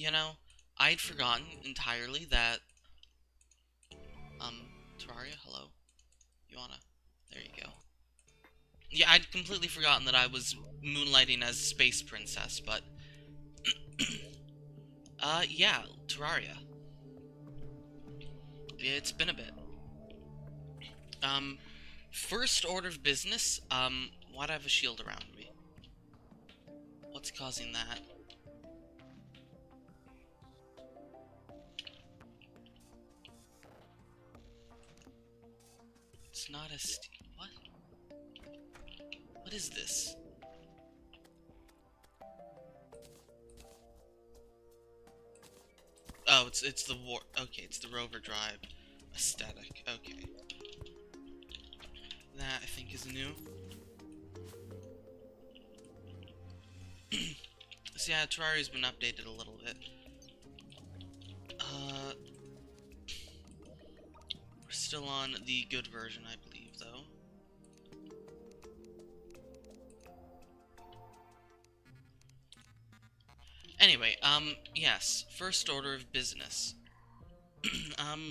You know, I'd forgotten entirely that, Terraria, hello? You wanna? There you go. Yeah, I'd completely forgotten that I was moonlighting as Space Princess, but, yeah, Terraria. It's been a bit. Um, First order of business, why do I have a shield around me? What's causing that? It's not a what? What is this? Oh, it's the okay, it's the rover drive aesthetic. Okay. That I think is new. So yeah, Terraria's been updated a little bit. We're still on the good version, I believe, though. Anyway, yes, first order of business.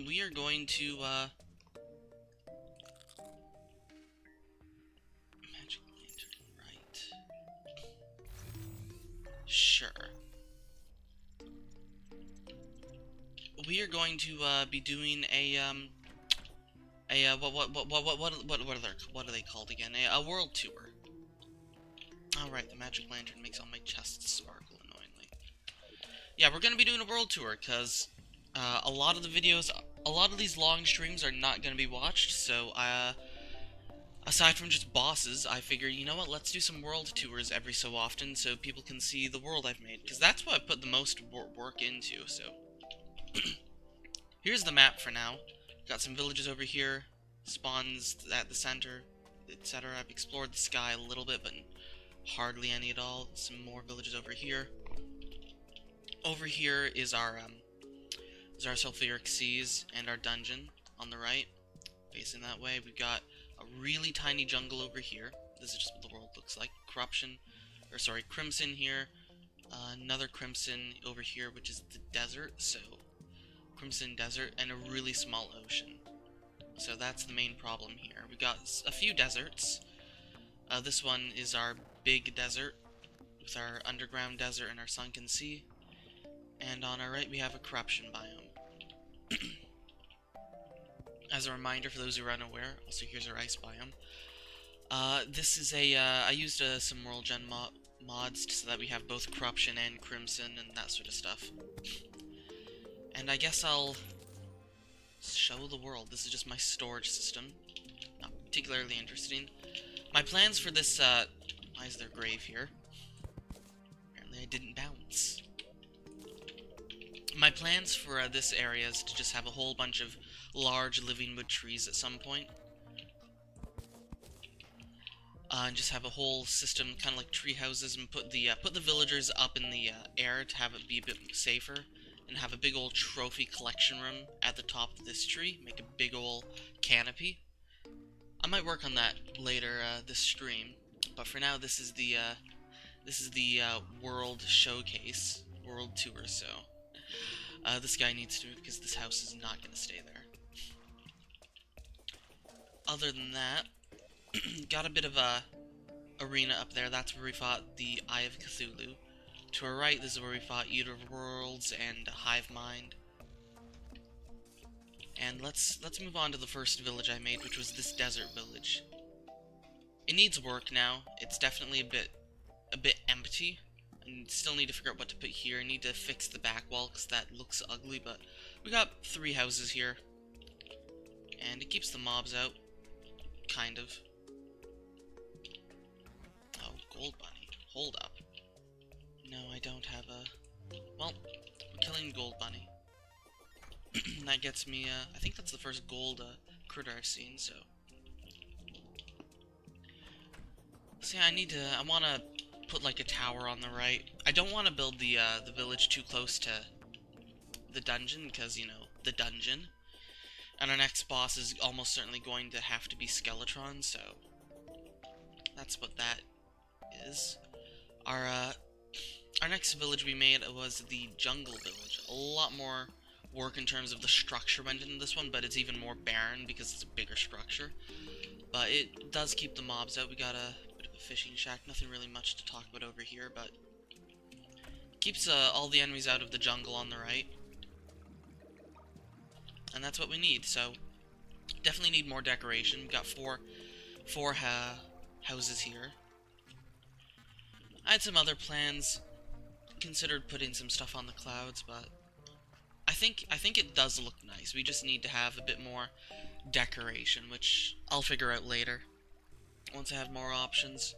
We are going to, Magic Lantern, right. Sure. We are going to, be doing what are they called again? A world tour. Alright, the Magic Lantern makes all my chests sparkle annoyingly. Yeah, we're gonna be doing a world tour, because a lot of the videos, a lot of these long streams are not gonna be watched, so aside from just bosses, I figure, you know what, let's do some world tours every so often so people can see the world I've made, because that's what I put the most work into, so. Here's the map for now. Got some villages over here, spawns at the center, etc. I've explored the sky a little bit, but hardly any at all. Some more villages over here. Over here is our sulfuric seas and our dungeon on the right. Facing that way, we've got a really tiny jungle over here. This is just what the world looks like. Crimson here. Another crimson over here, which is the desert. So, crimson desert and a really small ocean. So that's the main problem here. We've got a few deserts. This one is our big desert, with our underground desert and our sunken sea. And on our right we have a corruption biome. As a reminder for those who are unaware, also here's our ice biome. This is I used some world gen mods so that we have both corruption and crimson and that sort of stuff. And I guess I'll show the world. This is just my storage system. Not particularly interesting. My plans for this, why is there a grave here? Apparently I didn't bounce. My plans for this area is to just have a whole bunch of large living wood trees at some point. And just have a whole system, kind of like tree houses, and put the villagers up in the air to have it be a bit safer. And have a big old trophy collection room at the top of this tree. Make a big old canopy. I might work on that later this stream, but for now this is the world showcase, world tour. So this guy needs to move because this house is not going to stay there. Other than that, got a bit of a arena up there. That's where we fought the Eye of Cthulhu. To our right, this is where we fought Eater of Worlds and Hive Mind. And let's move on to the first village I made, which was this desert village. It needs work now. It's definitely a bit empty. And still need to figure out what to put here. I need to fix the back wall because that looks ugly, but we got 3 houses here. And it keeps the mobs out. Kind of. Oh, gold bunny. Hold up. No, I don't have a... Well, we're killing gold bunny. That gets me, I think that's the first gold critter I've seen, so... So yeah, I want to put like a tower on the right. I don't want to build the village too close to the dungeon, because, you know, the dungeon. And our next boss is almost certainly going to have to be Skeletron, so... That's what that is. Our, Our next village we made was the jungle village. A lot more work in terms of the structure went into this one, but it's even more barren because it's a bigger structure. But it does keep the mobs out. We got a bit of a fishing shack. Nothing really much to talk about over here, but keeps all the enemies out of the jungle on the right. And that's what we need, so definitely need more decoration. We got four houses here. I had some other plans. Considered putting some stuff on the clouds, but I think it does look nice. We just need to have a bit more decoration, which I'll figure out later once I have more options.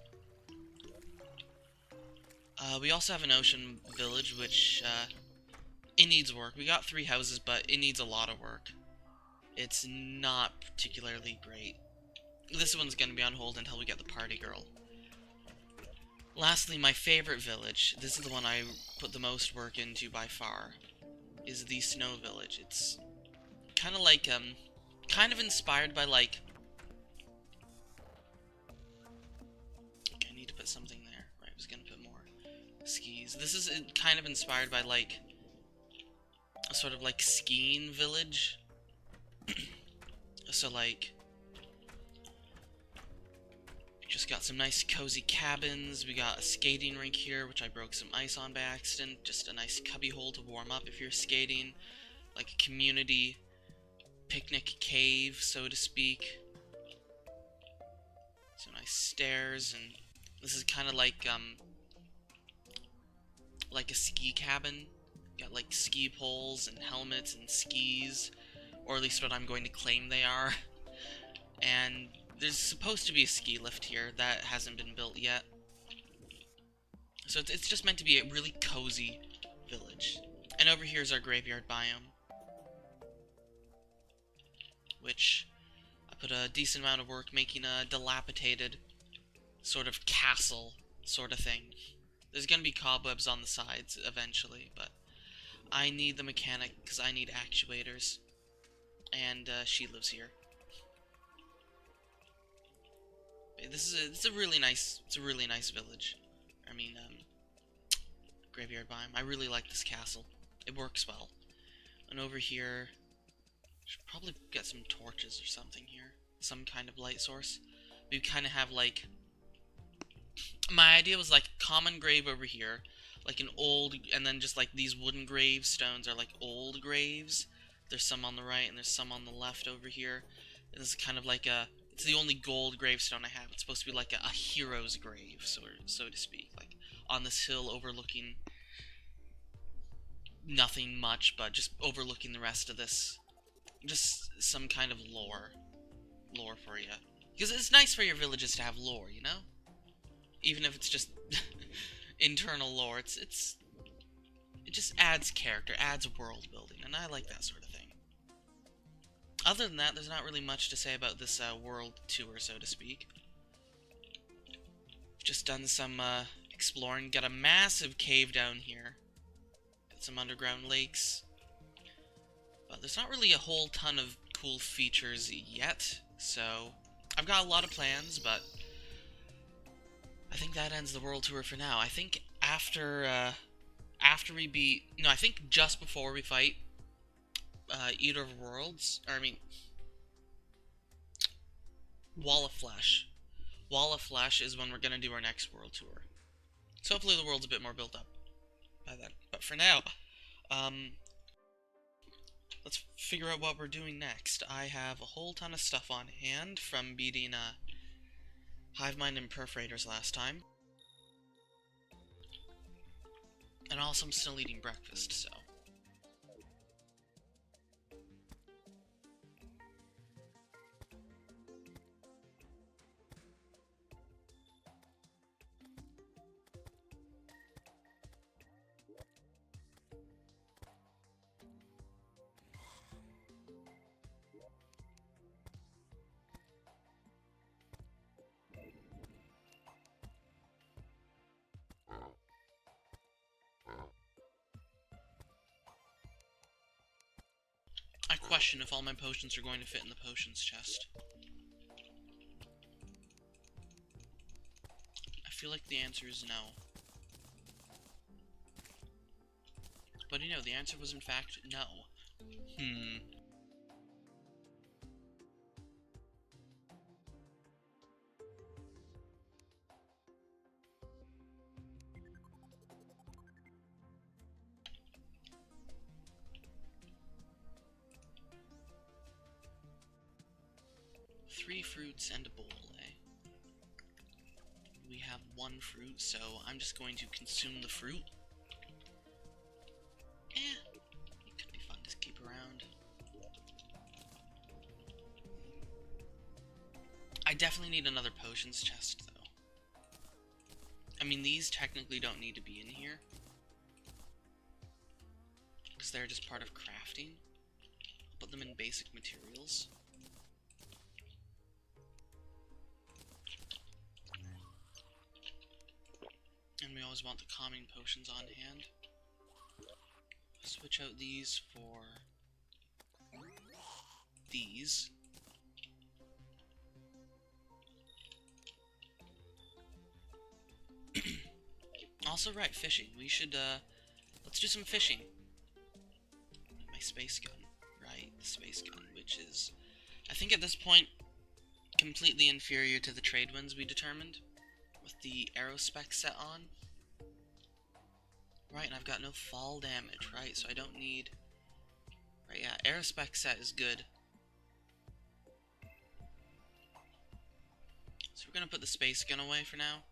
We also have an ocean village, which it needs work. We got 3 houses, but it needs a lot of work. It's not particularly great. This one's gonna be on hold until we get the party girl. Lastly, my favorite village, this is the one I put the most work into by far, is the snow village. It's kind of like, kind of inspired by, like... Okay, I need to put something there. Right, I was gonna put more skis. This is kind of inspired by, like, a sort of, like, skiing village. So, like... Just got some nice cozy cabins. We got a skating rink here, which I broke some ice on by accident. Just a nice cubby hole to warm up if you're skating. Like a community picnic cave, so to speak. Some nice stairs, and this is kind of like a ski cabin. Got like ski poles and helmets and skis, or at least what I'm going to claim they are. And there's supposed to be a ski lift here that hasn't been built yet. So it's just meant to be a really cozy village. And over here is our graveyard biome, which I put a decent amount of work making a dilapidated sort of castle sort of thing. There's gonna be cobwebs on the sides eventually, but I need the mechanic because I need actuators. And she lives here. It's a really nice village. I mean, graveyard biome. I really like this castle. It works well. And over here, should probably get some torches or something here. Some kind of light source. We kind of have like, my idea was like common grave over here, like an old, and then just like these wooden gravestones are like old graves. There's some on the right and there's some on the left over here. And this is kind of like a, it's the only gold gravestone I have. It's supposed to be like a hero's grave, so to speak. Like, on this hill overlooking nothing much, but just overlooking the rest of this. Just some kind of lore for you. Because it's nice for your villages to have lore, you know? Even if it's just internal lore, it just adds character, adds world building, and I like that sort of thing. Other than that, there's not really much to say about this world tour, so to speak. Just done some exploring. Got a massive cave down here. Got some underground lakes. But there's not really a whole ton of cool features yet, so I've got a lot of plans, but I think that ends the world tour for now. I think after we beat... No, I think just before we fight Eater of Worlds, or I mean, Wall of Flesh. Wall of Flesh is when we're gonna do our next world tour. So hopefully the world's a bit more built up by then. But for now, let's figure out what we're doing next. I have a whole ton of stuff on hand from beating Hivemind and Perforators last time. And also I'm still eating breakfast, so... I question if all my potions are going to fit in the potions chest. I feel like the answer is no. But you know, the answer was in fact no. Hmm. Three fruits and a bowl, eh? We have one fruit, so I'm just going to consume the fruit. It could be fun to keep around. I definitely need another potions chest, though. I mean, these technically don't need to be in here, because they're just part of crafting. I'll put them in basic materials. And we always want the calming potions on hand. Switch out these for these. Also, right, fishing. We should, let's do some fishing. My space gun. Right, the space gun, which is, I think at this point, completely inferior to the trade winds we determined, with the aerospec set on. Right, and I've got no fall damage, right, so I don't need... Right, yeah, aerospec set is good. So we're gonna put the space gun away for now.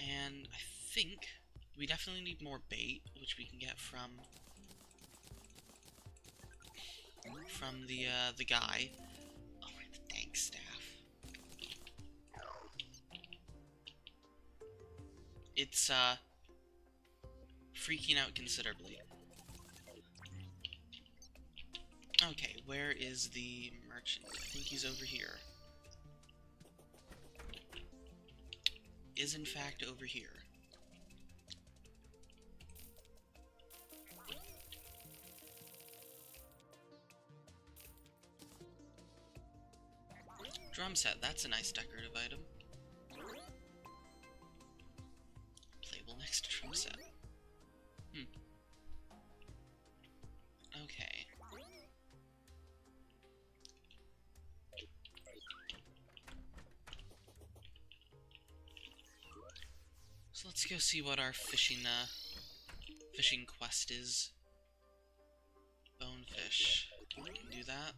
And I think we definitely need more bait, which we can get from the guy. Oh, the dank staff. It's freaking out considerably. Okay, where is the merchant? I think he's over here. Is in fact over here. Drum set, that's a nice decorative item. Playable next to drum set. Okay. So let's go see what our fishing quest is. Bonefish. We can do that.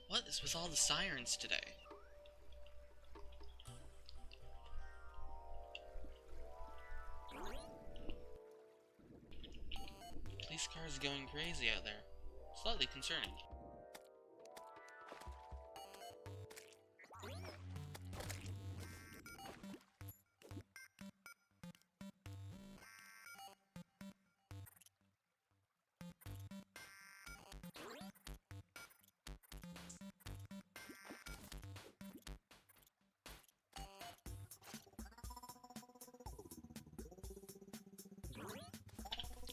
What is with all the sirens today? Police cars going crazy out there. Slightly concerning.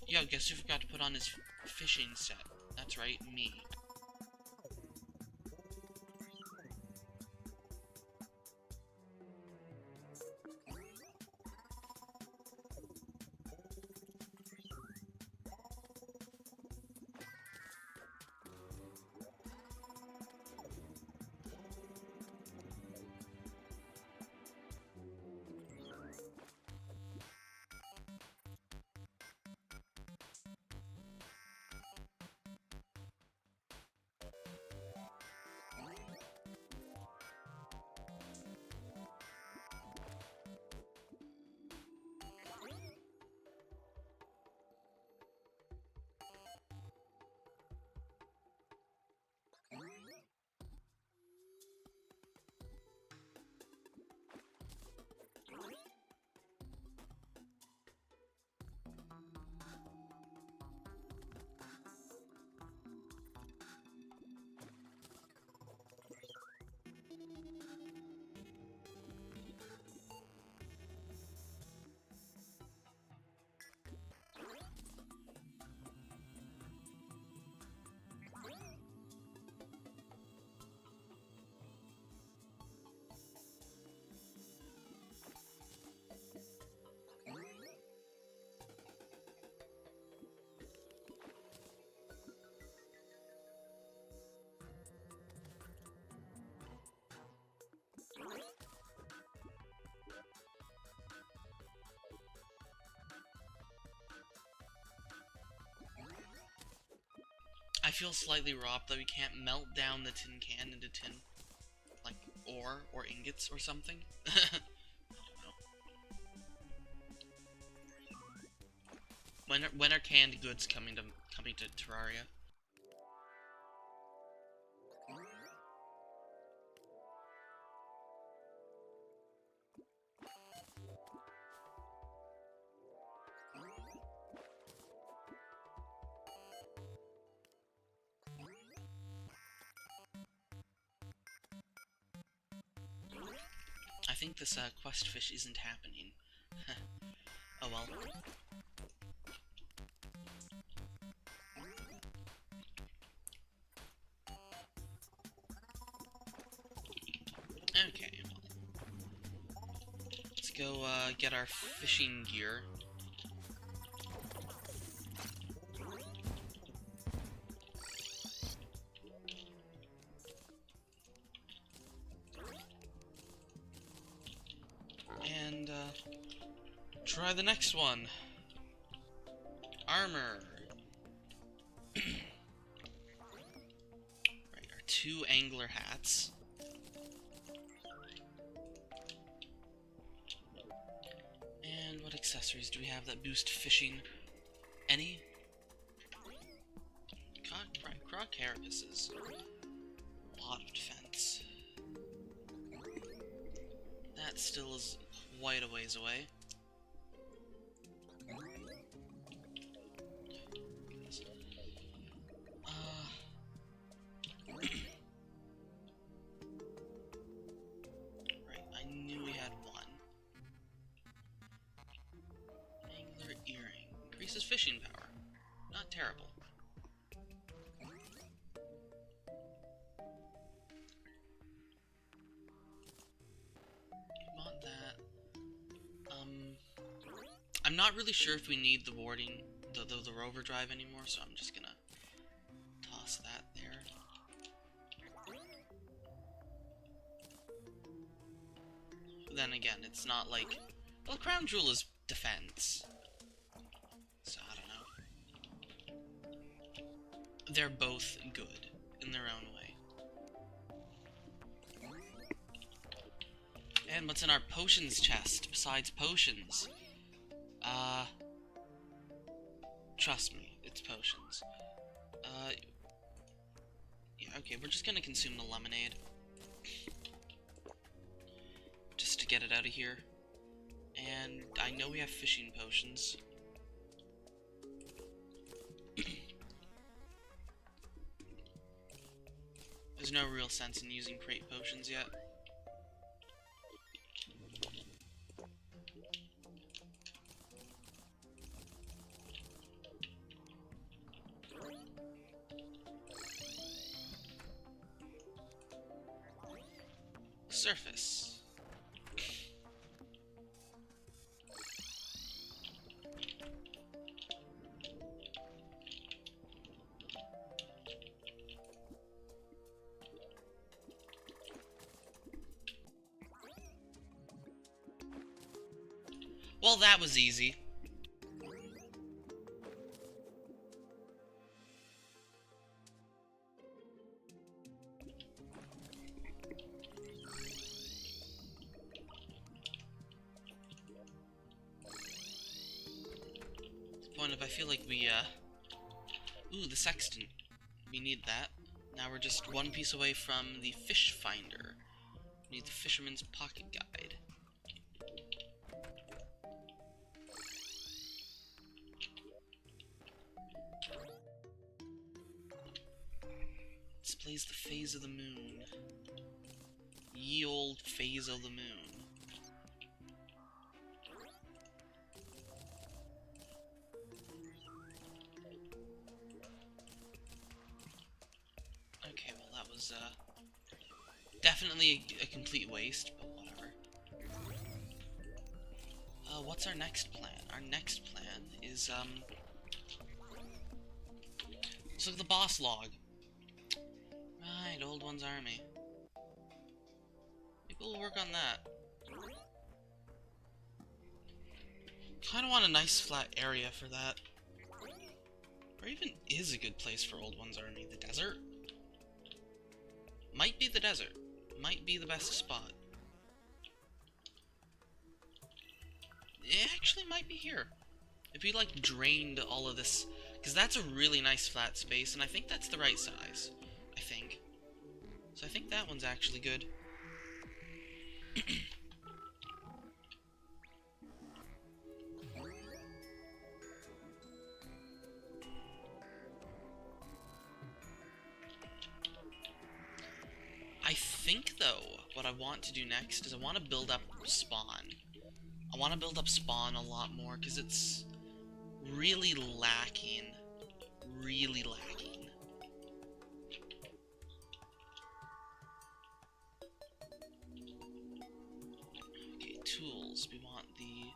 Yo, guess who forgot to put on his fishing set? That's right, me. feel slightly robbed that we can't melt down the tin can into tin, like, ore or ingots or something. I don't know. When are canned goods coming to Terraria? I think this quest fish isn't happening. Oh well. Okay, well. Let's go get our fishing gear. And try the next one. Armor. Right, our 2 angler hats. And what accessories do we have that boost fishing? Any? Croc carapaces. A lot of defense. That still is quite a ways away. Right, I knew we had one. Angler earring. Increases fishing power. Not terrible. Want that. I'm not really sure if we need the warding, the rover drive anymore, so I'm just gonna toss that there. But then again, it's not like... Well, Crown Jewel is defense. So, I don't know. They're both good in their own way. And what's in our potions chest besides potions? Trust me, it's potions. Yeah, okay, we're just gonna consume the lemonade. Just to get it out of here. And I know we have fishing potions. There's no real sense in using crate potions yet. Surface. Well, that was easy. I feel like we, Ooh, the sextant. We need that. Now we're just one piece away from the fish finder. We need the fisherman's pocket guide. Displays the phase of the moon. Ye old phase of the moon. Okay, well that was, definitely a complete waste, but whatever. What's our next plan? Our next plan is, let's look at the boss log. Right, Old One's Army. Maybe we'll work on that. Kinda want a nice flat area for that. Where are even is a good place for Old One's army? The desert? Might be the desert. Might be the best spot. It actually might be here. If we, like, drained all of this... Because that's a really nice flat space, and I think that's the right size. I think. So I think that one's actually good. I think, though, what I want to do next is I want to build up spawn. I want to build up spawn a lot more, because it's really lacking. Really lacking. Okay, tools. We want the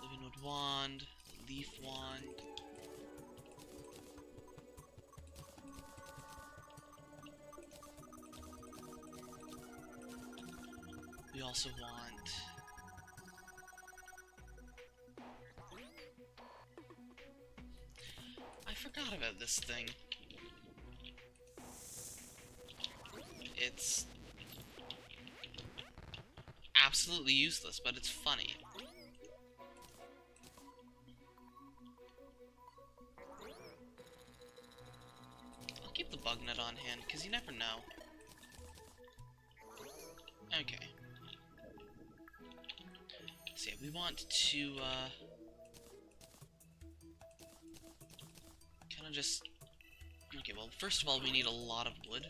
Living Wood Wand, the Leaf Wand. We also want... I forgot about this thing. It's absolutely useless, but it's funny. I'll keep the bug net on hand, because you never know. Okay. So yeah, we want to, kind of just... Okay, well, first of all, we need a lot of wood,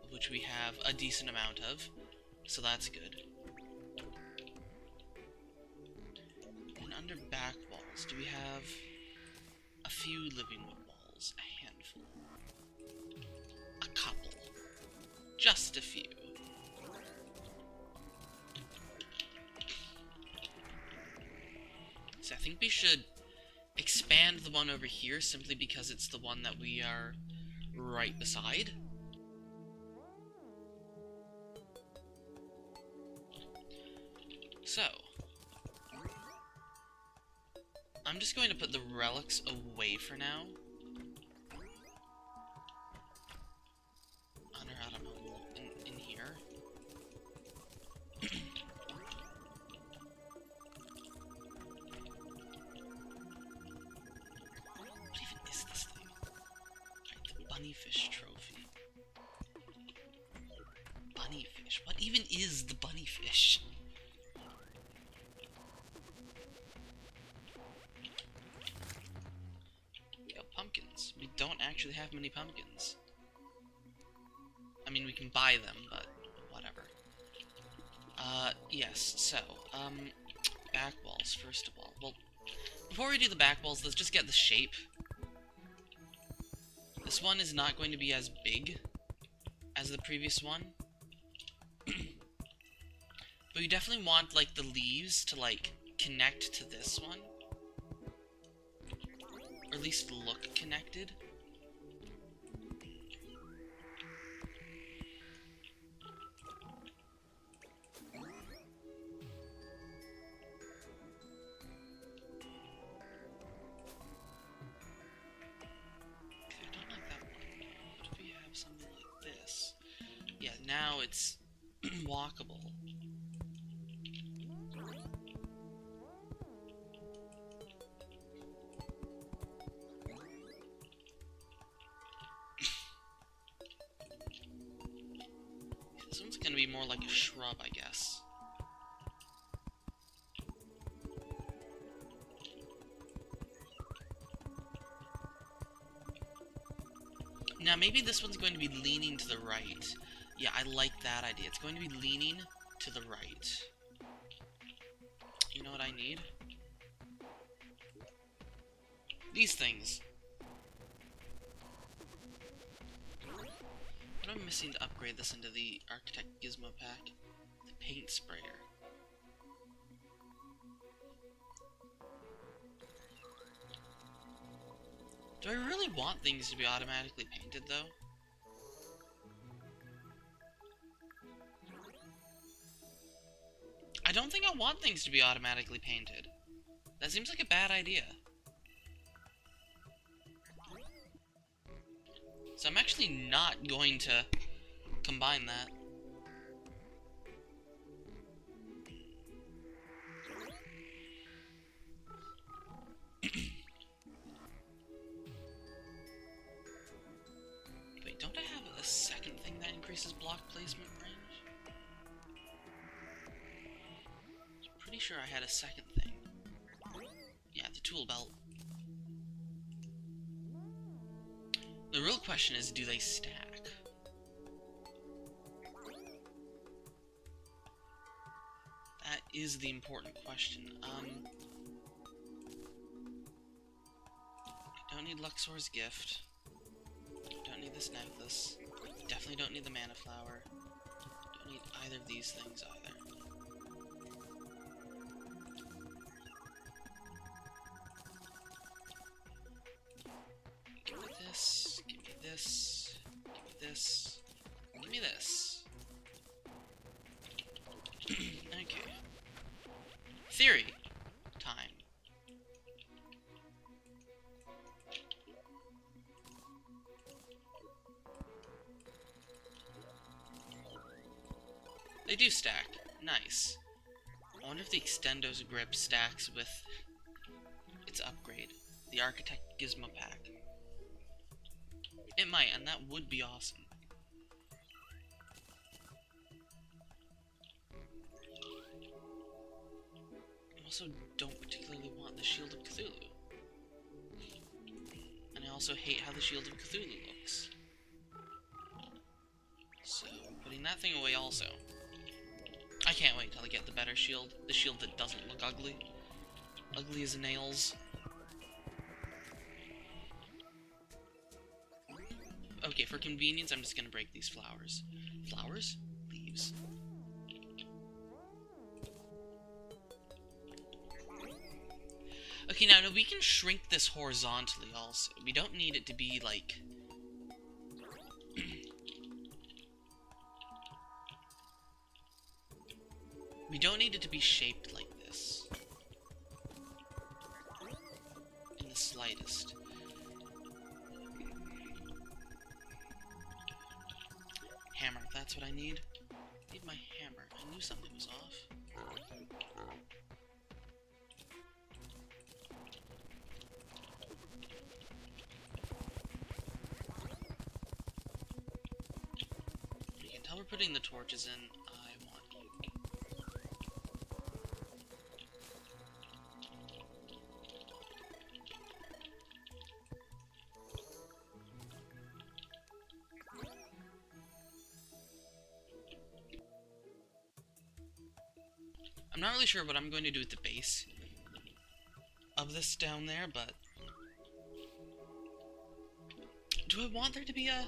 of which we have a decent amount of, so that's good. And under back walls, do we have a few living wood walls? A handful. A couple. Just a few. So I think we should expand the one over here simply because it's the one that we are right beside. So, I'm just going to put the relics away for now. Under, I don't know, in here. What even is this thing? Alright, the bunnyfish trophy. Bunnyfish? What even is the bunnyfish? Pumpkins. We don't actually have many pumpkins. I mean, we can buy them, but whatever. Yes, so, back walls, first of all. Well, before we do the back walls, let's just get the shape. This one is not going to be as big as the previous one. But you definitely want, like, the leaves to, like, connect to this one. Or at least look connected. Okay, I don't like that one. What if we have something like this? Yeah, now it's walkable. This one's gonna be more like a shrub, I guess. Now, maybe this one's going to be leaning to the right. Yeah, I like that idea. It's going to be leaning to the right. You know what I need? These things. What am I missing to upgrade this into the Architect Gizmo pack? The paint sprayer. Do I really want things to be automatically painted, though? I don't think I want things to be automatically painted. That seems like a bad idea. So I'm actually not going to combine that. Wait, don't I have a second thing that increases block placement range? I'm pretty sure I had a second thing. Yeah, the tool belt. The real question is, do they stack? That is the important question. I don't need Luxor's gift. Don't need this necklace. Definitely don't need the mana flower. Don't need either of these things either. Give me this. Give me this. Give me this. Give me this. Okay. Theory time. They do stack. Nice. I wonder if the Extendo's grip stacks with its upgrade, the Architect Gizmo Pack. It might, and that would be awesome. I also don't particularly want the Shield of Cthulhu. And I also hate how the Shield of Cthulhu looks. So, putting that thing away also. I can't wait till I get the better shield. The shield that doesn't look ugly. Ugly as nails. Okay, for convenience, I'm just gonna break these flowers. Flowers? Leaves. Okay, now we can shrink this horizontally also. We don't need it to be, like... we don't need it to be shaped like this. In the slightest. Hammer, that's what I need. I need my hammer. I knew something was off. You can tell we're putting the torches in. I want you. I'm not really sure what I'm going to do with the base of this down there, but... do I want there to be a...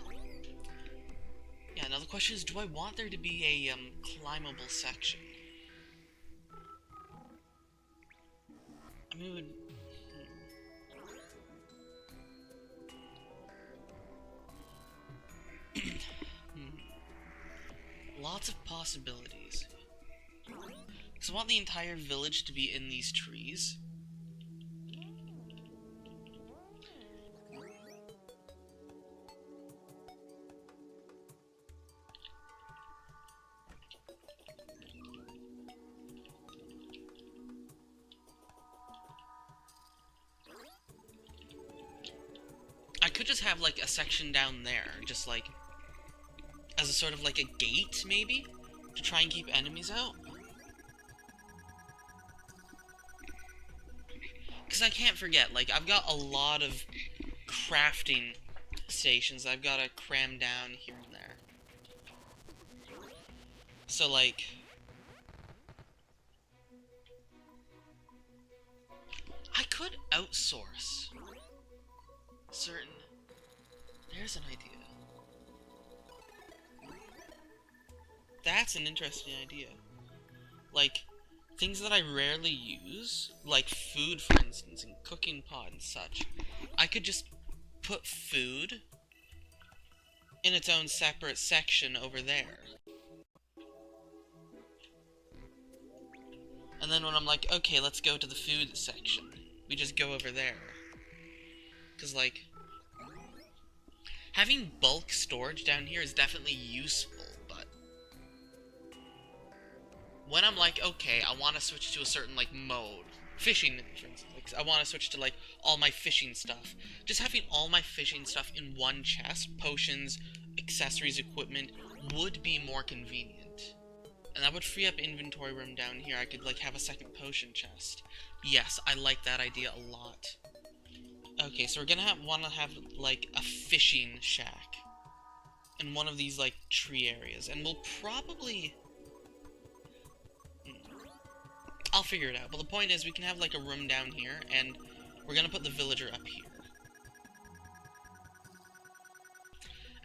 yeah, now the question is, do I want there to be a, climbable section? I mean, it would... lots of possibilities. Because I want the entire village to be in these trees. I could just have, like, a section down there, just, like, as a sort of, like, a gate, maybe? To try and keep enemies out? Because I can't forget, like, I've got a lot of crafting stations I've got to cram down here and there. So, like... I could outsource certain... there's an idea. That's an interesting idea. Like, things that I rarely use, like food, for instance, and cooking pot and such, I could just put food in its own separate section over there. And then when I'm like, okay, let's go to the food section, we just go over there. Because, like, Having bulk storage down here is definitely useful, but when I'm like, okay, I want to switch to a certain, like, mode, fishing, for instance, like, I want to switch to, like, all my fishing stuff, just having all my fishing stuff in one chest, potions, accessories, equipment, would be more convenient. And that would free up inventory room down here. I could, like, have a second potion chest. Yes, I like that idea a lot. Okay, so we're gonna want to have, like, a fishing shack in one of these, like, tree areas. And we'll probably... I'll figure it out. But the point is, we can have, like, a room down here, and we're gonna put the villager up here.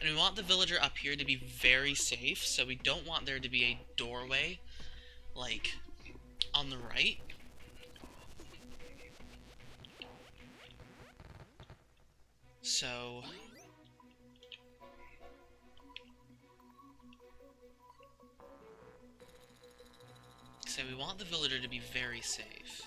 And we want the villager up here to be very safe, so we don't want there to be a doorway, like, on the right. So... we want the villager to be very safe.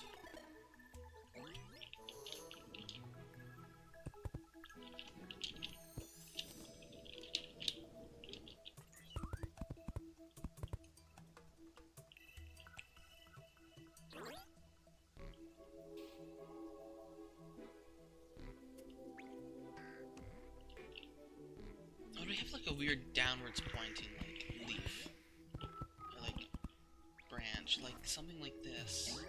Oh, do we have like a weird downwards pointing, like, leaf? Or like, branch, like something like this.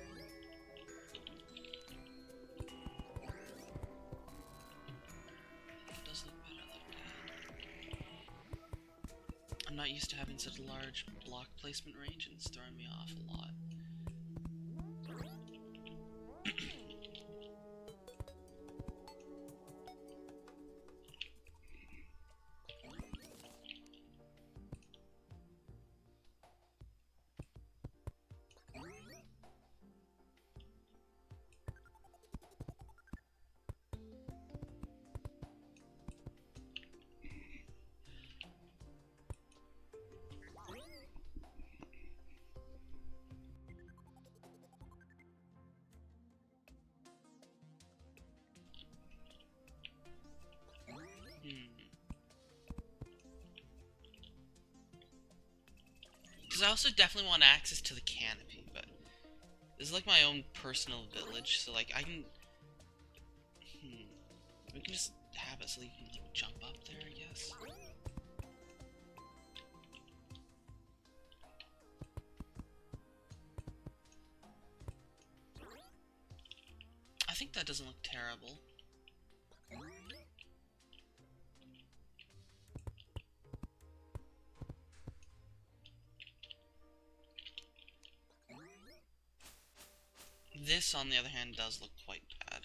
That does look better like that. I'm not used to having such a large block placement range, and it's throwing me off a lot. Because I also definitely want access to the canopy, but this is like my own personal village, so like I can... We can just have it so you can like jump up there, I guess. I think that doesn't look terrible. This, on the other hand, does look quite bad.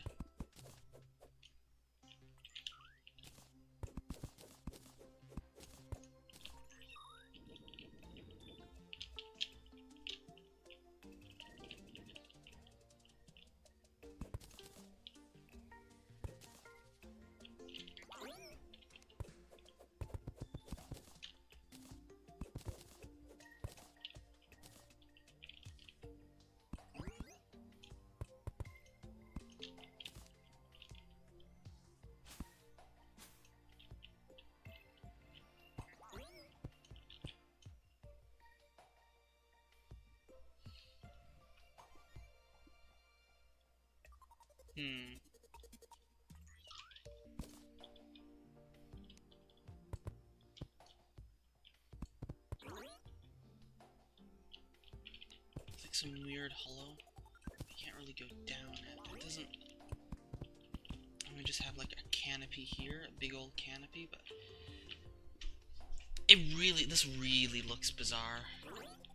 It's like some weird hollow. You can't really go down it. It doesn't... I'm gonna just have like a canopy here, a big old canopy, but... This really looks bizarre.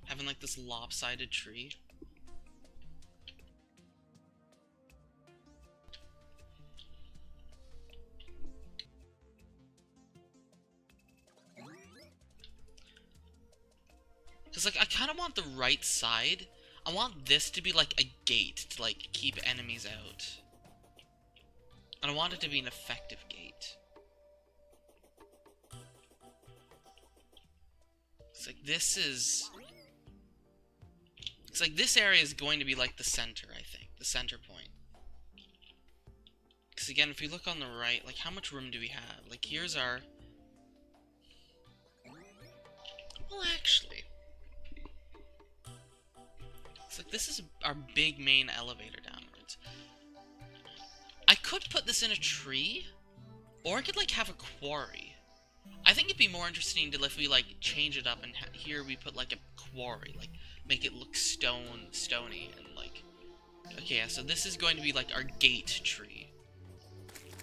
Having like this lopsided tree. Because, like, I kind of want the right side. I want this to be, like, a gate to, like, keep enemies out. And I want it to be an effective gate. It's like, this is... It's like, this area is going to be, like, the center, I think. The center point. Because, again, if we look on the right, like, how much room do we have? Like, here's our Well, actually, it's like this is our big main elevator downwards. I could put this in a tree, or I could, like, have a quarry. I think it'd be more interesting to if we, like, change it up and here we put, like, a quarry, like, make it look stony, and, like... Okay, yeah, so this is going to be, like, our gate tree.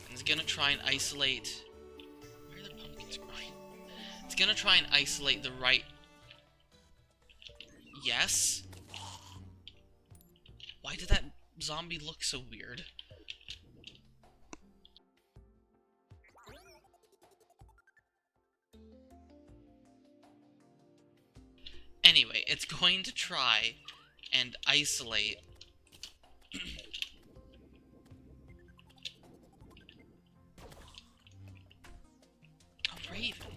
And it's gonna try and isolate... Where are the pumpkins growing? It's gonna try and isolate the right... Yes? Why did that zombie look so weird? Anyway, it's going to try and isolate... A raven?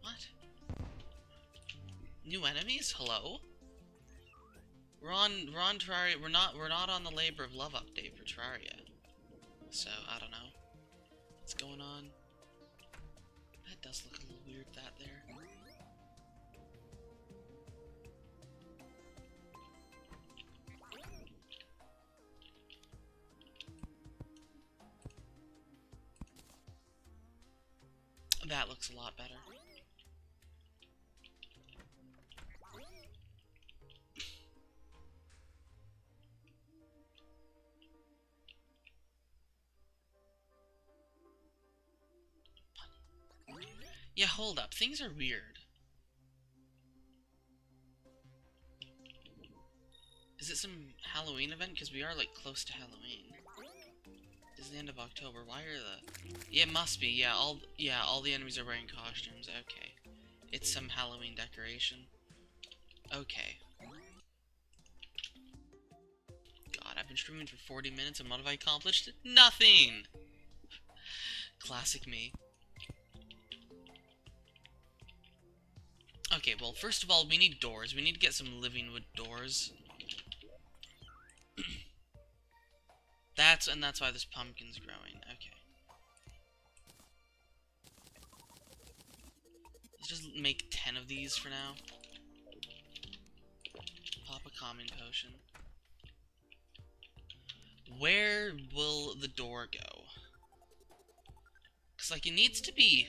What? New enemies? Hello? We're on Terraria. We're not on the Labor of Love update for Terraria. So, I don't know. What's going on? That does look a little weird, that there. That looks a lot better. Yeah, hold up. Things are weird. Is it some Halloween event? Because we are, like, close to Halloween. It's the end of October. Why are the... Yeah, it must be. Yeah, all the enemies are wearing costumes. Okay. It's some Halloween decoration. Okay. God, I've been streaming for 40 minutes and what have I accomplished? Nothing! Classic me. Okay, well, first of all, we need doors. We need to get some living wood doors. That's why this pumpkin's growing. Okay. Let's just make 10 of these for now. Pop a calming potion. Where will the door go? Because, like, it needs to be...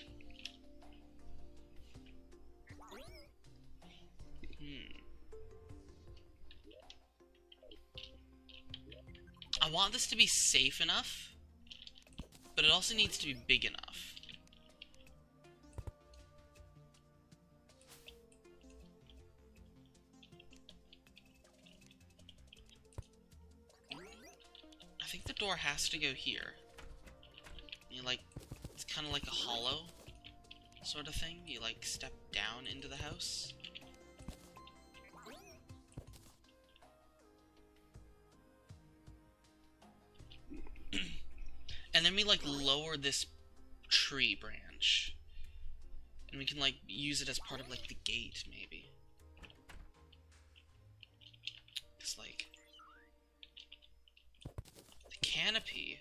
I want this to be safe enough, but it also needs to be big enough. I think the door has to go here. You like, it's kind of like a hollow sort of thing. You like step down into the house. And then we like lower this tree branch. And we can like use it as part of like the gate maybe. It's like the canopy.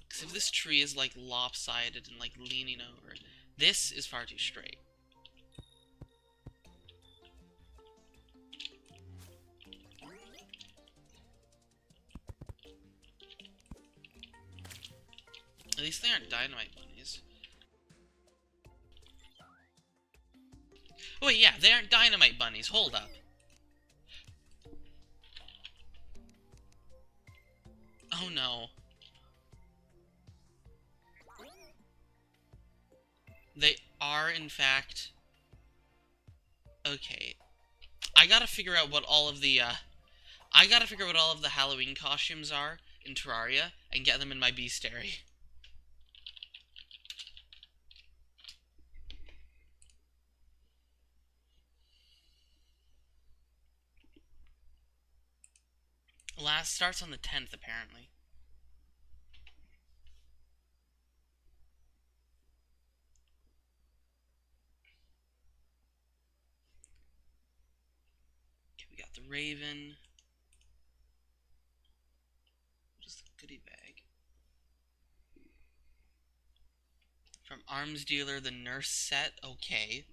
Because if this tree is like lopsided and like leaning over, this is far too straight. At least they aren't dynamite bunnies. Oh wait, yeah, they aren't dynamite bunnies. Hold up. Oh no. They are, in fact... Okay. I gotta figure out what all of the, I gotta figure out what all of the Halloween costumes are in Terraria and get them in my bestiary. Last starts on the 10th, apparently. Okay, we got the Raven. Just the goodie bag. From Arms Dealer, the Nurse set. Okay.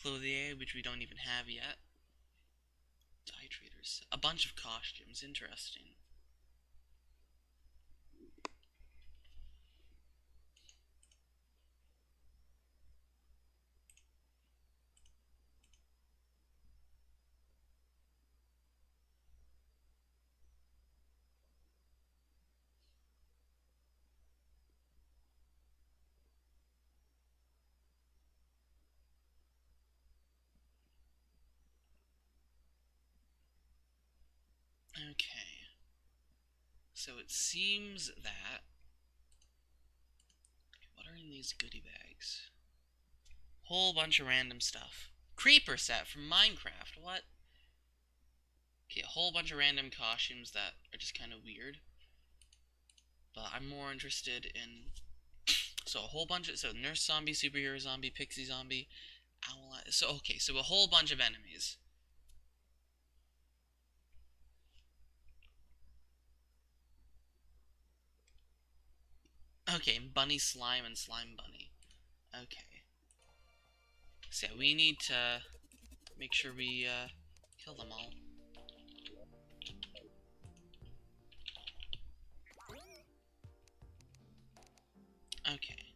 Clothier, which we don't even have yet. Dye Traders. A bunch of costumes. Interesting. Okay. So it seems that... What are in these goodie bags? Whole bunch of random stuff. Creeper set from Minecraft. What? Okay, a whole bunch of random costumes that are just kind of weird. But I'm more interested in... So a whole bunch of... So Nurse Zombie, Superhero Zombie, Pixie Zombie, Owl... So, okay, so a whole bunch of enemies. Okay, Bunny Slime and Slime Bunny. Okay. So yeah, we need to make sure we kill them all. Okay.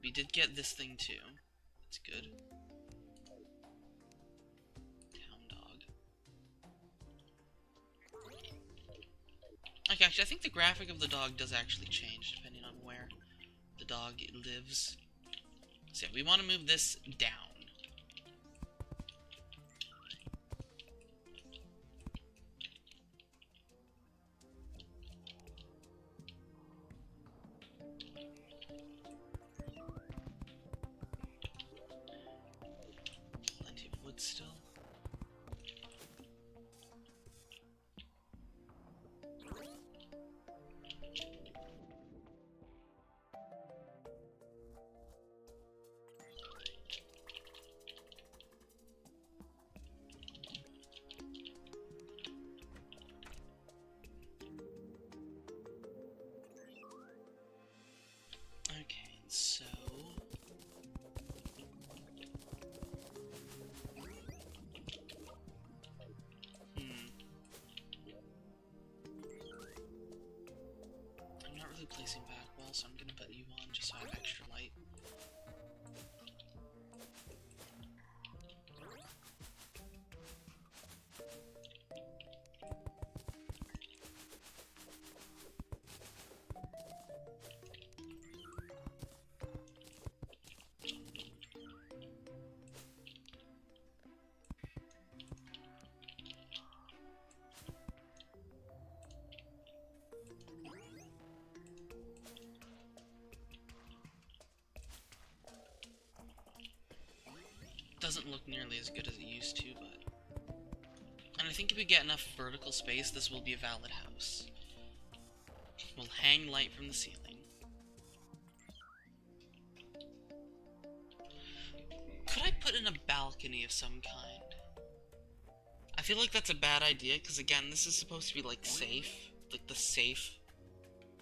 We did get this thing too. That's good. Town dog. Okay, actually, I think the graphic of the dog does actually change depending on where the dog lives. So yeah, we want to move this down. Plenty of wood still. Okay, so... I'm not really placing back walls, so I'm gonna put you on just so I have extra light. Doesn't look nearly as good as it used to, but... And I think if we get enough vertical space, this will be a valid house. We'll hang light from the ceiling. Could I put in a balcony of some kind? I feel like that's a bad idea, because again, this is supposed to be, like, safe. Like, the safe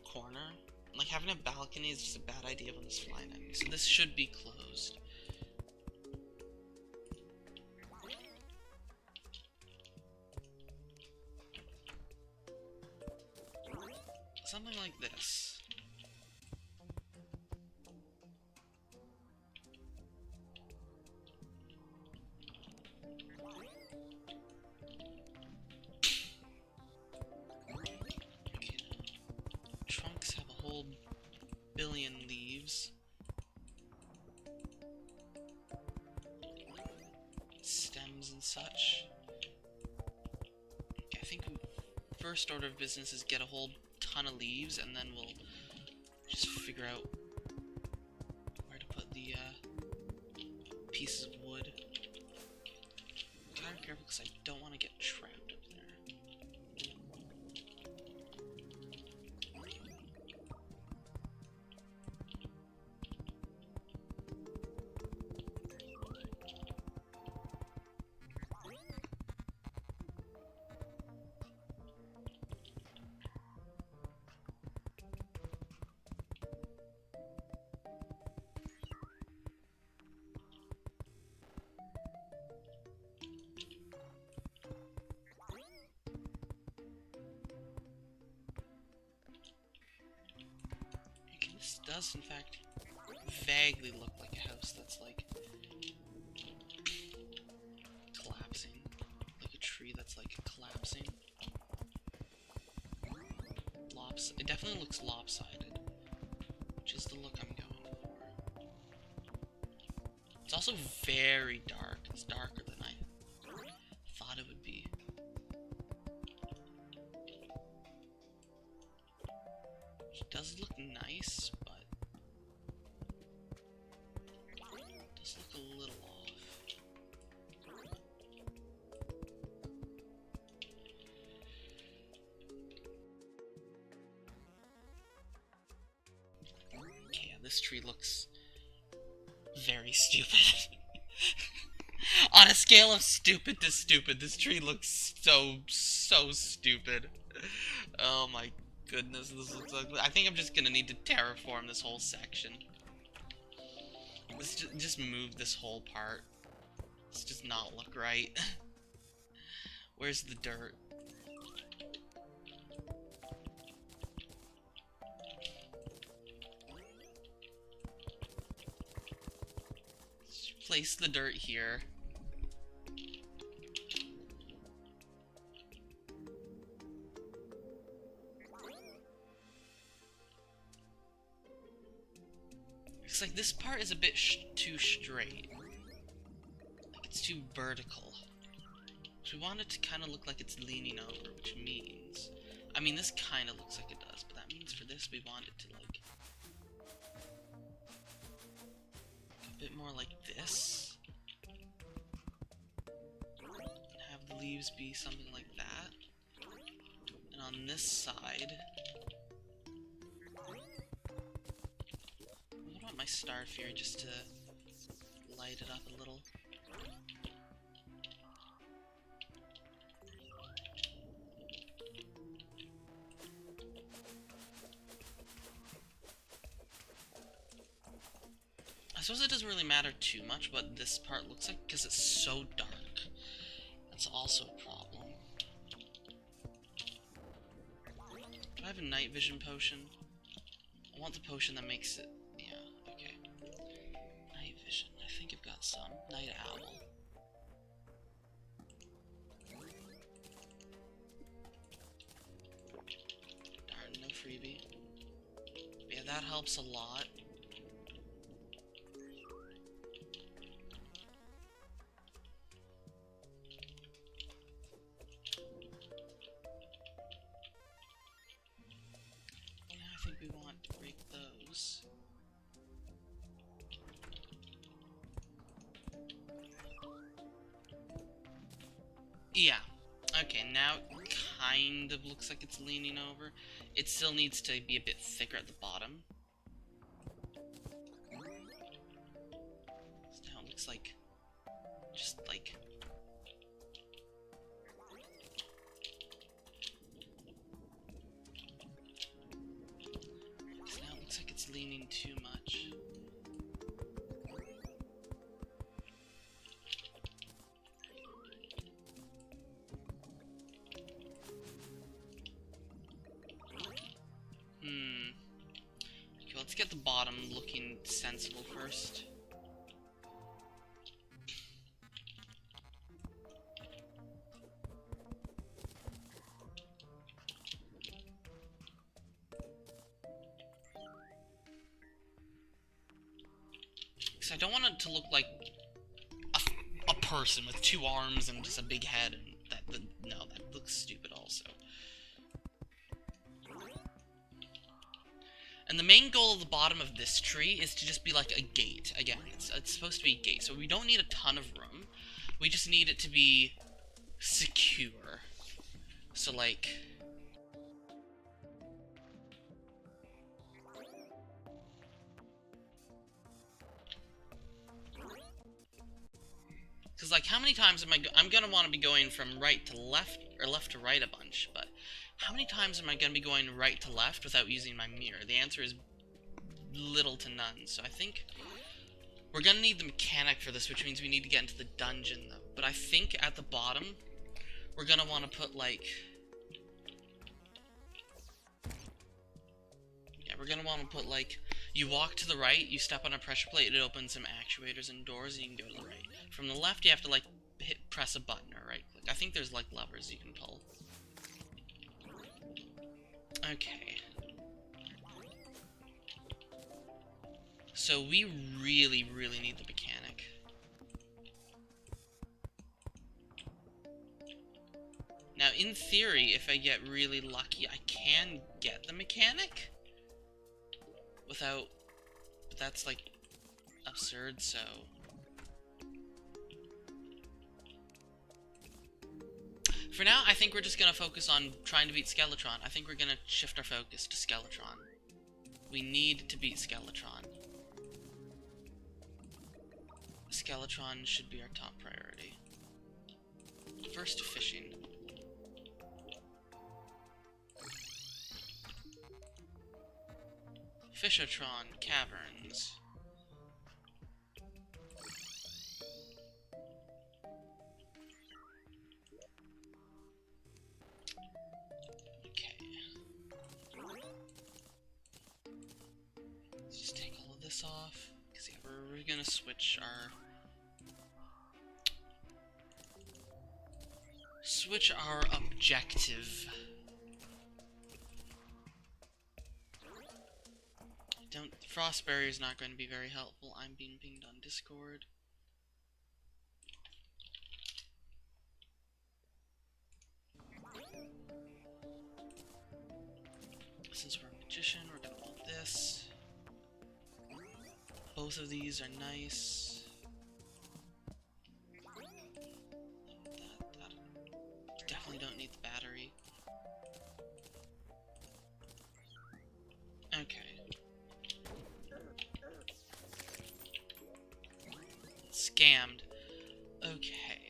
corner. Like, having a balcony is just a bad idea when there's flying enemies. So this should be closed. Something like this. Okay, trunks have a whole billion leaves. Stems and such. Okay, I think first order of business is get a whole ton of leaves, and then we'll just figure out where to put the pieces of wood. Gotta be careful because I don't want to get trapped up there. This does, in fact, vaguely look like a house that's, like, collapsing. Like a tree that's, like, collapsing. It definitely looks lopsided, which is the look I'm going for. It's also very dark. It's darker than I thought it would be. It does look nice, but it does look a little off. Okay, yeah, this tree looks very stupid. On a scale of stupid to stupid, this tree looks so stupid. Oh my goodness, this looks ugly. I think I'm just gonna need to terraform this whole section. Let's just move this whole part. This does not look right. Where's the dirt? Let's place the dirt here. Looks like this part is a bit too straight. Like it's too vertical. So we want it to kind of look like it's leaning over, which means... I mean, this kind of looks like it does, but that means for this we want it to, like... a bit more like this. And have the leaves be something like that. And on this side... I want my star fury just to light it up a little. I suppose it doesn't really matter too much what this part looks like because it's so dark. That's also a problem. Do I have a night vision potion? I want the potion that makes it... yeah, okay. Night vision. I think I've got some. Night owl. Darn, no freebie. But yeah, that helps a lot. We want to break those. Yeah. Okay, now it kind of looks like it's leaning over. It still needs to be a bit thicker at the bottom. So now it looks like... just like... leaning too much. Okay, let's get the bottom looking sensible first. I don't want it to look like a person with two arms and just a big head, and no, that looks stupid also. And the main goal of the bottom of this tree is to just be like a gate. Again, it's supposed to be a gate, so we don't need a ton of room. We just need it to be secure. So like... because, like, how many times am I'm gonna want to be going from right to left, or left to right a bunch, but how many times am I gonna be going right to left without using my mirror? The answer is little to none, so I think we're gonna need the mechanic for this, which means we need to get into the dungeon, though. But I think at the bottom, we're gonna want to put, like... yeah, we're gonna want to put, like, you walk to the right, you step on a pressure plate, it opens some actuators and doors, and you can go to the right. From the left, you have to, like, press a button or right click. I think there's, like, levers you can pull. Okay. So we really, really need the mechanic. Now, in theory, if I get really lucky, I can get the mechanic without... But that's, like, absurd, so... For now, I think we're just gonna focus on trying to beat Skeletron. I think we're gonna shift our focus to Skeletron. We need to beat Skeletron. Skeletron should be our top priority. First, fishing. Fishotron Caverns. Okay. Let's just take all of this off. Because yeah, we're gonna switch our objective. Frost barrier is not going to be very helpful. I'm being pinged on Discord. Since we're a magician, we're gonna want this. Both of these are nice. That definitely don't need the battery. Okay. Scammed. Okay.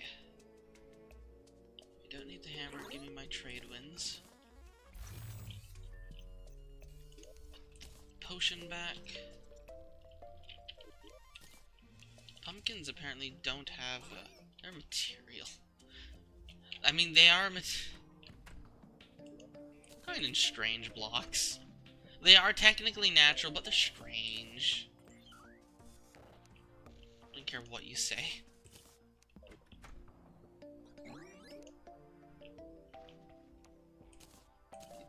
We don't need the hammer. Give me my trade wins. Potion back. Pumpkins apparently don't have they're material. I mean, they are kind of strange blocks. They are technically natural, but they're strange. I don't care what you say.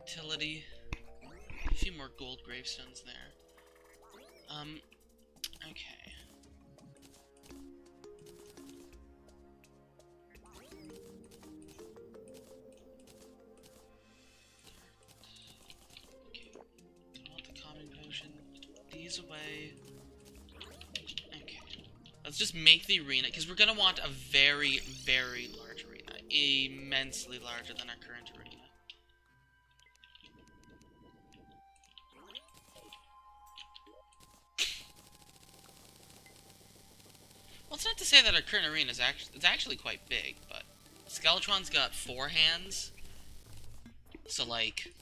Utility. A few more gold gravestones there. Okay. Away. Okay. Let's just make the arena, because we're gonna want a very, very large arena. Immensely larger than our current arena. Well, it's not to say that our current arena is actually quite big, but Skeletron's got 4 hands. So, like...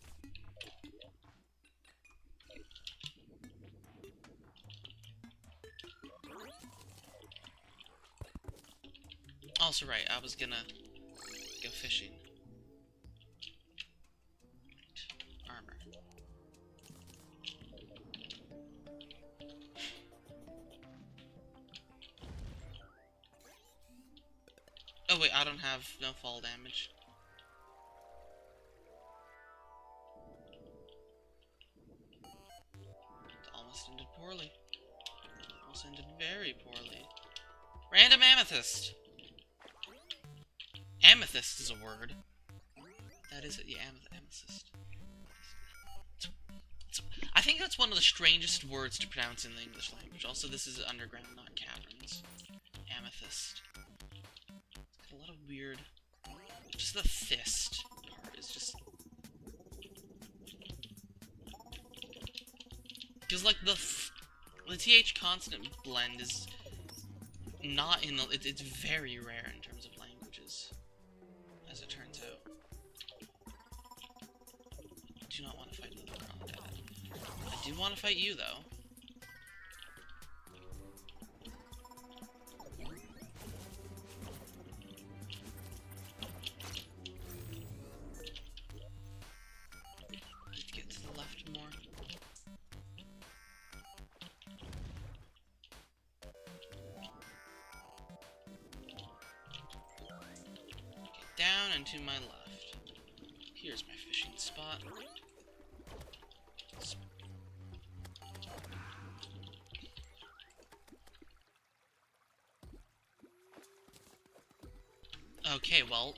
Also, right, I was gonna go fishing. Right. Armor. Oh wait, I don't have no fall damage. It almost ended poorly. Almost ended very poorly. Random amethyst! Amethyst is a word. That is it, yeah, amethyst. I think that's one of the strangest words to pronounce in the English language. Also, this is underground, not caverns. Amethyst. It's got a lot of weird... Just the fist part is just... Because, like, the TH consonant blend is not in the... It's very rare in terms of languages. As it turns out. I do not want to fight another Crawdad. I do want to fight you, though. Need to get to the left more. and to my left. Here's my fishing spot. Okay, well,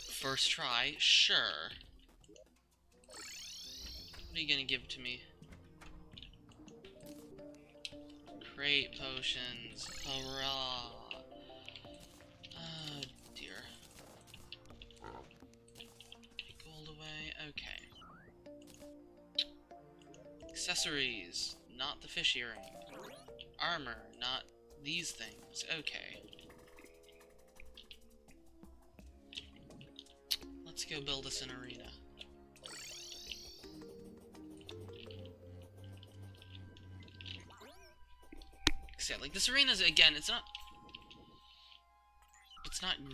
first try, sure. What are you gonna give to me? Crate potions. Hurrah! Oh dear. Take gold away. Okay. Accessories. Not the fish earring. Armor. Not these things. Okay. Let's go build us an arena. Yeah, like this arena's again, it's not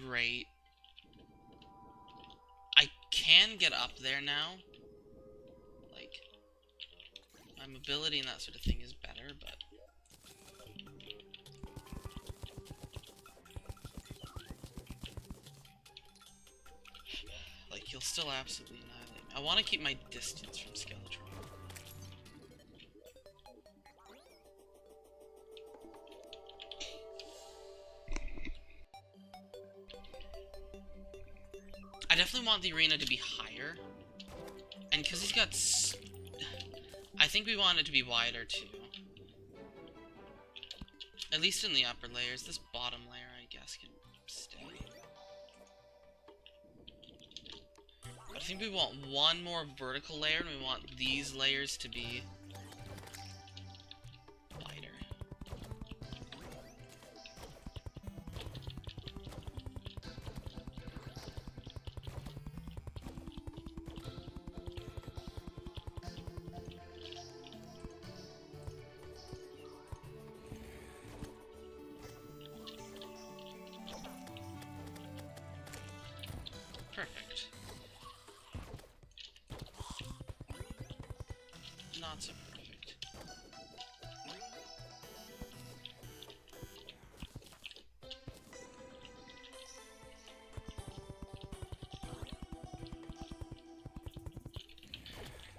great. I can get up there now. Like my mobility and that sort of thing is better, but like he'll still absolutely annihilate me. I want to keep my distance from Skeletron. I definitely want the arena to be higher, and because he's got I think we want it to be wider too. At least in the upper layers. This bottom layer, I guess, can stay. But I think we want one more vertical layer, and we want these layers to be wider. Perfect. Not so perfect.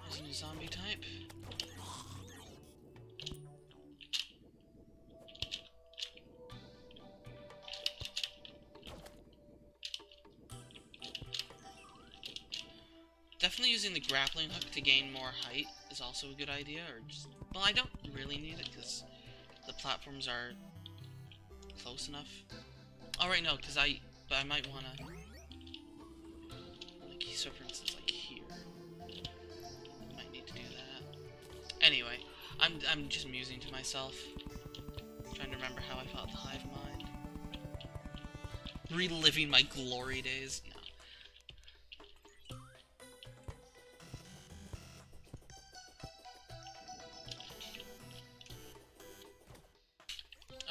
There's a new zombie type. Definitely using the grappling hook to gain more height is also a good idea, or just... Well, I don't really need it, because the platforms are close enough. Oh, right, no, because but I might want to... Like, so for instance, like here. I might need to do that. Anyway, I'm just musing to myself. Trying to remember how I fought the hive mind. Reliving my glory days. No.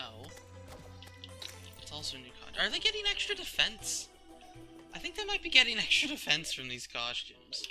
Oh. It's also a new costume. Are they getting extra defense? I think they might be getting extra defense from these costumes.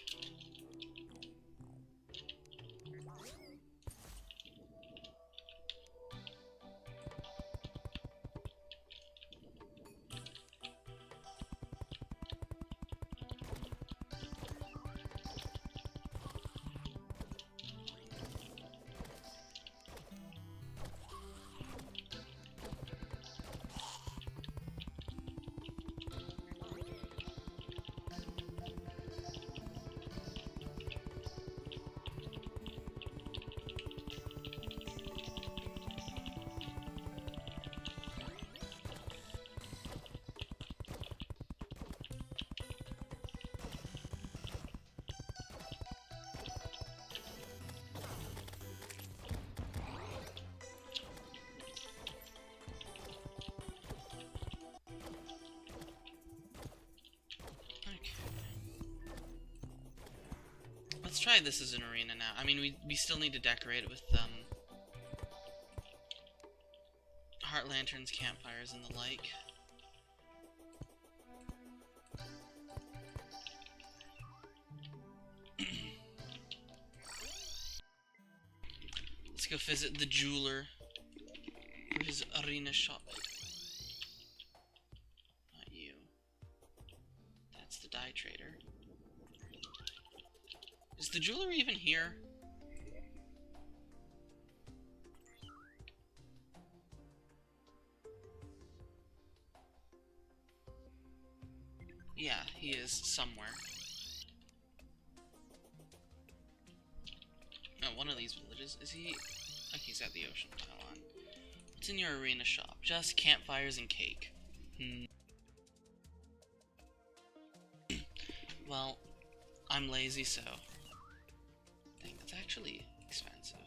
Let's try this as an arena now. I mean, we still need to decorate it with, heart lanterns, campfires, and the like. Let's go visit the jeweler for his arena shop. Not you. trader. Is the jeweler even here? Yeah, he is somewhere. Oh, one of these villages. Is he? Oh, he's at the ocean. Hold on. What's in your arena shop? Just campfires and cake. Well, I'm lazy, so... Dang, that's actually expensive.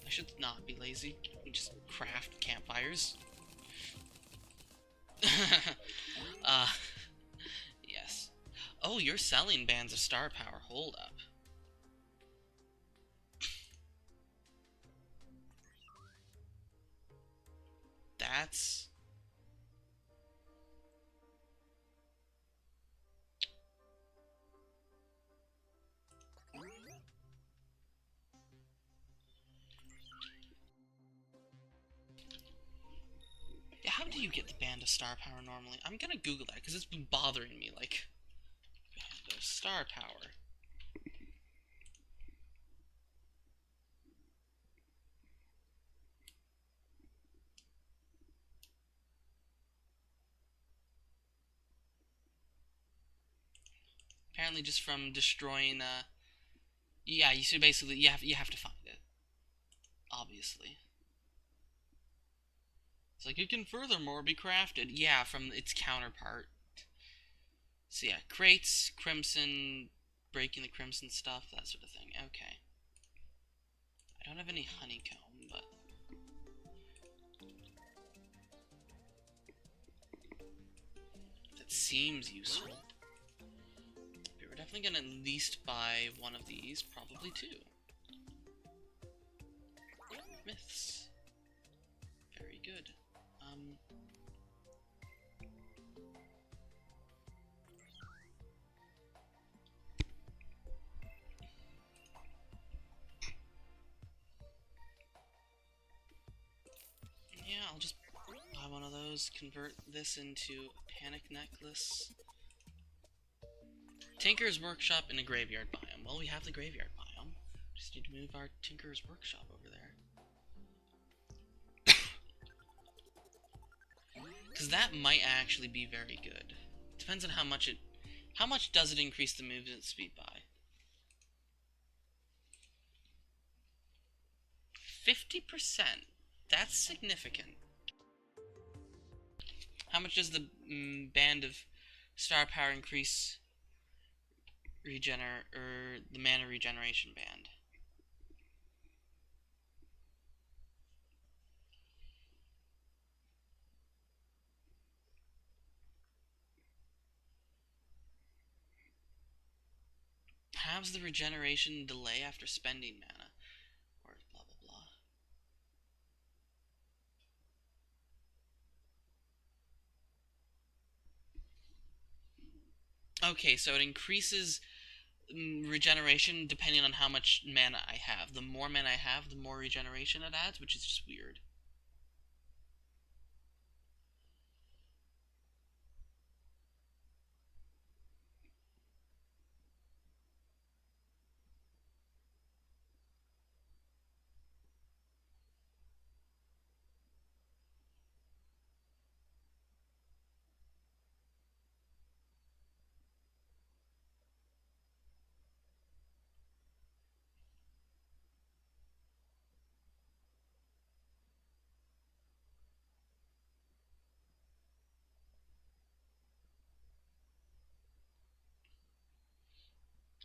I should not be lazy and just craft campfires. Yes. Oh, you're selling bands of star power. Hold up. That's... Yeah, how do you get the band of star power normally? I'm gonna Google that, because it's been bothering me, like... Band of star power. Apparently just from destroying, Yeah, you should basically, you have to find it. Obviously. It's like, it can furthermore be crafted. Yeah, from its counterpart. So yeah, crates, crimson, breaking the crimson stuff, that sort of thing. Okay. I don't have any honeycomb, but... that seems useful. Okay, we're definitely gonna at least buy one of these, probably two. Myths. Very good. Yeah, I'll just buy one of those, convert this into a panic necklace. Tinker's Workshop in a graveyard biome. Well, we have the graveyard biome. Just need to move our Tinker's Workshop over there. Because that might actually be very good. Depends on how much it... How much does it increase the movement speed by? 50%. That's significant. How much does the band of star power increase the mana regeneration band? Halves the regeneration delay after spending mana. Or blah blah blah. Okay, so it increases regeneration depending on how much mana I have. The more mana I have, the more regeneration it adds, which is just weird.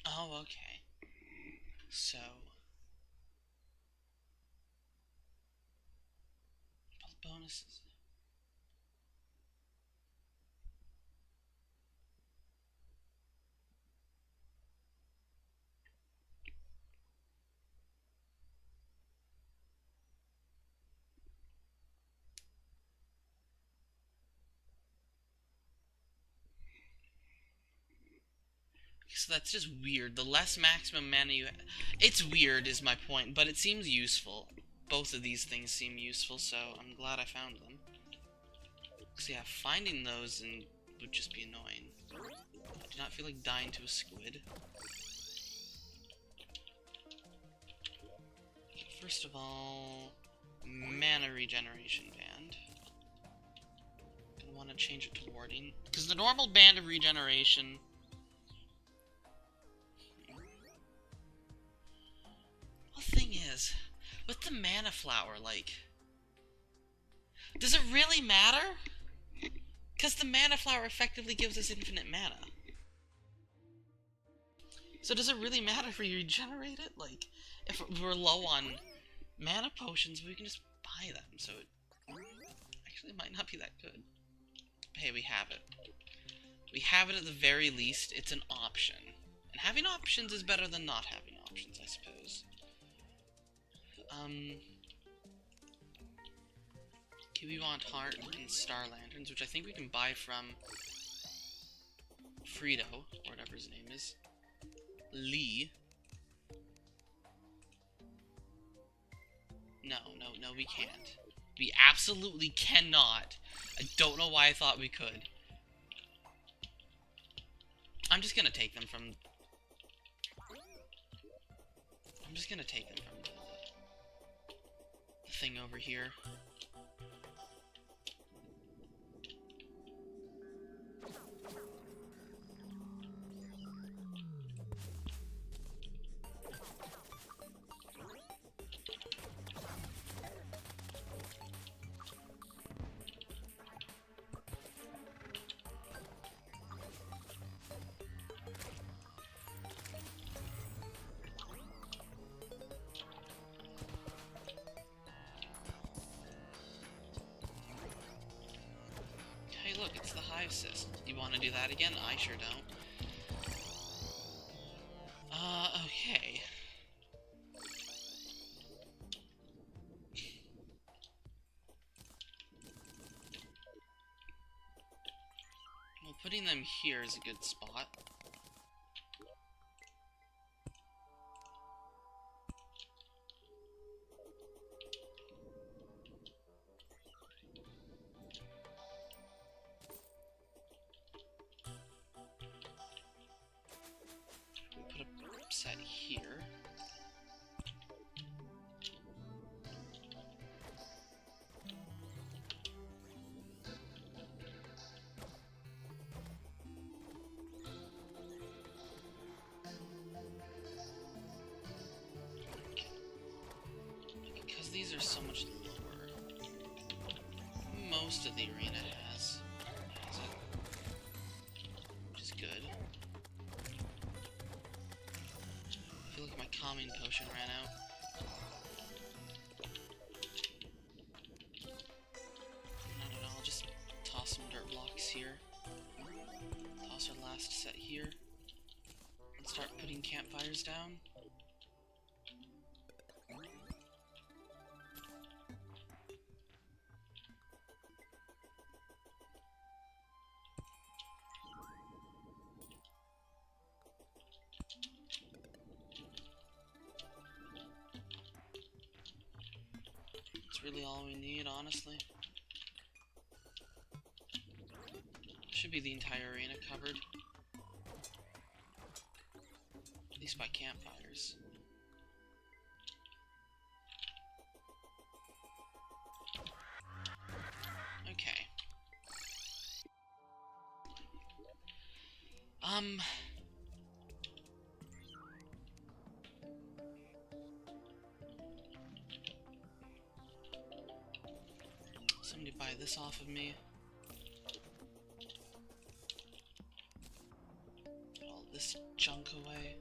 Oh, okay. So... bonuses. So that's just weird. The less maximum mana you... It's weird is my point, but it seems useful. Both of these things seem useful, so I'm glad I found them. Because yeah, finding those would just be annoying. Do not feel like dying to a squid. First of all, mana regeneration band. Gonna want to change it to warding, because the normal band of regeneration. Well, the thing is, with the mana flower, like, does it really matter? Because the mana flower effectively gives us infinite mana. So does it really matter if we regenerate it? Like, if we're low on mana potions, we can just buy them, so it actually might not be that good. But hey, we have it. We have it at the very least. It's an option. And having options is better than not having options, I suppose. Okay, we want Heart and Star Lanterns, which I think we can buy from Frito, or whatever his name is. Lee. No, we can't. We absolutely cannot. I don't know why I thought we could. I'm just gonna take them from... the thing over here. Hey look, it's the Hive Cyst. You want to do that again? I sure don't. Okay. Well, putting them here is a good spot. Set here. Because these are so much lower, most of the arena has it, which is good. I feel like my calming potion ran out. Not at all, just toss some dirt blocks here. Toss our last set here. And start putting campfires down. Really all we need, honestly. Should be the entire arena covered. At least by campfires. Okay. Somebody buy this off of me. Put all this junk away.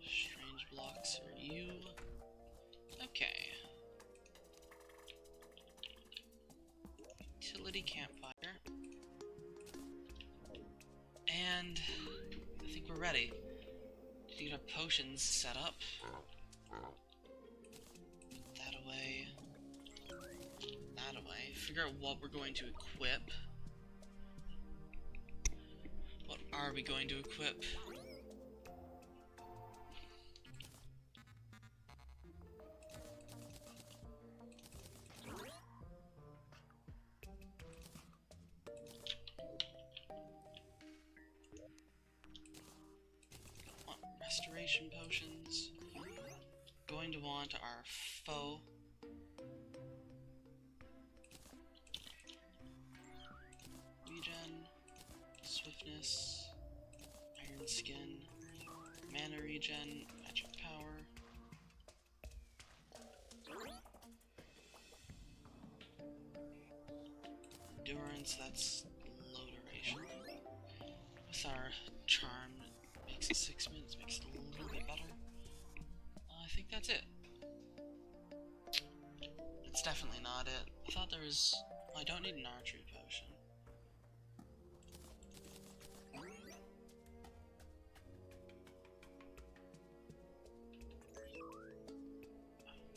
Strange blocks are you. Okay. Utility campfire. And I think we're ready to get our potions set up. That away. That away. Figure out what we're going to equip. What are we going to equip? regeneration potions. Going to want our foe. Regen, swiftness, iron skin, mana regen, magic power. Endurance, that's low duration. With our charm, makes it 6 minutes, makes it a little bit better. I think that's it. It's definitely not it. I thought there was... Oh, I don't need an archery potion.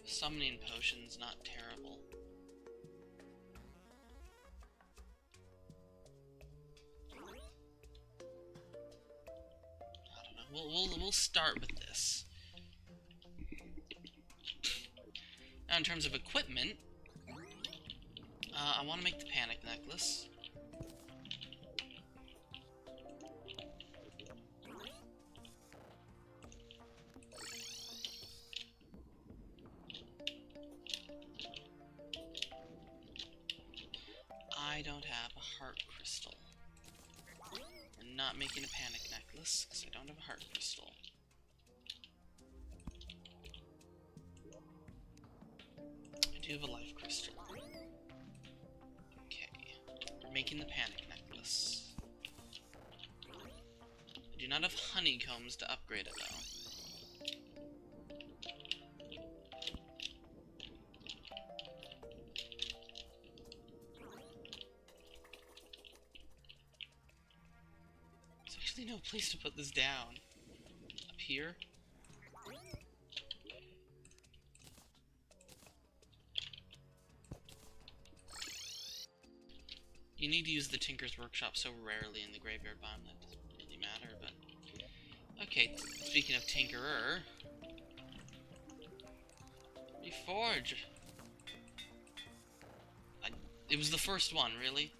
Summoning potion's not terrible. I don't know. We'll start with this. Now, in terms of equipment, I want to make the panic necklace. I don't have a heart crystal. We're not making a panic necklace, because I don't have a heart crystal. I do have a life crystal. Okay. We're making the panic necklace. I do not have honeycombs to upgrade it, though. No place to put this down. Up here? You need to use the Tinker's Workshop so rarely in the Graveyard Biome that doesn't really matter, but... Okay, speaking of Tinkerer... Reforge! It was the first one, really?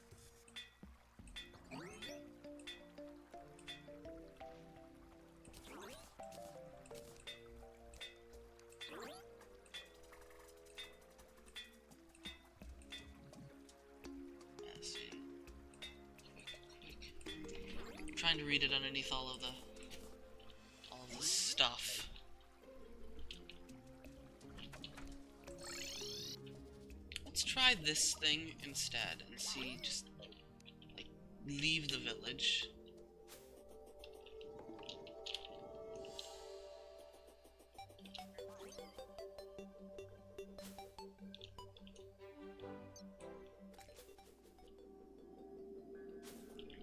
Trying to read it underneath all of the stuff. Let's try this thing instead and see, just like leave the village.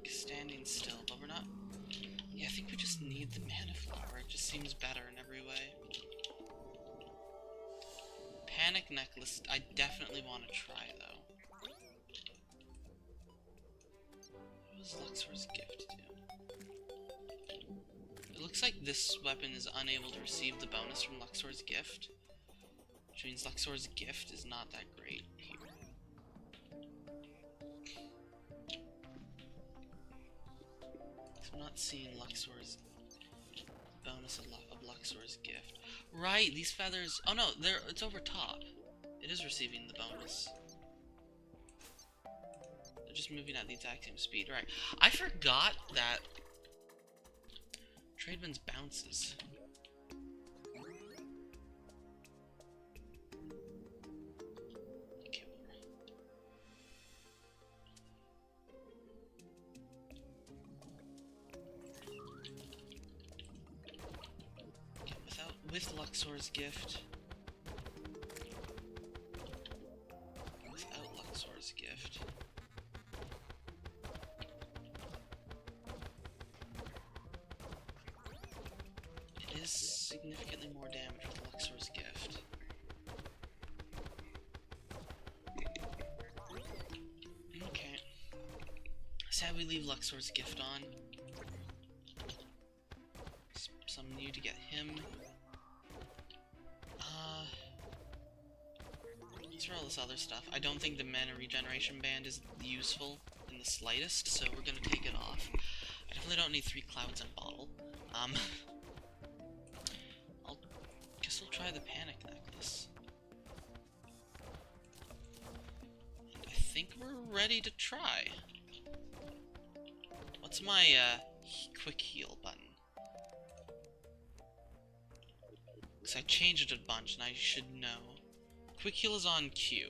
Standing still, but we're not... Yeah, I think we just need the mana flower. It just seems better in every way. Panic necklace, I definitely want to try, though. What does Luxor's gift do? It looks like this weapon is unable to receive the bonus from Luxor's gift, which means Luxor's gift is not that great here. I'm not seeing Luxor's bonus of Luxor's gift. Right, these feathers... Oh no, it's over top. It is receiving the bonus. They're just moving at the exact same speed. Right. I forgot that Tradewinds bounces. With Luxor's gift. Without Luxor's gift. It is significantly more damage with Luxor's gift. Okay. So we leave Luxor's gift on. Summon you to get him. For all this other stuff. I don't think the mana regeneration band is useful in the slightest, so we're gonna take it off. I definitely don't need 3 clouds in a bottle. try the panic necklace. And I think we're ready to try. What's my quick heal button? Because I changed it a bunch and I should know. Quick heal is on Q.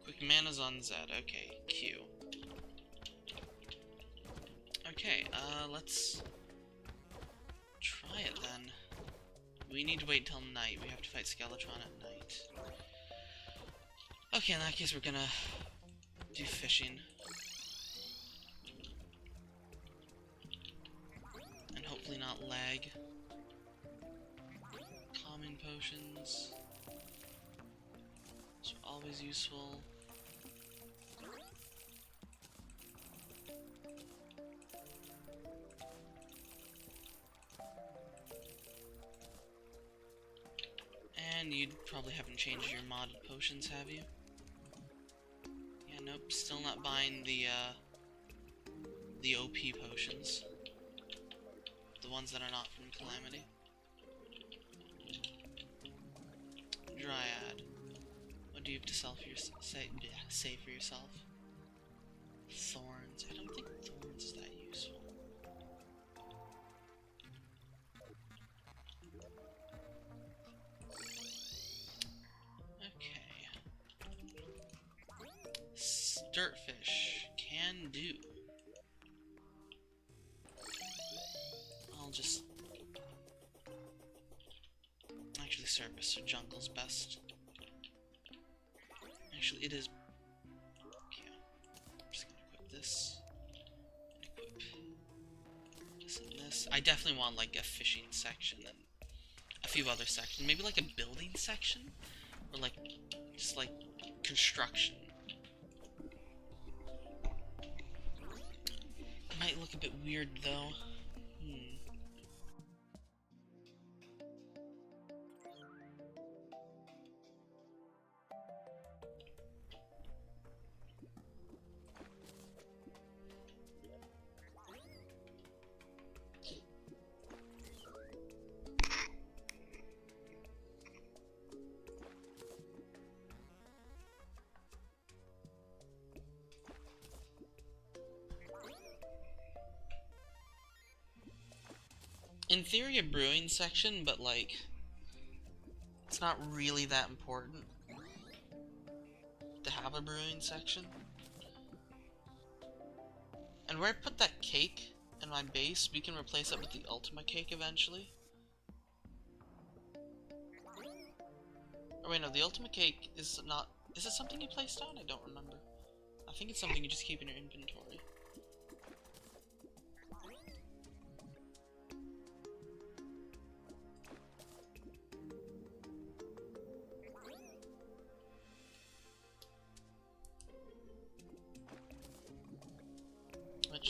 Quick mana's on Z. Okay, Q. Okay, let's try it then. We need to wait till night. We have to fight Skeletron at night. Okay, in that case we're gonna do fishing. And hopefully not lag. Calming potions. Those are always useful. And you probably haven't changed your modded potions, have you? Yeah, nope, still not buying the OP potions. The ones that are not from Calamity. Dryad. What do you have to say for yourself? Thorns. I don't think thorns is that useful. Dirtfish. Can do. I'll just... Actually, surface or jungle's best. Actually, it is... Okay. I'm just gonna equip this. Equip this and this. I definitely want, like, a fishing section and a few other sections. Maybe, like, a building section? Or, like, just, like, construction. Might look a bit weird, though. In theory, a brewing section, but, like, it's not really that important to have a brewing section. And where I put that cake in my base, we can replace it with the Ultima cake eventually. Oh wait, no, the Ultima cake is not... Is it something you place down? I don't remember. I think it's something you just keep in your inventory.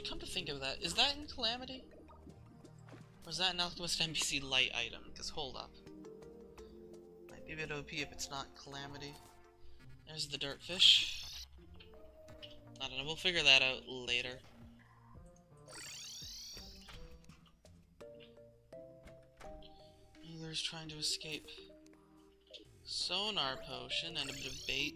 Come to think of that, is that in Calamity? Or is that an Alchemist NPC light item? Because hold up. Might be a bit OP if it's not Calamity. There's the Dirtfish. I don't know, we'll figure that out later. Healer's trying to escape. Sonar potion and a bit of bait.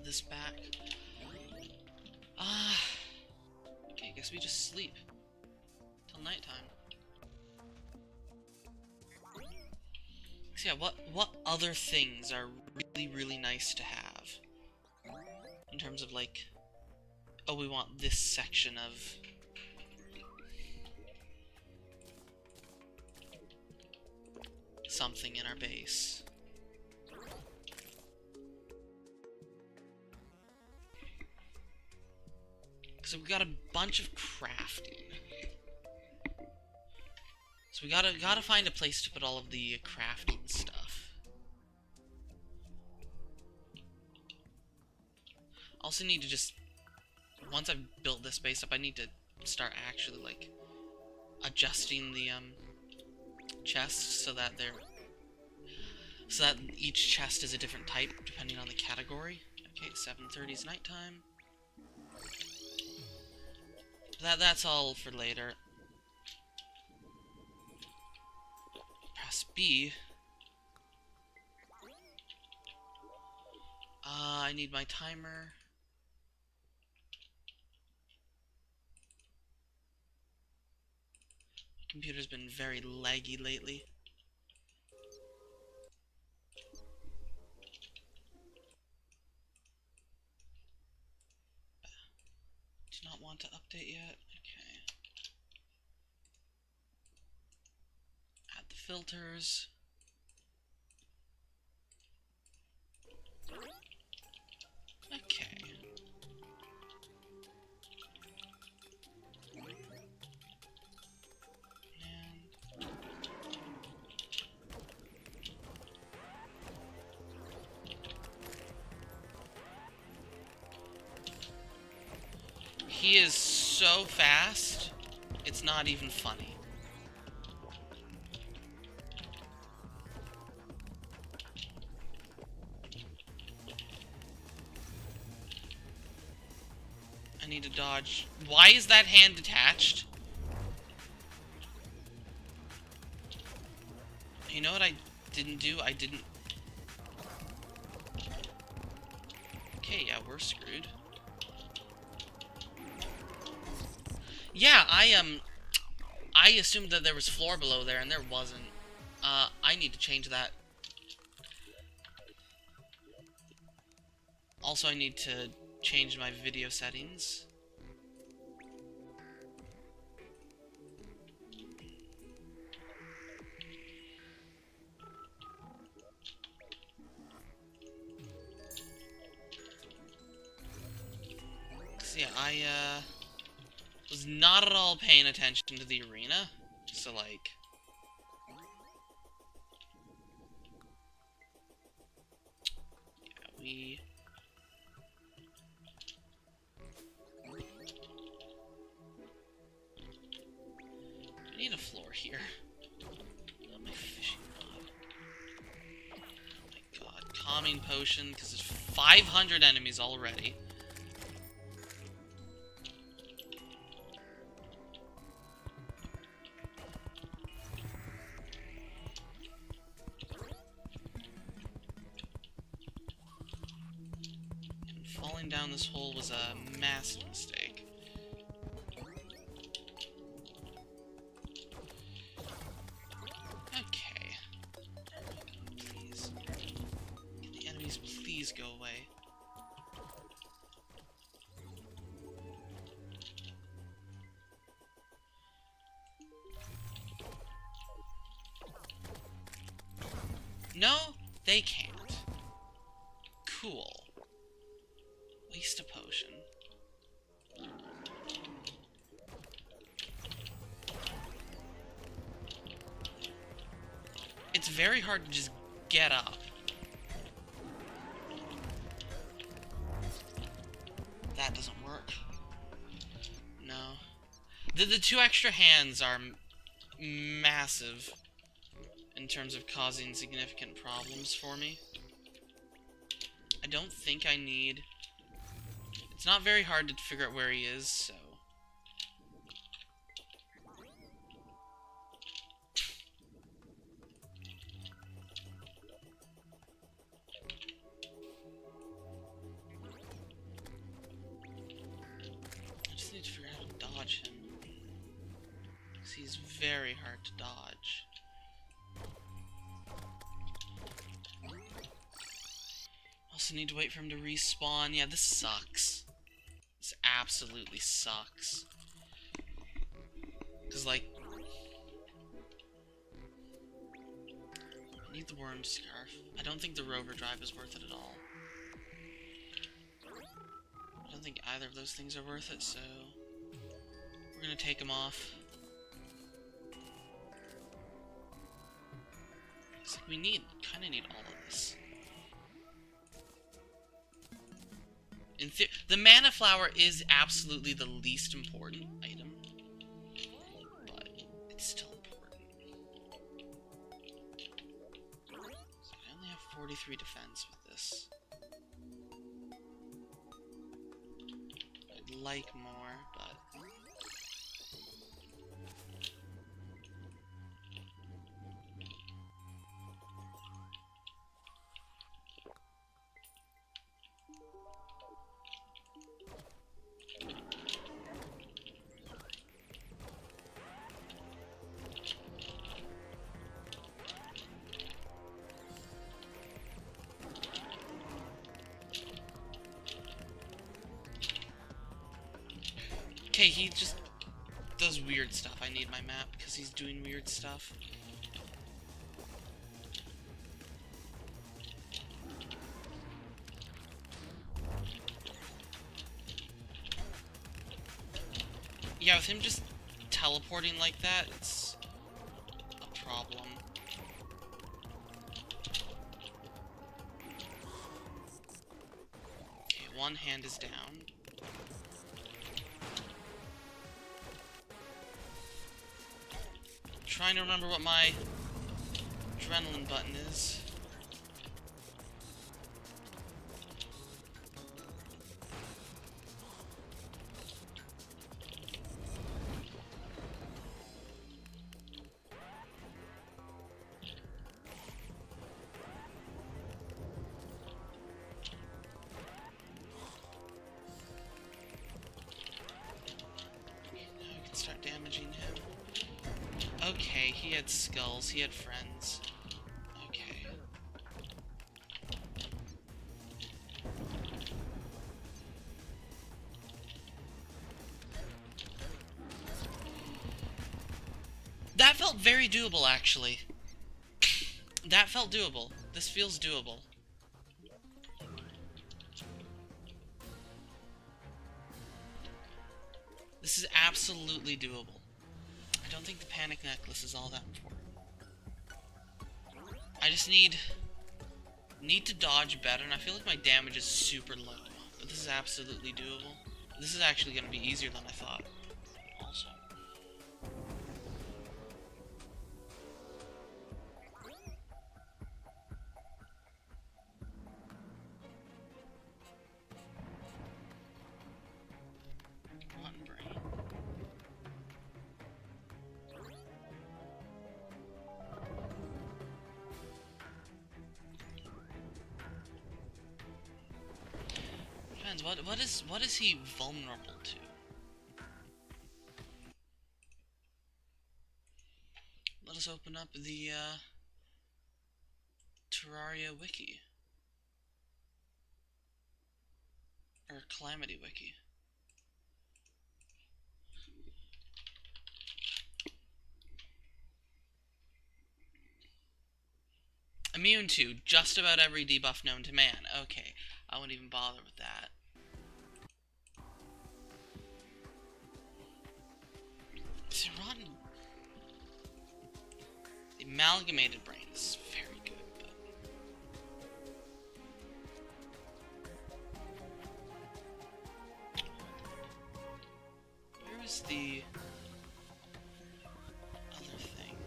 This back. Okay, I guess we just sleep till nighttime. So yeah, what other things are really nice to have in terms of, like, oh, we want this section of something in our base. So we got a bunch of crafting. So we gotta find a place to put all of the crafting stuff. Also need to just, once I've built this base up, I need to start actually, like, adjusting the chests so that each chest is a different type depending on the category. Okay, 7:30 is nighttime. That's all for later. Press B. I need my timer. My computer's been very laggy lately. Do not want to update yet. Okay. Add the filters. Okay. He is so fast, it's not even funny. I need to dodge. Why is that hand detached? You know what I didn't do? I didn't... Okay, yeah, we're screwed. Yeah, I assumed that there was floor below there, and there wasn't. I need to change that. Also, I need to change my video settings. So yeah, I was not at all paying attention to the arena. So like, yeah, we need a floor here. Oh, my fishing rod. Oh my god, calming potion, because there's 500 enemies already. And falling down this hole was a massive mistake. Please go away. No, they can't. Cool. Waste a potion. It's very hard to just get up. That doesn't work. No. The 2 extra hands are massive in terms of causing significant problems for me. I don't think I need... It's not very hard to figure out where he is, so... Dodge him. Because he's very hard to dodge. Also need to wait for him to respawn. Yeah, this sucks. This absolutely sucks. Because, like... I need the worm scarf. I don't think the rover drive is worth it at all. I don't think either of those things are worth it, so... We're gonna take him off. It's like we kinda need all of this. The mana flower is absolutely the least important item. But 43 defense with this. I'd like more, but... Okay, he just does weird stuff. I need my map because he's doing weird stuff. Yeah, with him just teleporting like that, it's a problem. Okay, one hand is down. Trying to remember what my adrenaline button is. Okay, now I can start damaging him. Okay, he had skulls, he had friends. Okay. That felt very doable, actually. That felt doable. This feels doable. This is absolutely doable. I don't think the panic necklace is all that important. I just need to dodge better, and I feel like my damage is super low. But this is absolutely doable. This is actually going to be easier than I thought. Also. Rotten brain. Depends. What is he vulnerable to? Let us open up the Terraria wiki. Or Calamity wiki. Immune to just about every debuff known to man. Okay, I wouldn't even bother with that. It's rotten. The amalgamated brain is very good, but... Where is the other thing?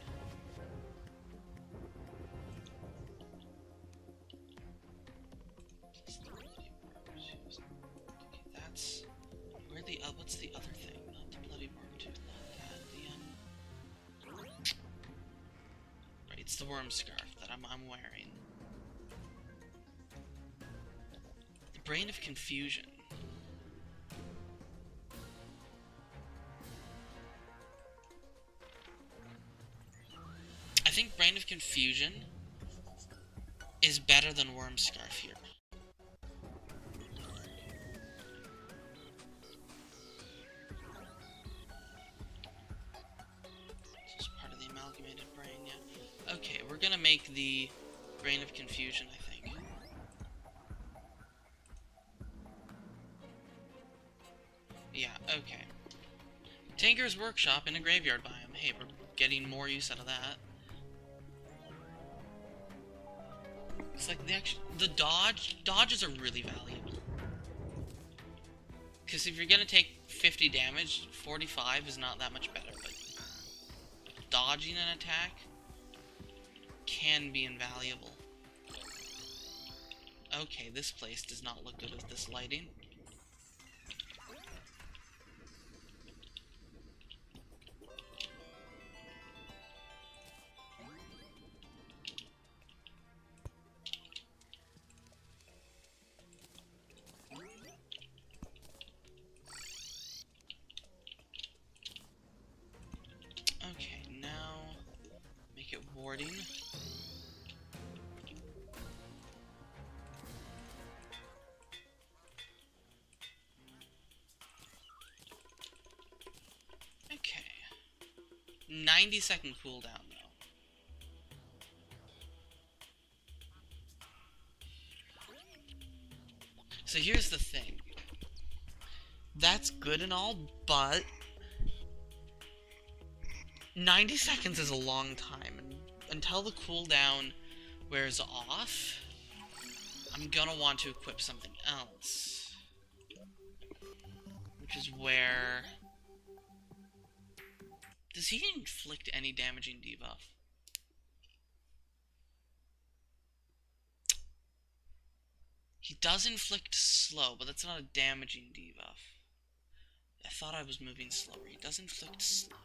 Okay, that's... what's the other thing? Not the bloody worm tooth, not that, right, it's the worm scarf that I'm wearing. The brain of confusion. I think brain of confusion is better than worm scarf here. Okay, we're gonna make the brain of confusion, I think. Yeah, okay. Tinker's Workshop in a graveyard biome. Hey, we're getting more use out of that. It's like the dodges are really valuable. Because if you're gonna take 50 damage, 45 is not that much better, but dodging an attack can be invaluable. Okay, this place does not look good with this lighting. Okay, now make it warding. Okay. 90-second cooldown, though. So here's the thing. That's good and all, but 90 seconds is a long time, and until the cooldown wears off, I'm gonna want to equip something else. Which is where... Does he inflict any damaging debuff? He does inflict slow, but that's not a damaging debuff. I thought I was moving slower. He does inflict slow.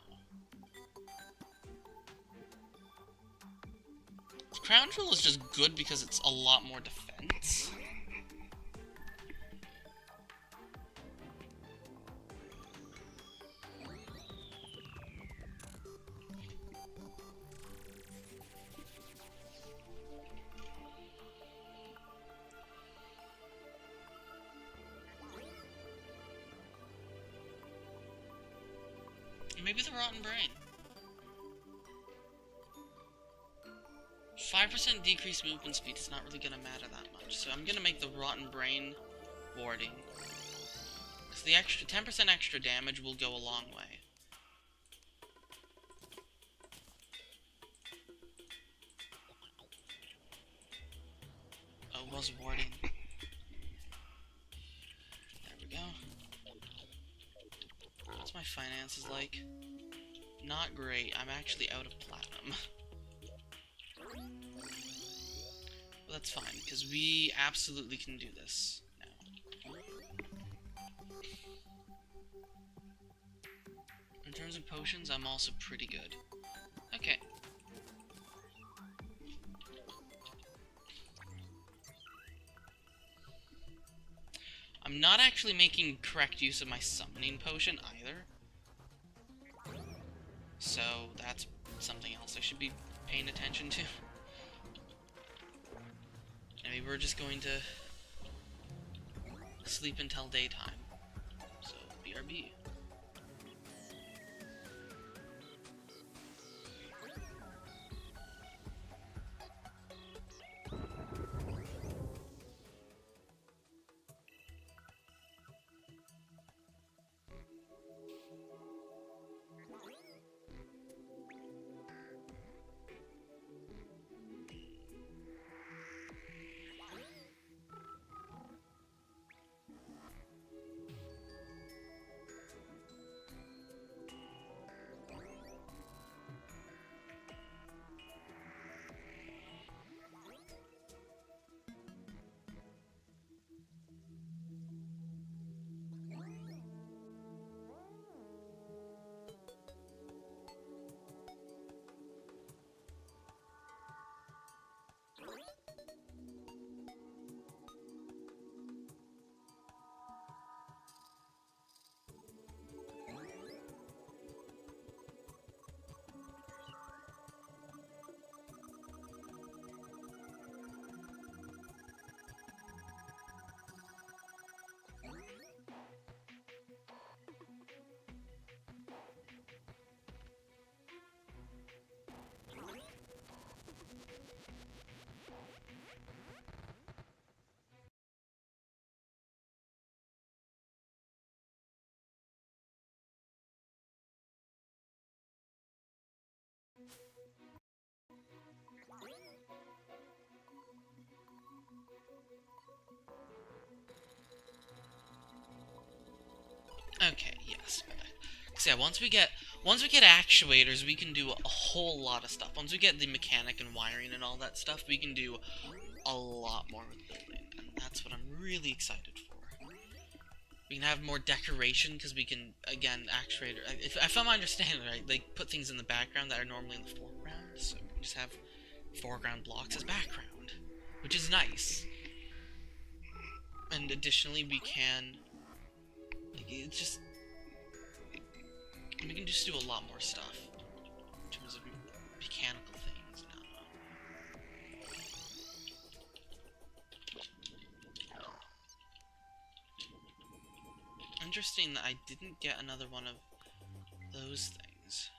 Crown Jewel is just good because it's a lot more defense. Maybe the Rotten Brain. 5% decreased movement speed is not really gonna matter that much, so I'm gonna make the Rotten Brain warding. So the extra 10% extra damage will go a long way. Oh, it was warding. There we go. What's my finances like? Not great. I'm actually out of platinum. But that's fine, because we absolutely can do this now. In terms of potions, I'm also pretty good. Okay. I'm not actually making correct use of my summoning potion either. So that's something else I should be paying attention to. Maybe we're just going to sleep until daytime. So, BRB. Okay, yes. So yeah, once we get actuators, we can do a whole lot of stuff. Once we get the mechanic and wiring and all that stuff, we can do a lot more with building, and that's what I'm really excited for. We can have more decoration, because we can, again, actuate, if I'm understanding right, they put things in the background that are normally in the foreground, so we can just have foreground blocks as background, which is nice. And additionally, we can, like, it's just, we can just do a lot more stuff in terms of mechanical things. I don't know. Interesting that I didn't get another one of those things.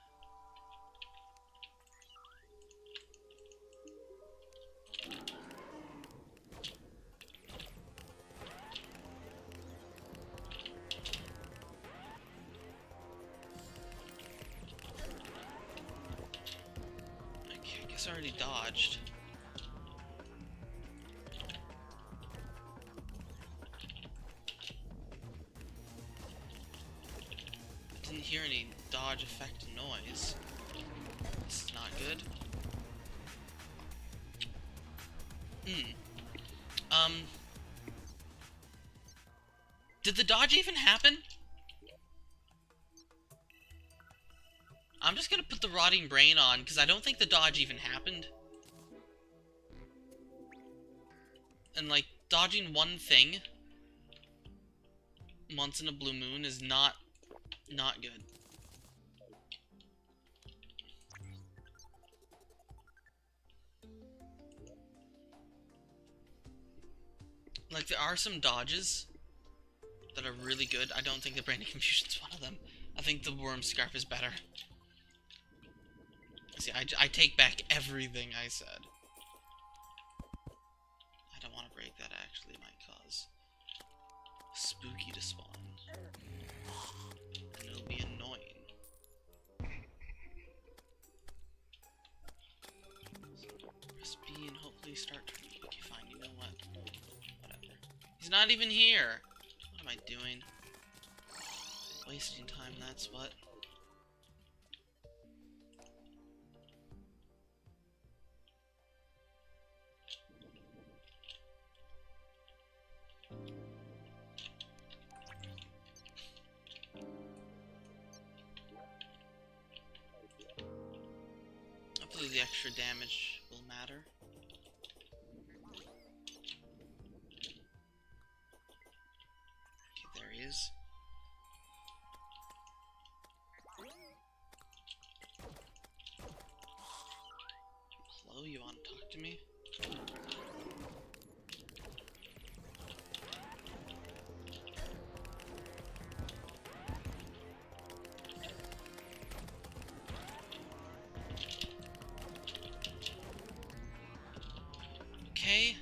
Okay, I guess I already dodged. I didn't hear any dodge effect noise. This is not good. Did the dodge even happen? I'm just gonna put the rotting brain on, because I don't think the dodge even happened. And, like, dodging one thing once in a blue moon is not good. Like, there are some dodges that are really good. I don't think the Brain of Confusion's one of them. I think the Worm Scarf is better. See, I take back everything I said. I don't want to break that, actually. It might cause Spooky to spawn. And it'll be annoying. Press B and hopefully start turning. Okay, fine, you know what? Whatever. He's not even here! What am I doing? Wasting time, that's what. Hopefully the extra damage will matter. Okay, there he is. Hello, you want to talk to me? Okay.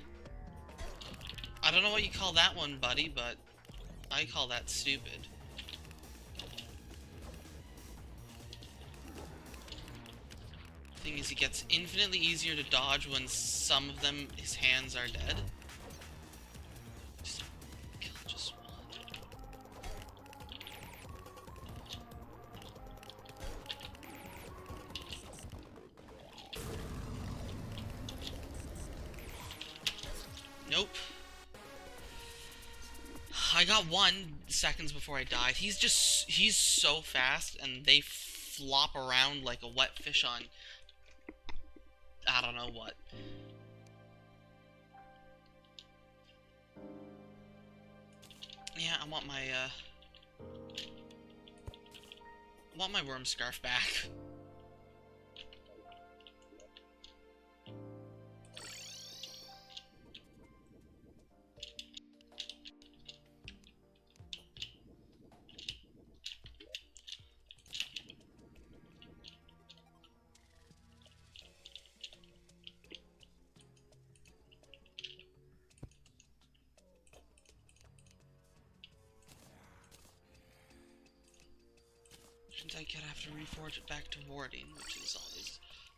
I don't know what you call that one, buddy, but I call that stupid. Thing is, it gets infinitely easier to dodge when some of them, his hands are dead. Just kill just one. Nope. I got 1 seconds before I died. He's so fast, and they flop around like a wet fish on I don't know what. Yeah, I want my worm scarf back. I could have to reforge it back to warding, which is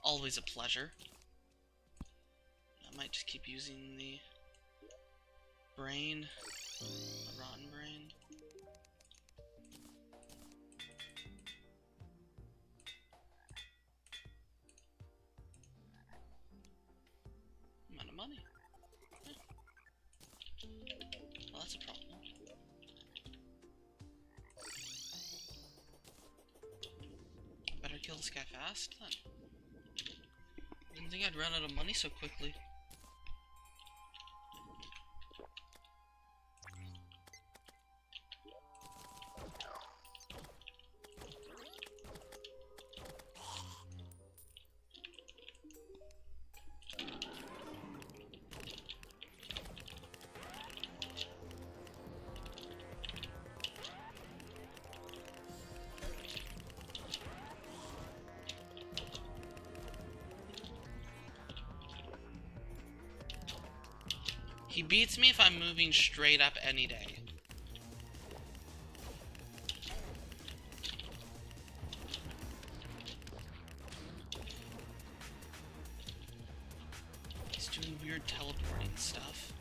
always a pleasure. I might just keep using the brain, the rotten brain. I'm out of money. that's a problem. Better kill this guy fast, then. Didn't think I'd run out of money so quickly. He beats me if I'm moving straight up any day. He's doing weird teleporting stuff.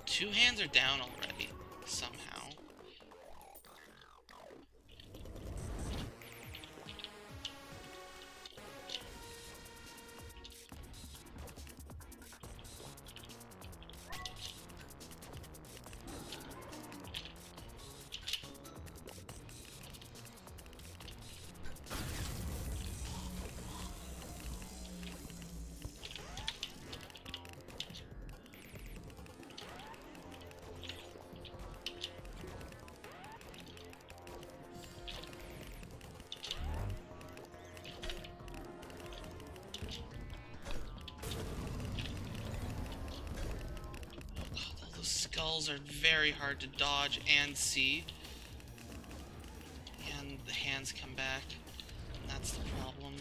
Two hands are down already, somehow. Skulls are very hard to dodge and see. And the hands come back. And that's the problem.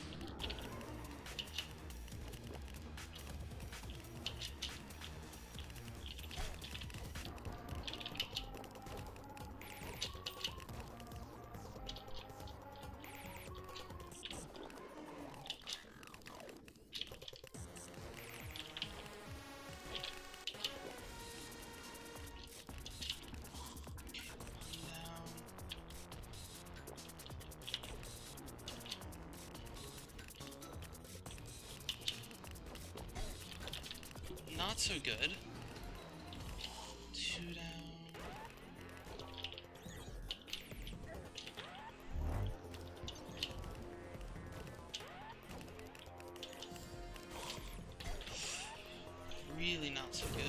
Not so good. Two down. Really not so good.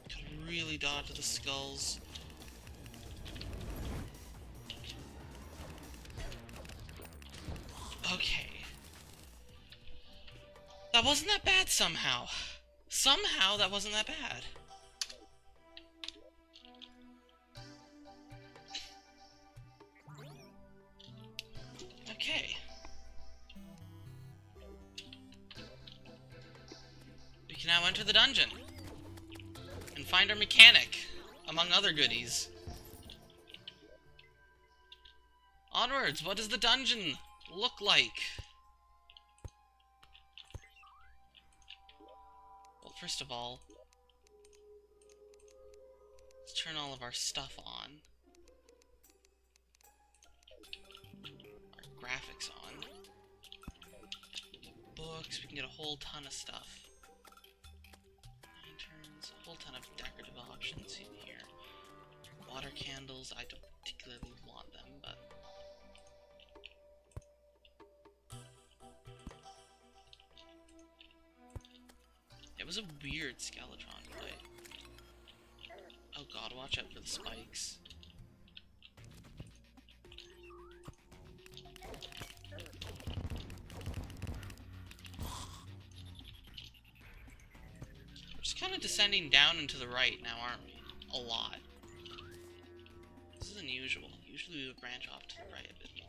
Could really dodge the skulls. Okay. That wasn't that bad somehow. Somehow that wasn't that bad. Okay. We can now enter the dungeon. And find our mechanic, among other goodies. Onwards, what does the dungeon look like? Well, first of all, let's turn all of our stuff on. Our graphics on. Books, we can get a whole ton of stuff. Lanterns, a whole ton of decorative options in here. Water candles, I don't particularly want them, but... It was a weird Skeletron play. Oh god, watch out for the spikes. We're just kind of descending down and to the right now, aren't we? A lot. This is unusual. Usually we would branch off to the right a bit more.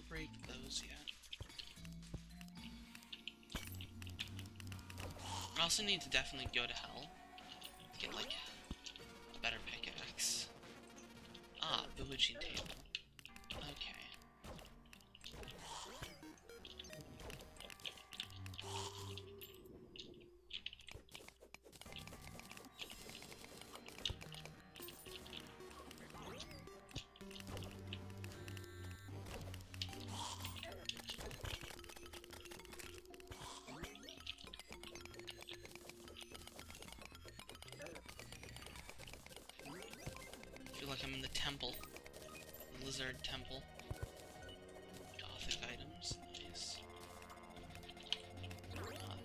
Break those yet. I also need to definitely go to hell to get like a better pickaxe. Ah, bewitching table. Okay. like I'm in the temple. The lizard temple. Gothic items. Nice.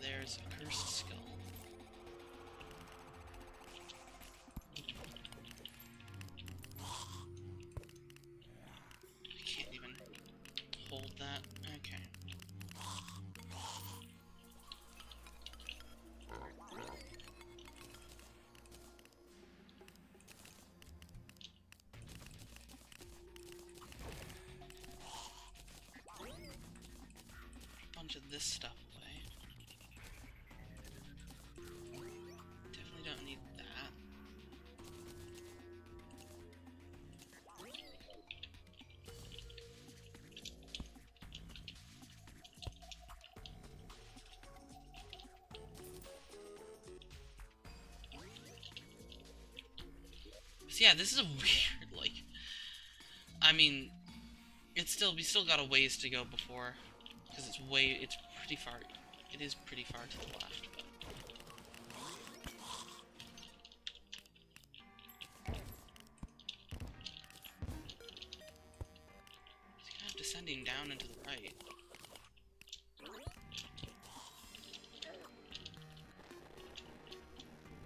There's a cursed skull. I can't even hold that. Okay. Bunch of this stuff away. Definitely don't need that. So yeah, this is a weird, like, I mean, we still got a ways to go before, because it's pretty far, it is pretty far to the left, but. It's kind of descending down into the right.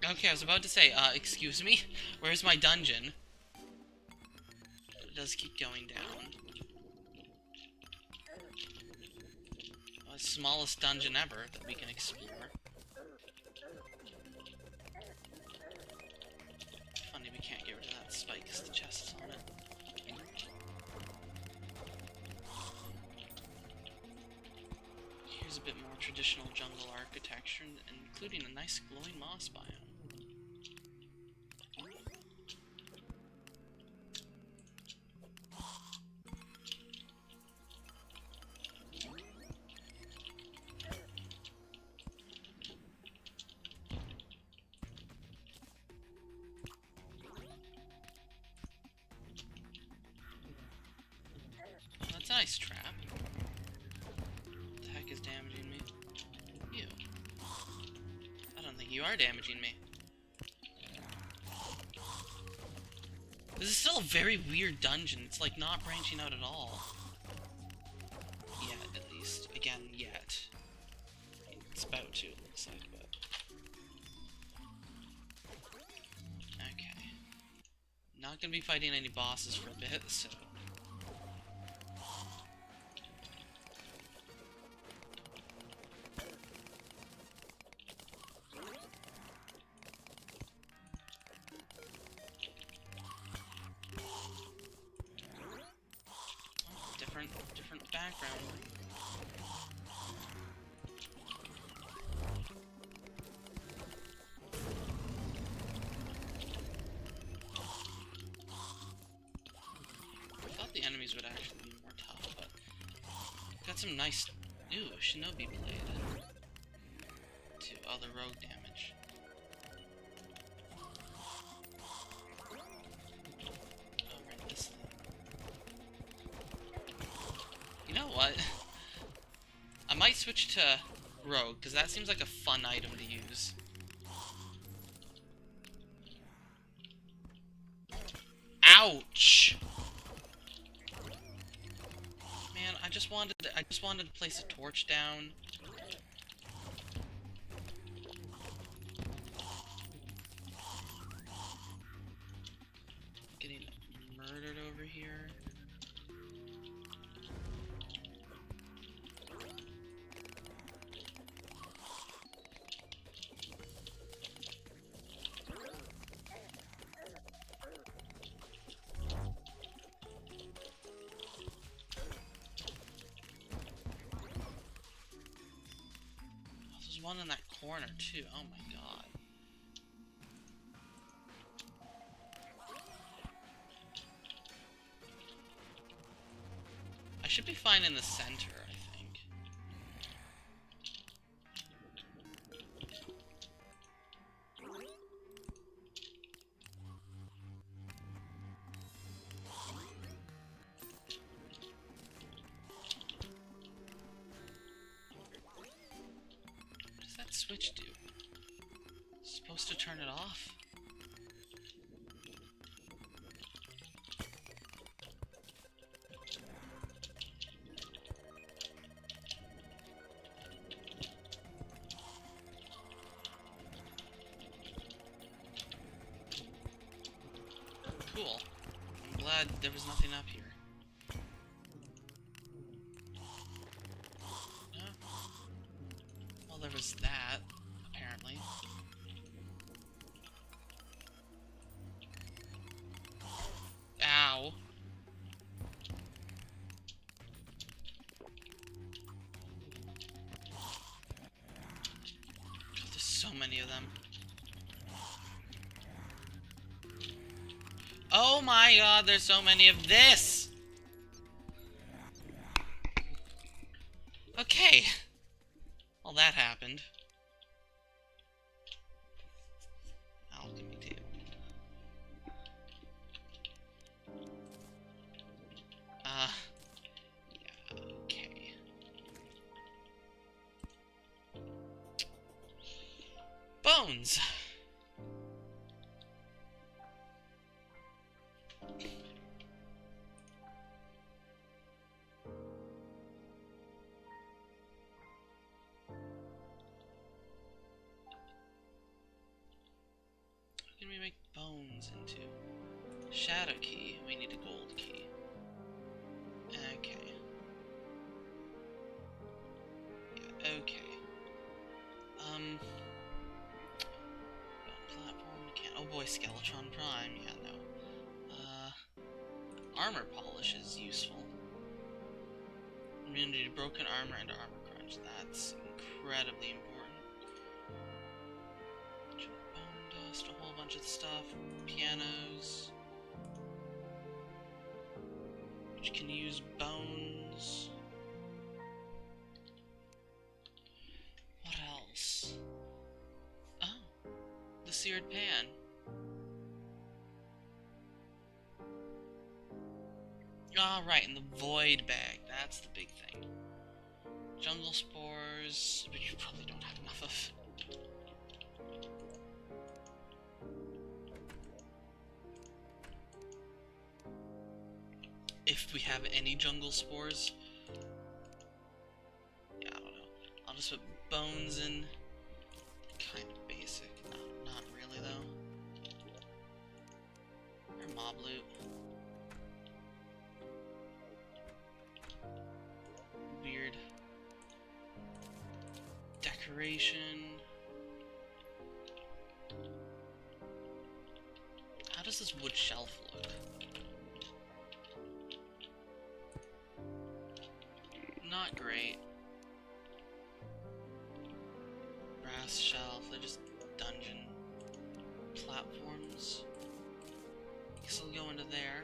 Okay, I was about to say, excuse me? Where's my dungeon? But it does keep going down. The smallest dungeon ever that we can explore. Funny we can't get rid of that spike because the chest is on it. Here's a bit more traditional jungle architecture, including a nice glowing moss biome. That's a nice trap. What the heck is damaging me? You. I don't think you are damaging me. This is still a very weird dungeon. It's like not branching out at all. Yet, at least. Again, yet. It's about to, it looks like, but. Okay. Not gonna be fighting any bosses for a bit, so. Different background. I thought the enemies would actually be more tough, but got some nice, shinobi blade to other rogue damage. Oh, right, this thing. You know what? I might switch to rogue, because that seems like a fun item to use. Ouch! Man, I just wanted to place a torch down. Getting murdered over here. One in that corner too. Oh my god. I should be fine in the center, I think. Switch do? Supposed to turn it off? Cool. I'm glad there was nothing up here. No? Well, there was that, apparently. Ow. God, there's so many of them. Oh my god, there's so many of this! Okay. Well, that happened. Alchemy table. Yeah, okay. Bones! What can we make bones into? Shadow key. We need a gold key. Okay. Yeah, okay. Bone platform, oh boy, Skeletron Prime. Yeah, no. Armor polish is useful. Immunity to broken armor and armor crunch. That's incredibly important. Bone dust, a whole bunch of stuff. Pianos. Which can use bones. What else? Oh, the seared pan. Ah, right, and the void bag. That's the big thing. Jungle spores, which you probably don't have enough of. If we have any jungle spores. Yeah, I don't know. I'll just put bones in. Kind of basic. No, not really, though. Or mob loot. Weird. Decoration. How does this wood shelf look? Not great. Brass shelf, they're just dungeon platforms. Guess I'll go into there.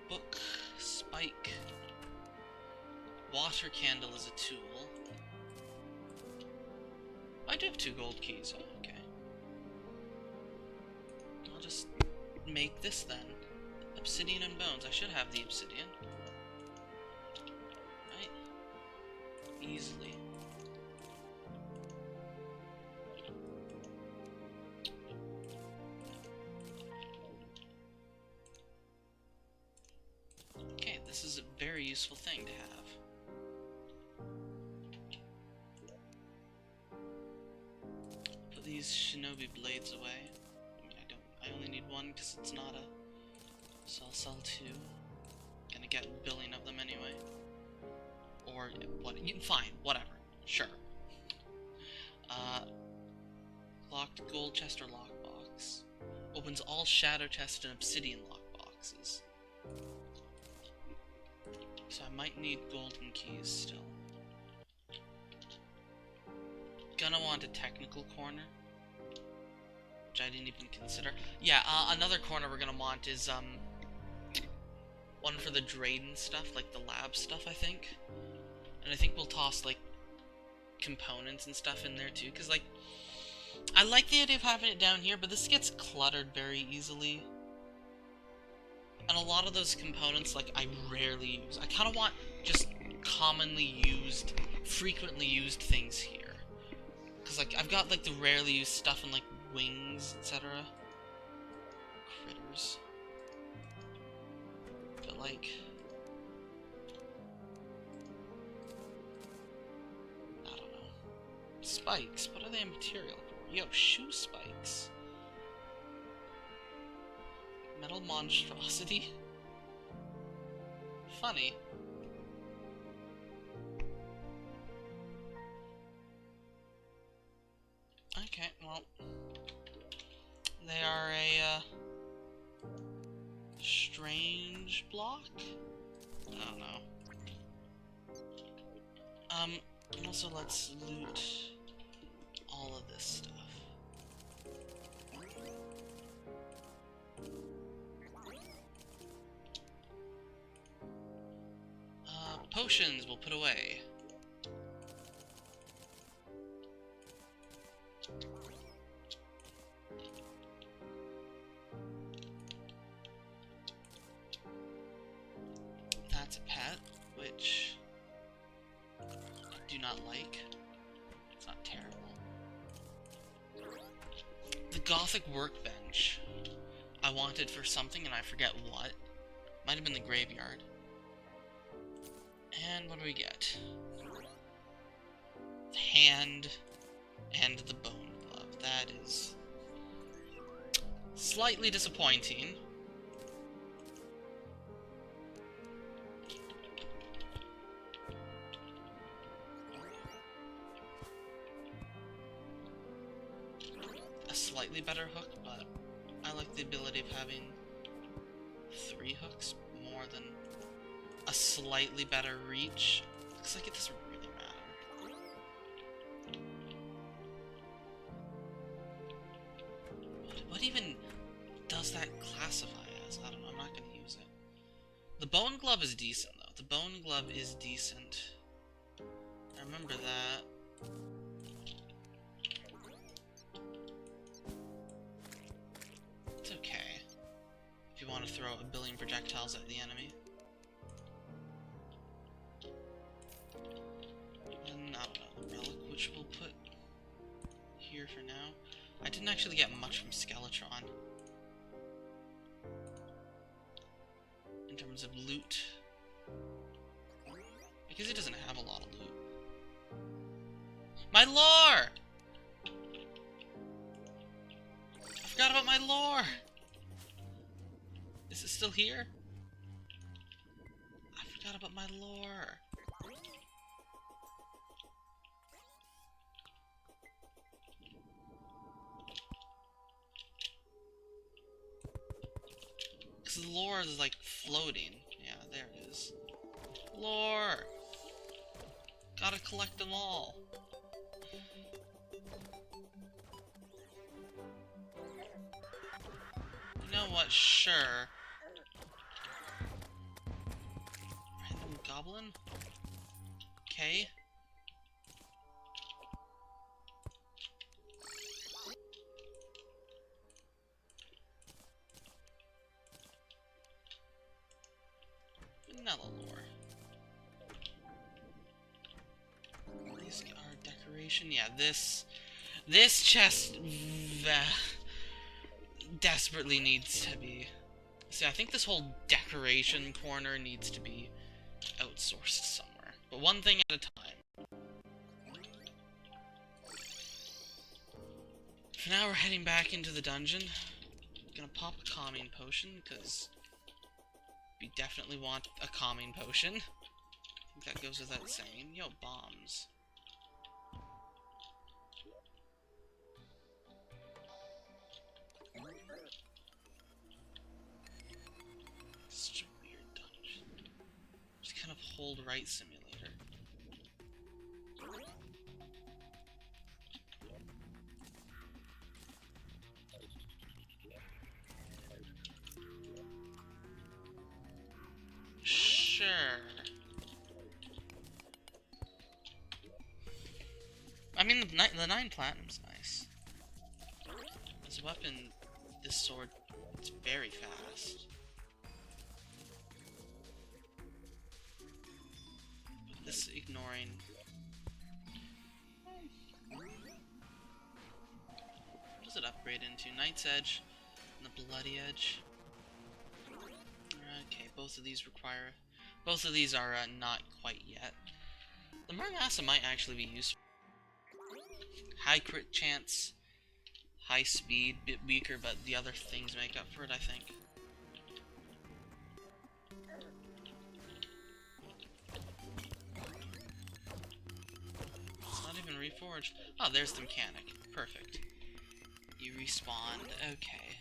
Book, spike. Water candle is a tool. I do have 2 gold keys, oh, okay. I'll just make this then. Obsidian and bones. I should have the obsidian. Right? Easily. Okay, this is a very useful thing to have. Put these shinobi blades away. I mean, I only need 1 because it's not a... So I'll sell 2. Gonna get a billion of them anyway. Or, what? Fine, whatever. Sure. Locked gold chest or lockbox. Opens all shadow chest and obsidian lockboxes. So I might need golden keys still. Gonna want a technical corner, which I didn't even consider. Yeah, another corner we're gonna want is, one for the Drayden stuff, like the lab stuff, I think. And I think we'll toss, like, components and stuff in there, too, because, like, I like the idea of having it down here, but this gets cluttered very easily. And a lot of those components, like, I rarely use. I kind of want just commonly used, frequently used things here. Because, like, I've got, like, the rarely used stuff in, like, wings, etc. Critters. But, like... I don't know. Spikes? What are they a material for? Yo, shoe spikes. Metal monstrosity? Funny. Okay, well, they are a strange block? I don't know. Also let's loot all of this stuff. Potions we'll put away. That's a pet, which I do not like. It's not terrible. The Gothic workbench I wanted for something and I forget what. Might have been the graveyard. And what do we get? The hand and the bone glove. That is slightly disappointing. A slightly better hook, but I like the ability of having 3 hooks more than a slightly better reach. Looks like it doesn't really matter. What even does that classify as? I don't know, I'm not gonna use it. The bone glove is decent though. The bone glove is decent. I remember that. It's okay. If you want to throw a billion projectiles at the enemy. And I don't know, the relic, which we'll put here for now. I didn't actually get much from Skeletron in terms of loot, because he doesn't have a lot of loot. My lore! I forgot about my lore! Is it still here? I forgot about my lore. Because the lore is like floating. Yeah, there it is. Lore! Gotta collect them all. You know what? Sure. Random goblin? Okay. Vanilla lore. These are decoration. Yeah, this chest desperately needs to be. See, I think this whole decoration corner needs to be outsourced somewhere. But one thing at a time. For now, we're heading back into the dungeon. Gonna pop a calming potion, because we definitely want a calming potion. I think that goes without saying. Yo, bombs. Such a weird dungeon. Just kind of hold right simulator. Sure. I mean, the 9 platinum's nice. As a weapon, this sword is very fast. This ignoring. What does it upgrade into? Knight's Edge and the Bloody Edge. Okay, both of these require. Both of these are not quite yet. The Murmassa might actually be useful. High crit chance, high speed, bit weaker, but the other things make up for it, I think. reforged. Oh, there's the mechanic. Perfect. You respawned. Okay.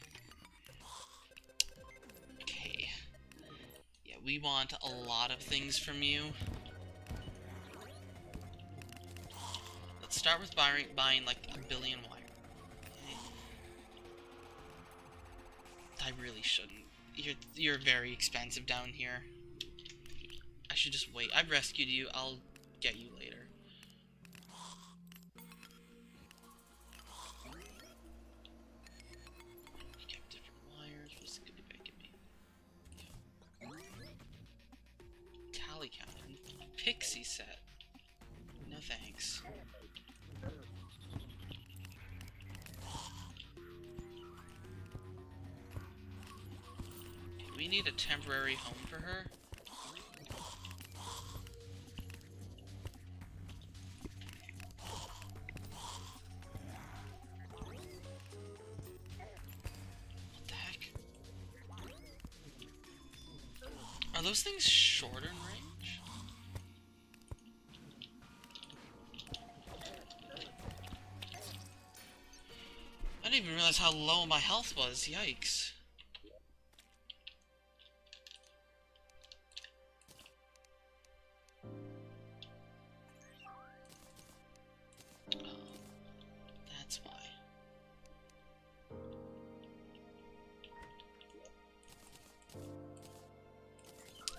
Okay. Yeah, we want a lot of things from you. Let's start with buying like 1 billion wire. I really shouldn't. You're very expensive down here. I should just wait. I've rescued you. I'll get you later. Get different wires. What's it gonna be making me? Tally counter. Pixie set. No thanks. We need a temporary home for her. What the heck? Are those things shorter in range? I didn't even realize how low my health was. Yikes. That's why.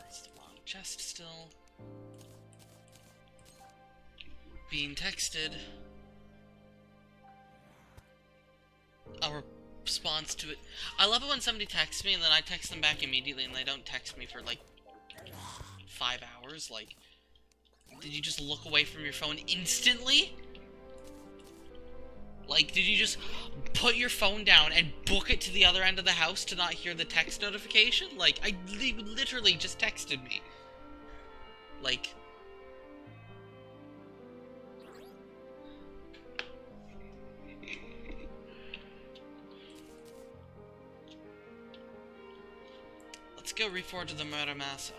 It's the wrong chest still. Being texted. A response to it. I love it when somebody texts me and then I text them back immediately and they don't text me for like 5 hours. Like, did you just look away from your phone instantly? Like, did you just put your phone down and book it to the other end of the house to not hear the text notification? Like, they literally just texted me. Like... Let's go reforge the Muramasa.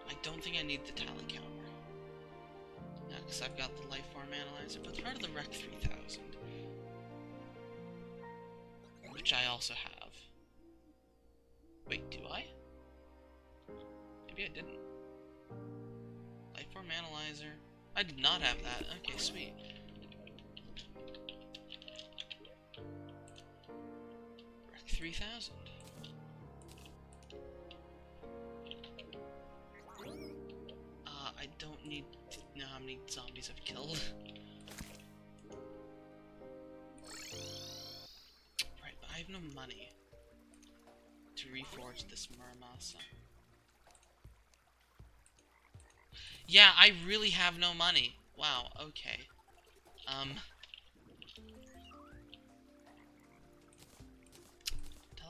I don't think I need the tally counter. Yeah, because I've got the life form analyzer, but it's part of the Rec 3000. Which I also have. Wait, do I? Maybe I didn't. Life form analyzer. I did not have that. Okay, sweet. Rec 3000. I don't need to know how many zombies I've killed. Right, but I have no money to reforge this Muramasa. Yeah, I really have no money. Wow, okay. Until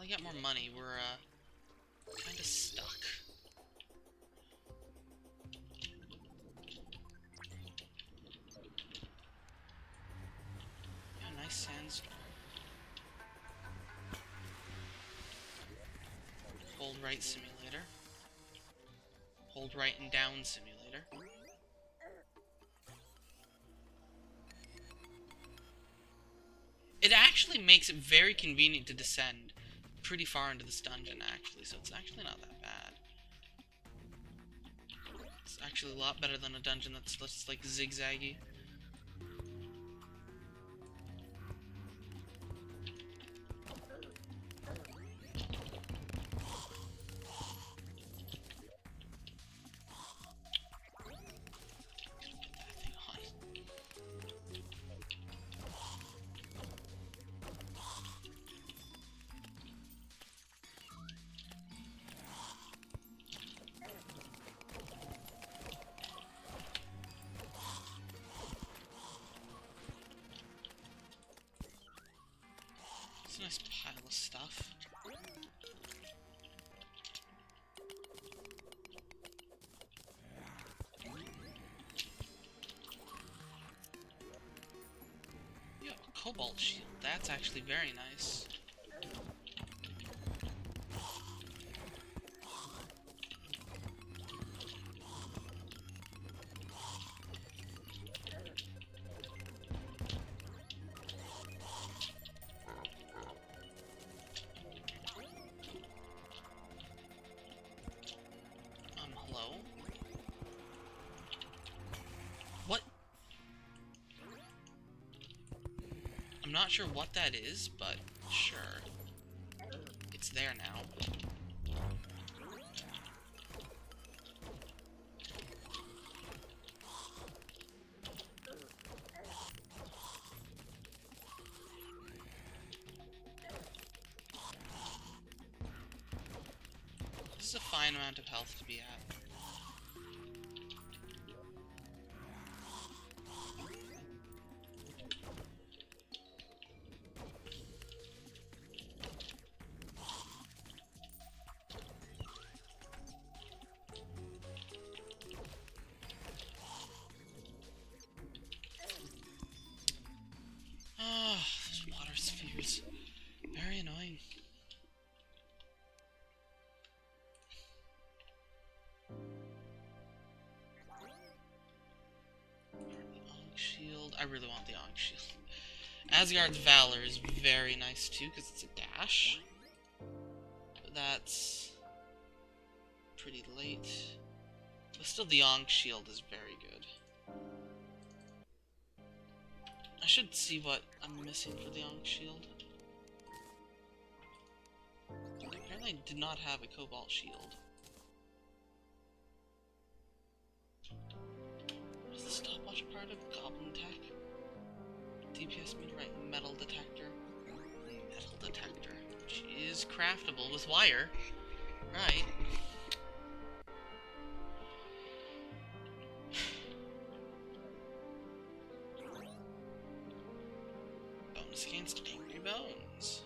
I get more money, we're, kinda stuck. Yeah, nice sandstorm. Hold right simulator. Hold right and down simulator. It actually makes it very convenient to descend pretty far into this dungeon, actually, so it's actually not that bad. It's actually a lot better than a dungeon that's just, like, zigzaggy. It's a nice pile of stuff. Yo, a cobalt shield. That's actually very nice. not sure what that is, but sure. It's there now. This is a fine amount of health to be at. Ah, those water spheres. Very annoying. Shield. I really want the Ankh Shield. Asgard's Valor is very nice too, because it's a dash. But that's pretty late. But still, the Ankh Shield is very good. I should see what I'm missing for the Ankh Shield. Apparently I did not have a Cobalt Shield. Is the stopwatch part of Goblin Tech? DPS meteorite metal detector. Metal detector. Which is craftable with wire. Right. Bonus against angry bones.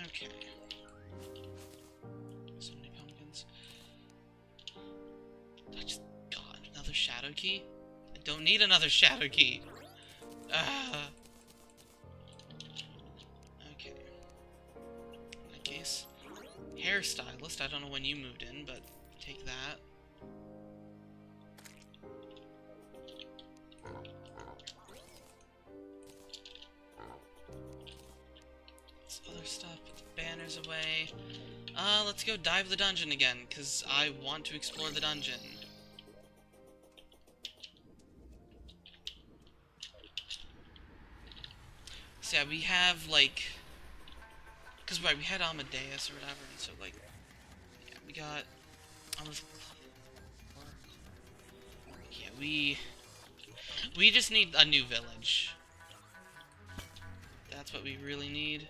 Okay. So many pumpkins. I just got another shadow key? I don't need another shadow key. Okay. In that case, hairstylist. I don't know when you moved in, but take that. This other stuff, put the banners away. Let's go dive the dungeon again, because I want to explore the dungeon. So yeah, we have, like... Because, right, we had Amadeus or whatever, and so, like... Yeah, we got... almost... Yeah, we just need a new village. That's what we really need.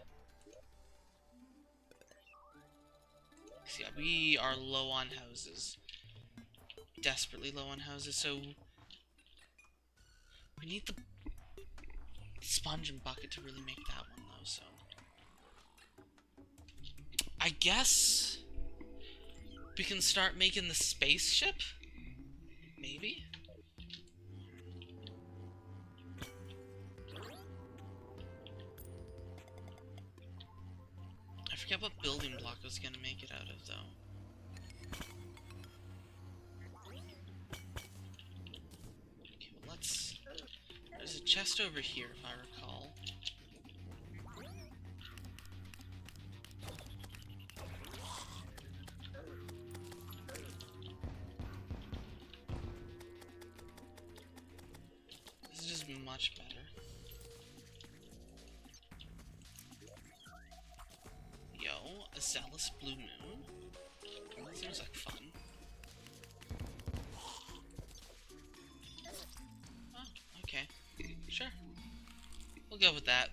So yeah, we are low on houses. Desperately low on houses, so... We need the sponge and bucket to really make that one, though, so... I guess... we can start making the spaceship? Maybe? I forget what building block I was gonna make it out of, though. Okay, well, let's... There's a chest over here, if I recall. This is just much better. Yo, a zealous blue moon? That seems like fun. Oh, okay. Sure. We'll go with that.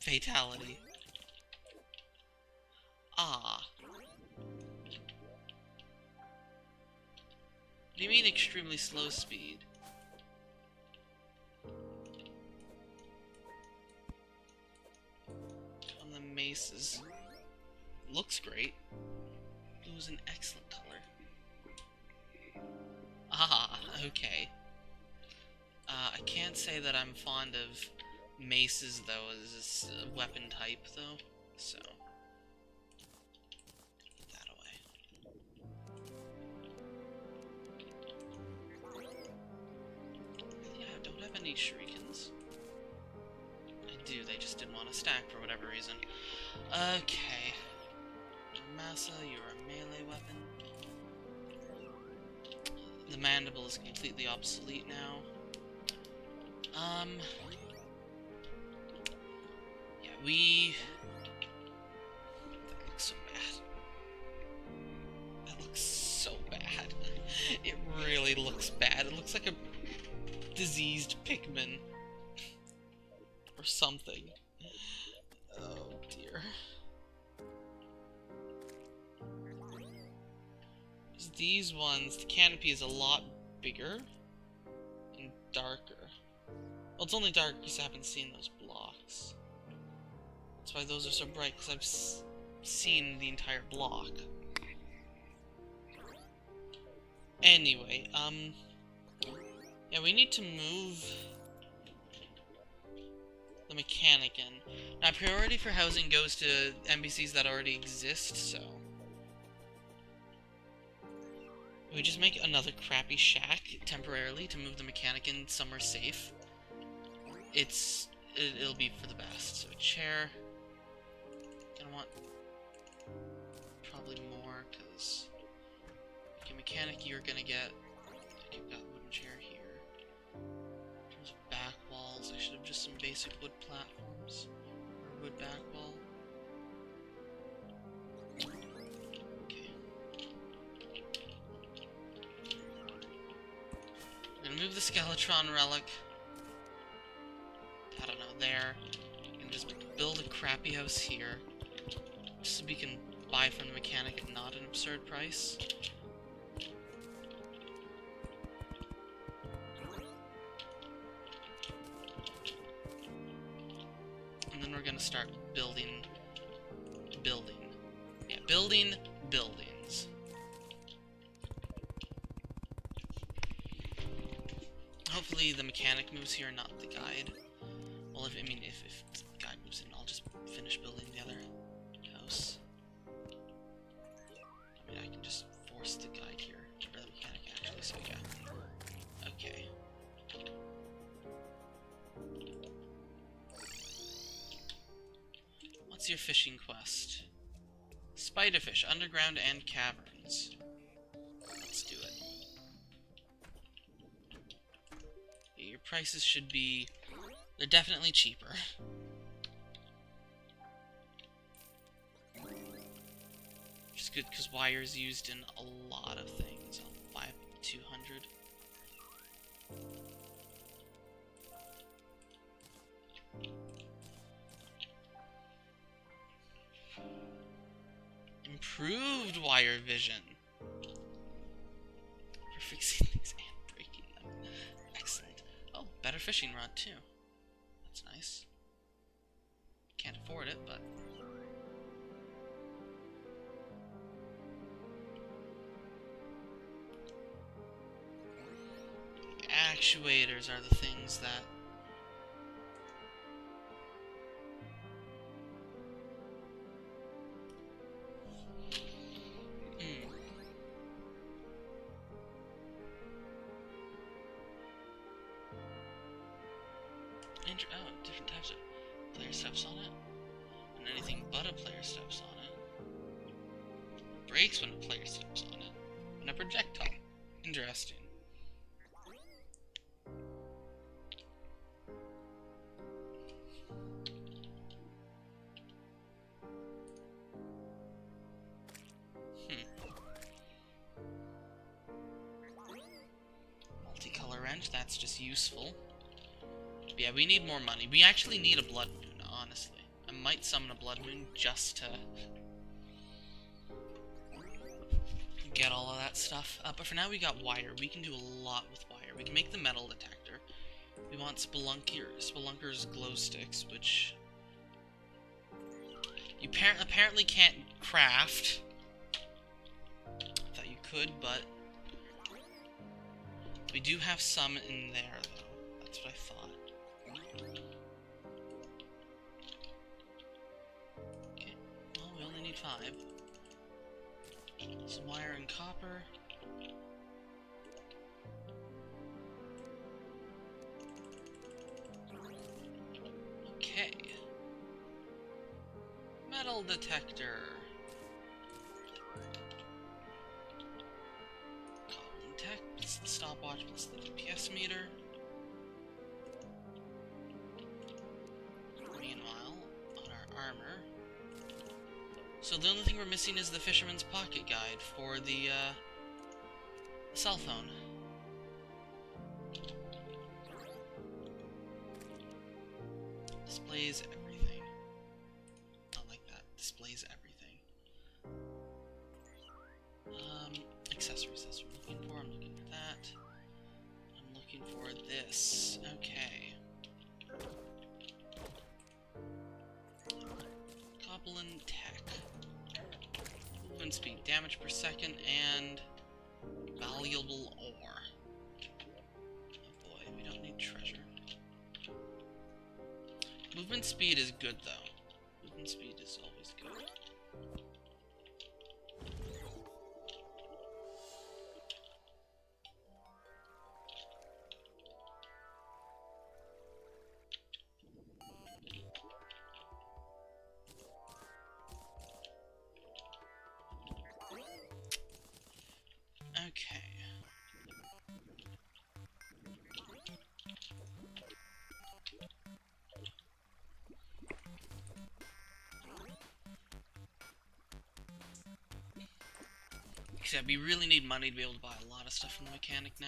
Fatality. Ah. What do you mean extremely slow speed? On the maces. Looks great. Blue is an excellent color. Ah, okay. I can't say that I'm fond of maces, though, as a weapon type, though, so... Put that away. any shurikens? I do, they just didn't want to stack for whatever reason. Okay. Massa, you're a melee weapon. The mandible is completely obsolete now. Yeah, that looks so bad. That looks so bad. It really looks bad. It looks like a diseased Pikmin. Or something. Oh dear. These ones, the canopy is a lot bigger and darker. Well, it's only dark because I haven't seen those blocks. That's why those are so bright, because I've seen the entire block. Anyway, yeah, we need to move the mechanic in. Now, priority for housing goes to NPCs that already exist, so... We just make another crappy shack temporarily to move the mechanic in somewhere safe. It'll be for the best. So a chair. Gonna want probably more, because okay, mechanic you're gonna get. You've got wooden chair here. In terms of back walls, I should have just some basic wood platforms or wood back wall. Move the Skeletron relic. I don't know, there. And just build a crappy house here. Just so we can buy from the mechanic at not an absurd price. And then we're gonna start building. Yeah, buildings. Hopefully the mechanic moves here, not the guide. Well, if the guide moves in, I'll just finish building the other house. I mean, I can just force the guide here, or the mechanic actually, so yeah. Okay. What's your fishing quest? Spiderfish, underground and caverns. Let's do it. Your prices should be... They're definitely cheaper. Which is good, because wire is used in a lot of things. I'll buy 200. Improved wire vision. For fixing things and breaking them. Excellent. Oh, better fishing rod too. That's nice. Can't afford it, but... Actuators are the things that... Oh, different types of player steps on it. And anything but a player steps on it. Breaks when a player steps on it. And a projectile. Interesting. Multicolor wrench, that's just useful. Yeah, we need more money. We actually need a blood moon, honestly. I might summon a blood moon just to get all of that stuff. But for now we got wire. We can do a lot with wire. We can make the metal detector. We want Spelunker's glow sticks, which you apparently can't craft. I thought you could, but we do have some in there, though. That's what I thought. Okay, well, we only need 5. Some wire and copper. Metal detector. Goblin tech plus the stopwatch plus the DPS meter. Meanwhile, on our armor. So the only thing we're missing is the Fisherman's Pocket Guide for the cell phone. Displays everything. Not like that. Displays everything. Accessories. That's what I'm looking for. I'm looking for that. I'm looking for this. Okay. Goblin tech. Movement speed, damage per second, and valuable ore. Oh boy, we don't need treasure. Movement speed is good though. Movement speed is always good. Okay. Except we really need money to be able to buy a lot of stuff from the mechanic now.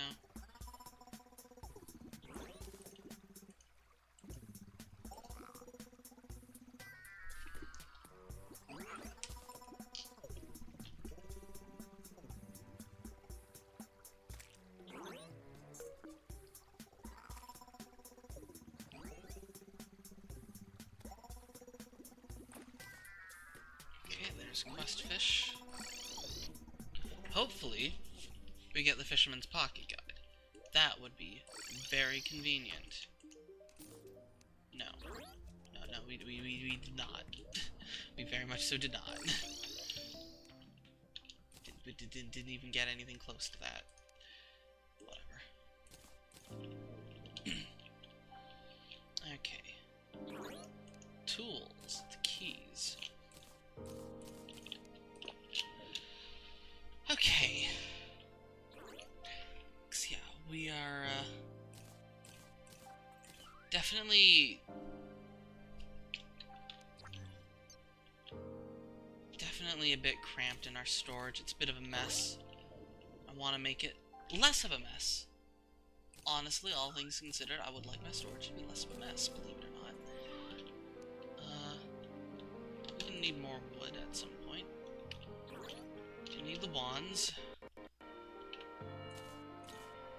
Okay, there's quest fish. Hopefully, we get the Fisherman's Pocket Guide. That would be very convenient. No. No, we did not. We very much so did not. Didn't even get anything close to that. Whatever. Okay. Tools. The keys. Okay. So yeah, we are definitely a bit cramped in our storage. It's a bit of a mess. I want to make it less of a mess. Honestly, all things considered, I would like my storage to be less of a mess, believe it or not. I'm gonna need more wood at some point. Do need the wands.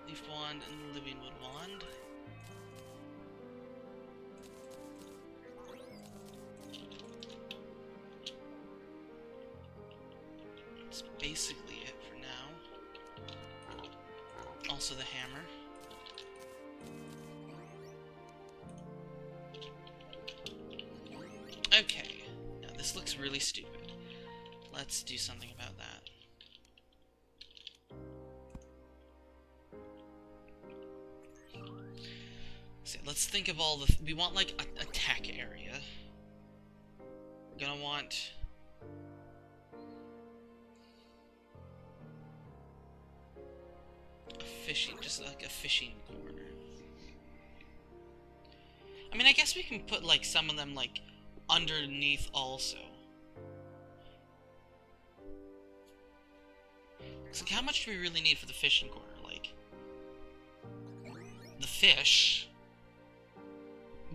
Leaf wand and living wood wand. That's basically it for now. Also the hammer. Okay, now this looks really stupid. Let's do something about that. So let's think of all the... we want like a tech area. We're gonna want... a fishing, just like a fishing corner. I mean, I guess we can put like some of them like underneath also. So how much do we really need for the fishing corner? Like, the fish,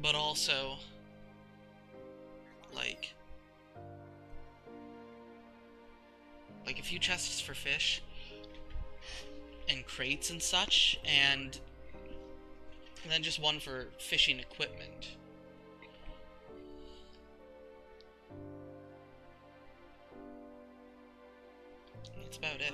but also, like a few chests for fish, and crates and such, and then just one for fishing equipment. That's about it.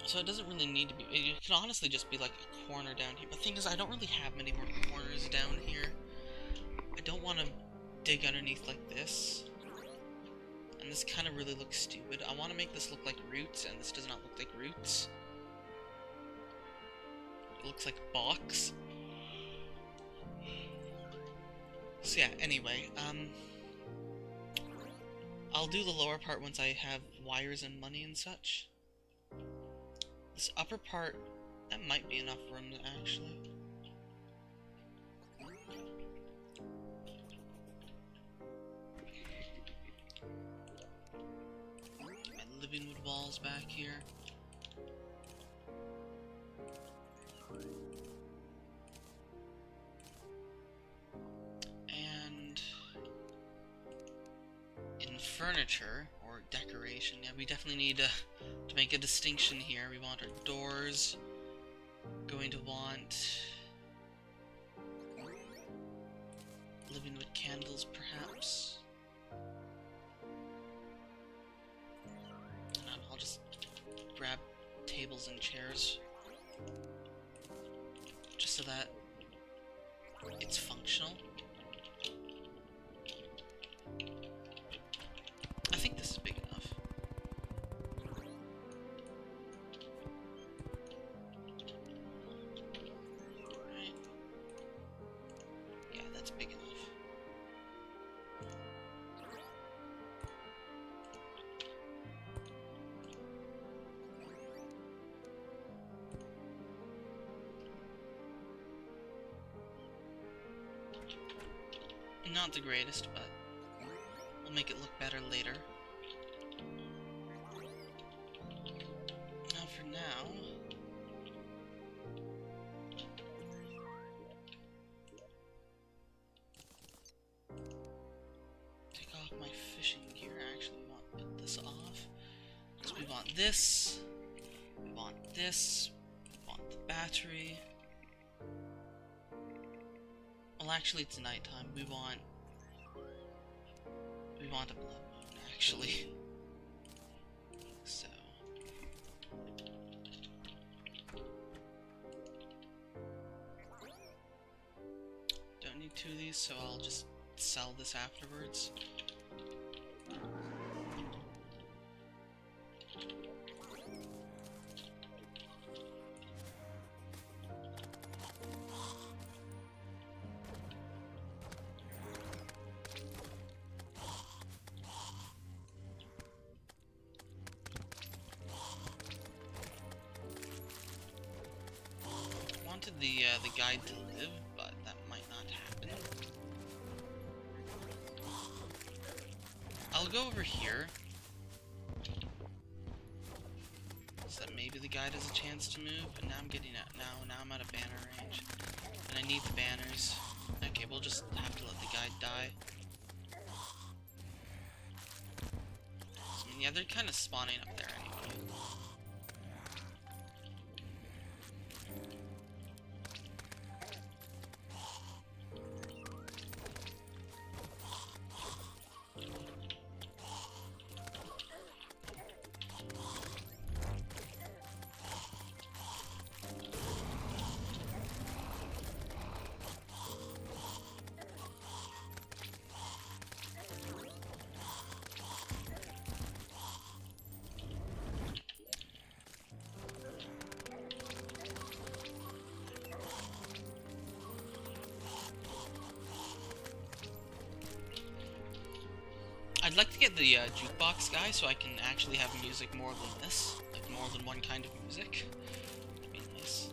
So it doesn't really need to be... it can honestly just be like a corner down here. But the thing is, I don't really have many more corners down here. I don't want to dig underneath like this. And this kind of really looks stupid. I want to make this look like roots, and this does not look like roots. It looks like a box. So yeah, anyway, I'll do the lower part once I have wires and money and such. This upper part, that might be enough room, actually. Get my living wood walls back here. And in furniture, or decoration, yeah, we definitely need to make a distinction here. We want our doors. Going to want living with candles, perhaps. And I'll just grab tables and chairs, just so that it's functional. I think this is big enough. Right? Yeah, that's big enough. Not the greatest, but we'll make it look better later. Now for now, take off my fishing gear. Actually, we want to put this off, because we want this, we want this, we want the battery. Well, actually, it's nighttime. We want a blood moon, actually. So don't need two of these, so I'll just sell this afterwards. The guide to live, but that might not happen. I'll go over here, so that maybe the guide has a chance to move. But now I'm getting out. Now I'm out of banner range, and I need the banners. Okay, we'll just have to let the guide die. I mean, yeah, they're kind of spawning up there anyway. I'd like to get the jukebox guy so I can actually have music more than this. Like, more than one kind of music. That'd be nice.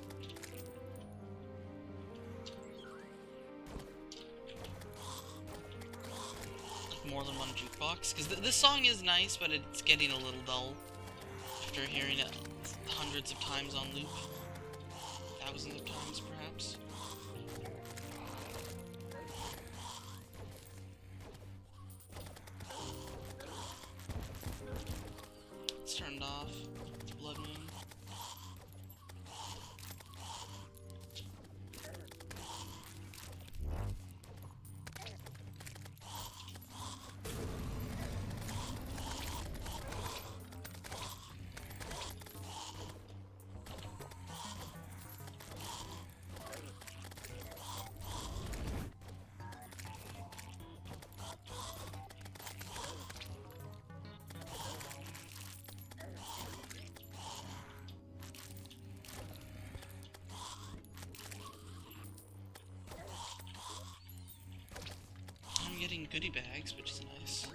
Like, more than one jukebox. Because this song is nice, but it's getting a little dull after hearing it hundreds of times on loop. Thousands of times, perhaps. Turned off. Blood moon. getting goodie bags, which is nice.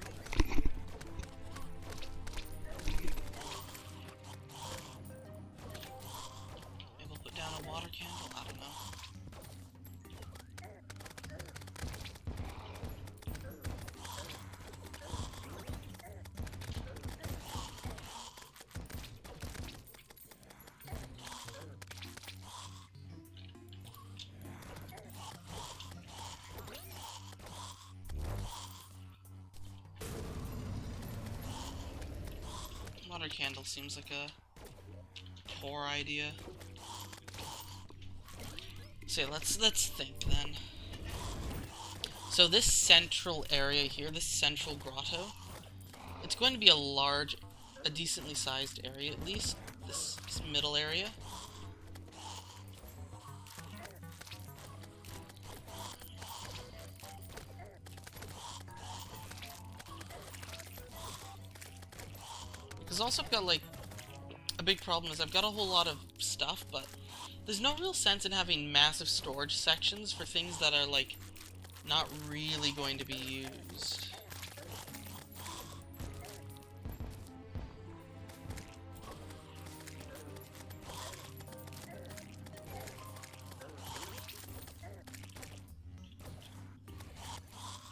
Maybe we'll put down a water candle? I don't know. Water candle seems like a poor idea. So let's think then. So this central area here, this central grotto, it's going to be a decently sized area at least. This middle area. Because also I've got, like, a big problem is I've got a whole lot of stuff, but there's no real sense in having massive storage sections for things that are, like, not really going to be used.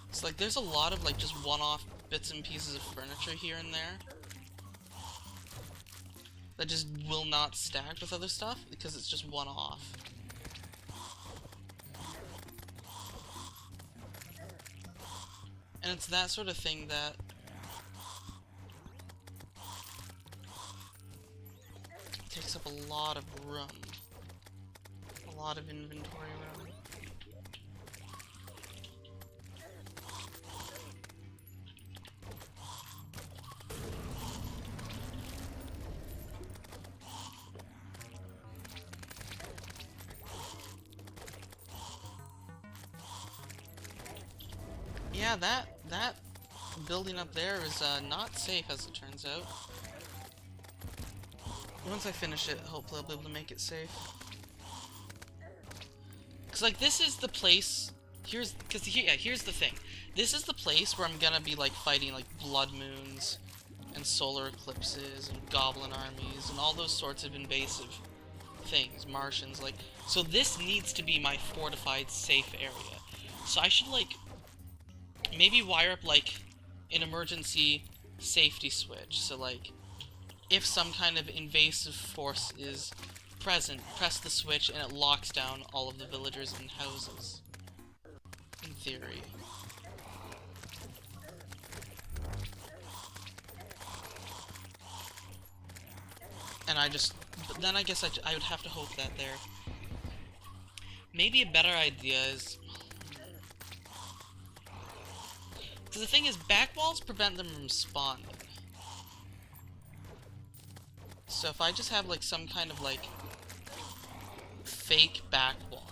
It's like there's a lot of, like, just one-off bits and pieces of furniture here and there that just will not stack with other stuff because it's just one-off. And it's that sort of thing that takes up a lot of room. A lot of inventory room. Yeah, that building up there is not safe, as it turns out. Once I finish it, hopefully I'll be able to make it safe. Cause like this is the place. Here's the thing. This is the place where I'm gonna be like fighting like blood moons and solar eclipses and goblin armies and all those sorts of invasive things, Martians. Like, so this needs to be my fortified, safe area. So I should like maybe wire up like an emergency safety switch. So like, if some kind of invasive force is present, press the switch and it locks down all of the villagers and houses. In theory. And but then I guess I would have to hope that there. Maybe a better idea is. Because the thing is, back walls prevent them from spawning. So if I just have like some kind of like fake back wall.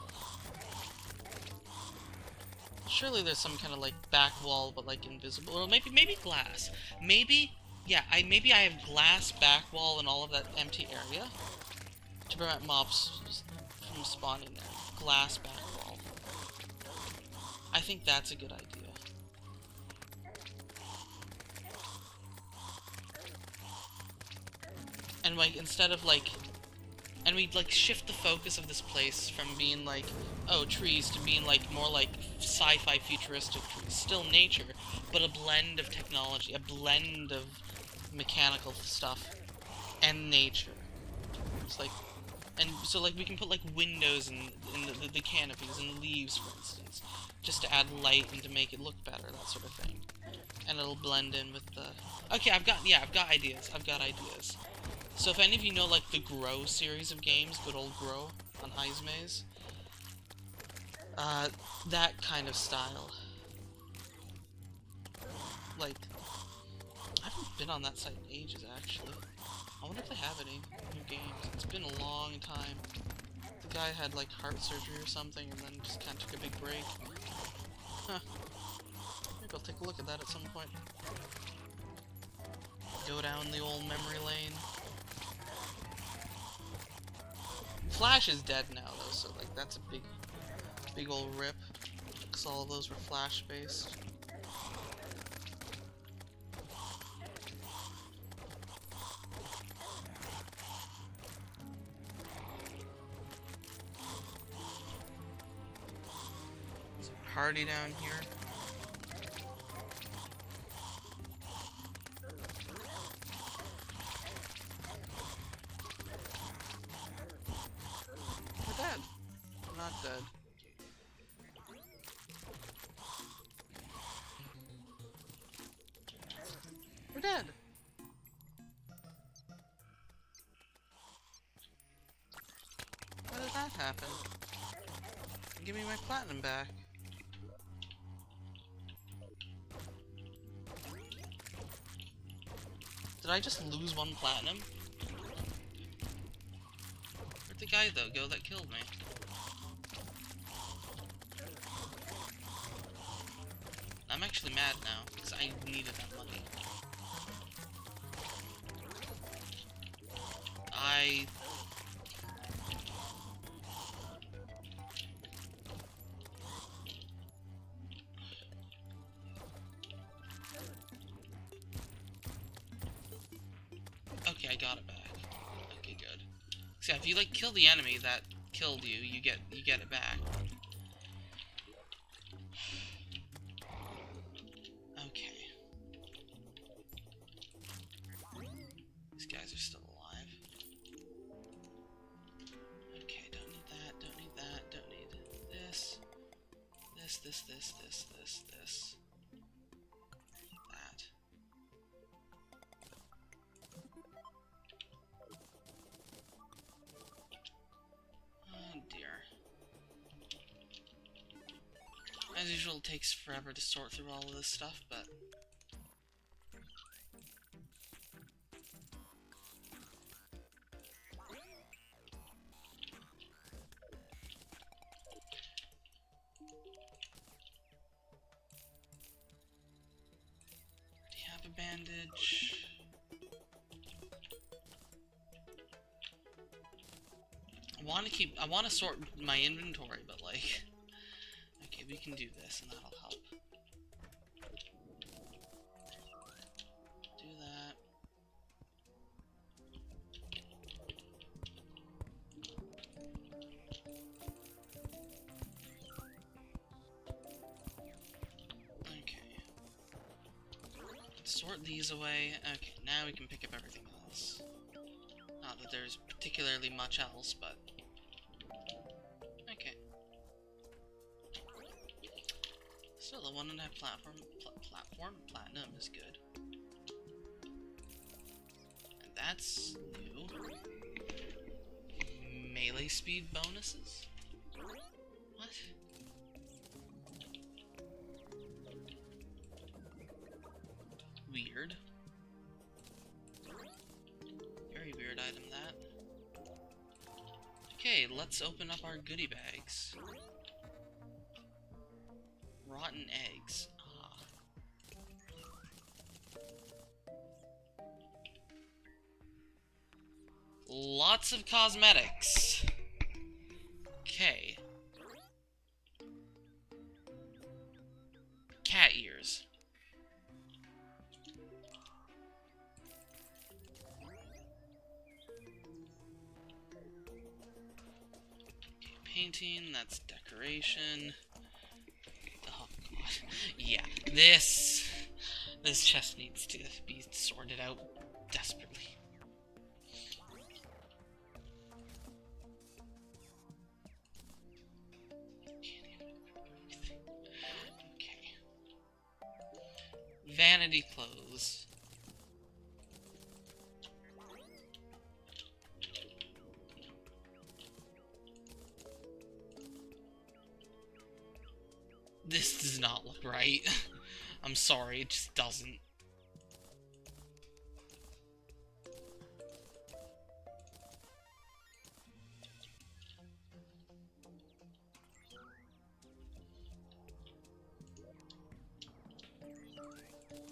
Surely there's some kind of like back wall but like invisible, or maybe glass. Maybe maybe I have glass back wall in all of that empty area to prevent mobs from spawning there. Glass back wall. I think that's a good idea. And like instead of like, and we'd like shift the focus of this place from being like, oh, trees, to being like more like sci-fi futuristic trees. Still nature, but a blend of technology, a blend of mechanical stuff and nature. It's like, and so like we can put like windows in the canopies and leaves, for instance, just to add light and to make it look better, that sort of thing. And it'll blend in with the. Okay, I've got ideas. So if any of you know, like, the Grow series of games, good old Grow on Heismaze, that kind of style. Like, I haven't been on that site in ages, actually. I wonder if they have any new games. It's been a long time. The guy had, like, heart surgery or something, and then just kind of took a big break. Huh. Maybe I'll take a look at that at some point. Go down the old memory lane. Flash is dead now, though, so like that's a big old rip, because all of those were Flash based. party down here. We're dead. I'm not dead. We're dead. How did that happen? Give me my platinum back. Did I just lose one platinum? Where'd the guy though go that killed me? I'm actually mad now, because I needed that money. Okay, I got it back. Okay, good. So if you like kill the enemy that killed you, you get it back. Okay. These guys are still alive. Okay, don't need that, don't need that, don't need this. This. That. Oh dear. As usual, it takes forever to sort through all of this stuff, but... Do you have a bandage? I want to sort my inventory, but like... Okay, we can do this, and that'll help. Do that. Okay. Sort these away. Okay, now we can pick up everything else. Not that there's particularly much else, but... Okay. Still, the 1.5 platform platinum is good. And that's new. Melee speed bonuses? What? Weird. Very weird item, that. Okay, let's open up our goodie bags. Rotten eggs. Ah. Lots of cosmetics. Okay. Cat ears. Okay, painting, that's decoration. Oh god. Yeah, this chest needs to be sorted out desperately. Okay. Vanity clothes. This does not look right. I'm sorry, it just doesn't.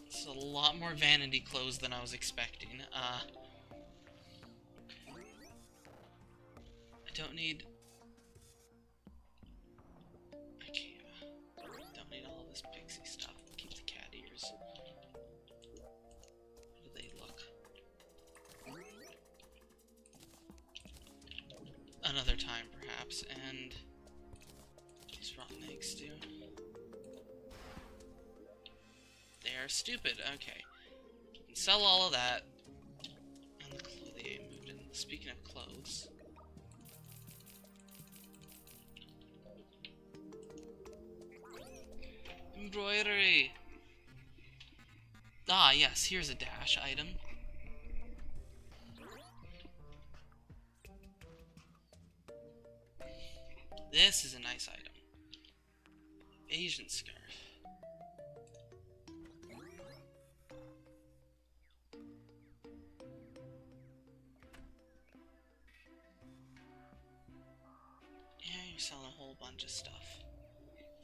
It's a lot more vanity clothes than I was expecting. I don't need... Don't need all of this pixie stuff. Keep the cat ears. How do they look? Another time, perhaps, and these rotten eggs too. They are stupid. Okay. Sell all of that. And the clothier moved in. Speaking of clothes. Embroidery! Ah, yes, here's a dash item. This is a nice item. Asian scarf. Yeah, you're selling a whole bunch of stuff.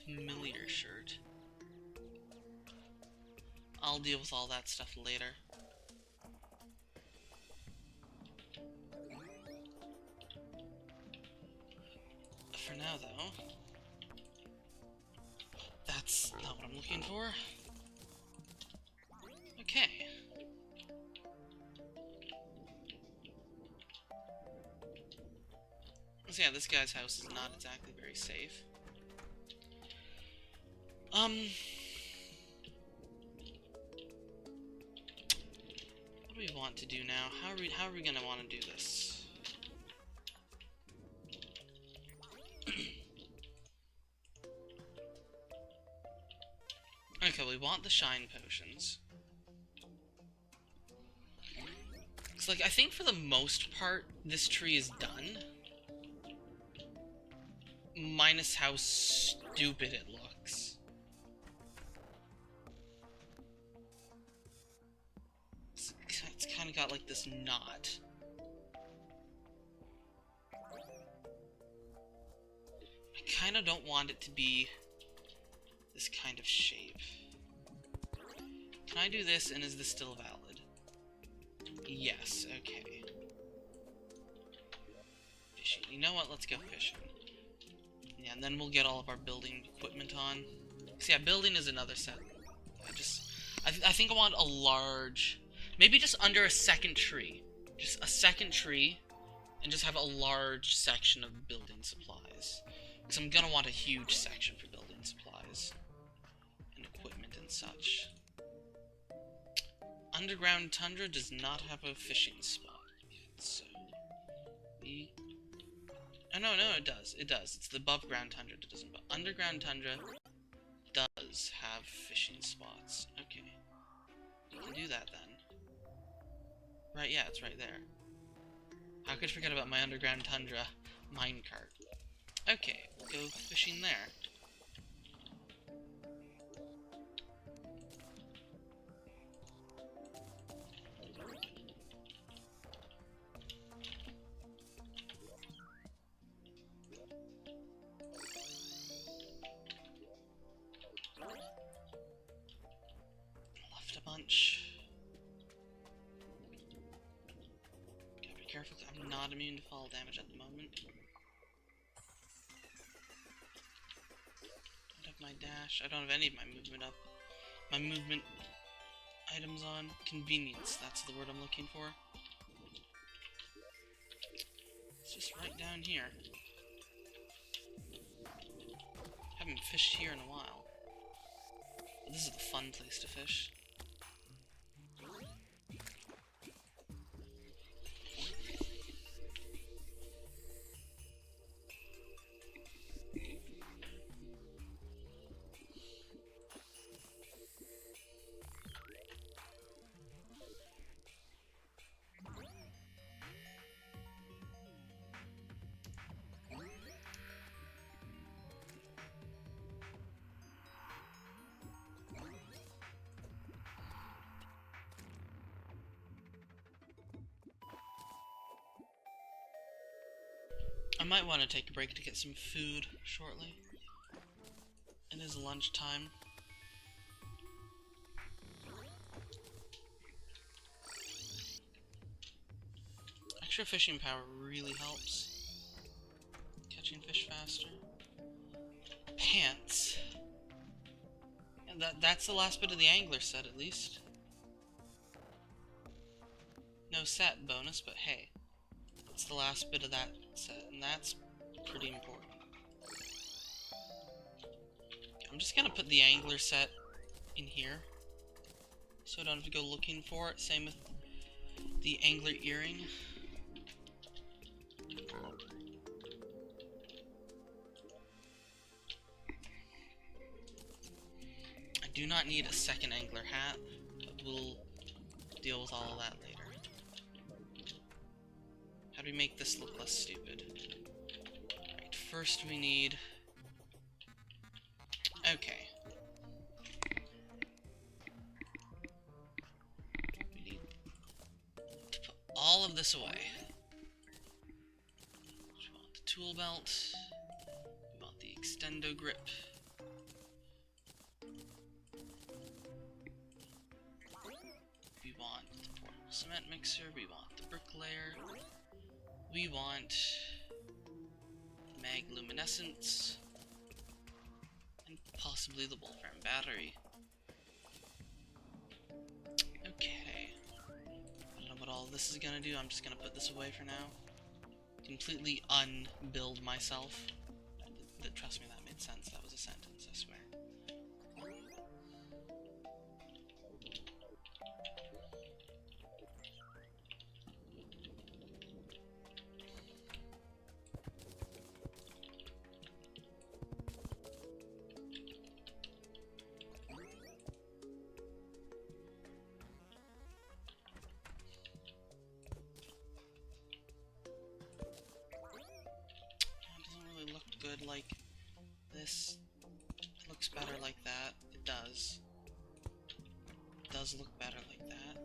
Familiar shirt. I'll deal with all that stuff later. For now, though, that's not what I'm looking for. Okay. So yeah, this guy's house is not exactly very safe. What do we want to do now? How are we gonna want to do this? Okay, we want the shine potions. It's like, I think for the most part, this tree is done. Minus how stupid it looks. It's kind of got like this knot. I kind of don't want it to be this kind of shape. Can I do this, and is this still valid? Yes, okay. Fishing. You know what? Let's go fishing. Yeah, and then we'll get all of our building equipment on. So yeah, building is another set. I think I want a large... Maybe just under a second tree. Just a second tree, and just have a large section of building supplies. Because I'm gonna want a huge section for building supplies. And equipment and such. Underground Tundra does not have a fishing spot yet, so... Oh, no, it does. It does. It's the above ground tundra that doesn't, but underground tundra does have fishing spots. Okay. You can do that then. Right, yeah, it's right there. How could I forget about my underground tundra minecart? Okay, we'll go fishing there. Left a bunch. Gotta be careful, I'm not immune to fall damage at the moment. Don't have my dash. I don't have any of my movement up. My movement items on. Convenience, that's the word I'm looking for. It's just right down here. Haven't fished here in a while. But this is the fun place to fish. I might want to take a break to get some food shortly. It is lunchtime. Extra fishing power really helps. Catching fish faster. Pants. And that's the last bit of the angler set, at least. No set bonus, but hey. It's the last bit of that set, and that's pretty important. I'm just gonna put the angler set in here. so I don't have to go looking for it. Same with the angler earring. I do not need a second angler hat, but we'll deal with all of that later. How do we make this look less stupid? Right, first we need... Okay. We need to put all of this away. We want the tool belt. We want the extendo grip. We want the portable cement mixer. We want the bricklayer. We want mag luminescence. And possibly the Wolfram battery. Okay. I don't know what all this is gonna do. I'm just gonna put this away for now. Completely unbuild myself. Trust me, that made sense. That was a sentence, I swear. Good like this. It looks better like that. It does. It does look better like that.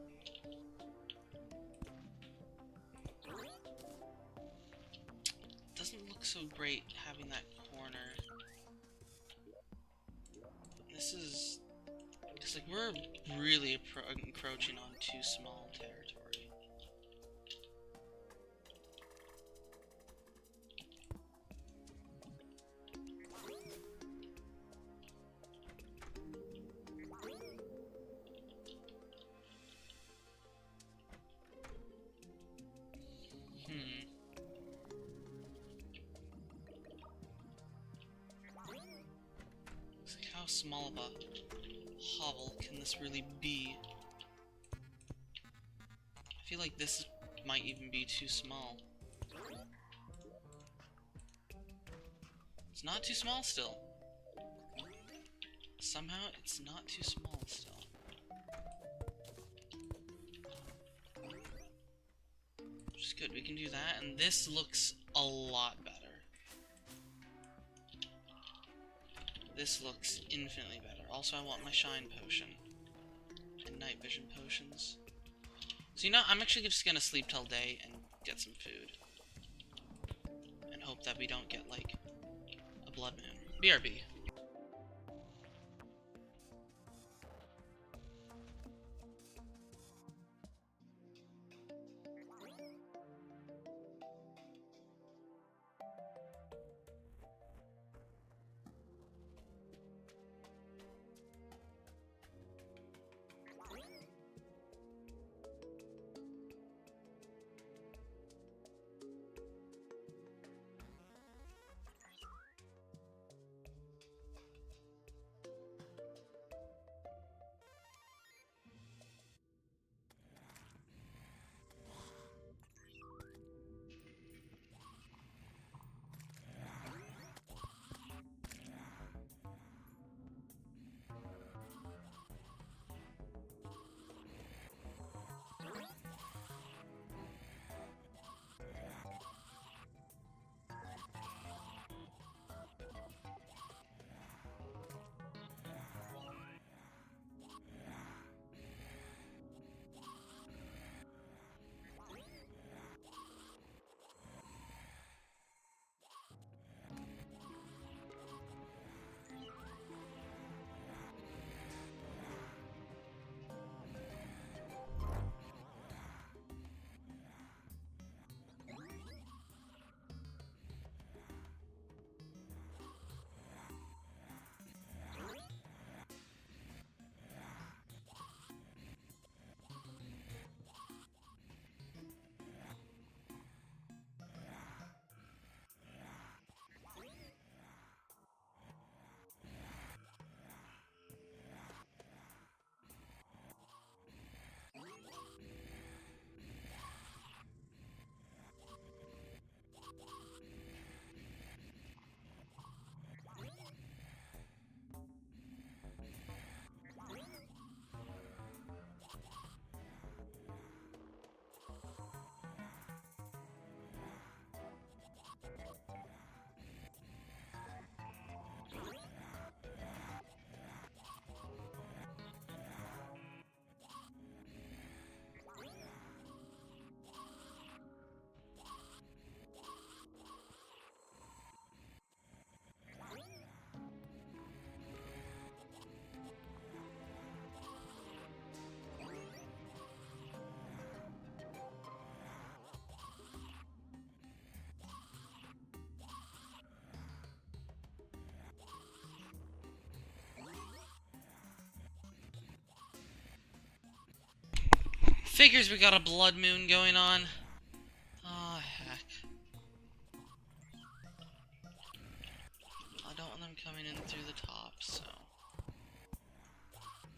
It doesn't look so great having that corner. This is just like we're really encroaching on too small territory. How small of a hovel can this really be? I feel like this might even be too small. It's not too small still. Somehow it's not too small still. Which is good, we can do that, and this looks a lot better. This looks infinitely better. Also, I want my shine potion. And night vision potions. So you know, I'm actually just gonna sleep till day and get some food. And hope that we don't get, like, a blood moon. BRB. Figures we got a blood moon going on. Oh, heck. I don't want them coming in through the top, so...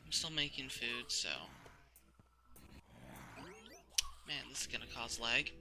I'm still making food, so... Man, this is gonna cause lag.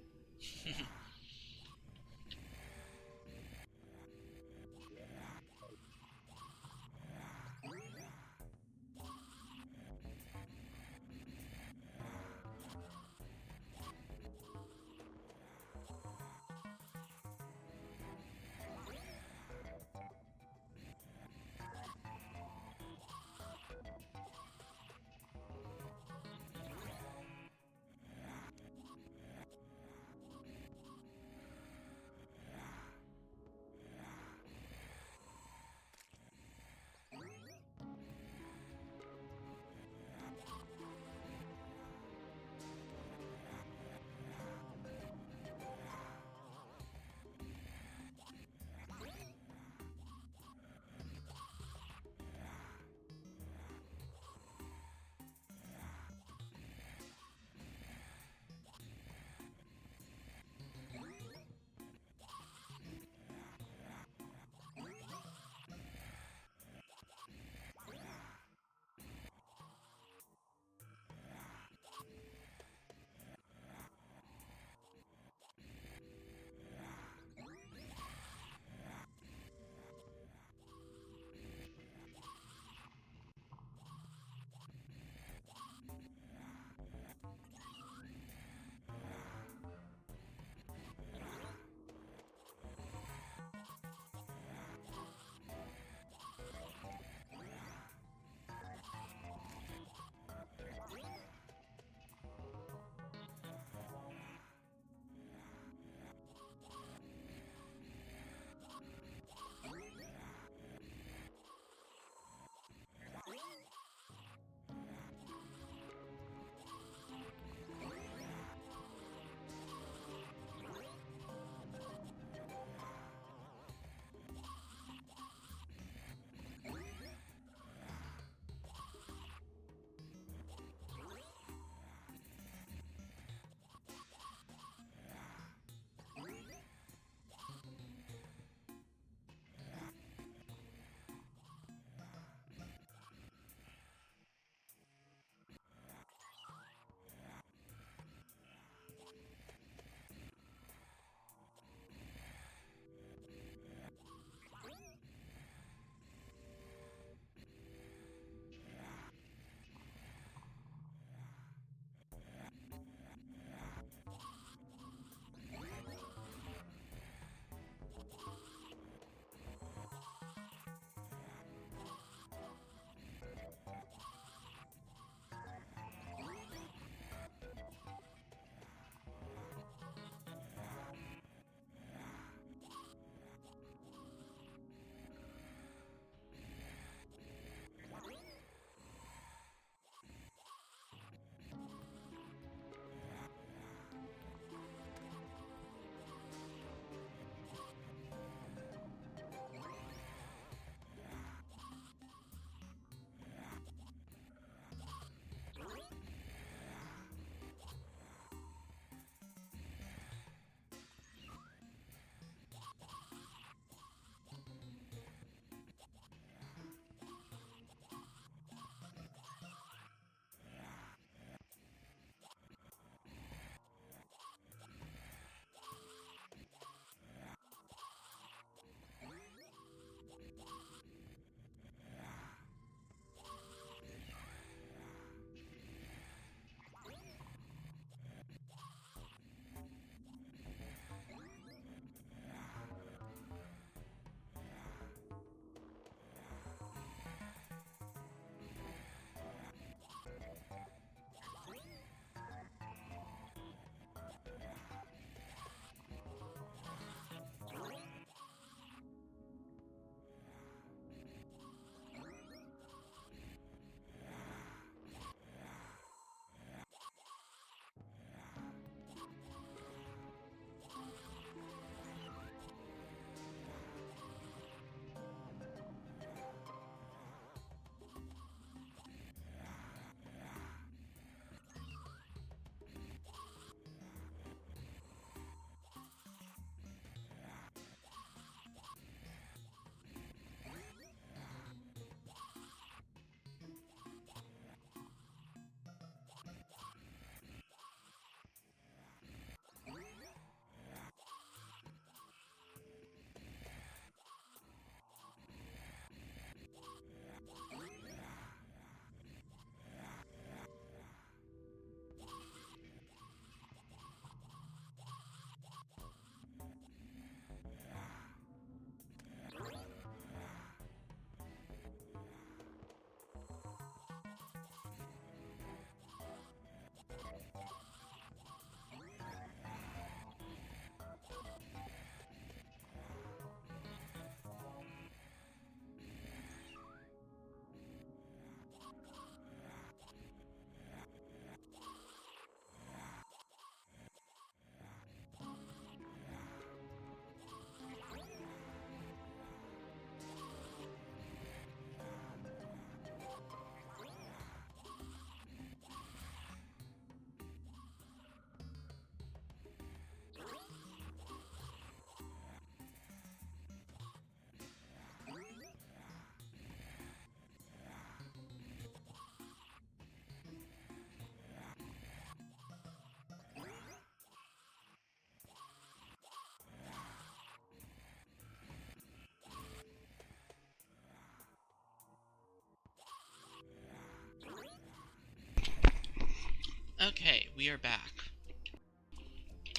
we are back.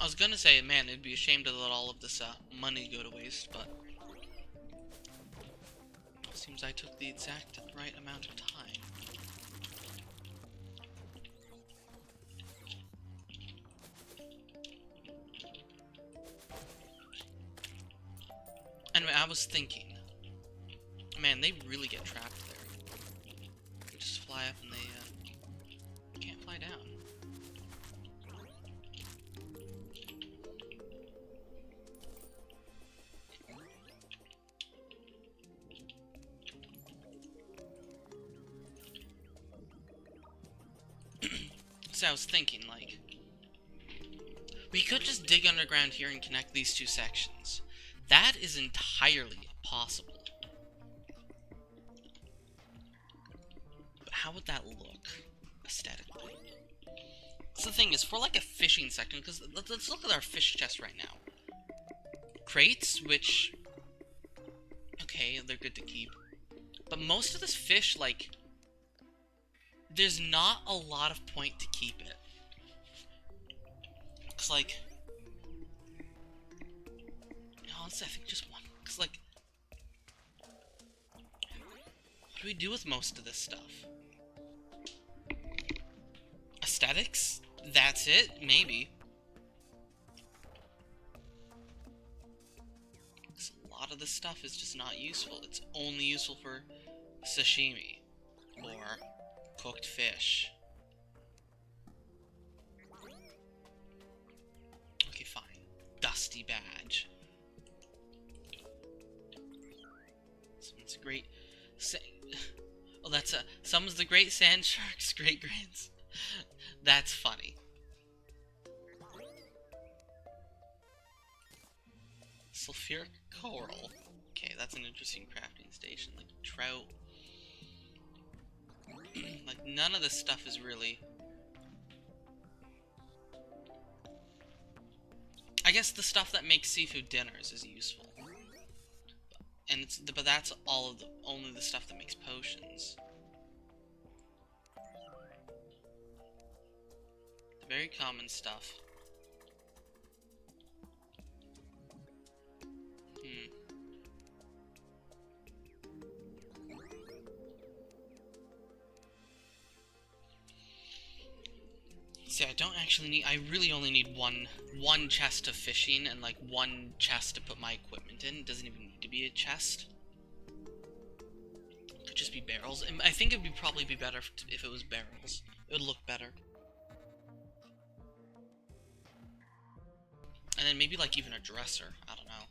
I was gonna say, man, it'd be a shame to let all of this money go to waste, but seems I took the exact right amount of time. Anyway, I was thinking, man, they really get trapped there. They just fly up and they can't fly down. So I was thinking, like, we could just dig underground here and connect these two sections. That is entirely possible. But how would that look aesthetically? So the thing is, for like a fishing section, because let's look at our fish chest right now. Crates, which, okay, they're good to keep. But most of this fish, like, there's not a lot of point to keep it. Cause like, honestly, I think just one. Cause like, what do we do with most of this stuff? Aesthetics? That's it? Maybe. Cause a lot of this stuff is just not useful. It's only useful for sashimi or cooked fish. Okay, fine. Dusty badge. Someone's a great... Oh, that's a... Someone's the great sand shark's great grands. That's funny. Sulfuric coral. Okay, that's an interesting crafting station. Like, trout. Like, none of this stuff is really... I guess the stuff that makes seafood dinners is useful. But that's all of only the stuff that makes potions. The very common stuff. See, I don't actually need... I really only need one chest of fishing and, like, one chest to put my equipment in. It doesn't even need to be a chest. It could just be barrels. And I think it would probably be better if it was barrels. It would look better. And then maybe, like, even a dresser. I don't know.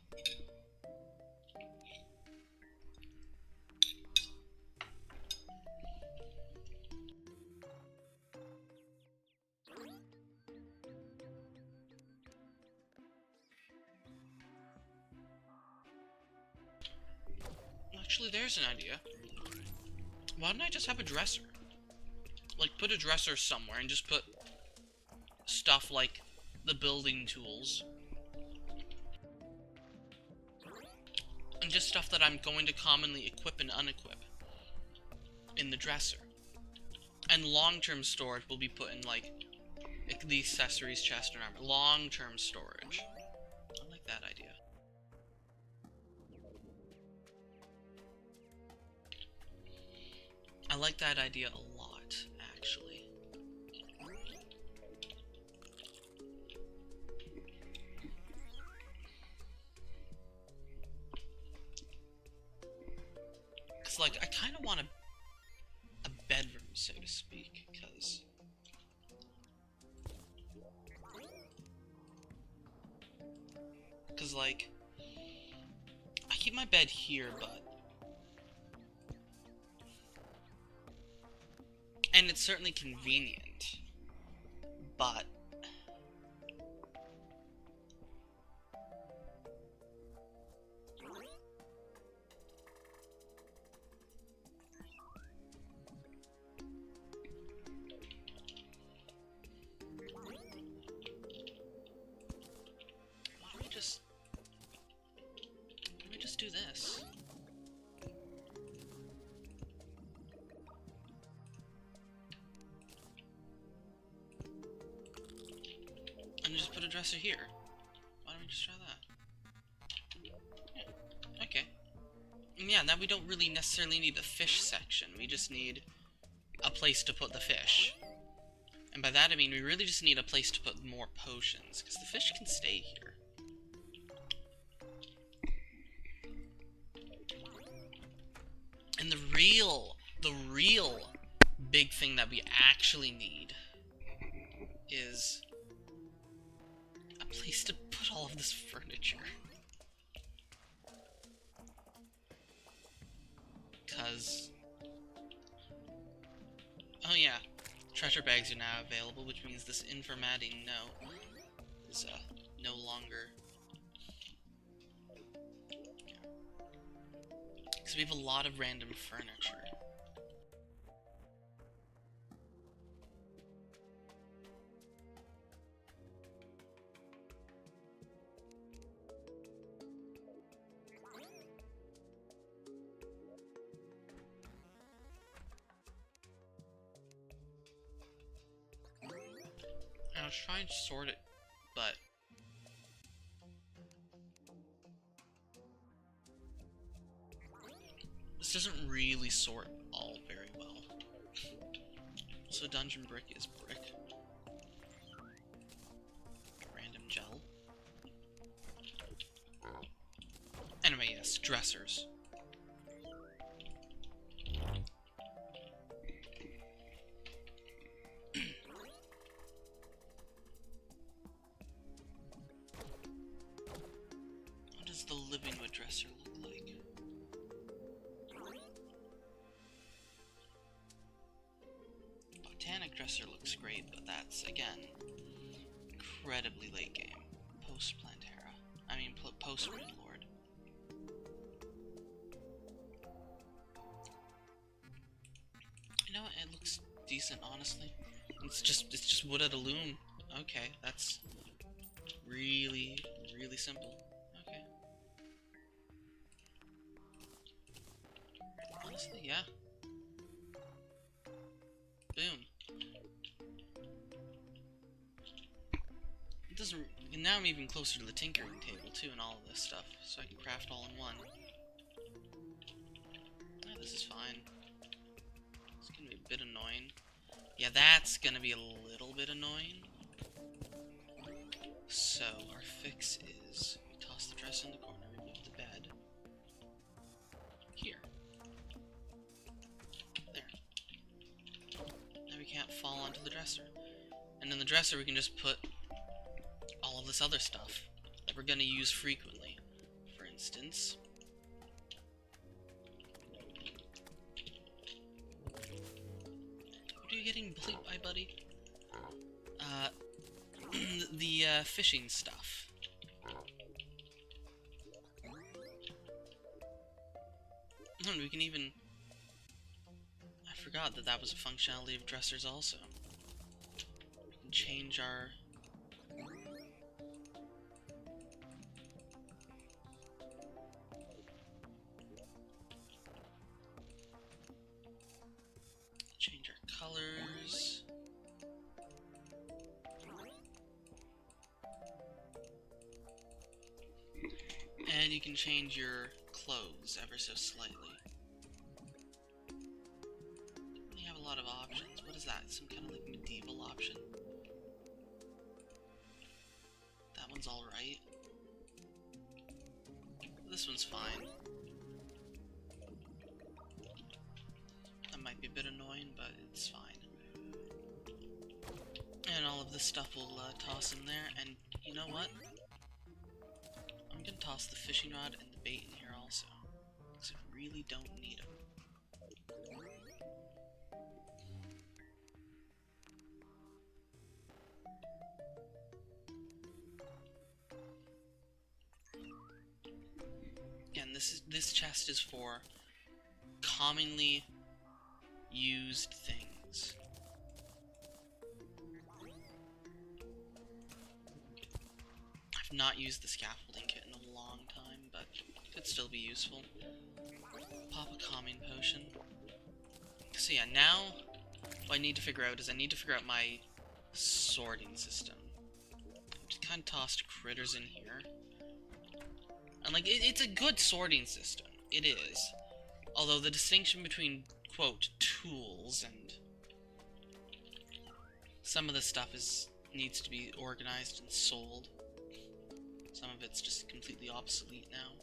Actually, there's an idea. Why don't I just have a dresser? Like, put a dresser somewhere and just put stuff like the building tools. And just stuff that I'm going to commonly equip and unequip in the dresser. And long-term storage will be put in, like the accessories chest and armor. Long-term storage. I like that idea. I like that idea a lot, actually. Cause, like, I kind of want a bedroom, so to speak, because... Cause, like, I keep my bed here, but... And it's certainly convenient, but... Why don't we just do this? just put a dresser here? Why don't we just try that? Yeah. Okay. And yeah, now we don't really necessarily need a fish section. We just need a place to put the fish. And by that I mean we really just need a place to put more potions, because the fish can stay here. And the real big thing that we actually need is a place to put all of this furniture. Cause... oh yeah, treasure bags are now available, which means this informating note is no longer... because we have a lot of random furniture. I was trying to sort it, but this doesn't really sort all very well. So dungeon brick is brick. Random gel. Anyway, yes, dressers. What does the living wood dresser look like? Botanic dresser looks great, but that's, again, incredibly late game. Post-Plantera. I mean, post-Lord. You know what? It looks decent, honestly. It's just wood at a loom. Okay, that's really simple. Okay. Honestly, yeah. Boom. It doesn't... and now I'm even closer to the tinkering table, too, and all of this stuff, so I can craft all in one. Oh, this is fine. It's gonna be a bit annoying. Yeah, that's gonna be a little bit annoying. So, our fix is... we toss the dresser in the corner, we move the bed. Here. There. Now we can't fall onto the dresser. And in the dresser we can just put all of this other stuff that we're gonna use frequently. For instance... what are you getting bullied by, buddy? The fishing stuff. And we can even... I forgot that that was a functionality of dressers also. We can change our... change our colors. And you can change your clothes ever so slightly. You have a lot of options. What is that? Some kind of like medieval option? That one's alright. This one's fine. That might be a bit annoying, but it's fine. And all of this stuff we'll toss in there, and you know what? I'm gonna toss the fishing rod and the bait in here also, because I really don't need them. Again, this chest is for commonly used things. I've not used the scaffolding kit in a long time, but it could still be useful. Pop a calming potion. So yeah, now what I need to figure out is I need to figure out my sorting system. Just kind of tossed critters in here. And, like, it's a good sorting system. It is. Although the distinction between, quote, tools and some of the stuff needs to be organized and sold. Some of it's just completely obsolete now.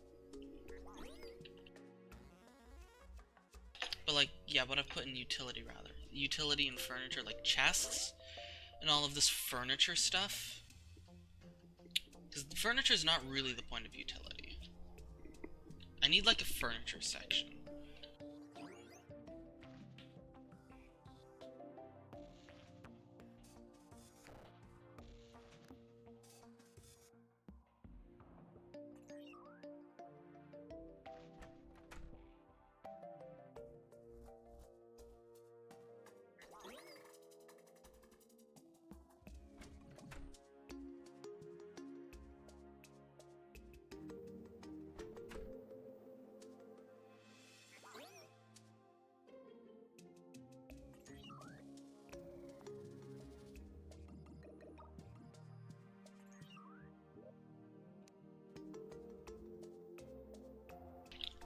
But, like, yeah, what I've put in utility, rather. Utility and furniture, like chests, and all of this furniture stuff. Because furniture is not really the point of utility. I need, like, a furniture section.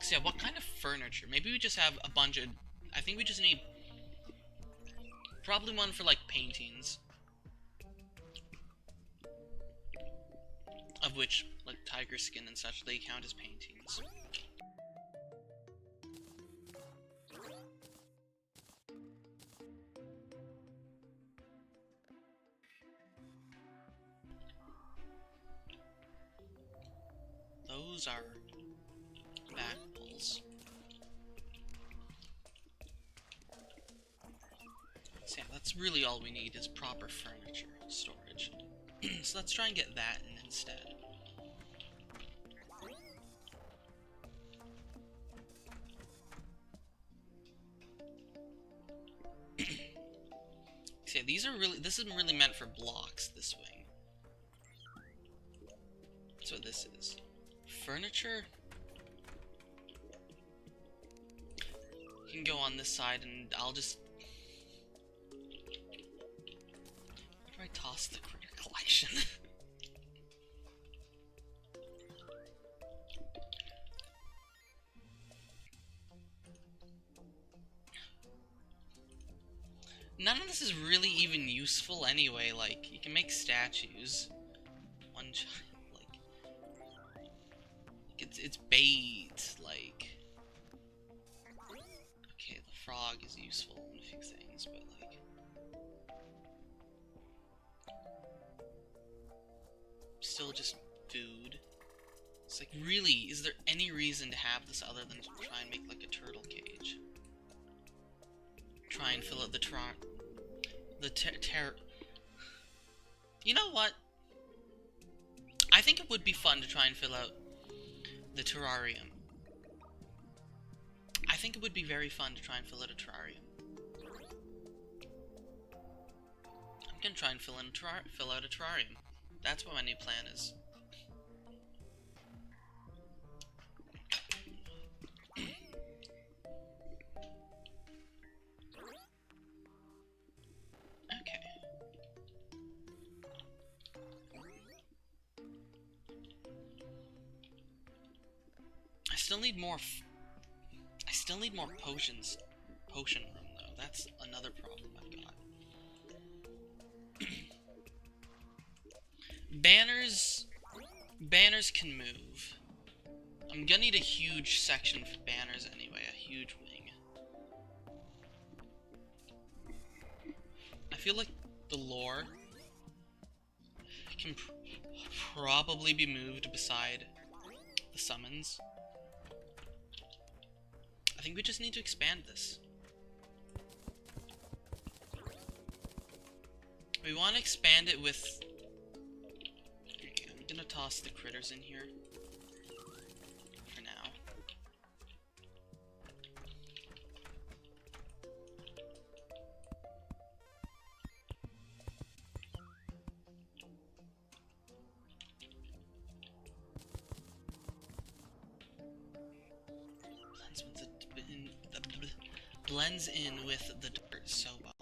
So yeah, what kind of furniture? Maybe we just have a bunch of... I think we just need... probably one for, like, paintings. Of which, like, tiger skin and such, they count as paintings. Those are back pulls. So yeah, that's really all we need is proper furniture storage. So let's try and get that in instead. So yeah, these are really, this isn't really meant for blocks, this wing. That's what this is. Furniture can go on this side, and I'll just... Where do I toss the critter collection? None of this is really even useful anyway. Like, you can make statues. One child, like it's bait, like... Okay, the frog is useful in a few things, but like... Still just food. It's like, really, is there any reason to have this other than to try and make like a turtle cage? Try and fill out the You know what? I think it would be fun to try and fill out the terrarium. I think it would be very fun to try and fill out a terrarium. I'm gonna try and fill out a terrarium. That's what my new plan is. I still need more potions. Potion room, though. That's another problem I've got. Banners can move. I'm gonna need a huge section for banners anyway, a huge wing. I feel like the lore can probably be moved beside the summons. I think we just need to expand this. We want to expand it with... Okay, I'm gonna toss the critters in here. For now. Blends in with the dirt so well.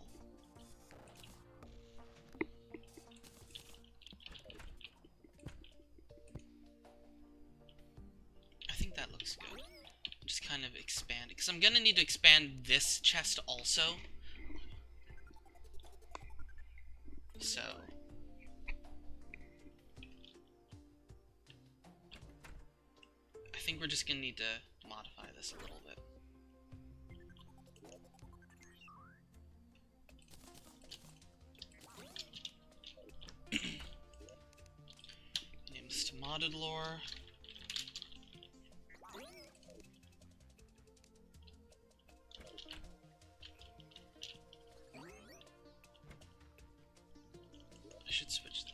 looks good. Just kind of expand it, because I'm gonna need to expand this chest also. So I think we're just gonna need to modify this a little bit. Name this to modded lore. I should switch that.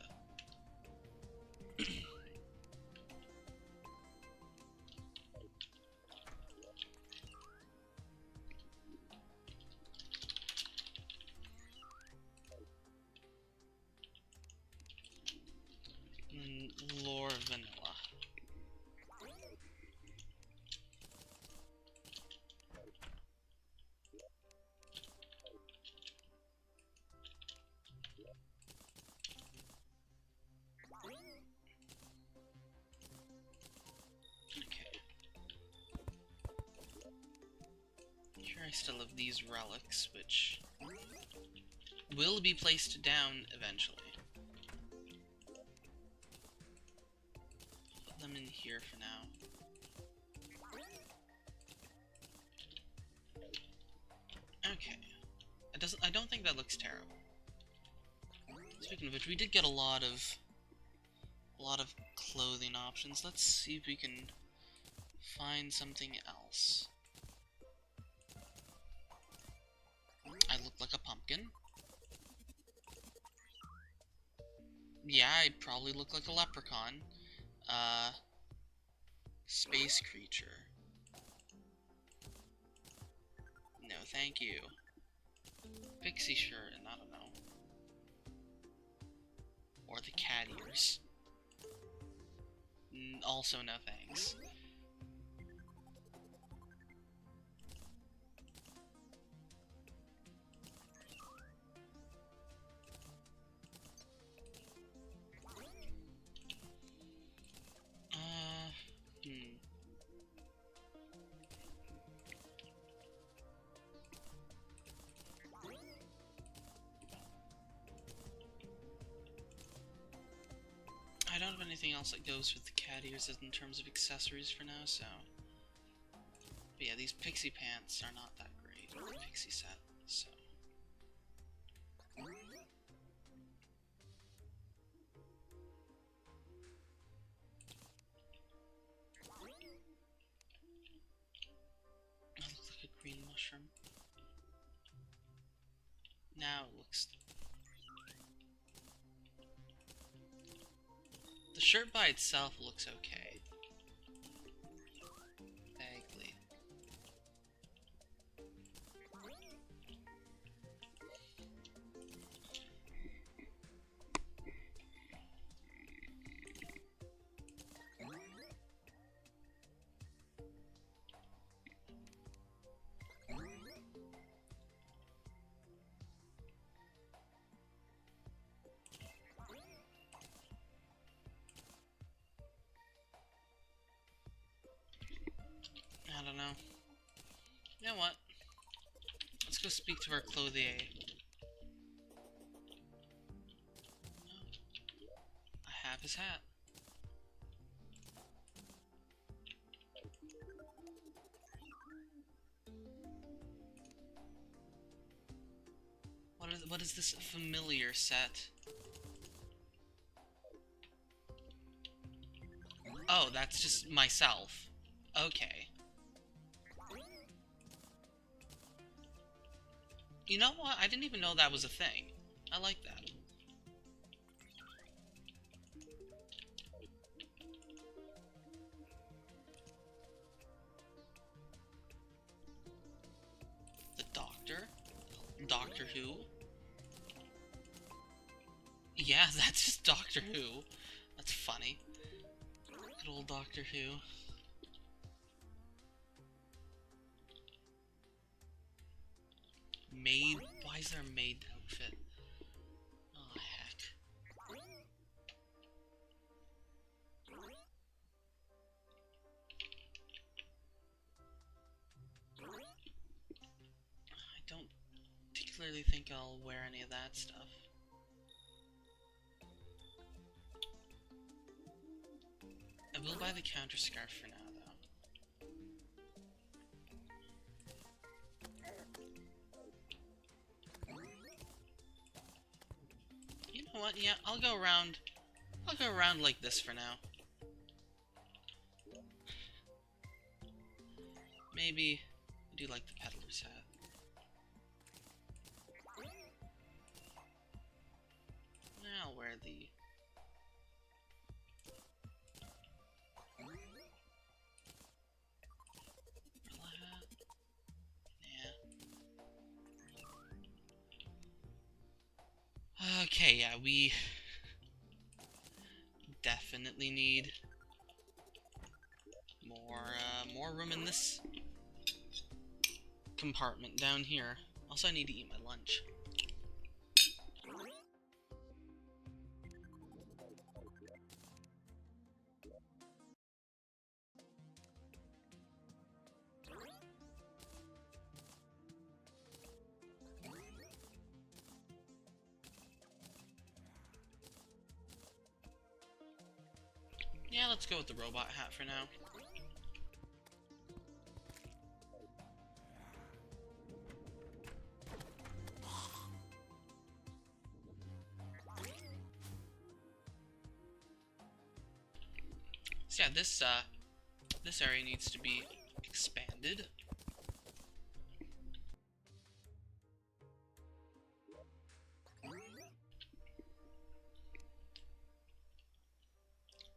Lore vanilla. Okay. Here I still have these relics, which will be placed down eventually. Put them in here for now. Okay. I don't think that looks terrible. Speaking of which, we did get a lot of clothing options. Let's see if we can find something else. I look like a pumpkin. Yeah, I probably look like a leprechaun. Space creature. No, thank you. Pixie shirt, and I don't know. Or the cat ears. Also, no thanks. I don't have anything else that goes with the cat ears in terms of accessories for now, so... But yeah, these pixie pants are not that great. The pixie set, so... That looks like a green mushroom. Now it looks... The shirt by itself looks okay. Vaguely. I don't know. You know what? Let's go speak to our clothier. Oh, I have his hat. What is this familiar set? Oh, that's just myself. Okay. You know what? I didn't even know that was a thing. I like that. The Doctor? Doctor Who? Yeah, that's just Doctor Who. That's funny. Good old Doctor Who. Maid? Why is there a maid outfit? Oh, heck. particularly think I'll wear any of that stuff. I will buy the counter scarf for now, though. You know what? Yeah, I'll go around like this for now. Maybe I do like the peddler's hat. I'll wear the umbrella hat. Yeah. Okay, yeah, we definitely need more room in this compartment down here. Also, I need to eat my lunch. Yeah, let's go with the robot hat for now. So yeah, this area needs to be expanded.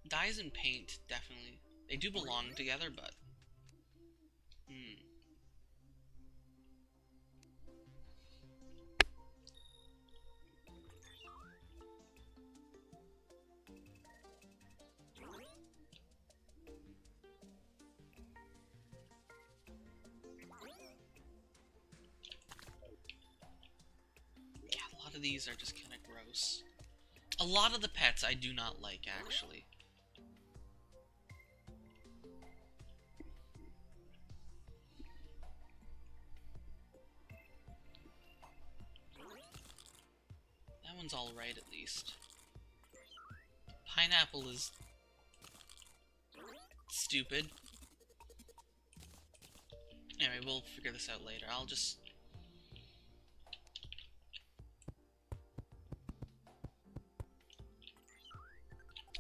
Dyes and paint, definitely. They do belong together, but... Yeah, a lot of these are just kind of gross. A lot of the pets I do not like, actually. That one's alright, at least. Pineapple is... stupid. Anyway, we'll figure this out later. I'll just...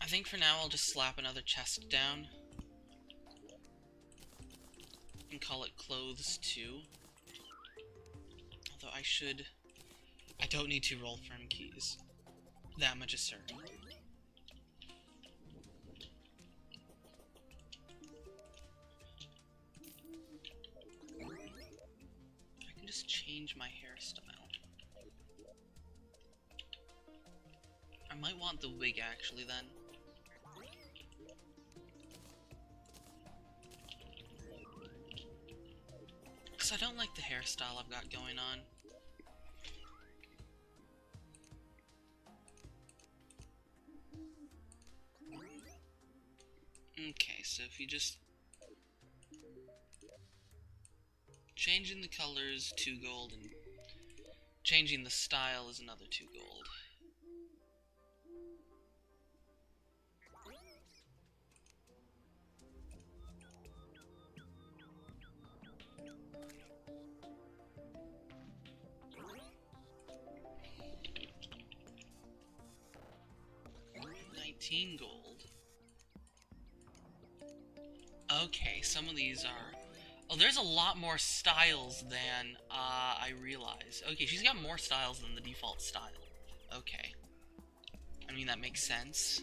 I think for now I'll just slap another chest down. And call it clothes 2. Although I don't need to roll firm keys. That much is certain. I can just change my hairstyle. I might want the wig actually then. Because I don't like the hairstyle I've got going on. Okay, so if you just... changing the colors 2 gold and changing the style is another 2 gold. Gold. Okay, some of these are... oh, there's a lot more styles than I realize. Okay, she's got more styles than the default style. Okay. I mean, that makes sense.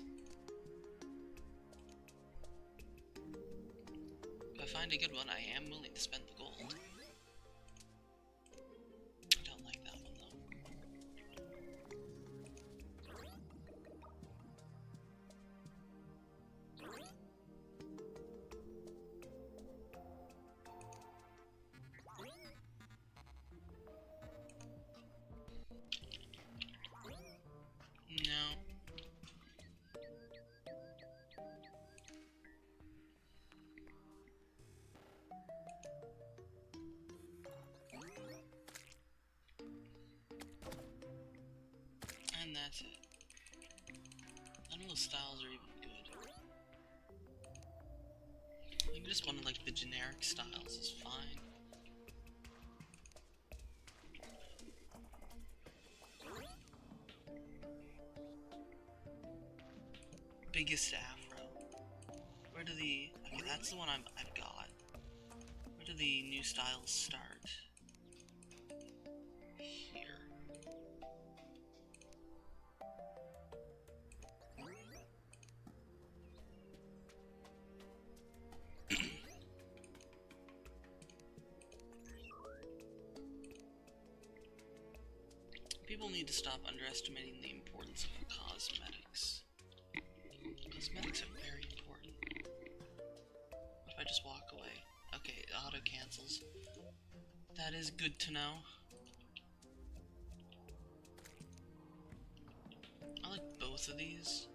If I find a good one, I am willing to spend the gold. I don't like that one, though. No. and that's it. None of those styles are even good. I think just one of like the generic styles is fine. Biggest afro. Where do the... Okay, that's the one I've got. Where do the new styles start? Here. People need to stop underestimating the importance of cosmetics. Cosmetics are very important. What if I just walk away? Okay, it auto cancels. That is good to know. I like both of these.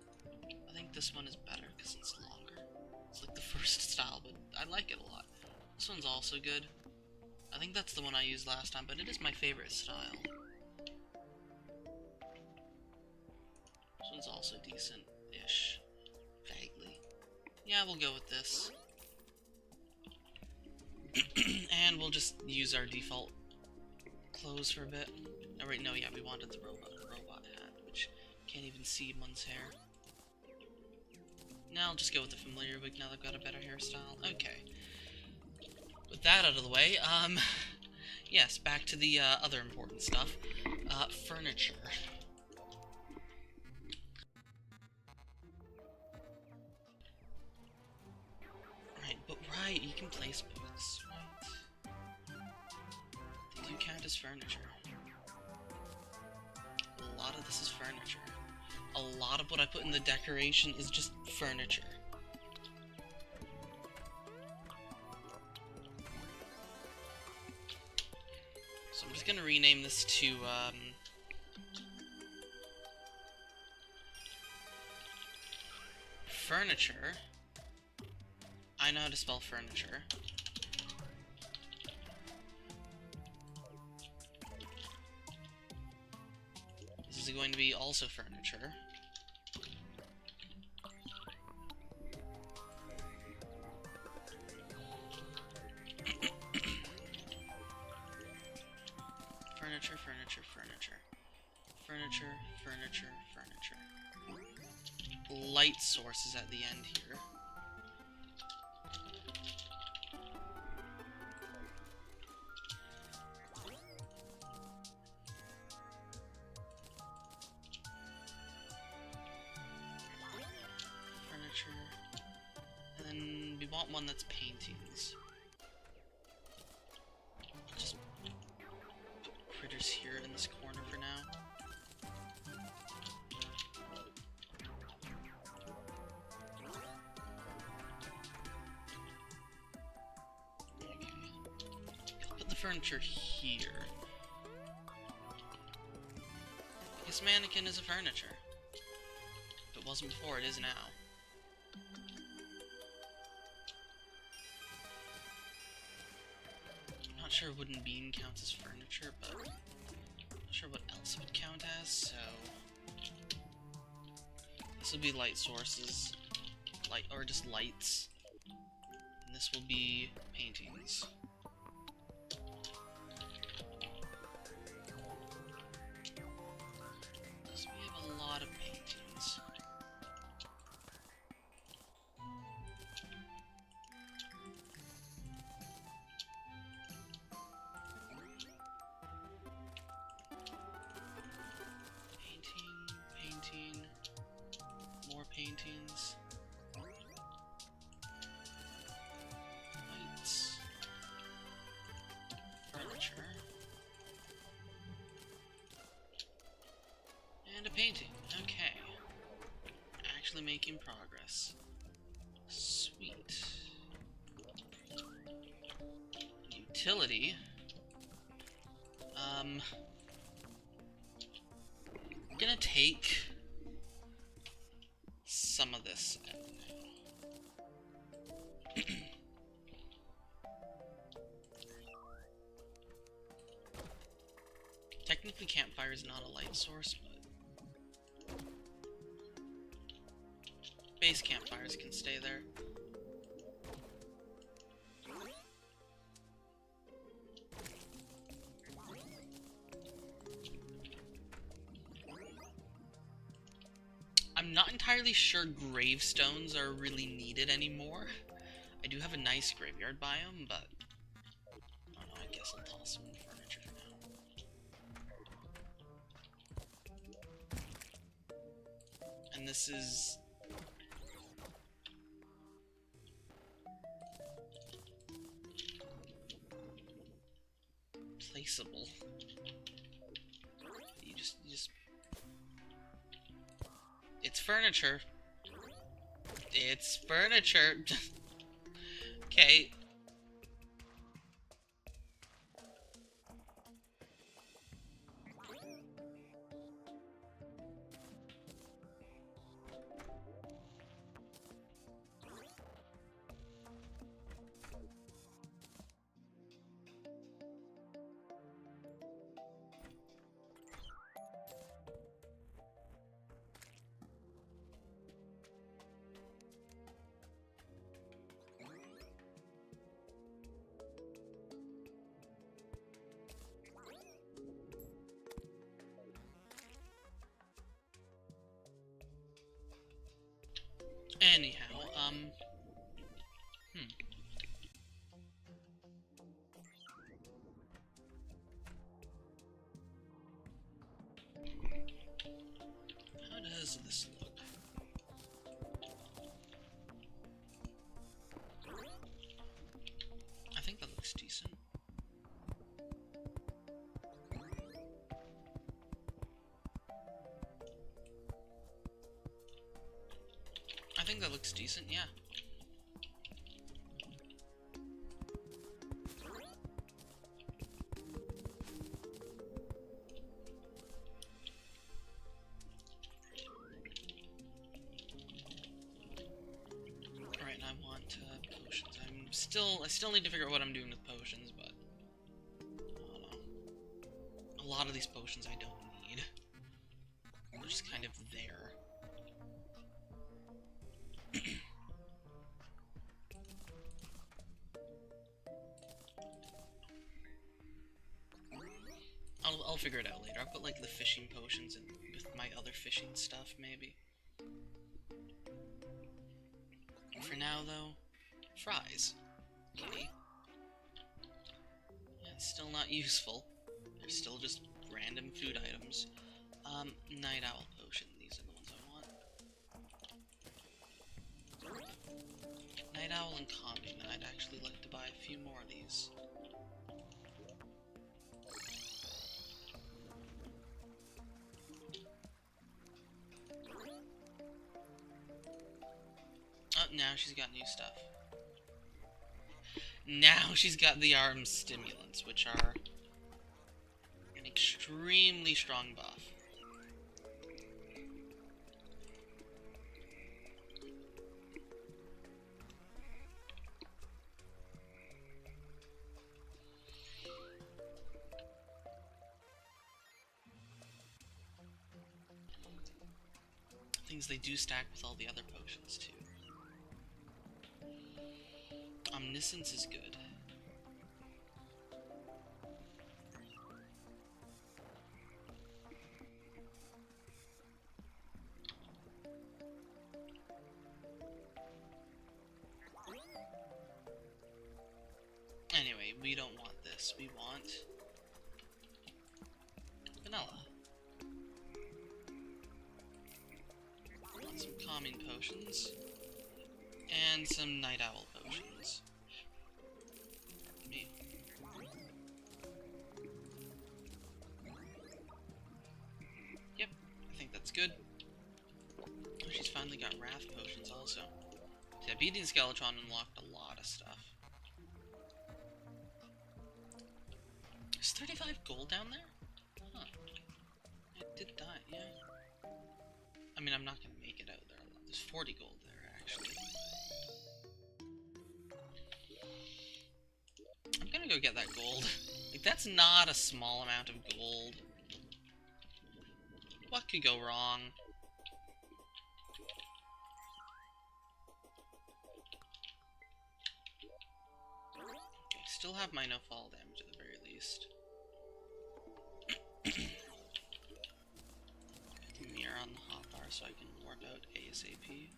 I think this one is better because it's longer. It's like the first style, but I like it a lot. This one's also good. I think that's the one I used last time, but it is my favorite style. This one's also decent-ish. Vaguely. Yeah, we'll go with this. And we'll just use our default clothes for a bit. Oh wait, no, yeah, we wanted the robot hat, which can't even see one's hair. Now I'll just go with the familiar wig now they've got a better hairstyle. Okay. With that out of the way, yes, back to the other important stuff. Furniture. Right, you can place books, right? They do count as furniture. A lot of this is furniture. A lot of what I put in the decoration is just furniture. So I'm just gonna rename this to, furniture. I know how to spell furniture. This is going to be also furniture. Furniture, furniture, furniture. Furniture, furniture, furniture. Light sources at the end here. And then we want one that's paintings. Just put critters here in this corner for now. Okay. Put the furniture here. This mannequin is a furniture. If it wasn't before, it is now. I'm not sure wooden beam counts as furniture, but I'm not sure what else it would count as, so... This will be light sources, or just lights, and this will be paintings. So we have a lot of paintings. Painting, more paintings, lights, furniture, and a painting. Okay. Actually making progress. Sweet. Utility. I'm gonna take some of this out now. Technically, campfire is not a light source, but base campfires can stay there. I'm not entirely sure gravestones are really needed anymore. I do have a nice graveyard biome, but I don't know, I guess I'll toss some furniture for now. And this is... placeable. You just... It's furniture. It's furniture. Okay. Anyhow, How does this look? I think that looks decent. I think that looks decent, yeah. Alright, I want potions. I still need to figure out what I'm doing with potions, but I don't know. A lot of these potions I don't need. They're just kind of there. I'll figure it out later. I'll put like the fishing potions in with my other fishing stuff, maybe. For now, though, fries. Okay. Yeah, it's still not useful. They're still just random food items. Night Owl potion. These are the ones I want. Night Owl and Calming. I'd actually like to buy a few more of these. Oh, now she's got new stuff. Now she's got the arm stimulants, which are an extremely strong buff. Things they do stack with all the other potions, too. Omniscience is good. Anyway, we don't want this. We want vanilla. Want some calming potions. And some Night Owl potions. Me. Yep, I think that's good. Oh, she's finally got Wrath potions also. Yeah, beating Skeletron unlocked a lot of stuff. There's 35 gold down there? Huh. It did die, yeah. I mean, I'm not gonna make it out there. There's 40 gold there, actually. I'm gonna go get that gold. Like, that's not a small amount of gold. What could go wrong? still have my no fall damage at the very least. Mirror on the hotbar so I can warp out ASAP.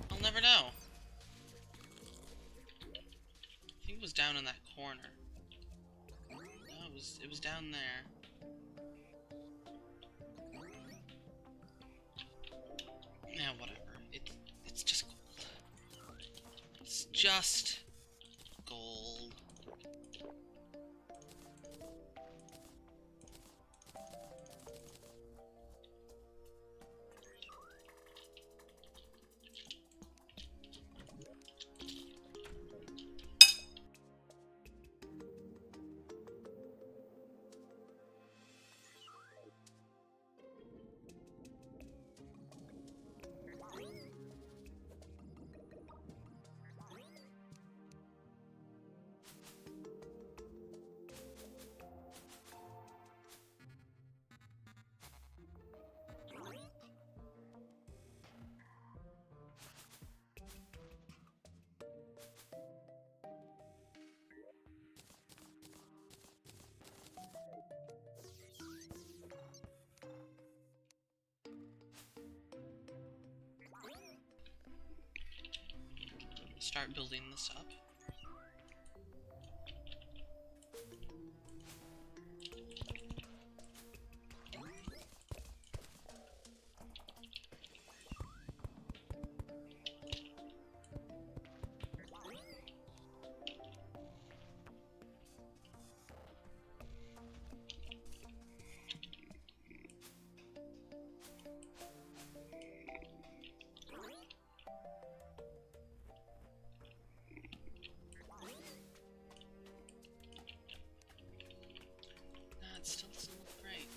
I'll never know. I think it was down in that corner. No, it was down there. Yeah, whatever. It's just gold. It's just gold. Start building this up. It still doesn't look great.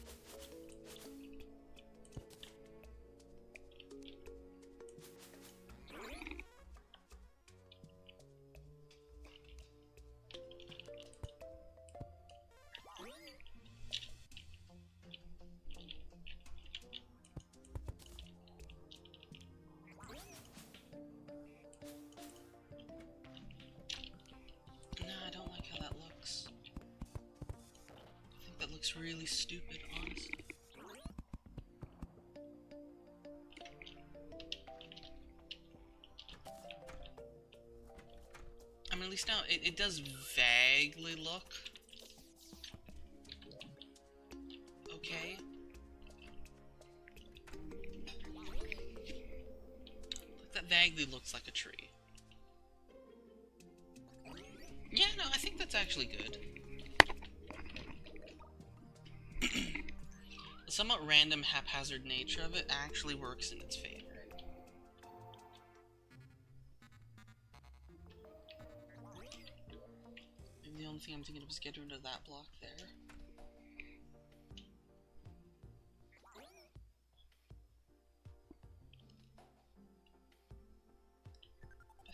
No, I don't like how that looks. That looks really stupid, honestly. I mean, at least now it does vaguely look okay. Like, that vaguely looks like a tree. Yeah, no, I think that's actually good. The somewhat random, haphazard nature of it actually works in its favor. Maybe the only thing I'm thinking of is getting rid of that block there. I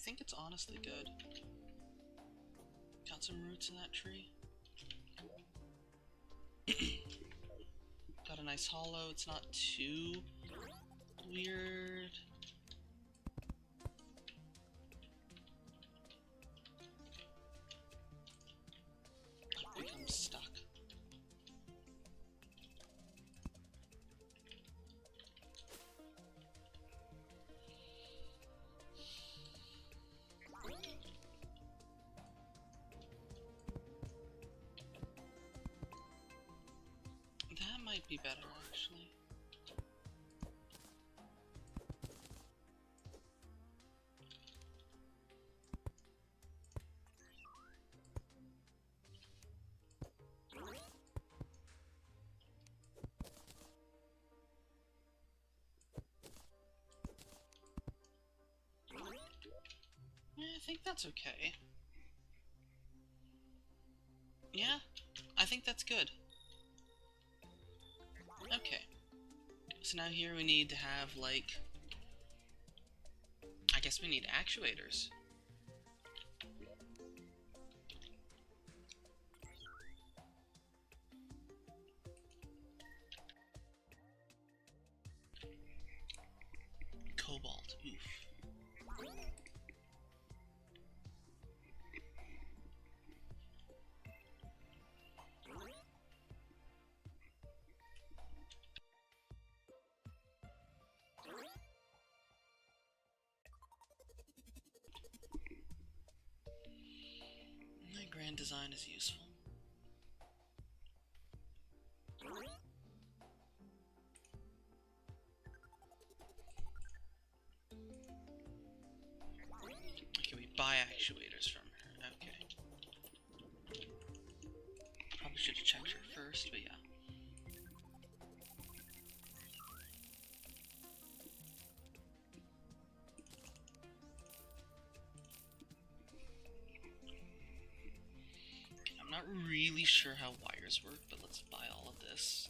think it's honestly good. Got some roots in that tree. Got a nice hollow, it's not too weird. It becomes stuck. That might be better, actually. Yeah, I think that's okay. Yeah, I think that's good. Okay. So now here we need to have, like... I guess we need actuators. Cobalt, oof. My grand design is useful. Okay, we buy actuators from her. Okay. Probably should have checked her first, but yeah. I'm not really sure how wires work, but let's buy all of this.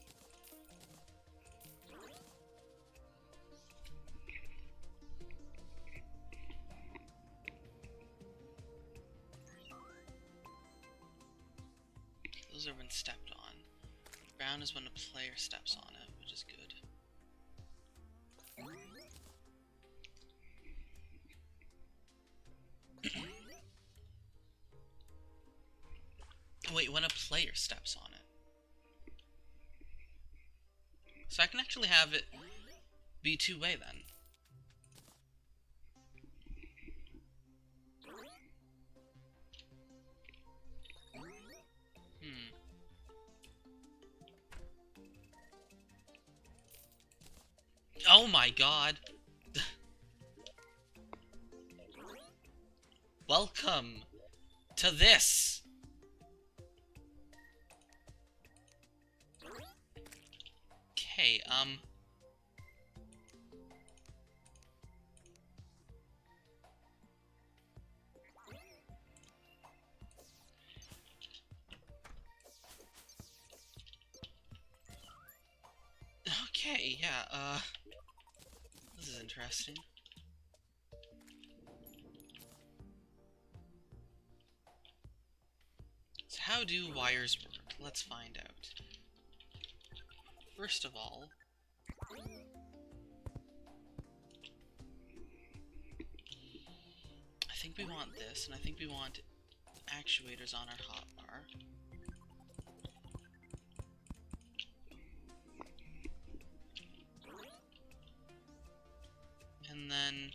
Those are when stepped on. Brown is when a player steps on it, which is good. Wait, when a player steps on it. So I can actually have it be two-way then. Oh my god! Welcome to this! Okay, okay, yeah, this is interesting. So how do wires work? Let's find out. First of all, I think we want this, and I think we want actuators on our hotbar. And then...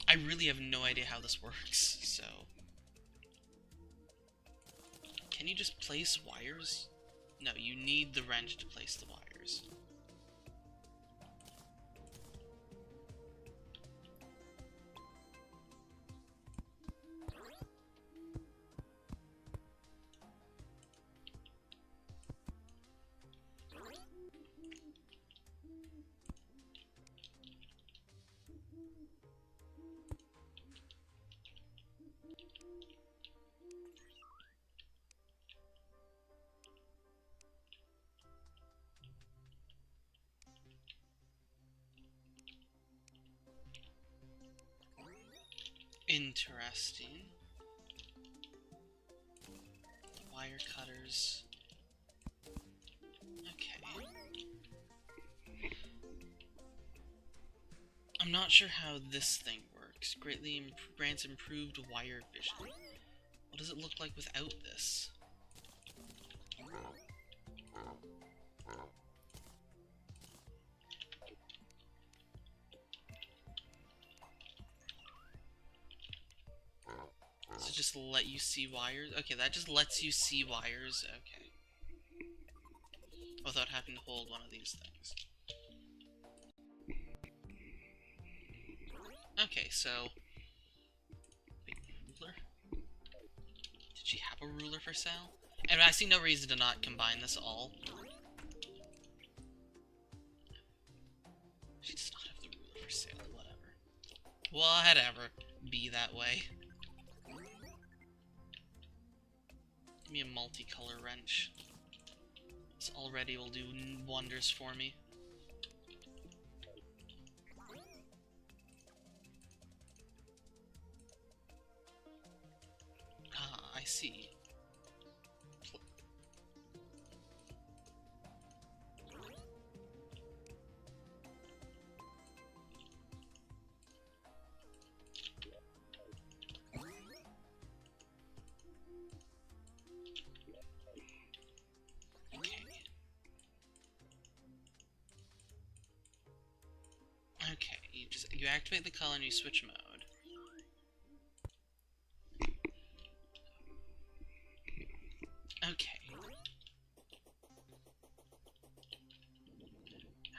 I really have no idea how this works, so... Can you just place wires? No, you need the wrench to place the wires. Interesting. The wire cutters. Okay. I'm not sure how this thing works. Greatly grants improved wire vision. What does it look like without this? Does it just let you see wires? Okay, that just lets you see wires. Okay. Without having to hold one of these things. Okay, so... Wait, ruler? Did she have a ruler for sale? And I see no reason to not combine this all. She does not have the ruler for sale, whatever. Whatever. Be that way. Give me a multicolor wrench. This already will do wonders for me. Ah, I see. Okay, you activate the color and you switch mode. Okay.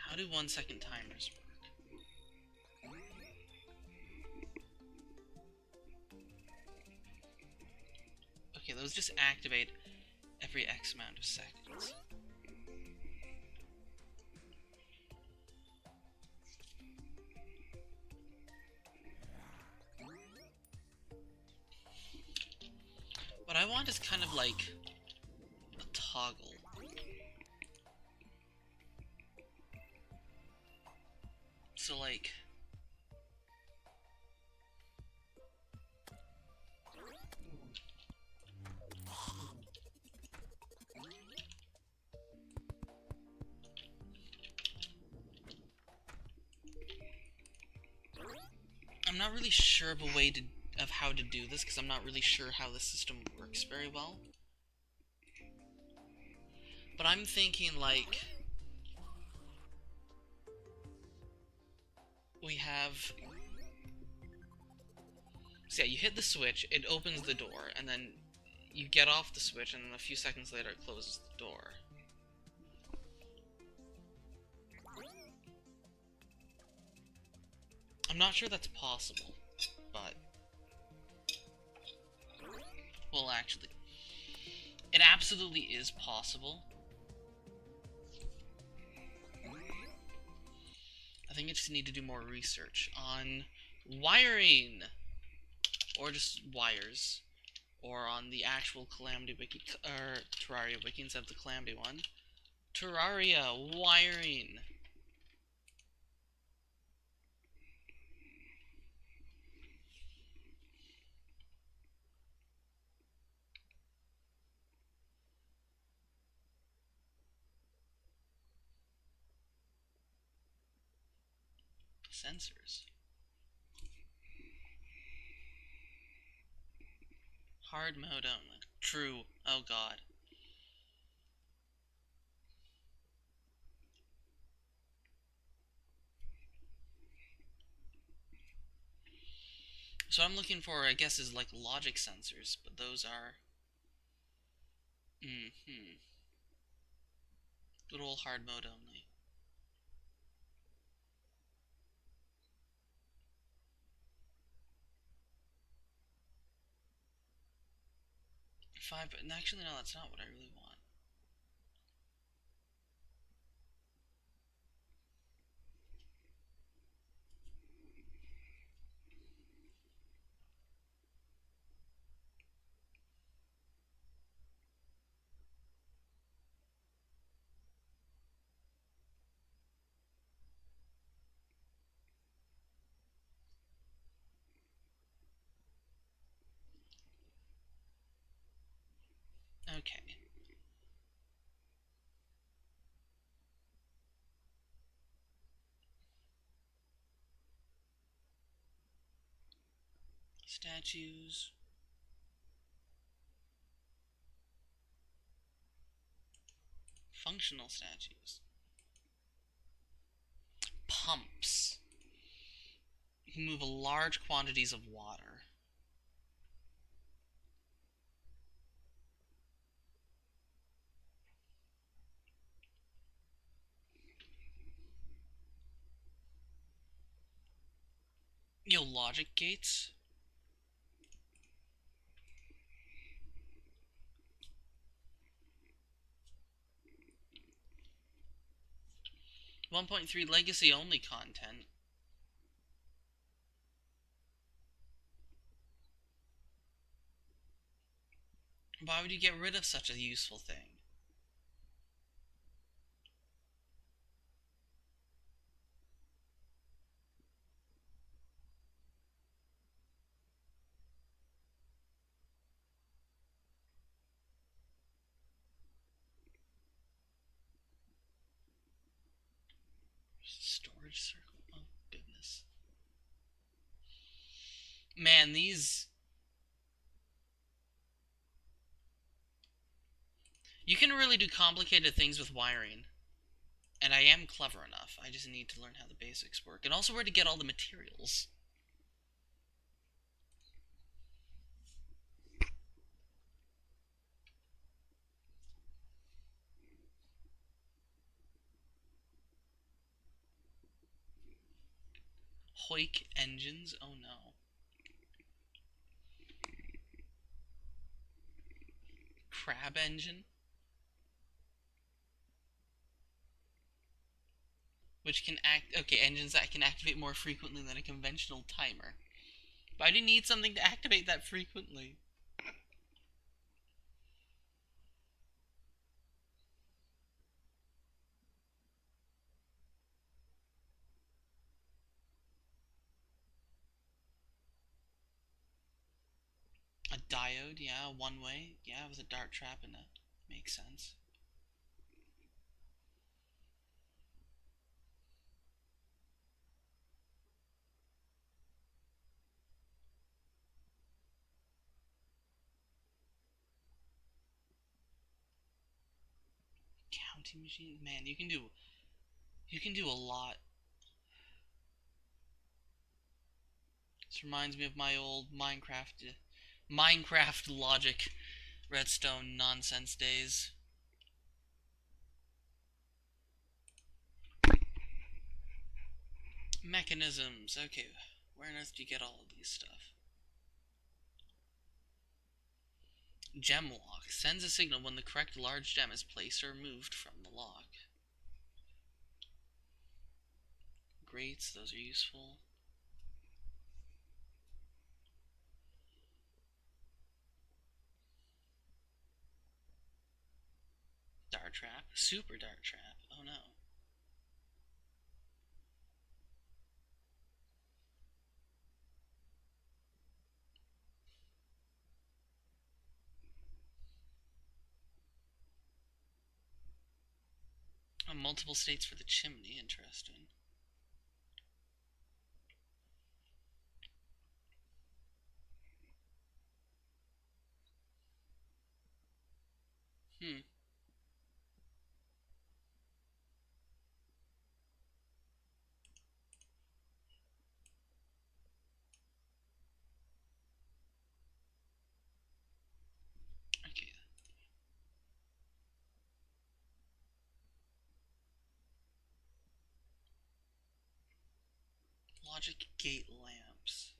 How do 1-second timers work? Okay, those just activate every X amount of seconds. What I want is kind of like a toggle. So like... I'm not really sure of a way of how to do this, because I'm not really sure how the system works very well. But I'm thinking, like... we have... So yeah, you hit the switch, it opens the door, and then you get off the switch, and then a few seconds later it closes the door. I'm not sure that's possible, but... well, actually... it absolutely is possible. I think I just need to do more research on wiring! Or just wires. Or on the actual Calamity wiki, or Terraria wiki instead of the Calamity one. Terraria, wiring! Sensors. Hard mode only. True. Oh god. So I'm looking for, I guess, is like logic sensors, but those are... good old hard mode only. Five, but actually no, that's not what I really want. Okay. Statues. Functional statues. Pumps. You can move large quantities of water. Yo, logic gates? 1.3 legacy only content. Why would you get rid of such a useful thing? Man, these... You can really do complicated things with wiring. And I am clever enough. I just need to learn how the basics work. And also where to get all the materials. Hoik engines? Oh no. Crab engine? Which can act... Okay, engines that can activate more frequently than a conventional timer. But I do need something to activate that frequently. A diode, yeah, one way. Yeah, it was a dart trap and a... Makes sense. Counting machine? Man, you can do... You can do a lot. This reminds me of my old Minecraft logic redstone nonsense days. Mechanisms. Okay, where on earth do you get all of these stuff? Gem lock. Sends a signal when the correct large gem is placed or removed from the lock. Grates, those are useful. Dart trap. Super dart trap. Oh no. Oh, multiple states for the chimney. Interesting. Hmm. Okay. Logic gate lamps.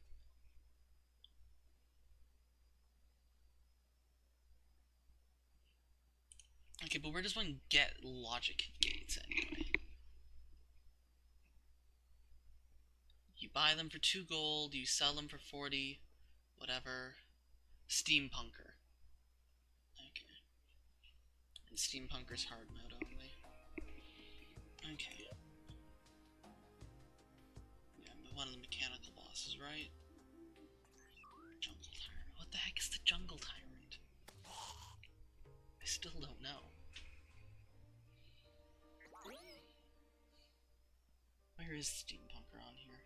Okay, but where does one get logic gates anyway? You buy them for 2 gold, you sell them for 40, whatever. Steampunker. Okay. And Steampunker's hard mode only. Okay. Yeah, but one of the mechanical bosses, right? Jungle Tyrant. What the heck is the Jungle Tyrant? I still don't know. Where is Steampunker on here?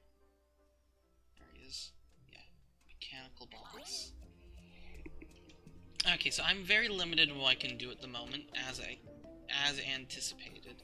There he is. Yeah. Mechanical boss. Okay, so I'm very limited in what I can do at the moment, as anticipated.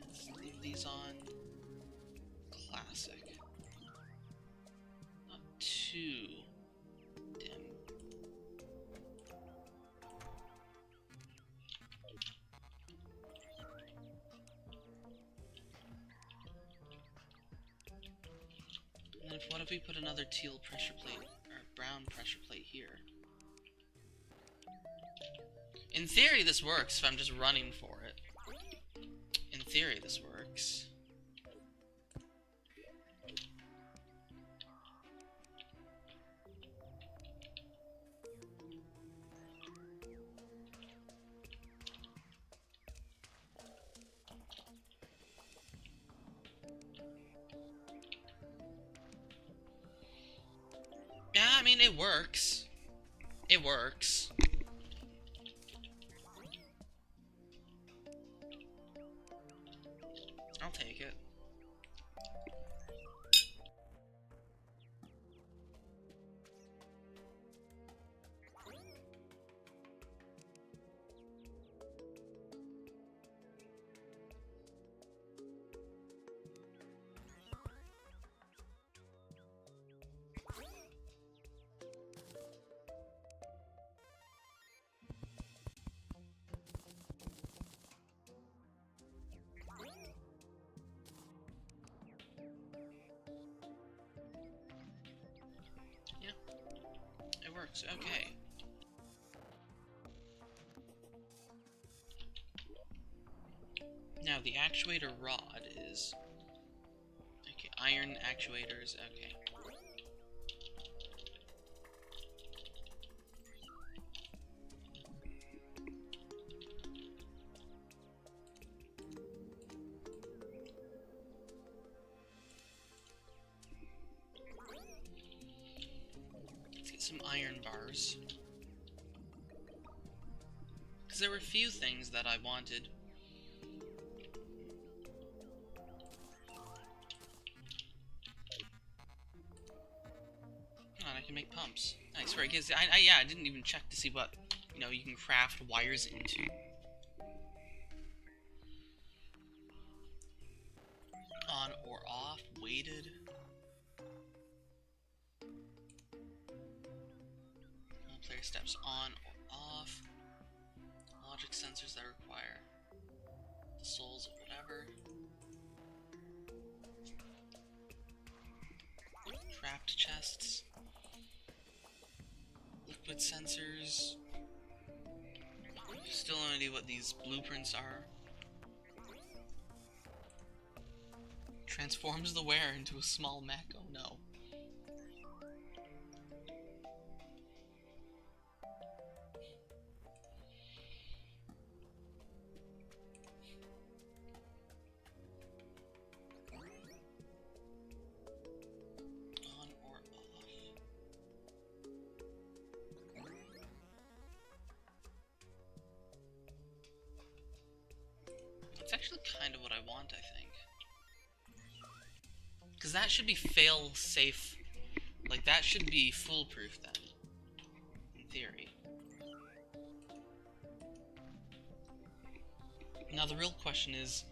Let's leave these on classic. Not too dim. And then what if we put another teal pressure plate, or brown pressure plate here? In theory this works if I'm just running for it. In theory this works. mean, it works. It works. I'll take it. Yeah, it works. Okay. Now, the actuator rod is... Okay, iron actuators, okay. Let's get some iron bars. Because there were a few things that I wanted. I can make pumps. Nice, right? Because I didn't even check to see what, you know, you can craft wires into. On or off, weighted. All player steps on or off. Logic sensors that require the souls of whatever. Trapped chests. Liquid sensors. Still no idea what these blueprints are. Transforms the wearer into a small mech. Oh no. On or off. That's actually kind of what I want, I think. Because that should be fail-safe. Like, that should be foolproof then. In theory. Now, the real question is...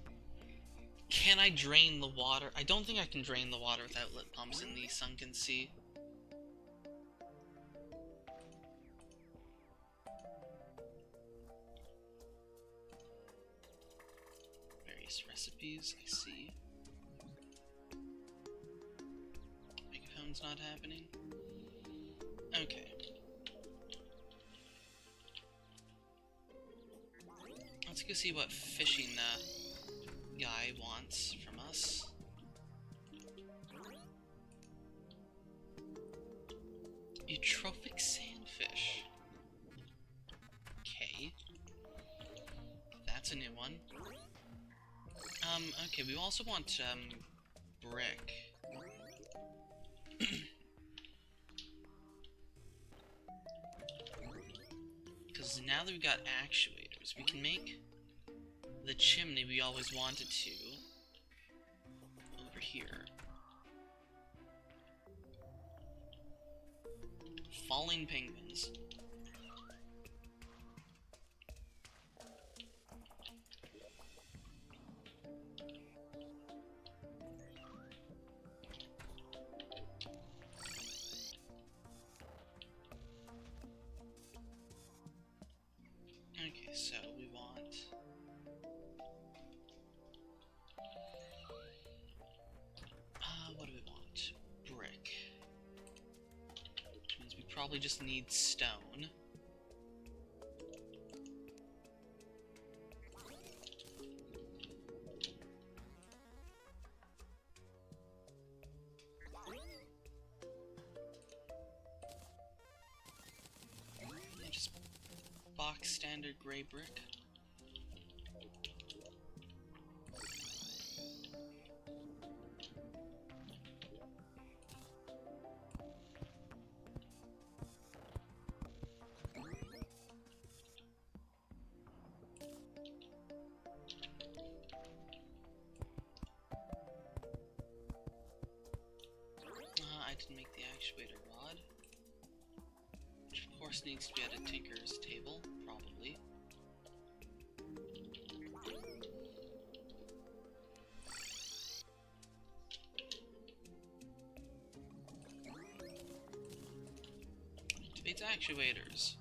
Can I drain the water? I don't think I can drain the water with outlet pumps in the sunken sea. Various recipes, I see. Megaphone's not happening. Okay. Let's go see what fishing guy wants from us. Eutrophic sandfish. Okay. That's a new one. Okay, we also want, brick. Because now that we've got actuators, we can make the chimney we always wanted to over here. Falling penguins. Okay, so we want... what do we want? Brick. Which means we probably just need stone. Just box standard gray brick. I didn't make the actuator rod. Which of course needs to be at a tinker's table, probably. Activates actuators.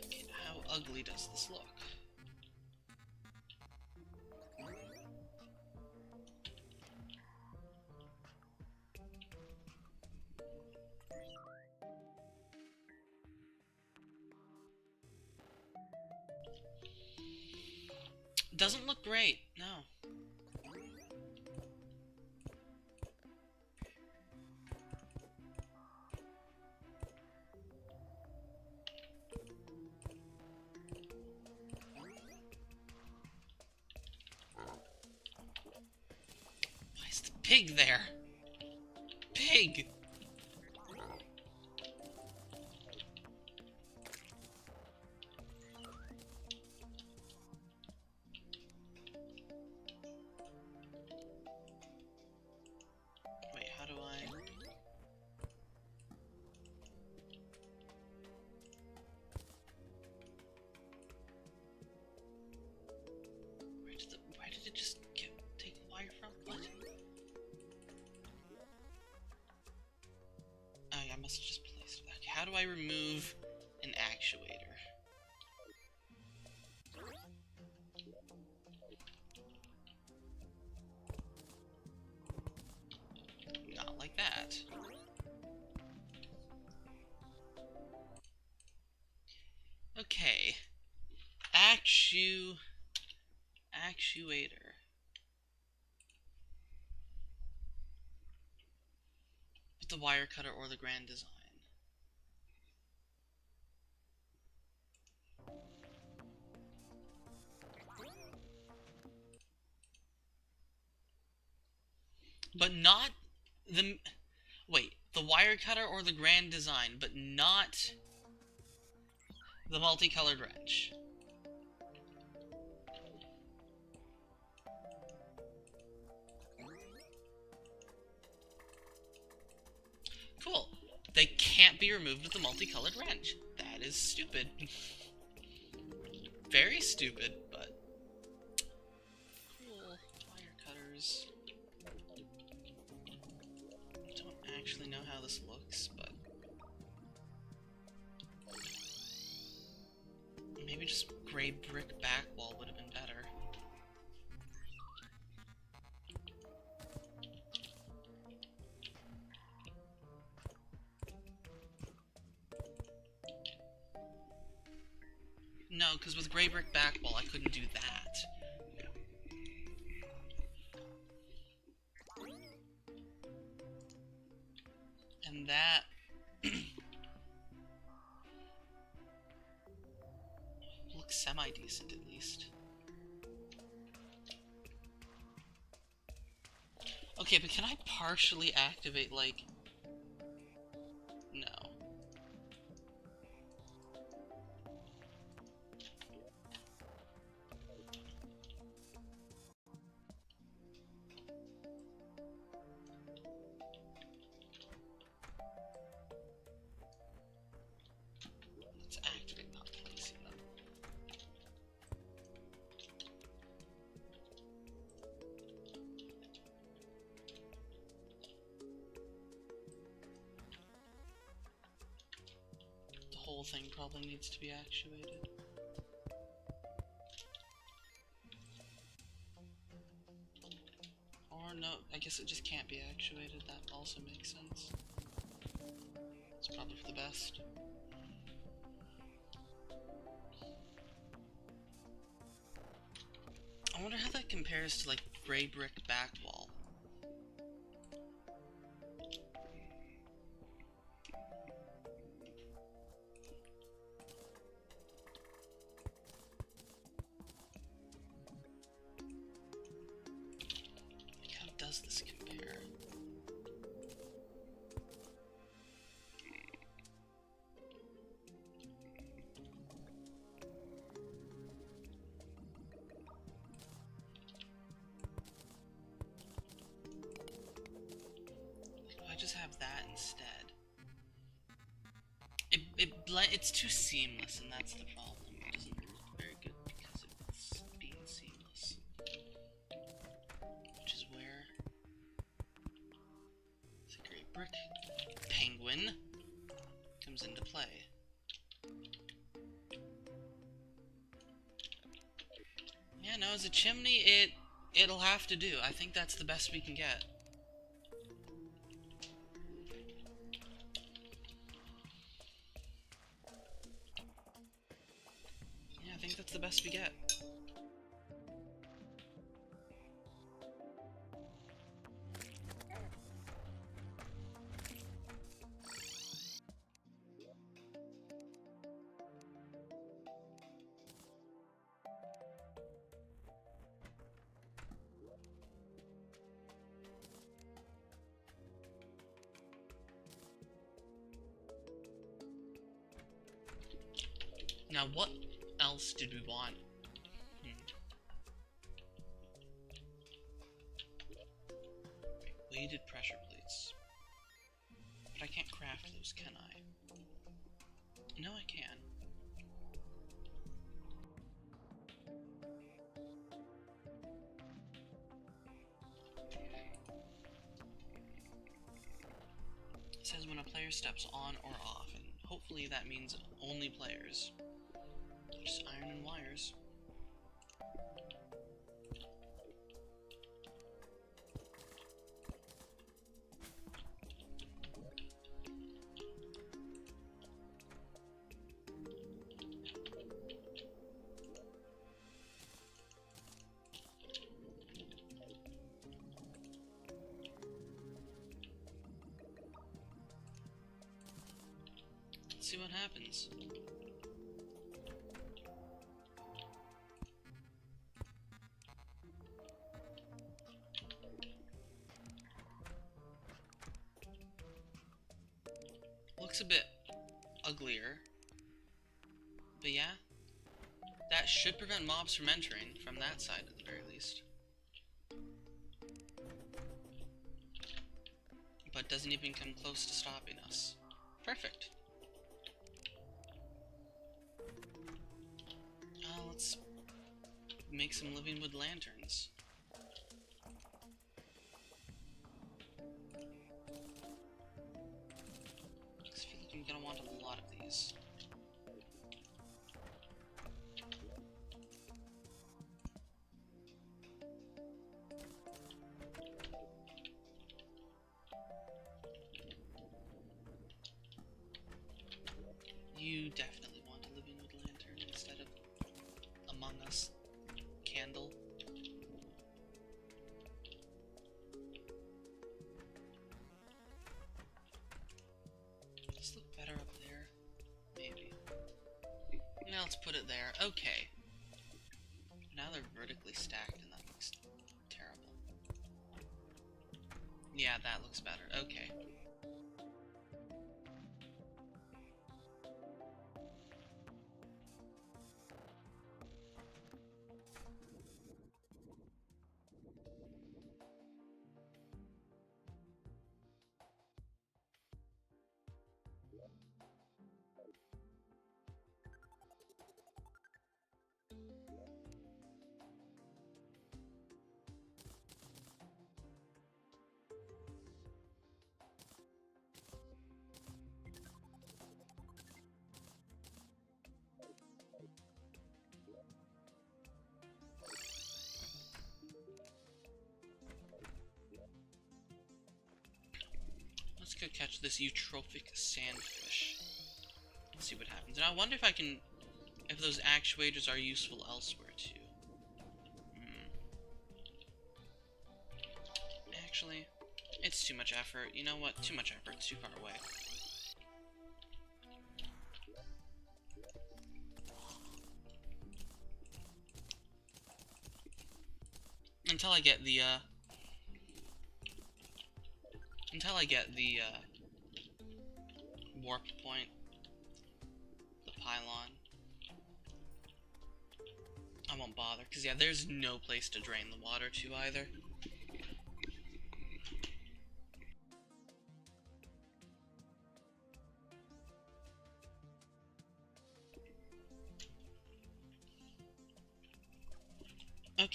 Okay, how ugly does this look? Doesn't look great, no. Why is the pig there? Pig! Wait, how do I... Where did it just take the wire from? What? Oh, yeah, I must have just placed it. Okay, how do I remove an actuator? Not like that. Okay. Actuator. With the wire cutter or the grand design. But not the... Wait, the wire cutter or the grand design, but not the multicolored wrench. Cool. They can't be removed with the multicolored wrench. That is stupid. Very stupid, but... Cool. Wire cutters. I don't actually know how this looks, but... Maybe just gray brick back wall would have been better. No, because with gray brick back wall, I couldn't do that. And that... looks semi-decent, at least. Okay, but can I partially activate, like... No. Let's activate, not placing them. The whole thing probably needs to be actuated. Or no, I guess it just can't be actuated. That also makes sense. It's probably for the best. I wonder how that compares to, like, gray brick back wall. Like, how does this compare? instead. It's too seamless, and that's the problem. It doesn't look very good because it's being seamless. Which is where the Great Brick Penguin comes into play. Yeah, no, as a chimney, it'll have to do. I think that's the best we can get. Yeah, I think that's the best we get. Now, what else did we want? Weighted pressure plates. But I can't craft those, can I? No, I can. It says when a player steps on or off, and hopefully that means only players. Just iron and wires. Let's see what happens. Looks a bit uglier, but yeah, that should prevent mobs from entering from that side at the very least. But doesn't even come close to stopping us. Perfect. Let's make some living wood lanterns. I feel like I'm gonna want a lot of these. You definitely want a living wood lantern instead of Among Us candle. Does this look better up there? Maybe. Now let's put it there. Okay. Now they're vertically stacked and that looks terrible. Yeah, that looks better. Okay. Let's go catch this eutrophic sandfish. Let's see what happens. And I wonder if those actuators are useful elsewhere too. Actually, it's too much effort. You know what? Too much effort. It's too far away. Until I get the warp point, the pylon, I won't bother, because yeah, there's no place to drain the water to either.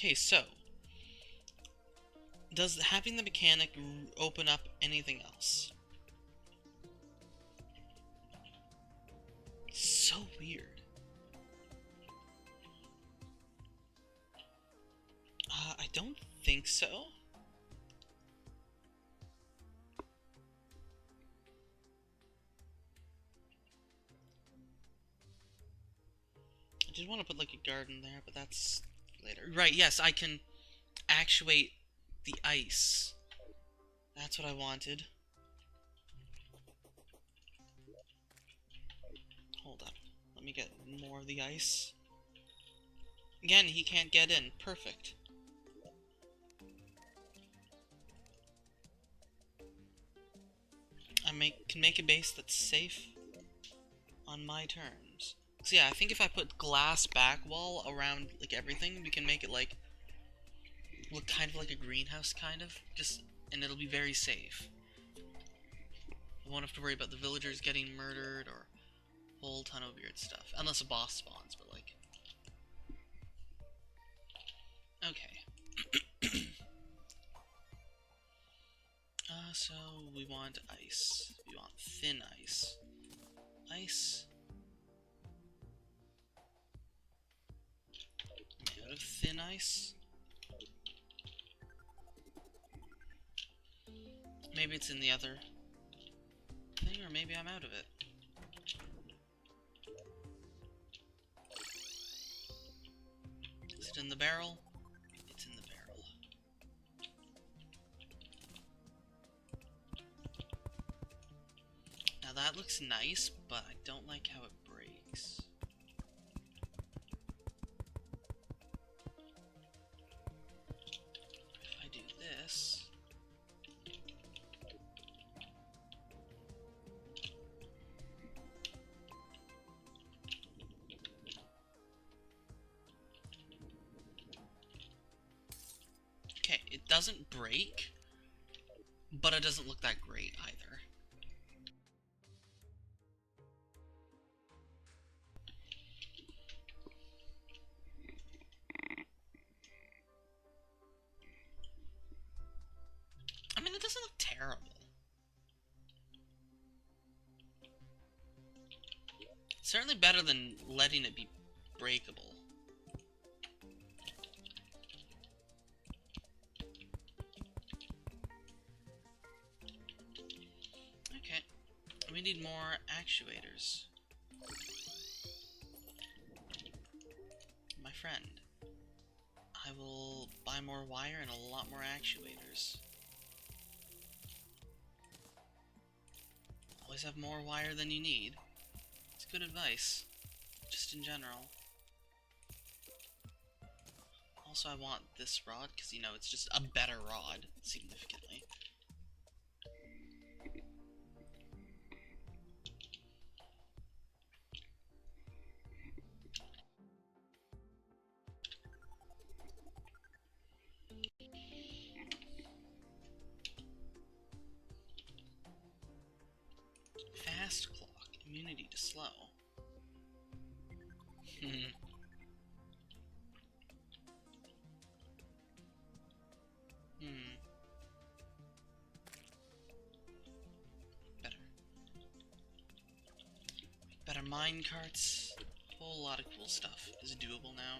Okay, so does having the mechanic open up anything else? So weird. I don't think so. I did want to put like a garden there, but that's later. Right, yes, I can actuate the ice. That's what I wanted. Hold up. Let me get more of the ice. Again, he can't get in. Perfect. Can make a base that's safe on my terms. So yeah, I think if I put glass back wall around like everything, we can make it like look kind of like a greenhouse, kind of. And it'll be very safe. I won't have to worry about the villagers getting murdered or a whole ton of weird stuff. Unless a boss spawns, but like... Okay. So we want ice. We want thin ice. Ice. Made out of thin ice. Maybe it's in the other thing, or maybe I'm out of it. Is it in the barrel? It's in the barrel. Now that looks nice, but I don't like how it breaks. If I do this... Okay, it doesn't break, but it doesn't look that great either. I mean, it doesn't look terrible. It's certainly better than letting it be breakable. Okay, we need more actuators. My friend, I will buy more wire and a lot more actuators. Always have more wire than you need. It's good advice, just in general. Also, I want this rod, because, you know, it's just a better rod, significantly. Fast clock, immunity to slow. Better mine carts. A whole lot of cool stuff is doable now.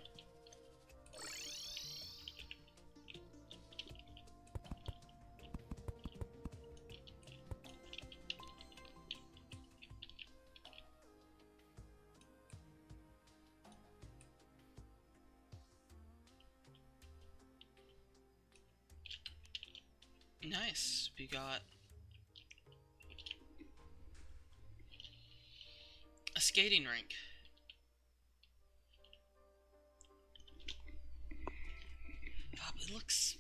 Nice. We got a skating rink. Oh, but it looks...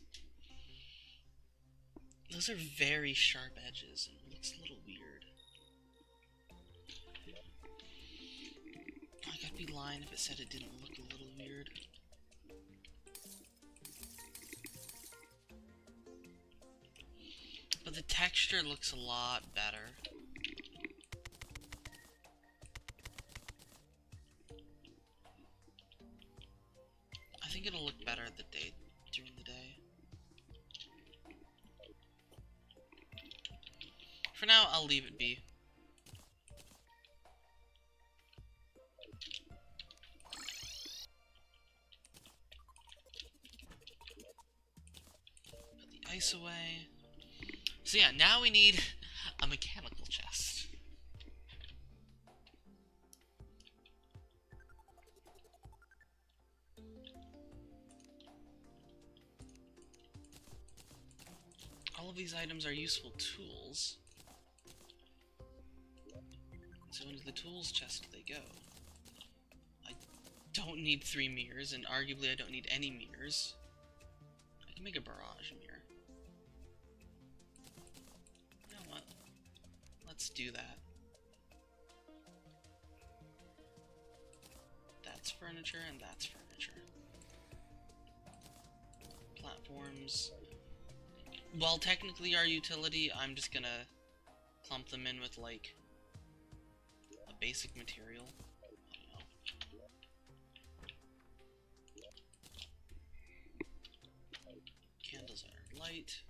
Those are very sharp edges, and it looks a little weird. Like, I'd be lying if it said it didn't look a little weird. But the texture looks a lot better. I think think it'll look better during the day. For now, I'll leave it be. Put the ice away. So yeah, now we need a mechanical chest. All of these items are useful tools. So into the tools chest they go. I don't need 3 mirrors, and arguably I don't need any mirrors. I can make a barrage mirror. You know what? Let's do that. That's furniture, and that's furniture. Platforms. Well, technically our utility, I'm just gonna clump them in with, like, a basic material. I don't know. Candles are light.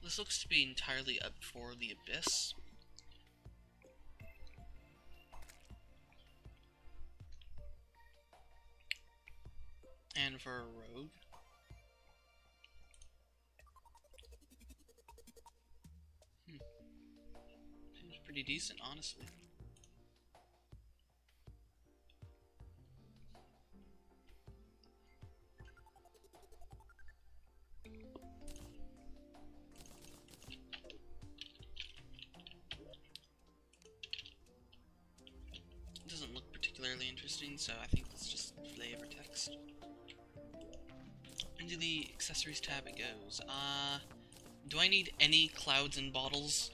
This looks to be entirely up for the abyss. And for a rogue. Seems pretty decent, honestly. Doesn't look particularly interesting, so I think let's just flavor text. Into the accessories tab it goes. Do I need any clouds and bottles?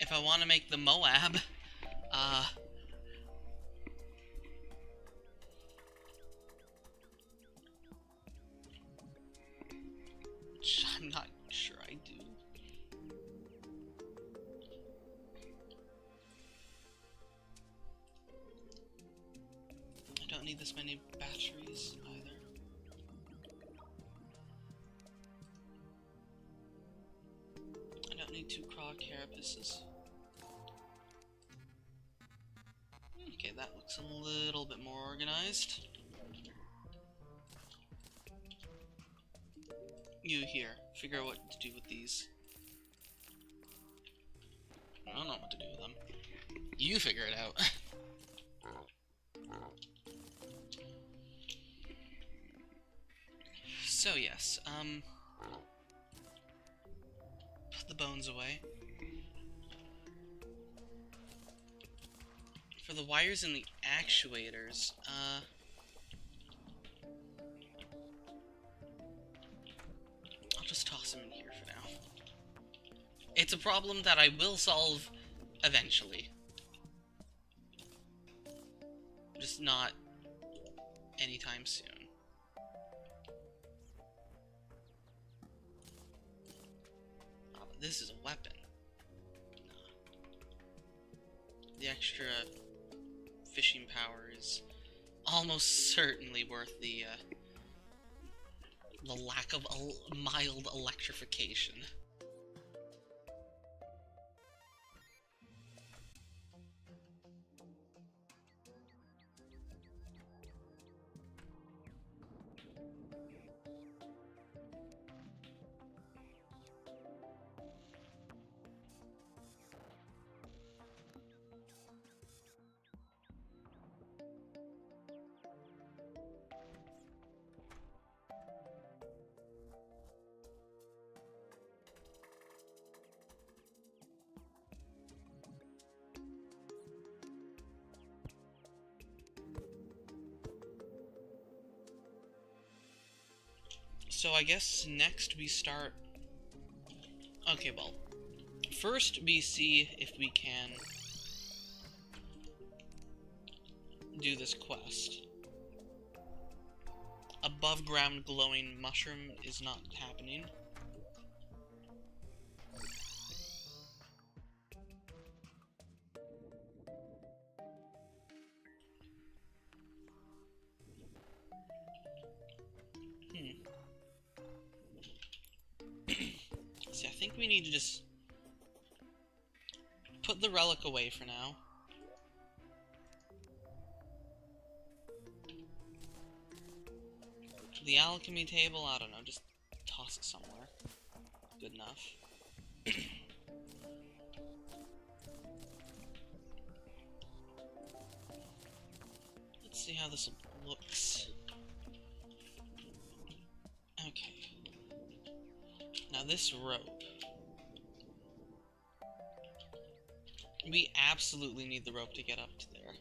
If I want to make the Moab, which I'm not sure I do. I don't need this many batteries either. I don't need 2 croc carapaces. Okay, that looks a little bit more organized. You here, figure out what to do with these. I don't know what to do with them. You figure it out. So yes, put the bones away. For the wires and the actuators, I'll just toss them in here for now. It's a problem that I will solve eventually. Just not anytime soon. Oh, but this is a weapon. Nah. The extra fishing power is almost certainly worth the lack of mild electrification. So I guess next we start... Okay, well, first we see if we can do this quest. Above ground glowing mushroom is not happening. See, I think we need to just put the relic away for now. The alchemy table, I don't know, just toss it somewhere. Good enough. Let's see how this looks. Okay. Now this rope. We absolutely need the rope to get up to there.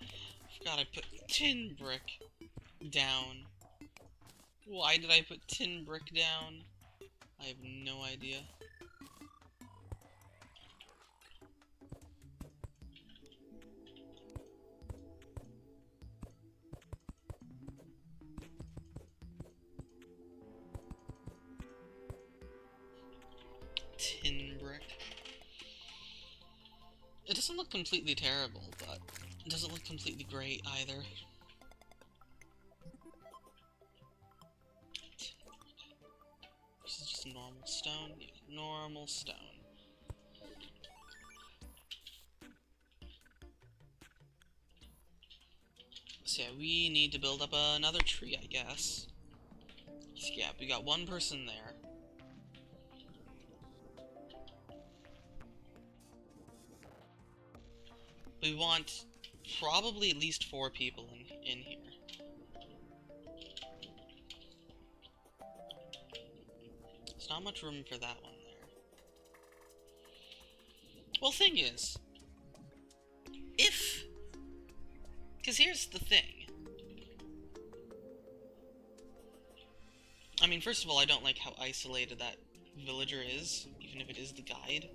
I forgot I put tin brick down. Why did I put tin brick down? I have no idea. Tin brick. It doesn't look completely terrible, but it doesn't look completely great either. This is just normal stone? Yeah, normal stone. So yeah, we need to build up another tree, I guess. So yeah, we got one person there. We want probably at least 4 people in here. There's not much room for that one there. Well, thing is, because here's the thing. I mean, first of all, I don't like how isolated that villager is, even if it is the guide.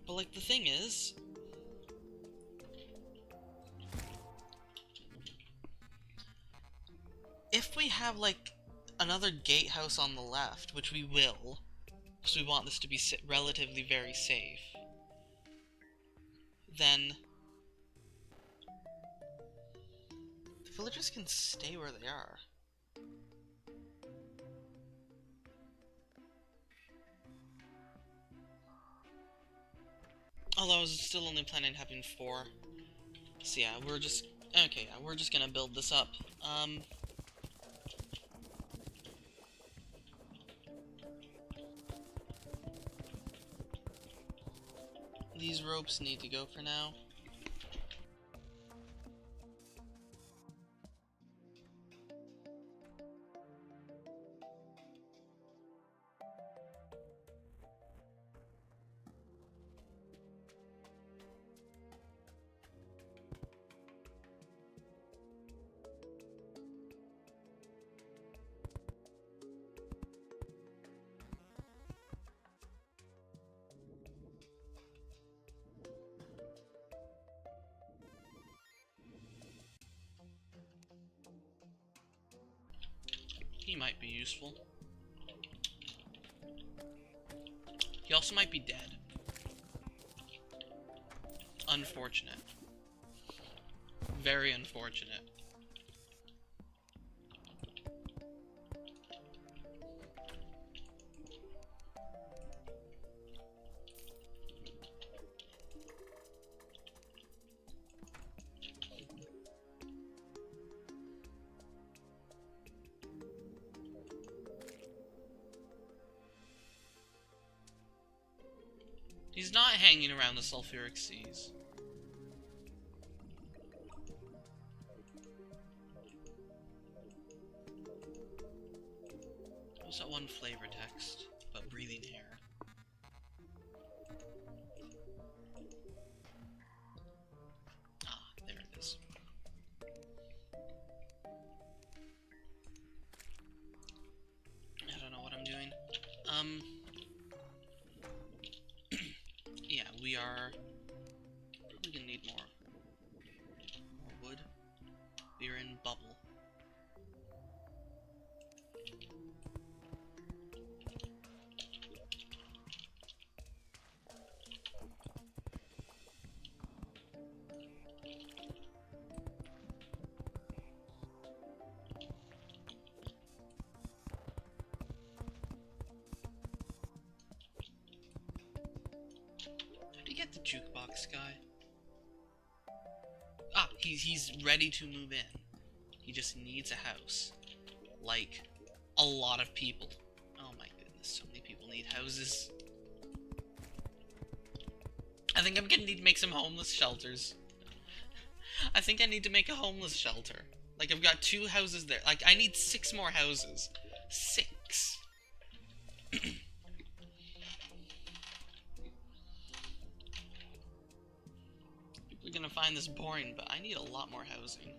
But, like, the thing is, if we have, like, another gatehouse on the left, which we will, because we want this to be relatively very safe, then the villagers can stay where they are. Although I was still only planning on having 4. So yeah, we're just... Okay, yeah, we're just gonna build this up. These ropes need to go for now. He might be useful. He also might be dead. Unfortunate. Very unfortunate. He's not hanging around the sulfuric seas. What's that one flavor text about breathing air? Yeah, we are probably gonna need more wood. We are in bubble. How do you get the jukebox guy? Ah, he's ready to move in. He just needs a house. Like, a lot of people. Oh my goodness, so many people need houses. I think I'm gonna need to make some homeless shelters. I think I need to make a homeless shelter. Like, I've got 2 houses there. Like, I need 6 more houses. 6. People are gonna find this boring, but I need a lot more housing.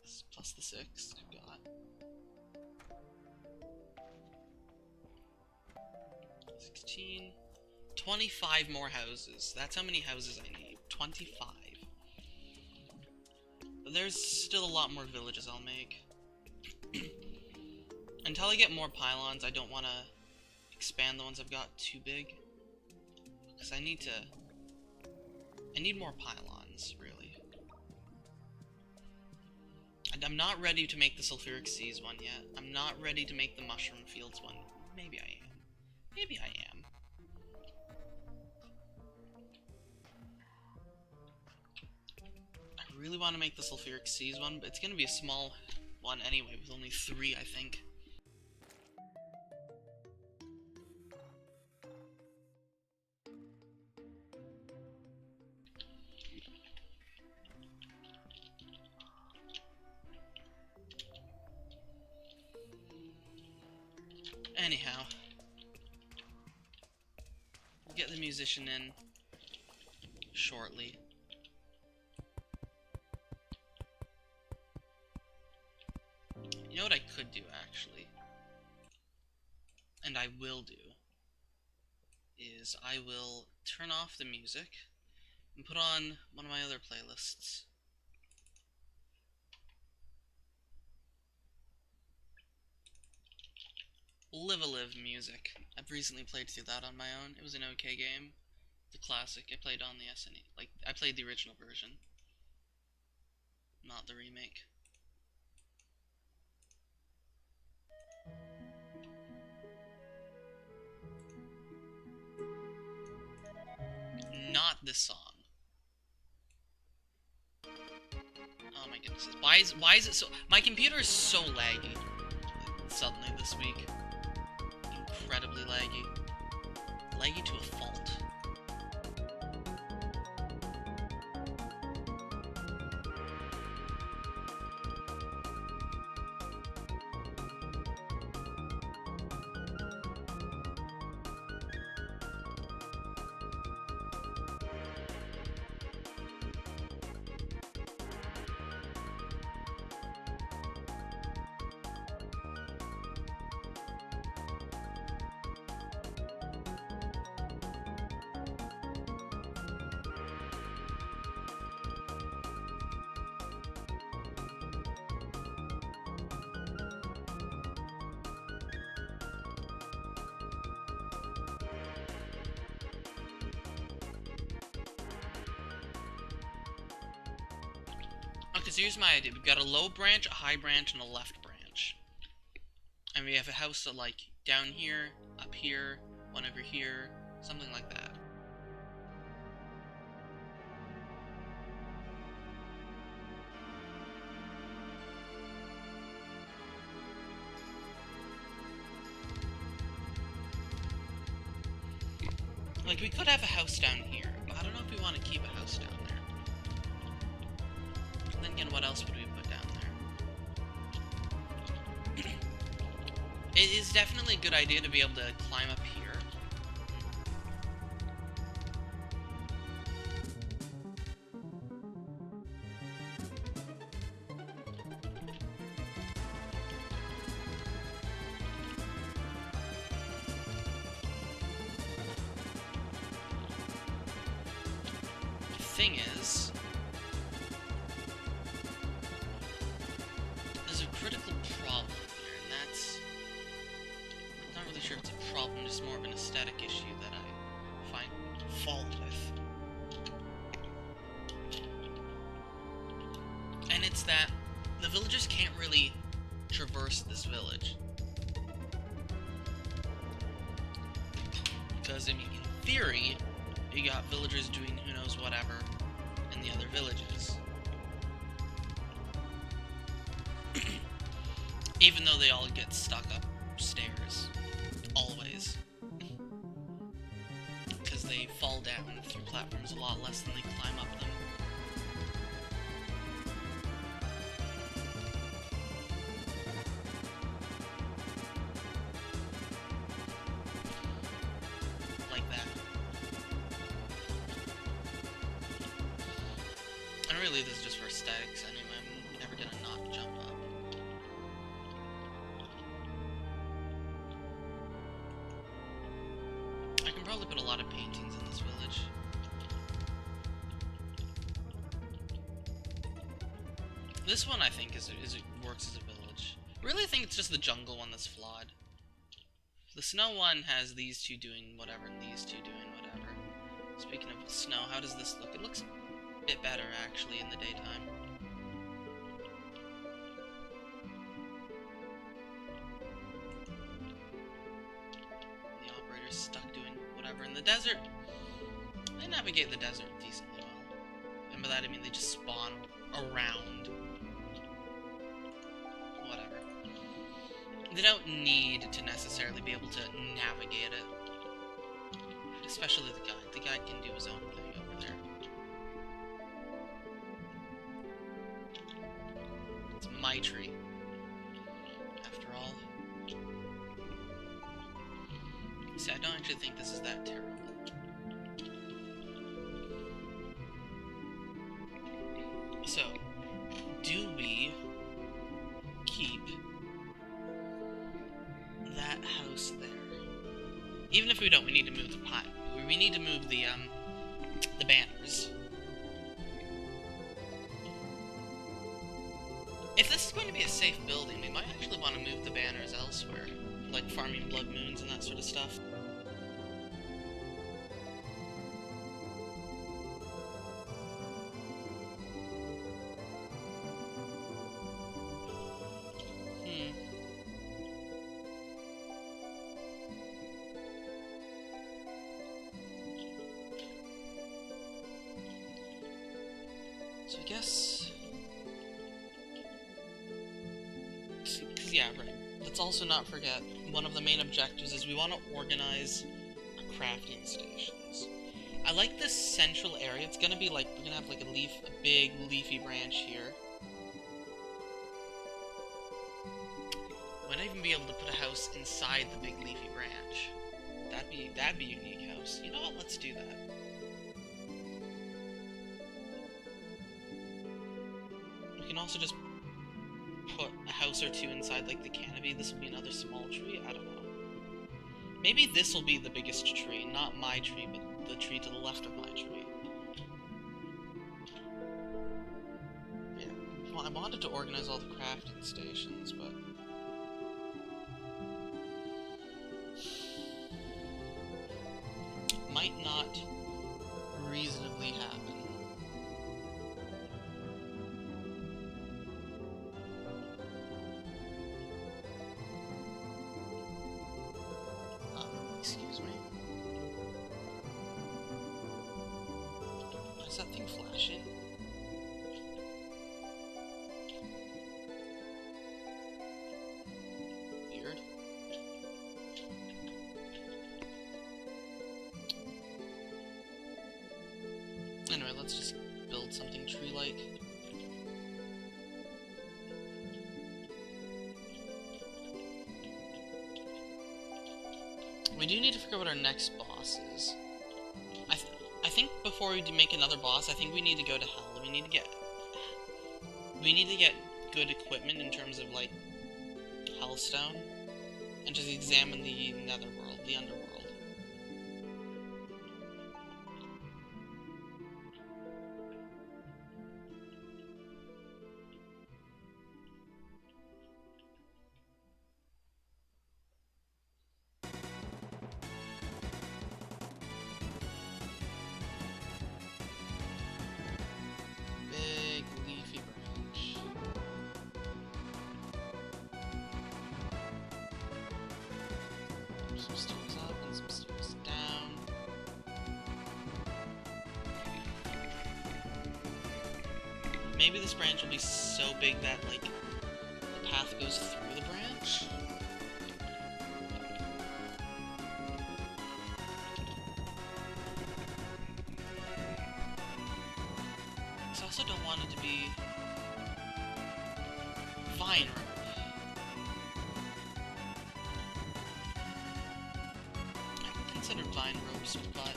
5 plus the 6. Good God. 16. 25 more houses. That's how many houses I need. 25. But there's still a lot more villages I'll make. Until I get more pylons, I don't want to expand the ones I've got too big. Because I need more pylons, really. And I'm not ready to make the sulfuric seas one yet. I'm not ready to make the mushroom fields one. Maybe I am. Maybe I am. I really want to make the sulfuric seas one, but it's going to be a small one anyway, with only 3, I think. Anyhow, we'll get the musician in shortly. You know what I could do, actually, and I will do, is I will turn off the music and put on one of my other playlists. Live-a-Live music. I've recently played through that on my own. It was an okay game. The classic. I played on the SNE. Like, I played the original version, not the remake. Not this song. Oh my goodness. Why is it so... My computer is so laggy suddenly this week. Incredibly laggy. Laggy to a fault. Okay, so here's my idea. We've got a low branch, a high branch, and a left branch. And we have a house like down here, up here, one over here, something like that. Like, we could have a house down here, but I don't know if we want to keep a house down there. And then again, what else would we put down there? It is definitely a good idea to be able to climb up here. thing is, there's a critical problem here, and that's... I'm not really sure if it's a problem, just more of an aesthetic issue that I find fault with. And it's that the villagers can't really traverse this village. Because, I mean, in theory, you got villagers doing who knows whatever in the other villages. Even though they all get stuck upstairs. Always. Because they fall down through platforms a lot less than they climb up them. Like that. And really, this is just for aesthetics anyway. I'm never gonna not jump up. I can probably put a lot of paintings in this village. This one, I think, works as a village. Really, I think it's just the jungle one that's flawed. The snow one has these two doing whatever and these two doing whatever. Speaking of snow, how does this look? It looks a bit better, actually, in the daytime. The operator's stuck doing whatever in the desert. They navigate the desert decently well. And by that I mean they just spawn around. Whatever. They don't need to necessarily be able to navigate it. Especially the guide. The guide can do his own thing over there. It's my tree. After all. See, I don't actually think this is that terrible. So, do we keep that house there? Even if we don't, we need to move the pie. We need to move the banners. If this is going to be a safe building, we might actually want to move the banners elsewhere. Like farming blood moons and that sort of stuff. So I guess... Because, yeah, right. Let's also not forget, one of the main objectives is we want to organize our crafting stations. I like this central area. It's gonna be like, we're gonna have like a big leafy branch here. Might even be able to put a house inside the big leafy branch. That'd be a unique house. You know what? Let's do that. We can also just put a house or two inside, like, the canopy. This will be another small tree? I don't know. Maybe this will be the biggest tree. Not my tree, but the tree to the left of my tree. Yeah. Well, I wanted to organize all the crafting stations, but... might not reasonably happen. Excuse me. Why is that thing flashing? Weird. Anyway, let's just build something tree-like. We do need to figure out what our next boss is. I think before we make another boss, I think we need to go to hell. We need to get good equipment in terms of, like, hellstone, and just examine the netherworld, the underworld. Maybe this branch will be so big that, like, the path goes through the branch? I also don't want it to be vine rope. I considered vine ropes, but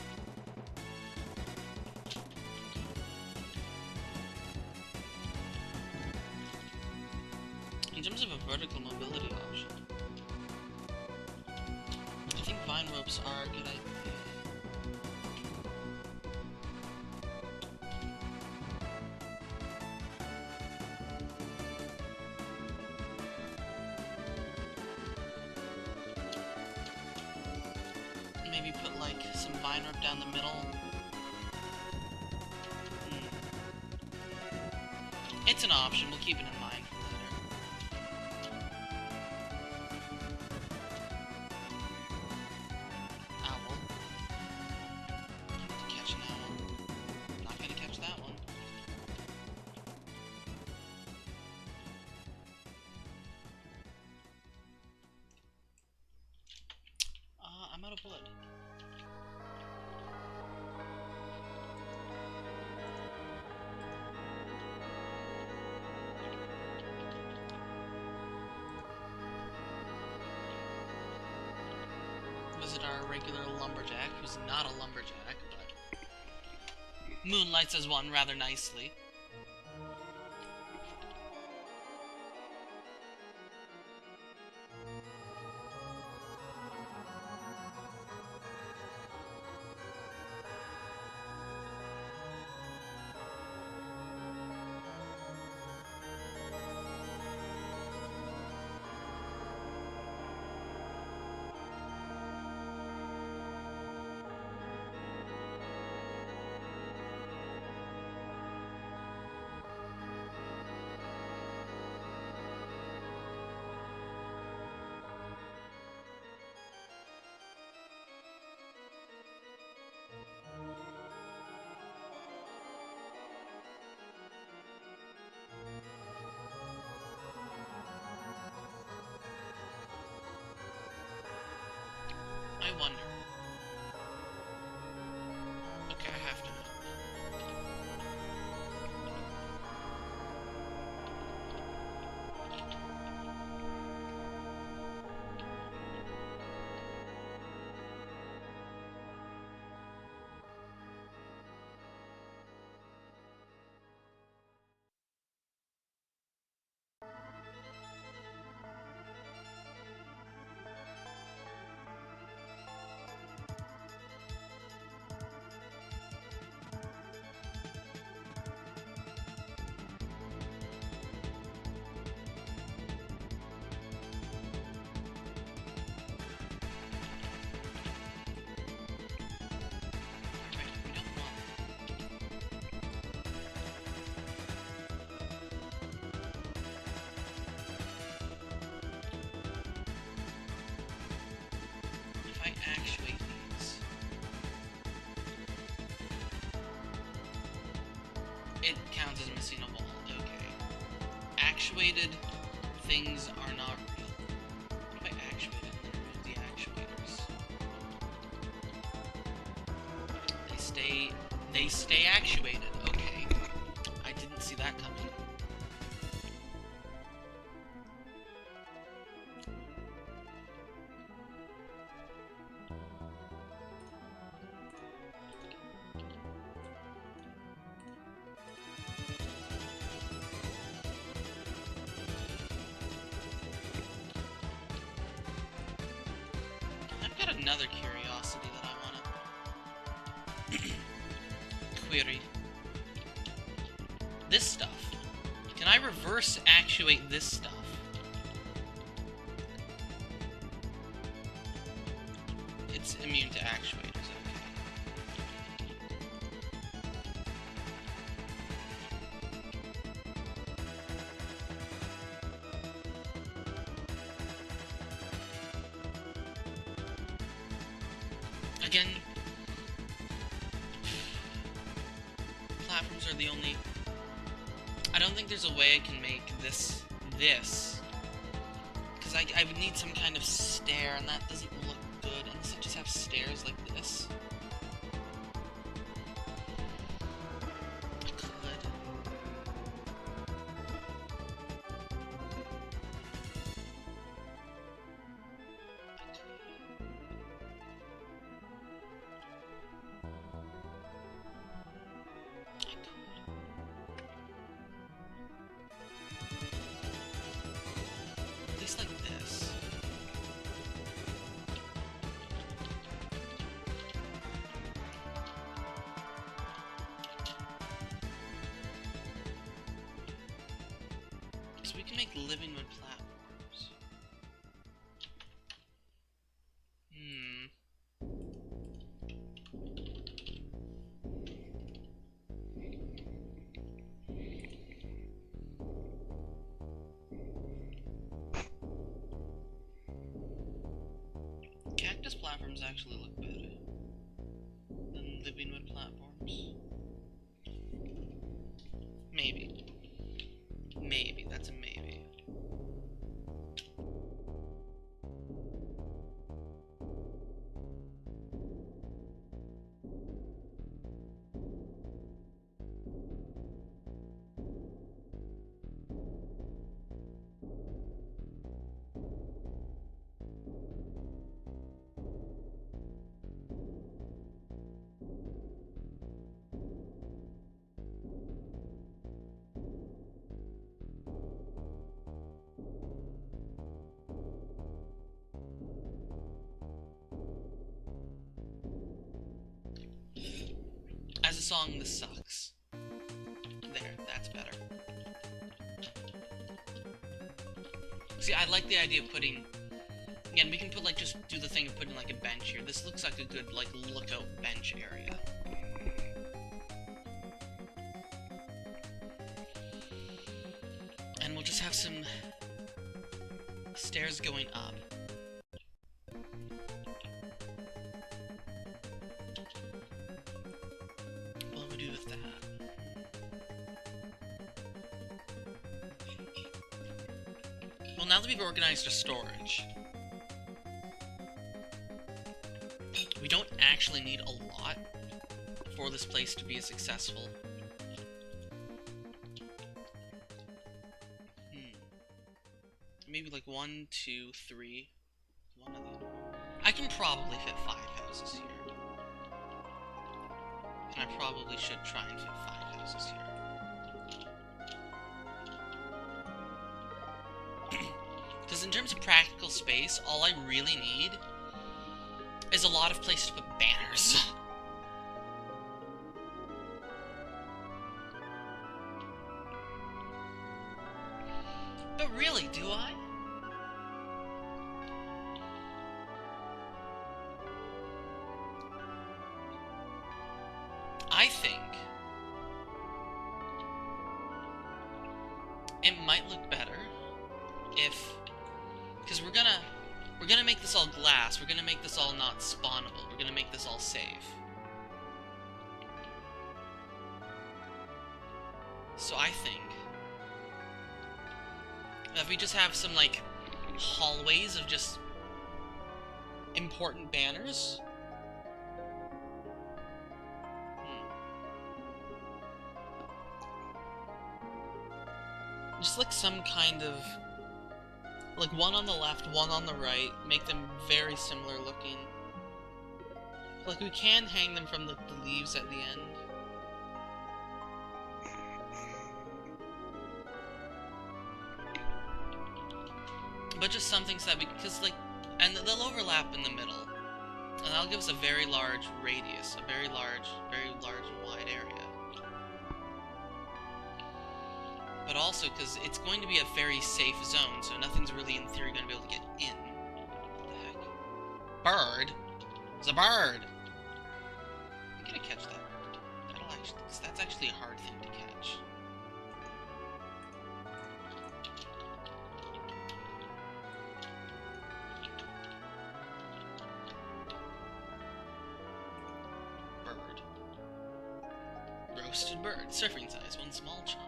in terms of a vertical mobility option, I think vine ropes are a good idea. Maybe put, like, some vine rope down the middle. It's an option, we'll keep it in mind for later. Owl. Catch an owl. Not gonna catch that one. I'm out of wood. Visit our regular lumberjack, who's not a lumberjack, but moonlights as one rather nicely. I wonder. Okay, I have to know. Actuate these. It counts as missing a wall. Okay. Actuated things are not real. What if I actuate it and remove the actuators? They stay actuated. Okay. I didn't see that coming. Another curiosity that I want to query. This stuff. Can I reverse actuate this stuff? It's immune to actuators, Again, platforms are the only I don't think there's a way I can make this, because I would need some kind of stair, and that doesn't look good unless I just have stairs like this. I could. At least like this. So we can make living wood platforms. Cactus platforms actually look better than living wood platforms. Maybe. Maybe, that's a maybe. As a song, this sucks. There, that's better. See, I like the idea of putting... Again, we can put, like, just do the thing of putting, like, a bench here. This looks like a good, like, lookout bench area. And we'll just have some stairs going up. What do we do with that? Well, now that we've organized our storage, we don't actually need a lot for this place to be successful. Maybe like 1, 2, 3. One of them. I can probably fit 5 houses here. And I probably should try and fit 5 houses here. Because in terms of practical space, all I really need is a lot of places to put banners. But really, do I? I think it might look better if, because we're gonna make this all glass. We're gonna make this all not spawnable. We're gonna make this all safe. So I think that if we just have some, like, hallways of just important banners. Just like some kind of, like, one on the left, one on the right, make them very similar looking. Like, we can hang them from the leaves at the end. But just something so that because, like, and they'll overlap in the middle. And that'll give us a very large radius, a very large and wide area. But also, because it's going to be a very safe zone, so nothing's really, in theory, going to be able to get in. What the heck? Bird? It's a bird! I'm gonna catch that bird. That's actually a hard thing to catch. Bird. Roasted bird. Surfing size, one small child.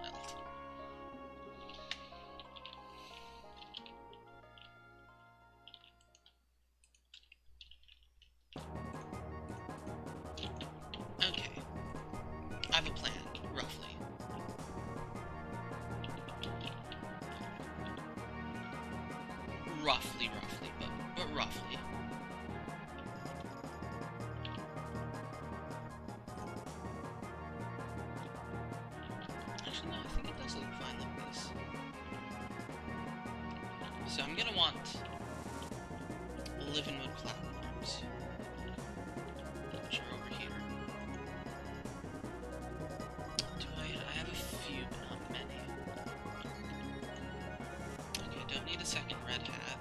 roughly, but roughly. Actually, no, I think it does look fine like this. So I'm gonna want living wood platforms, which are over here. I have a few, but not many. Okay, don't need a second red hat.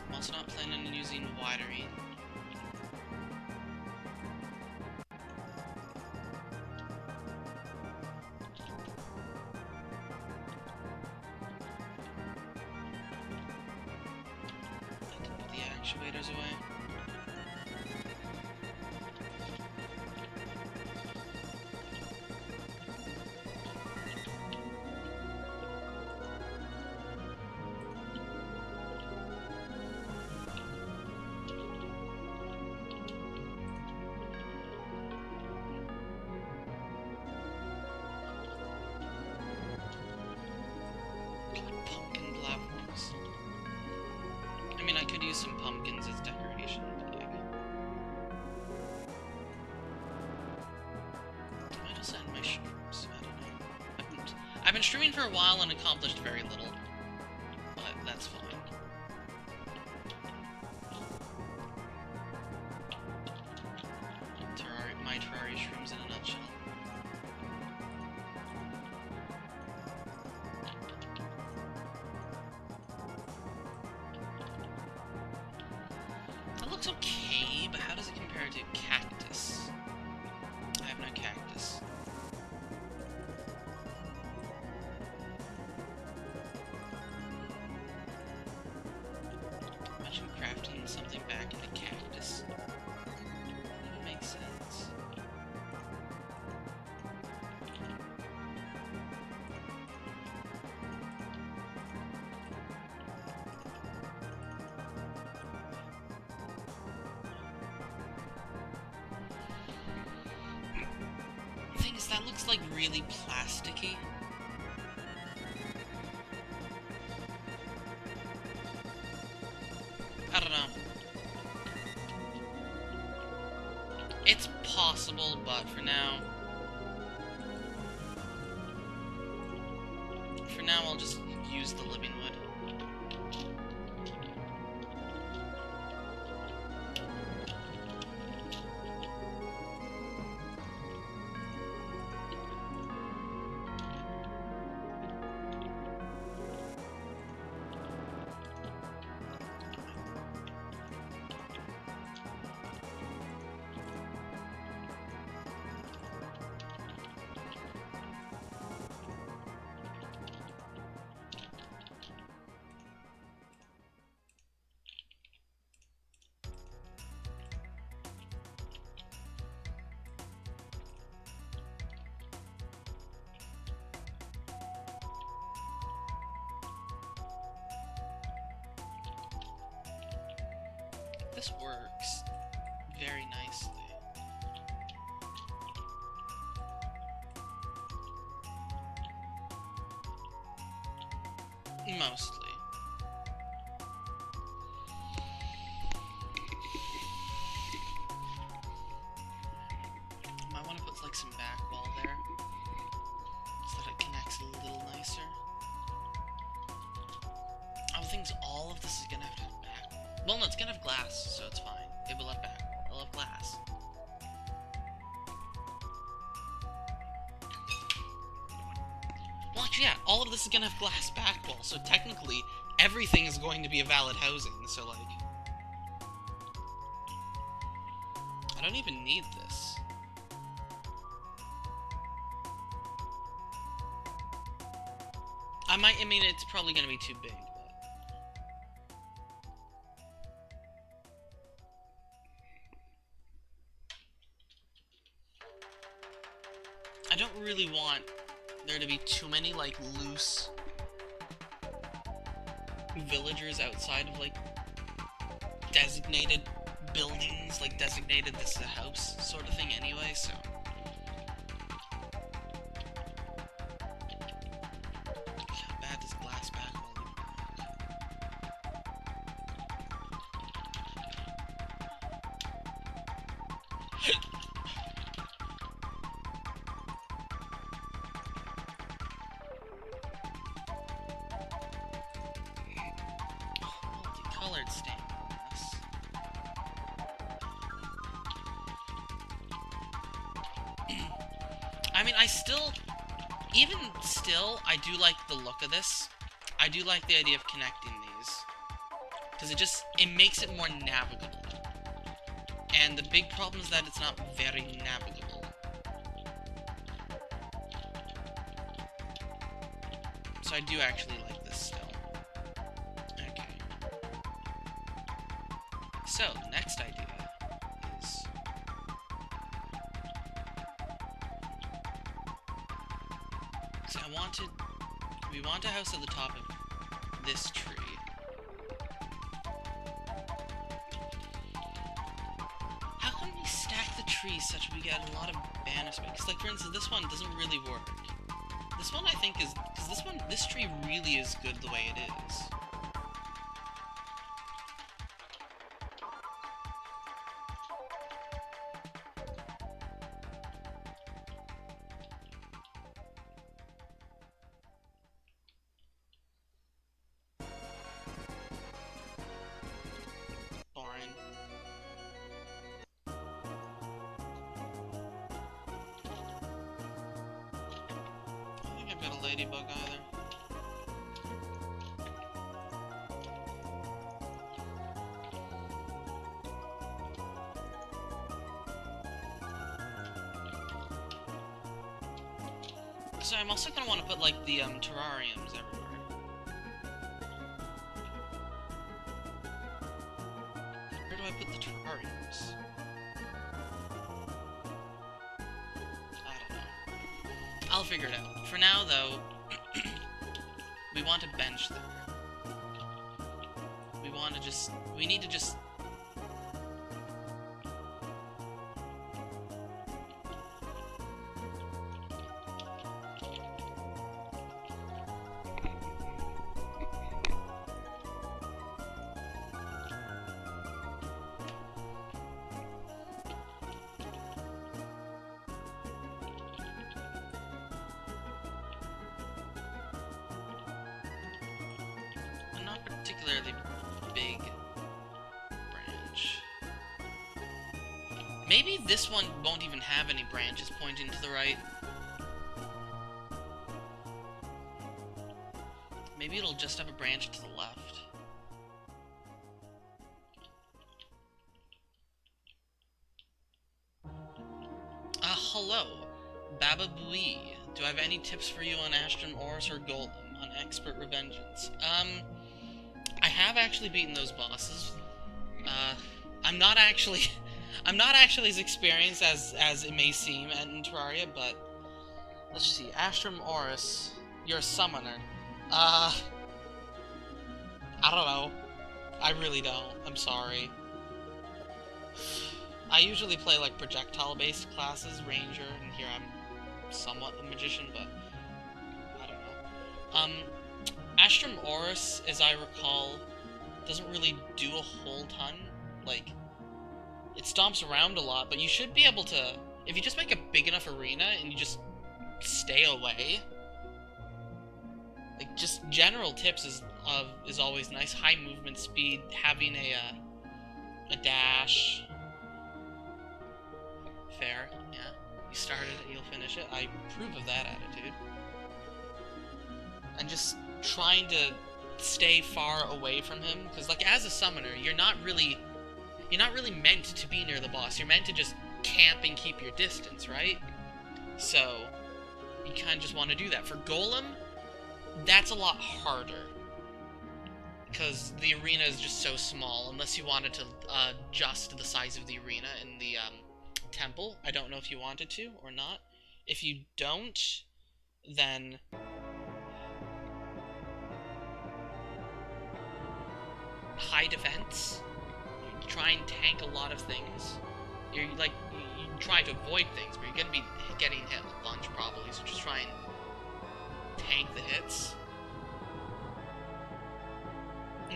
I'm also not planning on using wiring. I can put the actuators away. Pumpkin platforms. I mean, I could use some pumpkins as decoration, but like... I might also end my streams, I don't know. I've been streaming for a while and accomplished very little, but that's fine. My Terraria streams in a nutshell. That looks okay, but how does it compare to cactus? I have no cactus. Imagine crafting something back into cactus. That makes sense. Thing is, that looks like really plasticky. I don't know. It's possible, but for now I'll just use the living wood. This works very nicely. Mostly. Might want to put like some back wall there, so that it connects a little nicer. I think all of this is gonna have to have back wall. Well, no, it's gonna have glass, so it's fine. It will have back wall. It'll have glass. Well, actually, yeah, all of this is gonna have glass back wall, so technically, everything is going to be a valid housing, so, like... I don't even need this. I mean, it's probably gonna be too big, but... I don't really want there to be too many, like, loose villagers outside of, like, designated buildings, like, designated this is a house sort of thing anyway, so... How bad does glass back wall look? I mean, even still, I do like the look of this. I do like the idea of connecting these. Because it makes it more navigable. And the big problem is that it's not very navigable. So I do actually like this still. Okay. So, next idea is... So we want a house at the top of this tree. How can we stack the trees such we get a lot of banner space? Because, like, for instance, this one doesn't really work. This one, I think, is... Because this tree really is good the way it is. Boring. I don't think I've got a ladybug either. So I'm also gonna want to put, like, the, terrariums everywhere. Where do I put the terrariums? I don't know. I'll figure it out. For now, though, we want a bench there. We need to just... a not particularly big branch. Maybe this one won't even have any branches pointing to the right. Maybe it'll just have a branch to the left. Hello, Baba Booey. Do I have any tips for you on Astrum Oris or Golem on Expert Revengeance? I have actually beaten those bosses. I'm not actually as experienced as it may seem in Terraria, but let's see. Astrum Oris, you're a summoner. I don't know. I really don't. I'm sorry. I usually play, like, projectile-based classes, Ranger, and here I'm somewhat a magician, but I don't know. Astrum Oris, as I recall, doesn't really do a whole ton. Like, it stomps around a lot, but you should be able to, if you just make a big enough arena and you just stay away, like, just general tips is always nice. High movement speed, having a dash. Fair, yeah. You started it, you'll finish it. I approve of that attitude. And just trying to stay far away from him, because, like, as a summoner, you're not really meant to be near the boss. You're meant to just camp and keep your distance, right? So you kind of just want to do that. For Golem, that's a lot harder, because the arena is just so small, unless you wanted to adjust the size of the arena in the temple. I don't know if you wanted to or not. If you don't, then high defense. You try and tank a lot of things. You try to avoid things, but you're gonna be getting hit a bunch probably, so just try and tank the hits.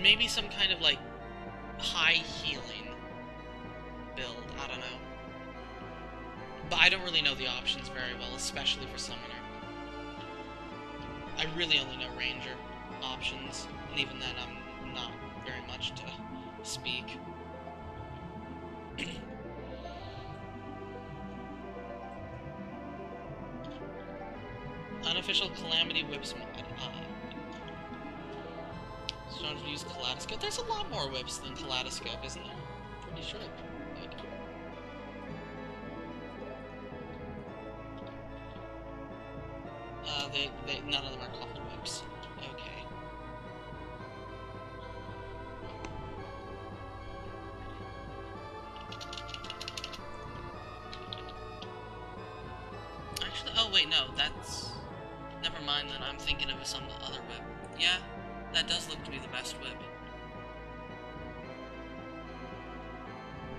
Maybe some kind of, like, high healing build, I don't know. But I don't really know the options very well, especially for Summoner. I really only know Ranger options, and even then I'm not very much to speak. Unofficial Calamity Whips mod. So don't use Kaleidoscope. There's a lot more whips than Kaleidoscope, isn't there? Pretty sure. Like, none of them are called whips. Okay. Actually, oh wait, no, that's... Never mind then, I'm thinking of some other whip. Yeah, that does look to be the best whip.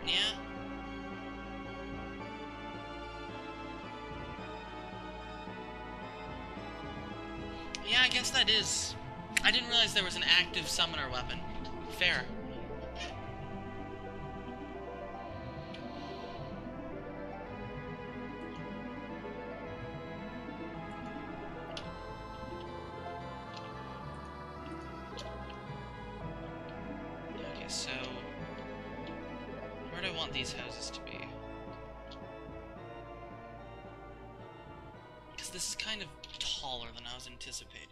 Yeah. Yeah, I guess that is. I didn't realize there was an active summoner weapon. Fair. Okay, so... where do I want these houses to be? Because this is kind of taller than I was anticipating.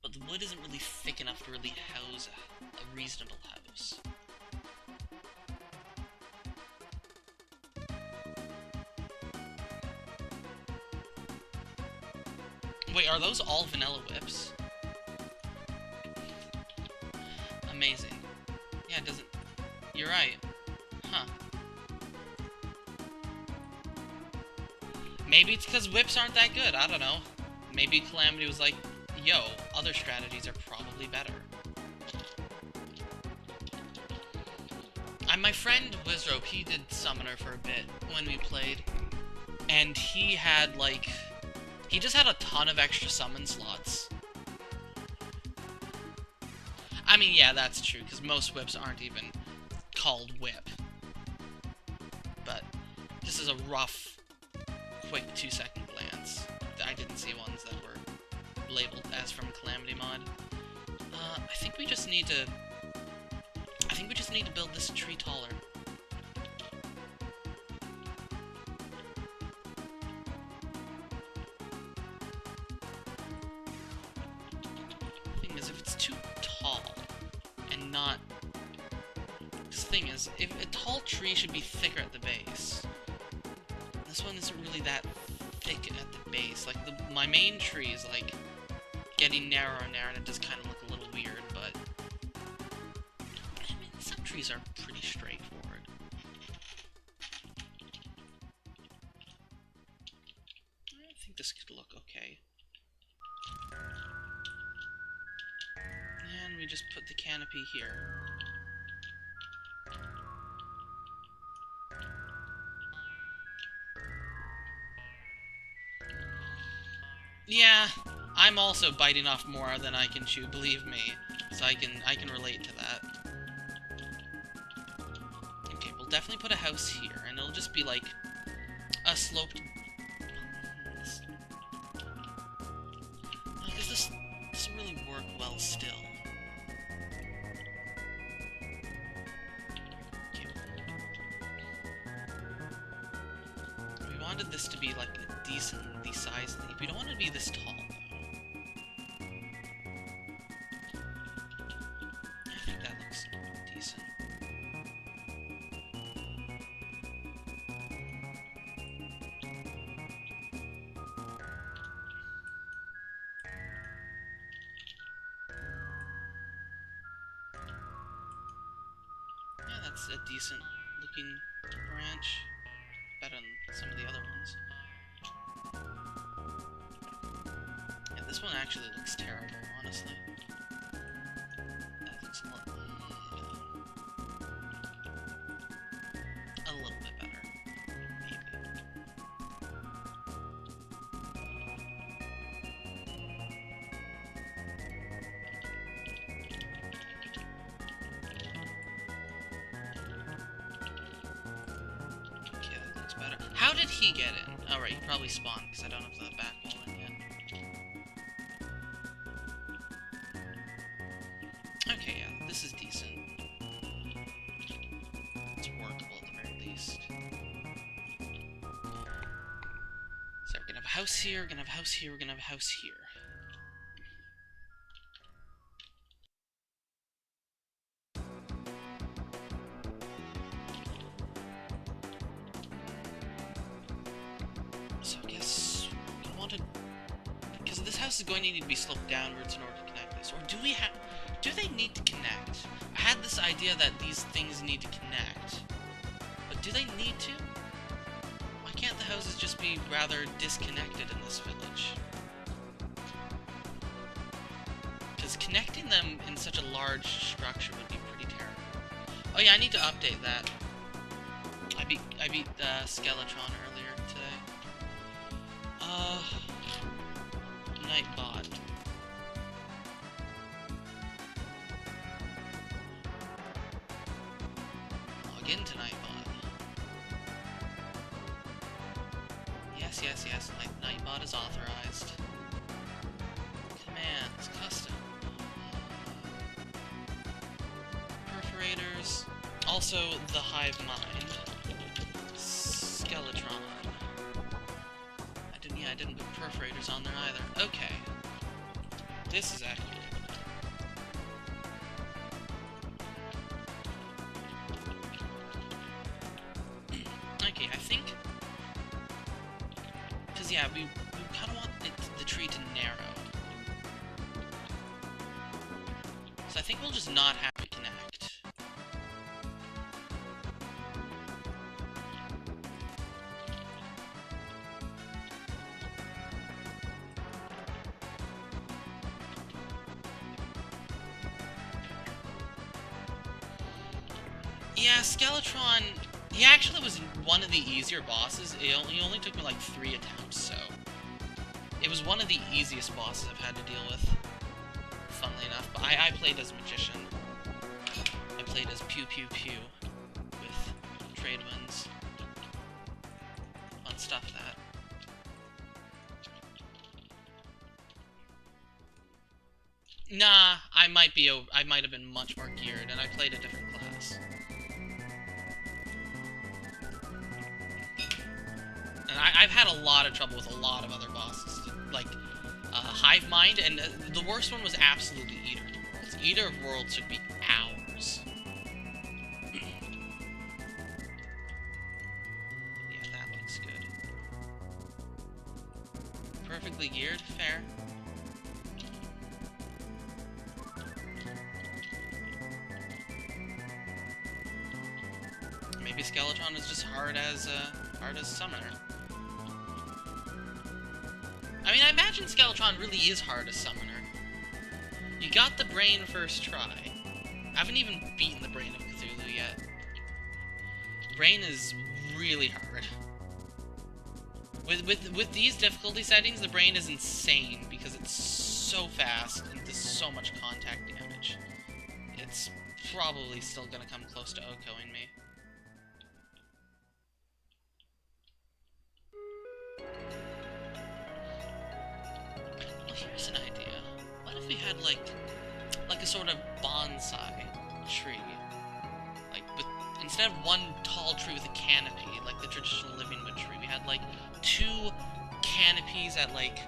But the wood isn't really thick enough to really house a reasonable house. Wait, are those all vanilla whips? Amazing. Yeah, it doesn't... You're right. Huh. Maybe it's because whips aren't that good, I don't know. Maybe Calamity was like, yo, other strategies are probably better. My friend Wizrope, he did Summoner for a bit when we played. And he had, like... he just had a ton of extra summon slots. I mean, yeah, that's true, because most whips aren't even called whip. But, just as a rough, quick 2-second glance, I didn't see ones that were labeled as from Calamity mod. I think we just need to... build this tree taller. Thing is, if it's too tall, and not... the thing is, if a tall tree should be thicker at the base. This one isn't really that thick at the base. Like, my main tree is, like, getting narrower and narrower, and it does kind of look a little weird, but... I mean, some trees are pretty straightforward. I think this could look okay. And we just put the canopy here. Yeah, I'm also biting off more than I can chew, believe me. So I can relate to that. Okay, we'll definitely put a house here, and it'll just be like a sloped... because this doesn't really work well still. Okay. We wanted this to be like a decently sized leaf. We don't want it to be this tall, though. I think that looks decent. Yeah, that's a decent looking branch. Better than some of the other ones. Yeah, this one actually looks terrible, honestly. That looks a lot... a little bit better. Maybe. Okay, that looks better. How did he get in? Oh, right, he probably spawned, because I don't have the back wall in yet. Okay, yeah, this is decent. It's workable at the very least. house here, we're gonna have a house here, we're gonna have a house here. So I guess I wanted, because this house is going to need to be sloped downwards in order to connect this. Or do they need to connect? I had this idea that these things need to connect. But do they need to? Why can't the houses just be rather disconnected in this village? Because connecting them in such a large structure would be pretty terrible. Oh yeah, I need to update that. I beat Skeletron earlier today. Nightbot. Log into Nightbot. Yes. Nightbot is authorized. Commands, custom. Perforators. Also, the Hive Mind. Skeletron. I didn't put perforators on there either. Okay. This is accurate. Okay, I think... Because, yeah, we kind of want the tree to narrow. So I think we'll just not have to connect. Yeah, Skeletron, he actually was one of the easier bosses. He only took me like 3 attempts, so... It was one of the easiest bosses I've had to deal with, funnily enough. But I played as Magician. I played as Pew Pew Pew with trade winds. Fun stuff, that. Nah, I might have been much more geared, and I played a different class. And I've had a lot of trouble with a lot of other bosses, like Hive Mind, and the worst one was absolutely Eater of Worlds. Eater of Worlds should be hours. Yeah, that looks good. Perfectly geared, fair. Maybe Skeletron is just hard as Summoner. I mean, I imagine Skeletron really is hard as Summoner. You got the brain first try. I haven't even beaten the Brain of Cthulhu yet. Brain is really hard. With these difficulty settings, the Brain is insane because it's so fast and does so much contact damage. It's probably still gonna come close to Okoing me. Well, here's an idea. What if we had like a sort of bonsai tree? Like, with instead of one tall tree with a canopy, like the traditional living wood tree, we had like 2 canopies at like...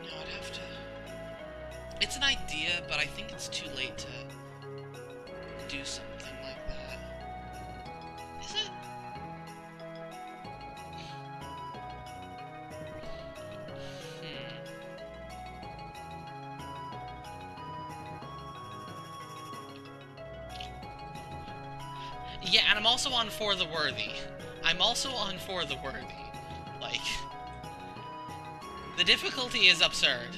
No, I'd have to... It's an idea, but I think it's too late to do something like that. Is it? Yeah, and I'm also on For the Worthy. Like, the difficulty is absurd.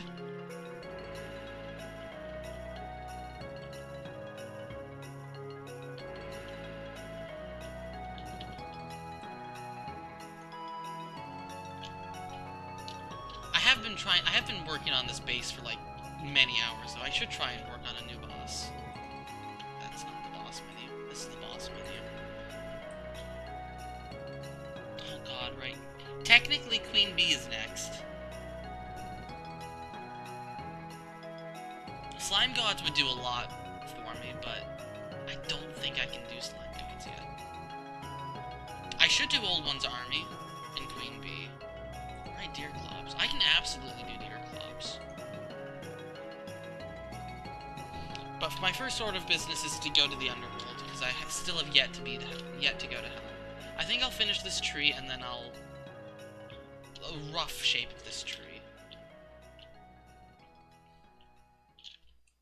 I have been working on this base for like many hours, so I should try and work on a new boss. That's not the boss menu. This is the boss menu. Oh god, right. Technically, Queen Bee is next. Slime Gods would do a lot for me, but I don't think I can do Slime Gods yet. I should do Old One's army and Queen Bee. Right, Deer Clops. I can absolutely do Deer Clops. But my first order of business is to go to the Underworld, because I still have yet to go to hell. I think I'll finish this tree, and then I'll... a rough shape of this tree.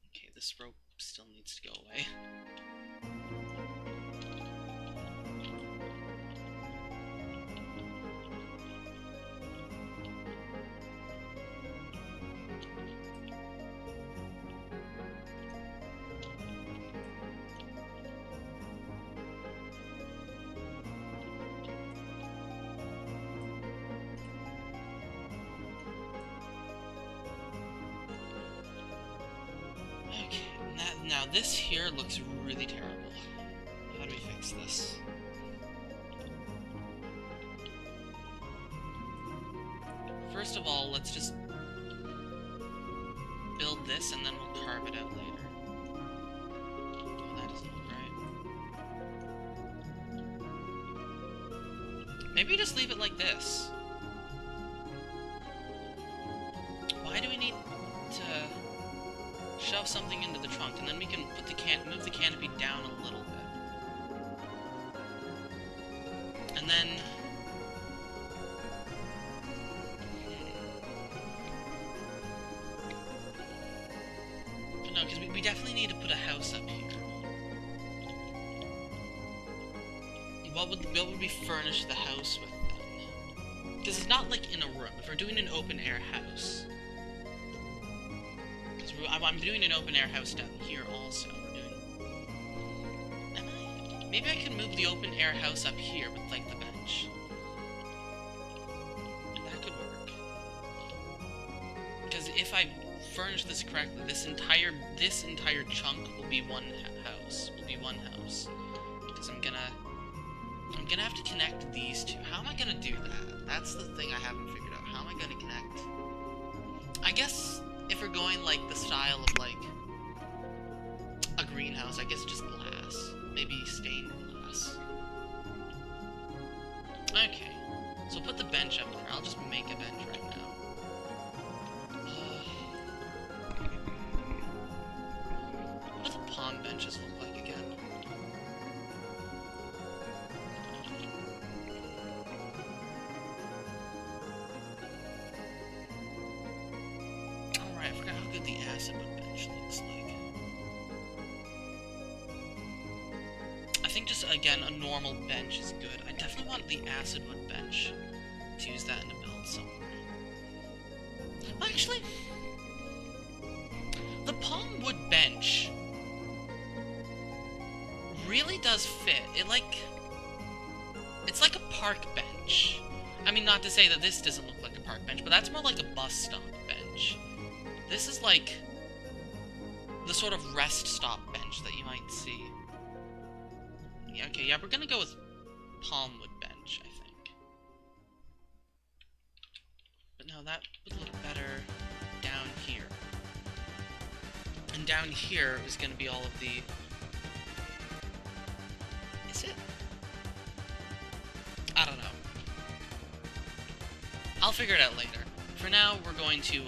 Okay, this rope still needs to go away. Now this here looks really terrible. How do we fix this? First of all, let's just build this and then we'll carve it out later. Oh, that doesn't look right. Maybe just leave it like this. Why do we need to shove something into the trunk, and then we can put move the canopy down a little bit. And then... no, because we definitely need to put a house up here. What would we furnish the house with, then? Because it's not like in a room. If we're doing an open-air house... I'm doing an open-air house down here also. Maybe I can move the open-air house up here with, like, the bench. That could work. Because if I furnish this correctly, this entire chunk will be one house. Because I'm gonna have to connect these two. How am I gonna do that? That's the thing I haven't figured out. How am I gonna connect? I guess... if we're going, like, the style of, like, a greenhouse, I guess just glass. Maybe stained glass. Okay. So put the bench up there. I'll just make a bench right now. What do the palm benches look like again? I forgot how good the acid wood bench looks like. I think just, again, a normal bench is good. I definitely want the acid wood bench to use that in a build somewhere. Actually, the palm wood bench really does fit. It's like a park bench. I mean, not to say that this doesn't look like a park bench, but that's more like a bus stop bench. This is like the sort of rest stop bench that you might see. Yeah, okay, yeah, we're gonna go with palmwood bench, I think. But no, that would look better down here. And down here is gonna be all of the... Is it? I don't know. I'll figure it out later. For now, we're going to,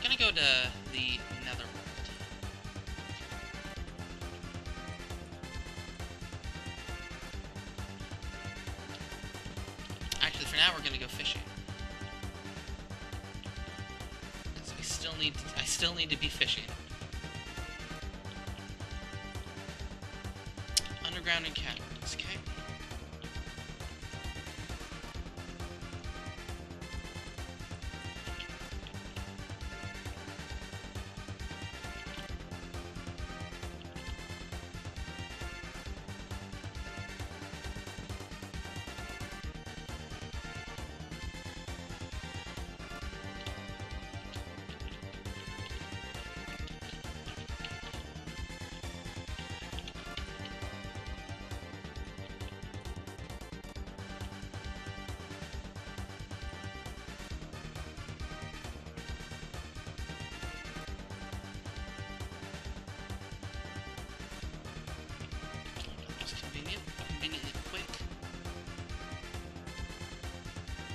gonna go to the Netherworld. Actually, for now, we're gonna go fishing. Because I still need to be fishing. Underground and caverns, okay?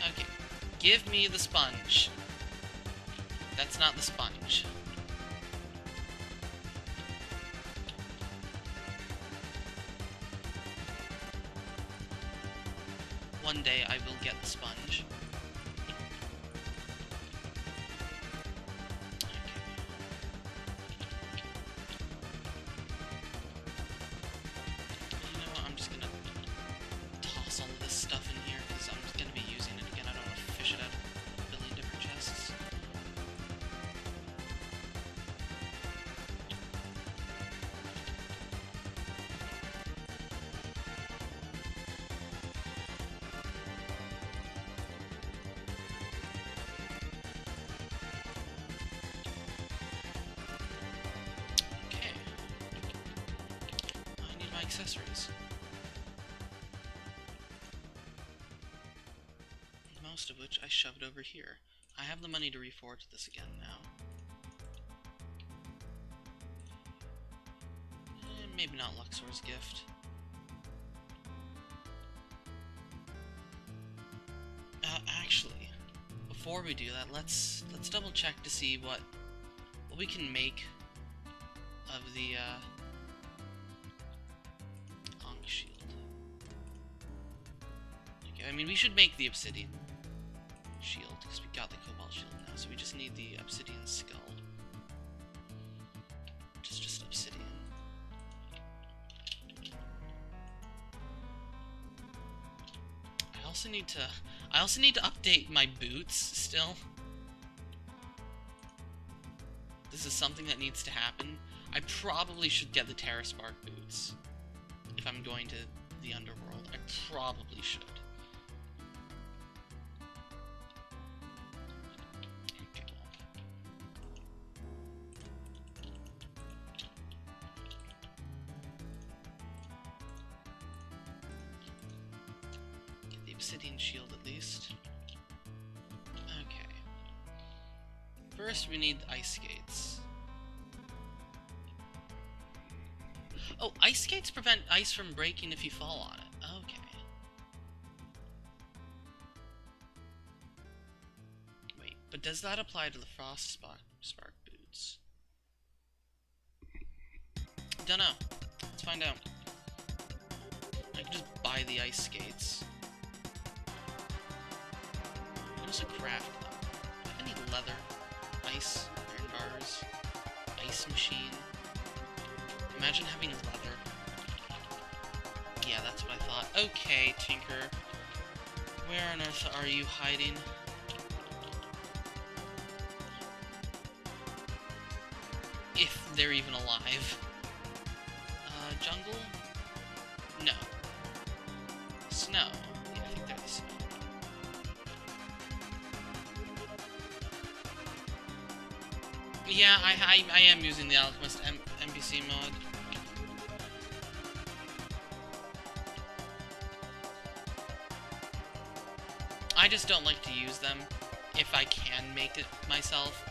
Okay. Give me the sponge. That's not the sponge. One day I will get the sponge. Accessories. Most of which I shoved over here. I have the money to reforge this again now. Maybe not Luxor's gift. Actually, before we do that, let's double check to see what we can make of the shield. Okay, I mean, we should make the obsidian shield, because we got the cobalt shield now, so we just need the obsidian skull. Just obsidian. I also need to update my boots still. This is something that needs to happen. I probably should get the Terraspark boots. If I'm going to the underworld, I probably should. Okay, well. Get the obsidian shield at least. Okay. First, we need the ice skates. Oh, ice skates prevent ice from breaking if you fall on it. Okay. Wait, but does that apply to the frost spark boots? Dunno. Let's find out. I can just buy the ice skates. I can also craft them. Do I need leather, ice, iron bars, ice machine. Imagine having leather. Yeah, that's what I thought. Okay, Tinker. Where on earth are you hiding? If they're even alive. Jungle? No. Snow. Yeah, I think they're the snow. Yeah, I am using the Alchemist NPC mod. I just don't like to use them if I can make it myself.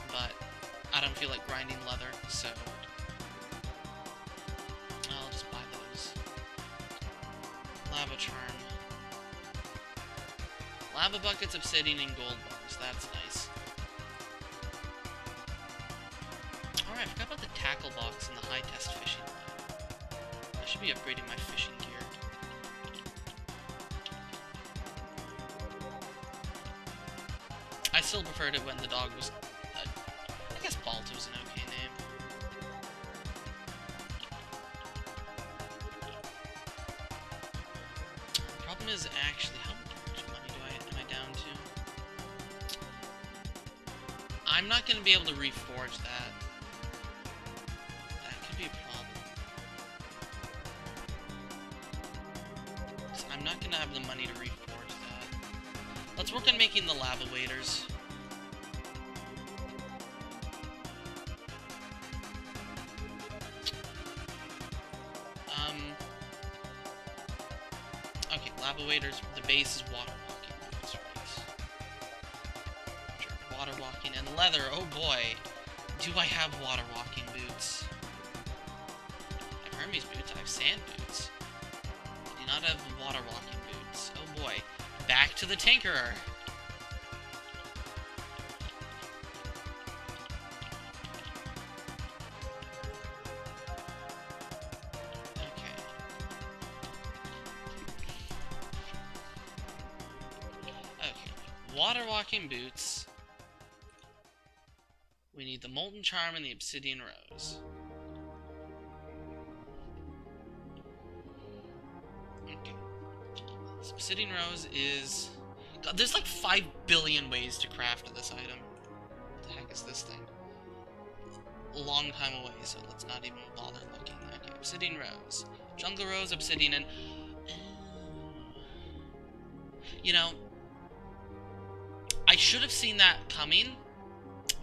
But I don't feel like grinding leather, so I'll just buy those. Lava charm. Lava buckets, obsidian, and gold bars. That's nice. Alright, I forgot about the tackle box and the high test fishing line. I should be upgrading my fishing gear. I still preferred it when the dog was... I guess Balto was an okay name. The problem is actually, how much money am I down to? I'm not going to be able to reforge that. That could be a problem. So I'm not going to have the money to reforge that. Let's work on making the lava waders. Okay, lava waders, the base is water walking boots, right? Sure, water walking and leather, oh boy! Do I have water walking boots? I have Hermes boots, I have sand boots. I do not have water walking boots. Oh boy. Back to the Tinkerer. Okay. Okay. Water walking boots. We need the Molten Charm and the Obsidian Rose. Okay. This Obsidian Rose is... God, there's like 5 billion ways to craft this item. What the heck is this thing? A long time away, so let's not even bother looking. Okay, Obsidian Rose. Jungle Rose, Obsidian, and... You know... I should have seen that coming.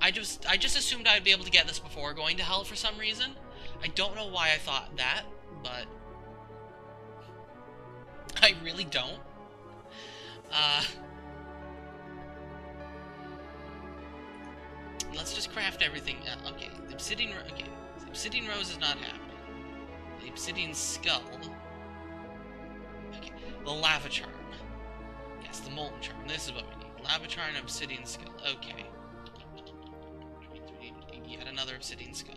I just assumed I'd be able to get this before going to hell for some reason. I don't know why I thought that, but... I really don't. Let's just craft everything. Okay, the Obsidian... Okay, the Obsidian Rose is not happening. The Obsidian Skull. Okay, the Lava Charm. Yes, the Molten Charm. This is what we need. Lava Charm and Obsidian Skull. Okay. Yet another Obsidian Skull.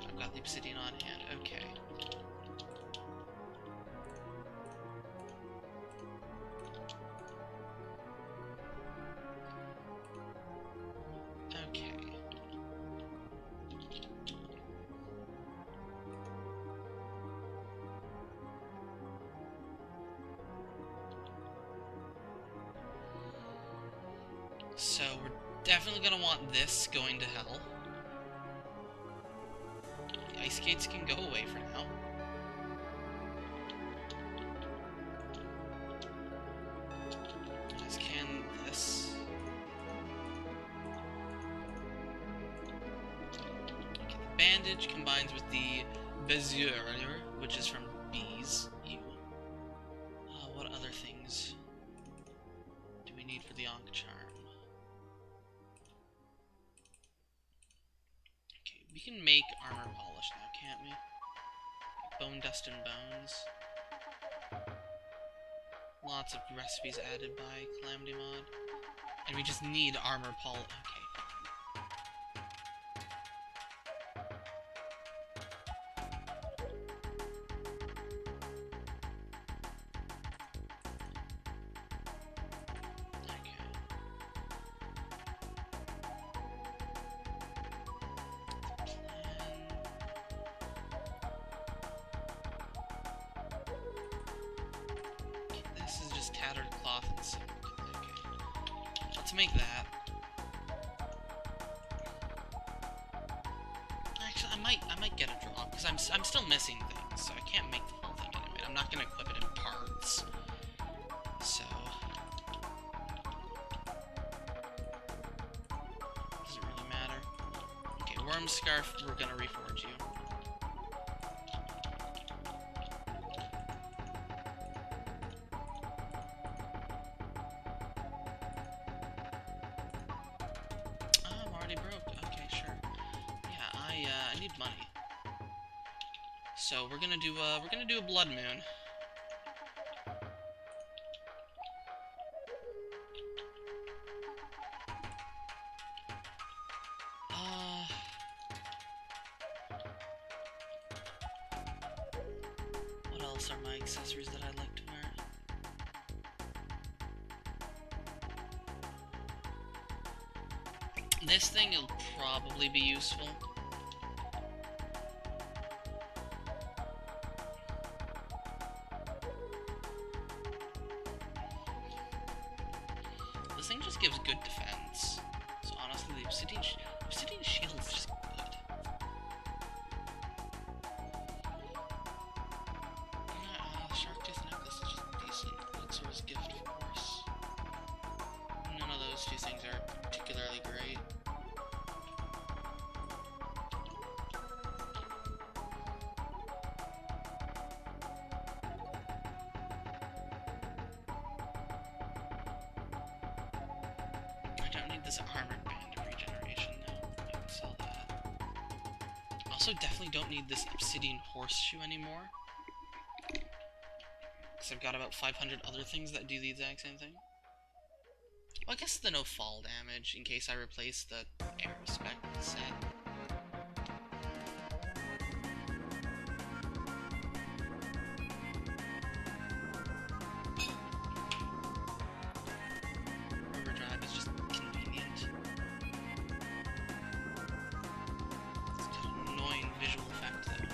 I've got the Obsidian on hand. Okay. Okay. So, we're definitely gonna want this going to hell. The ice skates can go away for now. As can this. Okay, the bandage combines with the Bezier, which is from bees. Ew. What other things do we need for the Ankh Charm? We can make armor polish now, can't we? Bone dust and bones. Lots of recipes added by Calamity mod. And we just need armor polish. Okay. Tattered cloth and silk. Okay. Let's make that. Actually, I might get a drop because I'm still missing things, so I can't make the whole thing anyway. I'm not gonna equip it in parts. So doesn't really matter. Okay, Worm Scarf, we're gonna reforge you. I need money. So we're gonna do a blood moon. What else are my accessories that I like to wear? This thing will probably be useful. This thing just gives good defense. So honestly, the obsidian shield is just good. Shark Tooth Necklace is just decent. Luxor's Gift Force. None of those two things are particularly great. This armored band of regeneration now. I can sell that. Also, definitely don't need this obsidian horseshoe anymore. Because I've got about 500 other things that do the exact same thing. Well, I guess the no fall damage, in case I replace the air spec set. Overdrive is just convenient. It's got an annoying visual effect though.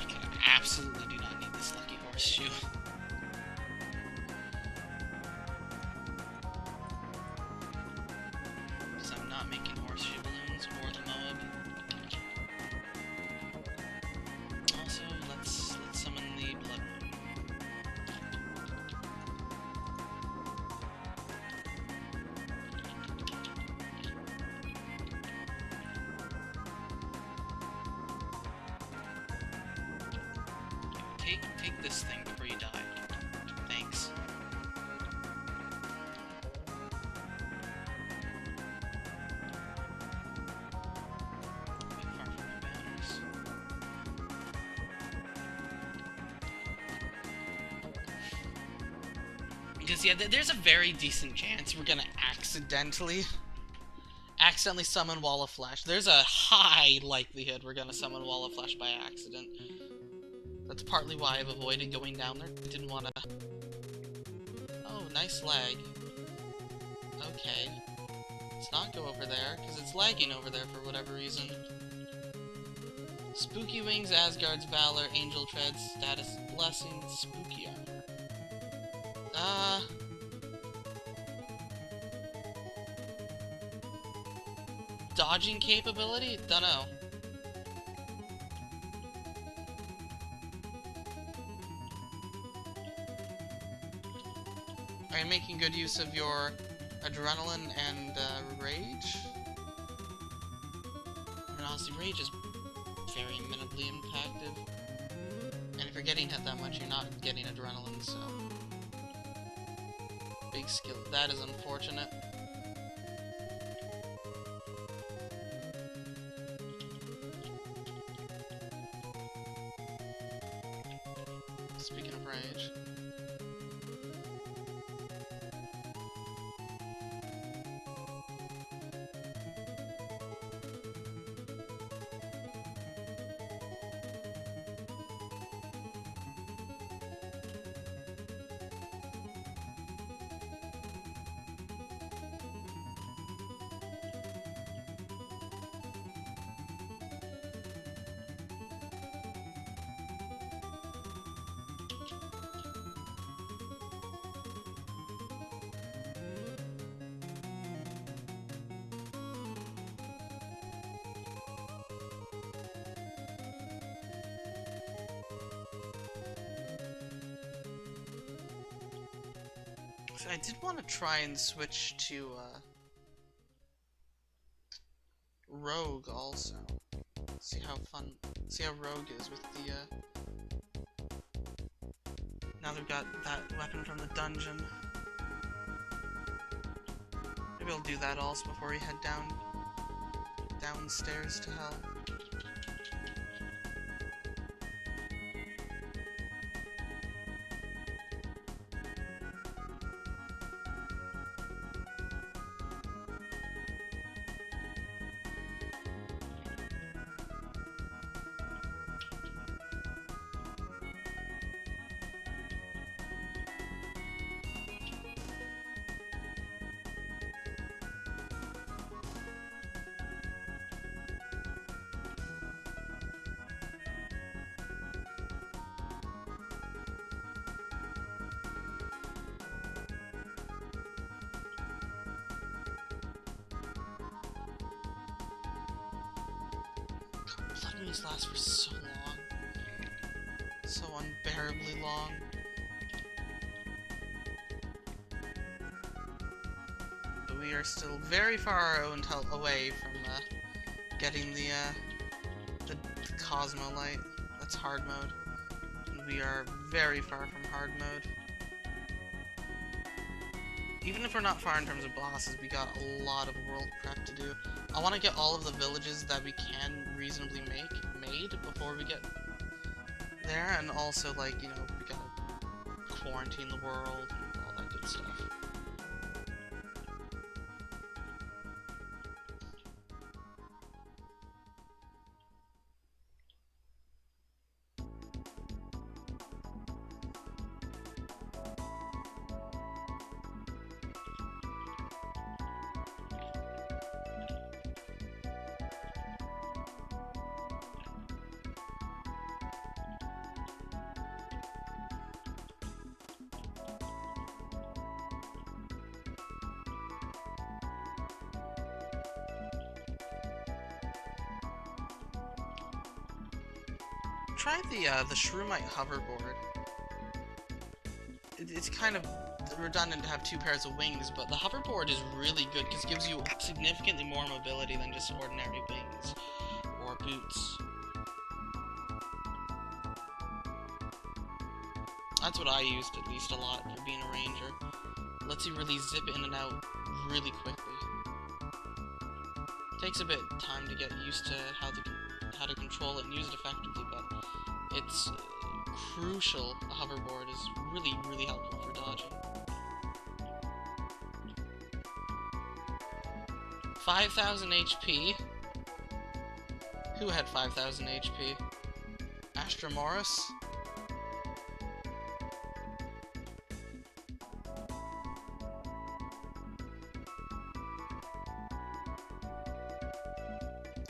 Okay, I absolutely do not need this lucky horseshoe. Because I'm not making horseshoe balloons or the Moab. Also, let's summon the blood moon. Take this thing before you die. Thanks. A bit far from my banners. Because yeah, there's a very decent chance we're gonna accidentally summon Wall of Flesh. There's a high likelihood we're gonna summon Wall of Flesh by accident. That's partly why I've avoided going down there. I didn't want to... Oh, nice lag. Okay. Let's not go over there, because it's lagging over there for whatever reason. Spooky Wings, Asgard's Valor, Angel Treads, Status Blessing, Spooky Armor. Dodging capability? Dunno. Are you making good use of your adrenaline and rage? And honestly, rage is very minimally impacted. And if you're getting hit that much, you're not getting adrenaline, so... Big skill. That is unfortunate. Speaking of rage... I did want to try and switch to Rogue also. See how Rogue is with the now they've got that weapon from the dungeon. Maybe I'll do that also before we head downstairs to hell. Blood moons last for so long. So unbearably long. But we are still very far away from getting the Cosmo Light. That's hard mode. And we are very far from hard mode. Even if we're not far in terms of bosses, we got a lot of world prep to do. I want to get all of the villages that we can reasonably made before we get there, and also, like, you know, we gotta quarantine the world and all that good stuff. Try the Shroomite hoverboard. It's kind of redundant to have two pairs of wings, but the hoverboard is really good because it gives you significantly more mobility than just ordinary wings or boots. That's what I used, at least, a lot for being a ranger. Lets you really zip in and out really quickly. Takes a bit of time to get used to how to control it and use it effectively, but it's crucial. A hoverboard is really, really helpful for dodging. 5,000 HP. Who had 5,000 HP? Astra Morris?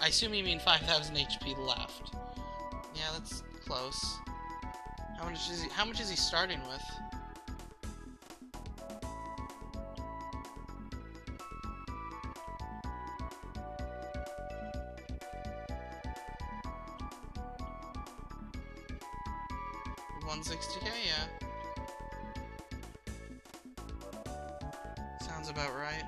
I assume you mean 5,000 HP left. Yeah, that's close. How much is he starting with? $160k, yeah. Sounds about right.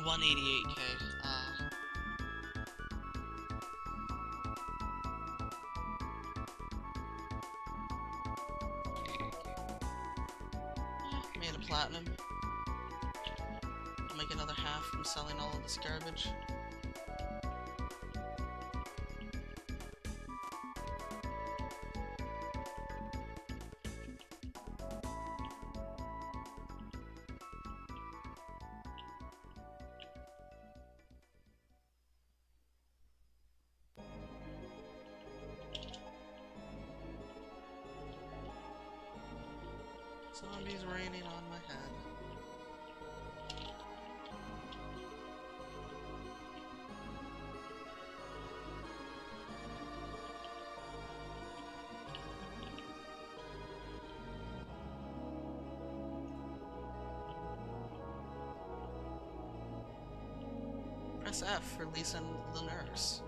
$188k. Made a platinum. I'll make another half from selling all of this garbage. Zombies raining on my head. Press F for Lisa the nurse.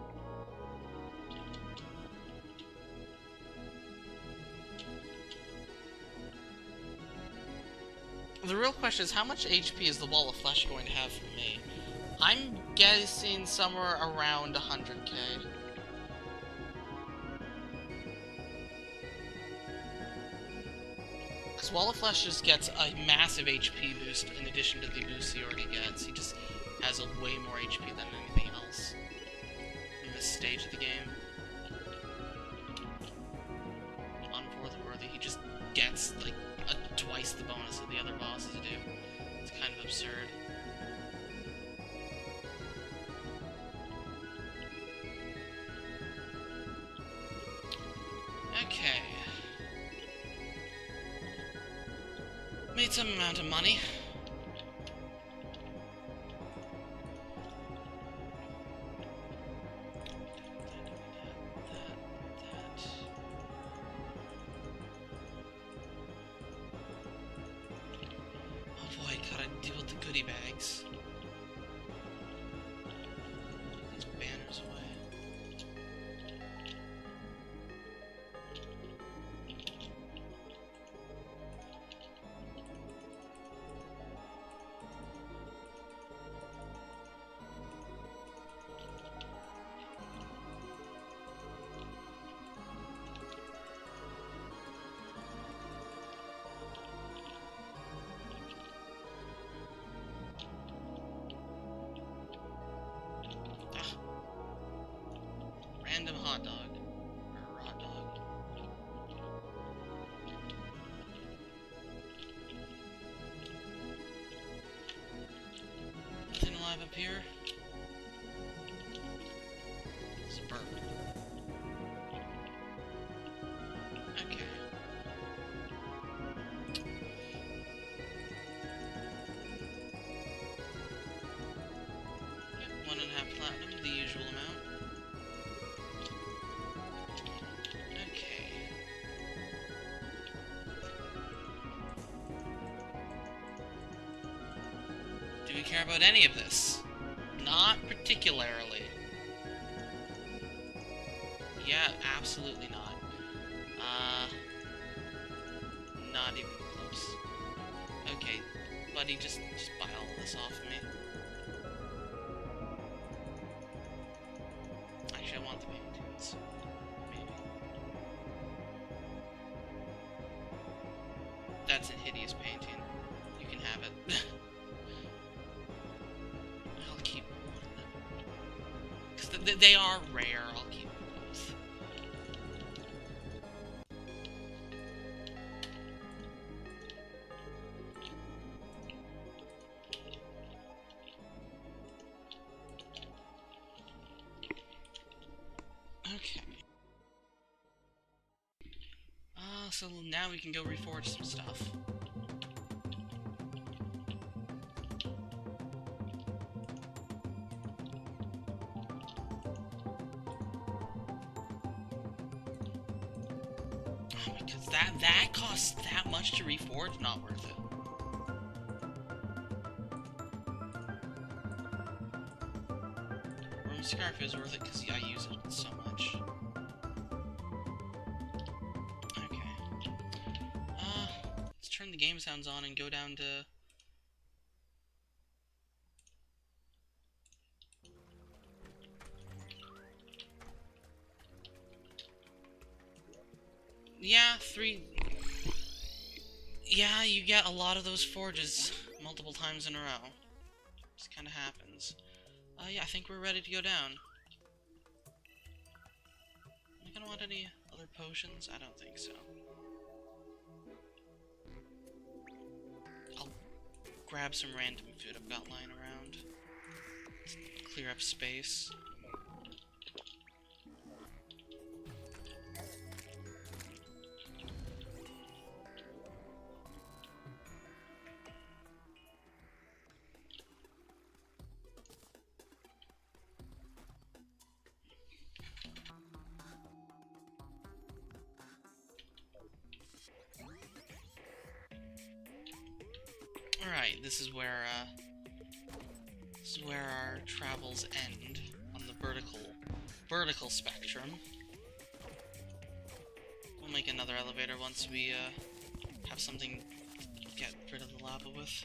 The real question is, how much HP is the Wall of Flesh going to have for me? I'm guessing somewhere around 100k. Because Wall of Flesh just gets a massive HP boost in addition to the boost he already gets. He just has a way more HP than anything else in this stage of the game. Unworthy, he just gets, like, twice the bonus that the other bosses do. It's kind of absurd. Okay. Made some amount of money. Deal with the goodie bags. These banners away. random hot dog. Or hot dog. Nothing alive up here. It's a bird. Okay. Yep, 1.5 platinum, the usual amount. Okay. Do we care about any of this? Not particularly. Yeah, absolutely not. Not even close. Okay, buddy, just buy all of this off of me. Actually, I want the paintings. Maybe. That's a hideous painting. You can have it. I'll keep one. Because they are rare, I'll keep both. Okay. So now we can go reforge some stuff. Oh, because that costs that much to reforge? Not worth it. Room Scarf is worth it because I use it so much. Let's turn the game sounds on and go down to... Yeah, 3... Yeah, you get a lot of those forges multiple times in a row. Just kinda happens. Yeah, I think we're ready to go down. Am I gonna want any other potions? I don't think so. I'll grab some random food I've got lying around. Clear up space. Alright, this is where our travels end on the vertical spectrum. We'll make another elevator once we have something to get rid of the lava with.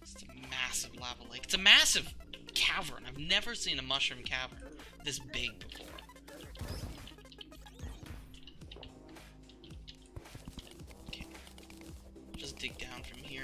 It's a massive lava lake. It's a massive cavern. I've never seen a mushroom cavern this big before. Okay. Just dig down from here.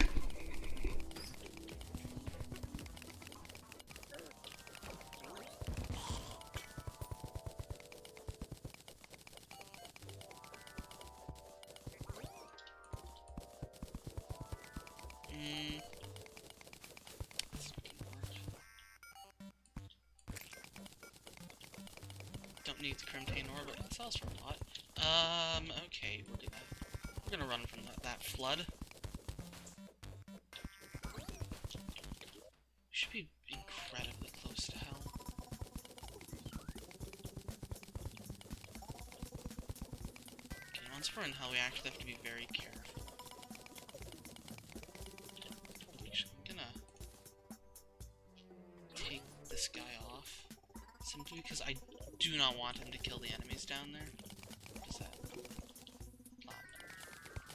Don't need the Crimtane ore, but it sells for a lot. Okay, we're gonna run from that flood. We should be incredibly close to hell. Okay, once we're in hell, we actually have to be very careful. Actually, I'm gonna take this guy off, simply because I do not want him to kill the enemies down there. What is that? Platinum.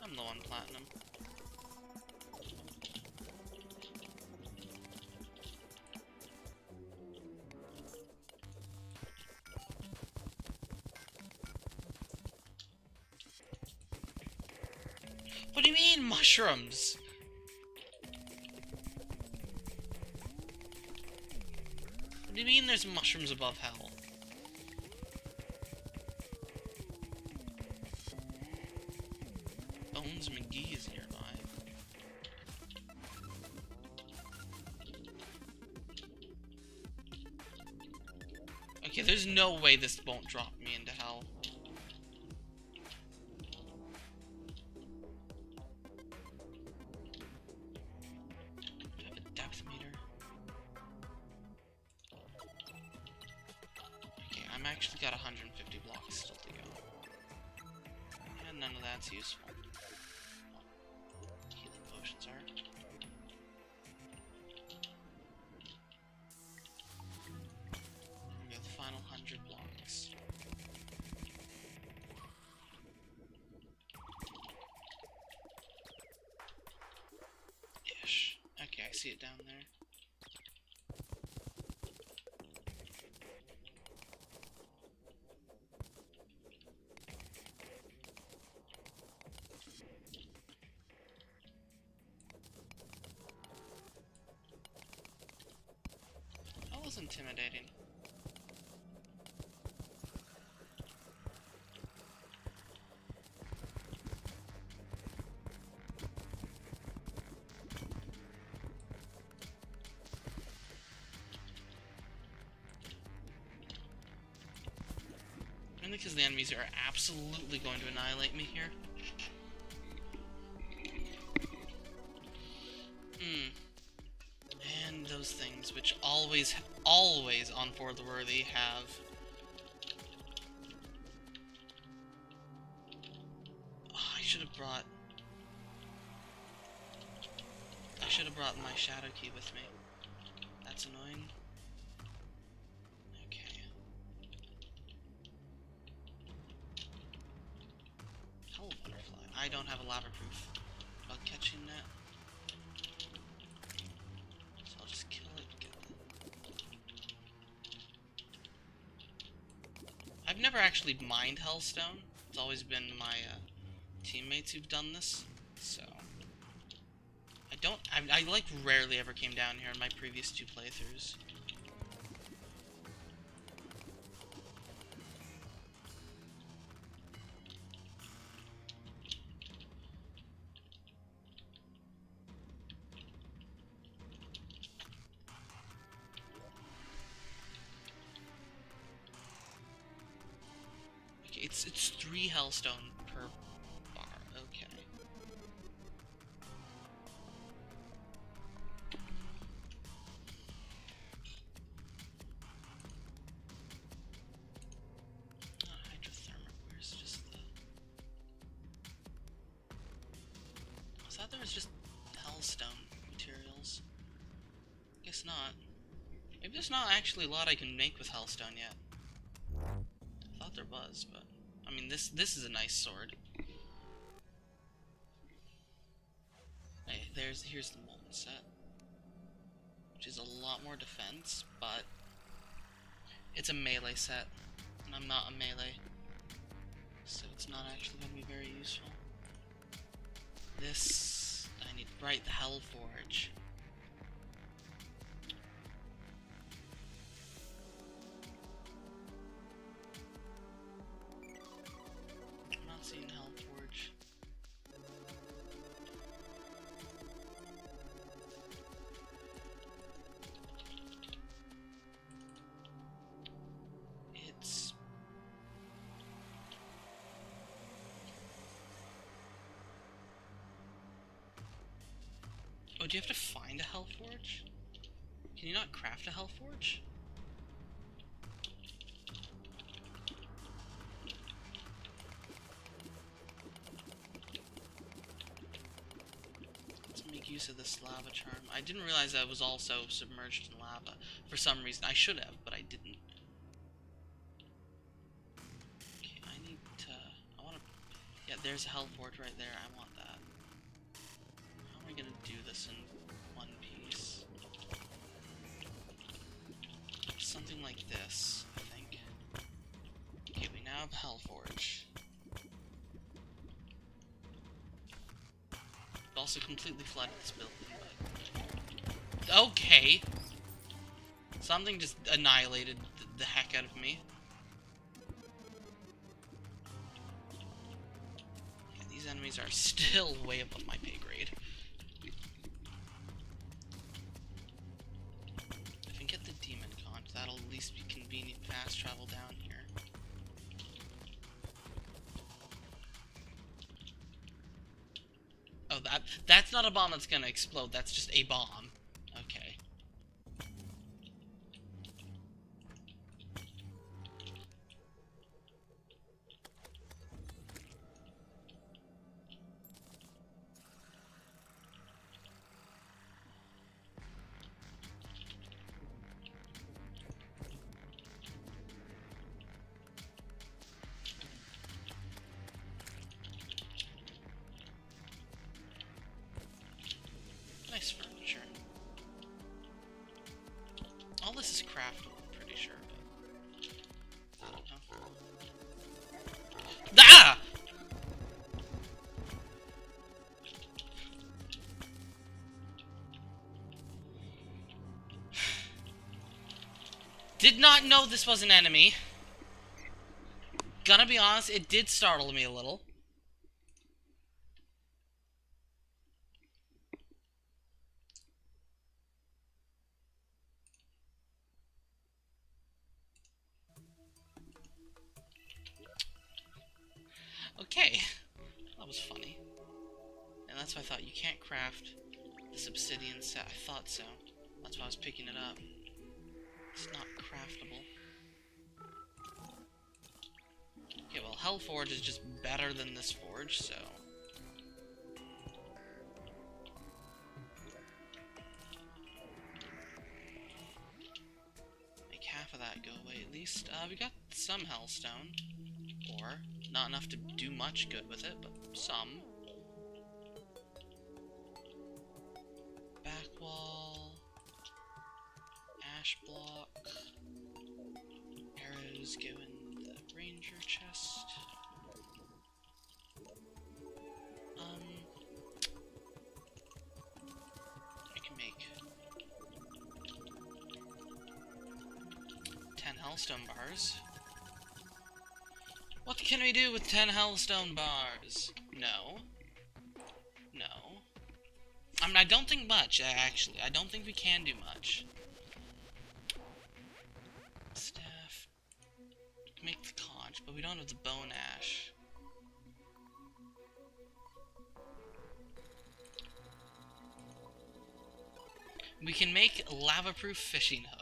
I'm low on platinum. What do you mean, mushrooms? What do you mean there's mushrooms above hell? Okay, there's no way this won't drop me into hell. Do I have a depth meter? Okay, I'm actually got 150 blocks still to go. And none of that's useful. Healing potions are. We got the final 100 blocks. Ish. Okay, I see it down there. That was intimidating. Mainly because the enemies are absolutely going to annihilate me here. And those things, which always on For the Worthy have... Oh, I should have brought my shadow key with me. That's annoying. Okay. Hello, butterfly. I don't have a lava proof about catching that. So I'll just kill it and get it. I've never actually mined Hellstone. It's always been my teammates who've done this, so... I like rarely ever came down here in my previous 2 playthroughs. Okay, it's 3 Hellstone per bar, okay. I thought there was just Hellstone materials. Guess not. Maybe there's not actually a lot I can make with Hellstone yet. I thought there was, but... I mean, this is a nice sword. Hey, here's the Molten set. Which is a lot more defense, but... It's a melee set. And I'm not a melee. So it's not actually going to be very useful. This... I need Bright the Hellforge. I'm not seeing Hellforge. It's... Oh, do you have to find a Hellforge? Can you not craft a Hellforge? Let's make use of this lava charm. I didn't realize I was also submerged in lava. For some reason, I should have, but I didn't. Okay, I need to... I want to... Yeah, there's a Hellforge right there. I want that. How am I gonna do this in one piece? Something like this, I think. Okay, we now have Hellforge. We've also completely flooded this building, but... Okay! Something just annihilated the heck out of me. Yeah, these enemies are still way above my pay grade. If I can get the demon conch, that'll least be convenient fast travel down here. Oh, that's not a bomb that's gonna explode, that's just a bomb. Okay. Nice furniture. All this is craftable, I'm pretty sure, but I don't know. Ah! Did not know this was an enemy. Gonna be honest, it did startle me a little. Okay, that was funny. And that's why I thought you can't craft this obsidian set. I thought so. That's why I was picking it up. It's not craftable. Okay, well, Hellforge is just better than this forge, so... make half of that go away at least. We got some Hellstone. Or, not enough to do much good with it, but some. Back wall. Ash block. Arrows go in the ranger chest. I can make 10 hellstone bars. What can we do with 10 hellstone bars? No. No. I mean, I don't think much, actually. I don't think we can do much. Staff. Make the conch, but we don't have the bone ash. We can make a lava-proof fishing hook.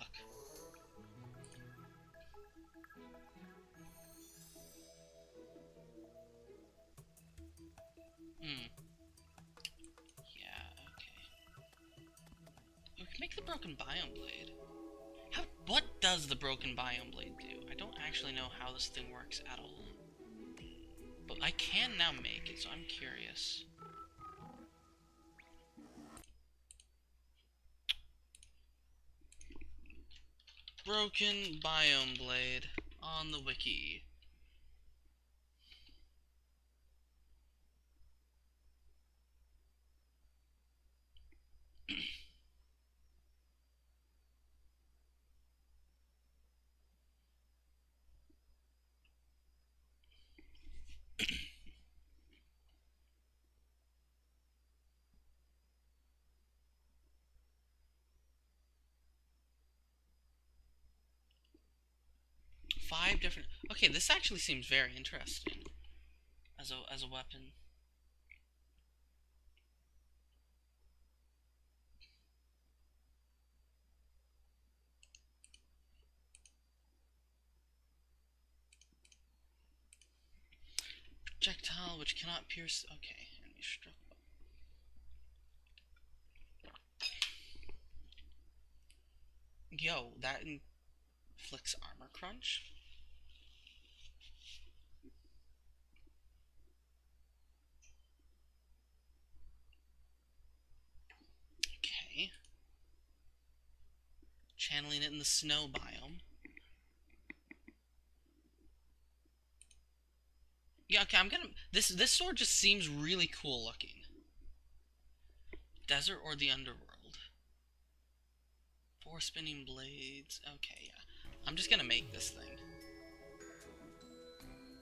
Yeah, okay. We can make the broken biome blade. What does the broken biome blade do? I don't actually know how this thing works at all. But I can now make it, so I'm curious. Broken biome blade on the wiki. Five different... Okay, this actually seems very interesting as a weapon. Projectile which cannot pierce... Okay, enemy struck. Yo, that inflicts armor crunch? Okay. Channeling it in the snow biome. Yeah, okay, I'm gonna... This sword just seems really cool looking. Desert or the underworld? 4 spinning blades. Okay, yeah. I'm just gonna make this thing.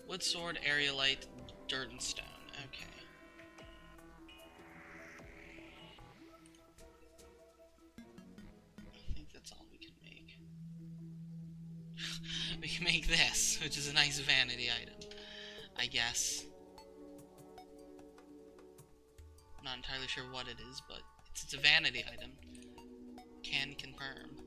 Wood sword, aerialite, dirt and stone. Okay. I think that's all we can make. we can make this, which is a nice vanity item, I guess. Not entirely sure what it is, but it's a vanity item. Can confirm.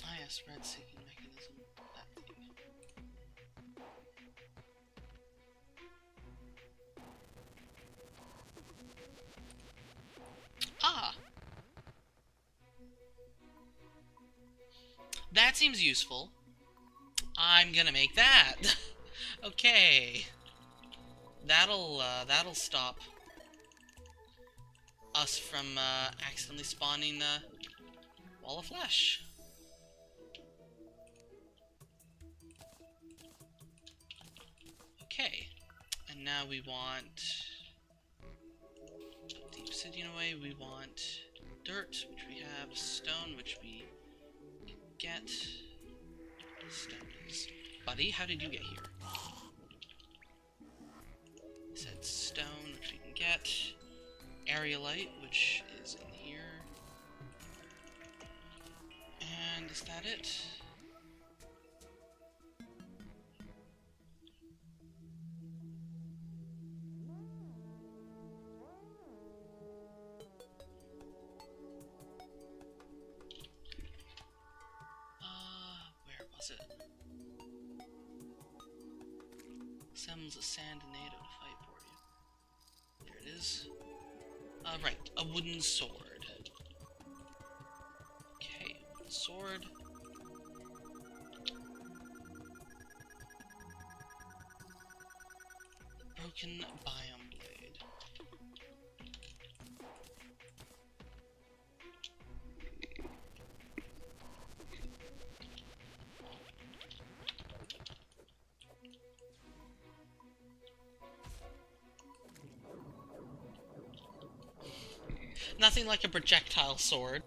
Ah yes, spread seeking mechanism. That thing. Ah! That seems useful. I'm gonna make that! Okay. That'll stop us from, accidentally spawning, Wall of Flesh. Okay. And now we want... Deep obsidian away, we want dirt, which we have, stone, which we get. Stones. Buddy, how did you get here? I said stone, which we can get. Aerolite, which is in here. And is that it? Where was it? Summons a Sandinado to fight for you. There it is. Right, a wooden sword. Okay, wooden sword. Broken biome blade. Nothing like a projectile sword.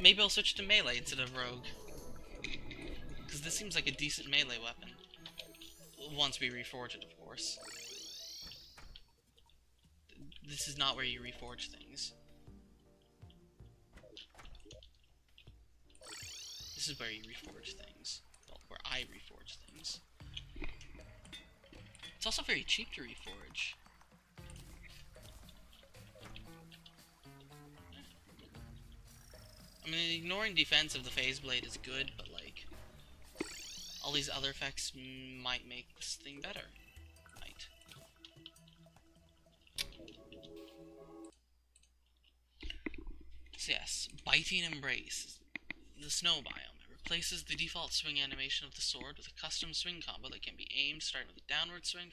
Maybe I'll switch to melee instead of rogue. Because this seems like a decent melee weapon. Once we reforge it, of course. This is not where you reforge things. This is where you reforge things. Well, where I reforge things. It's also very cheap to reforge. I mean, ignoring defense of the phase blade is good, but like, all these other effects might make this thing better. Might. So yes, Biting Embrace. The snow biome. It replaces the default swing animation of the sword with a custom swing combo that can be aimed starting with a downward swing.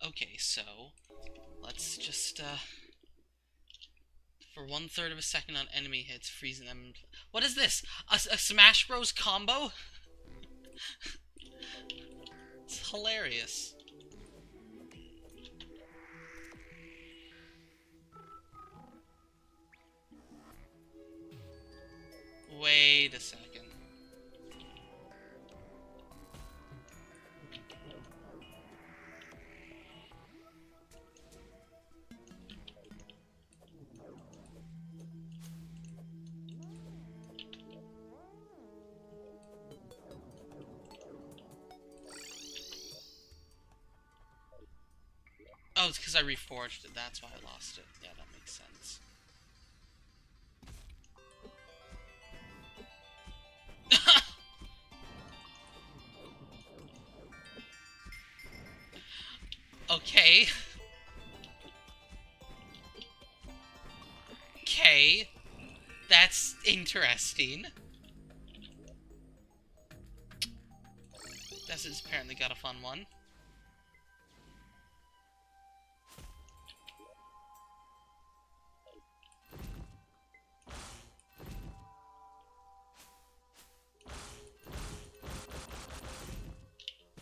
Okay, so let's just for 1/3 of a second on enemy hits, freezing them. What is this? A Smash Bros combo? It's hilarious. Wait a second. Oh, it's because I reforged it. That's why I lost it. Yeah, that makes sense. Okay. Okay. That's interesting. This has apparently got a fun one.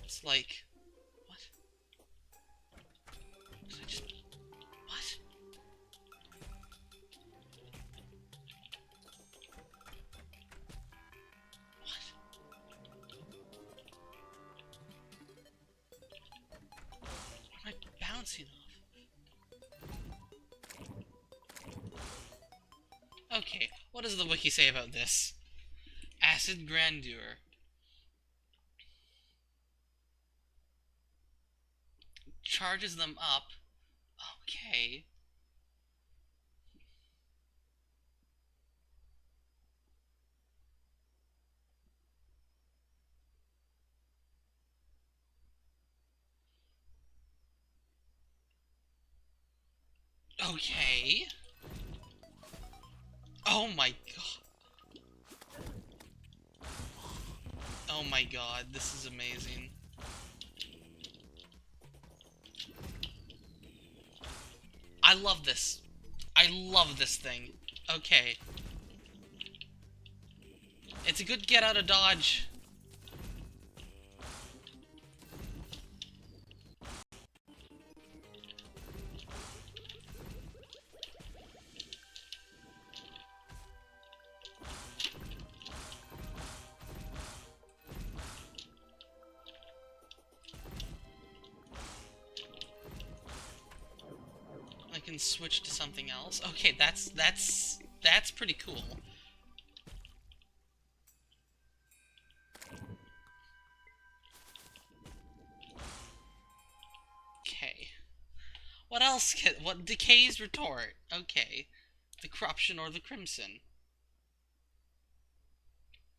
It's like... What? Did I just... What? bouncy enough. Okay, what does the wiki say about this? Acid grandeur. Charges them up. Okay. Okay. Oh my god. Oh my god, this is amazing. I love this. I love this thing. Okay. It's a good get out of dodge. I can switch to something else. Okay, that's pretty cool. Okay. What else can... What? Decay's retort. Okay. The corruption or the crimson.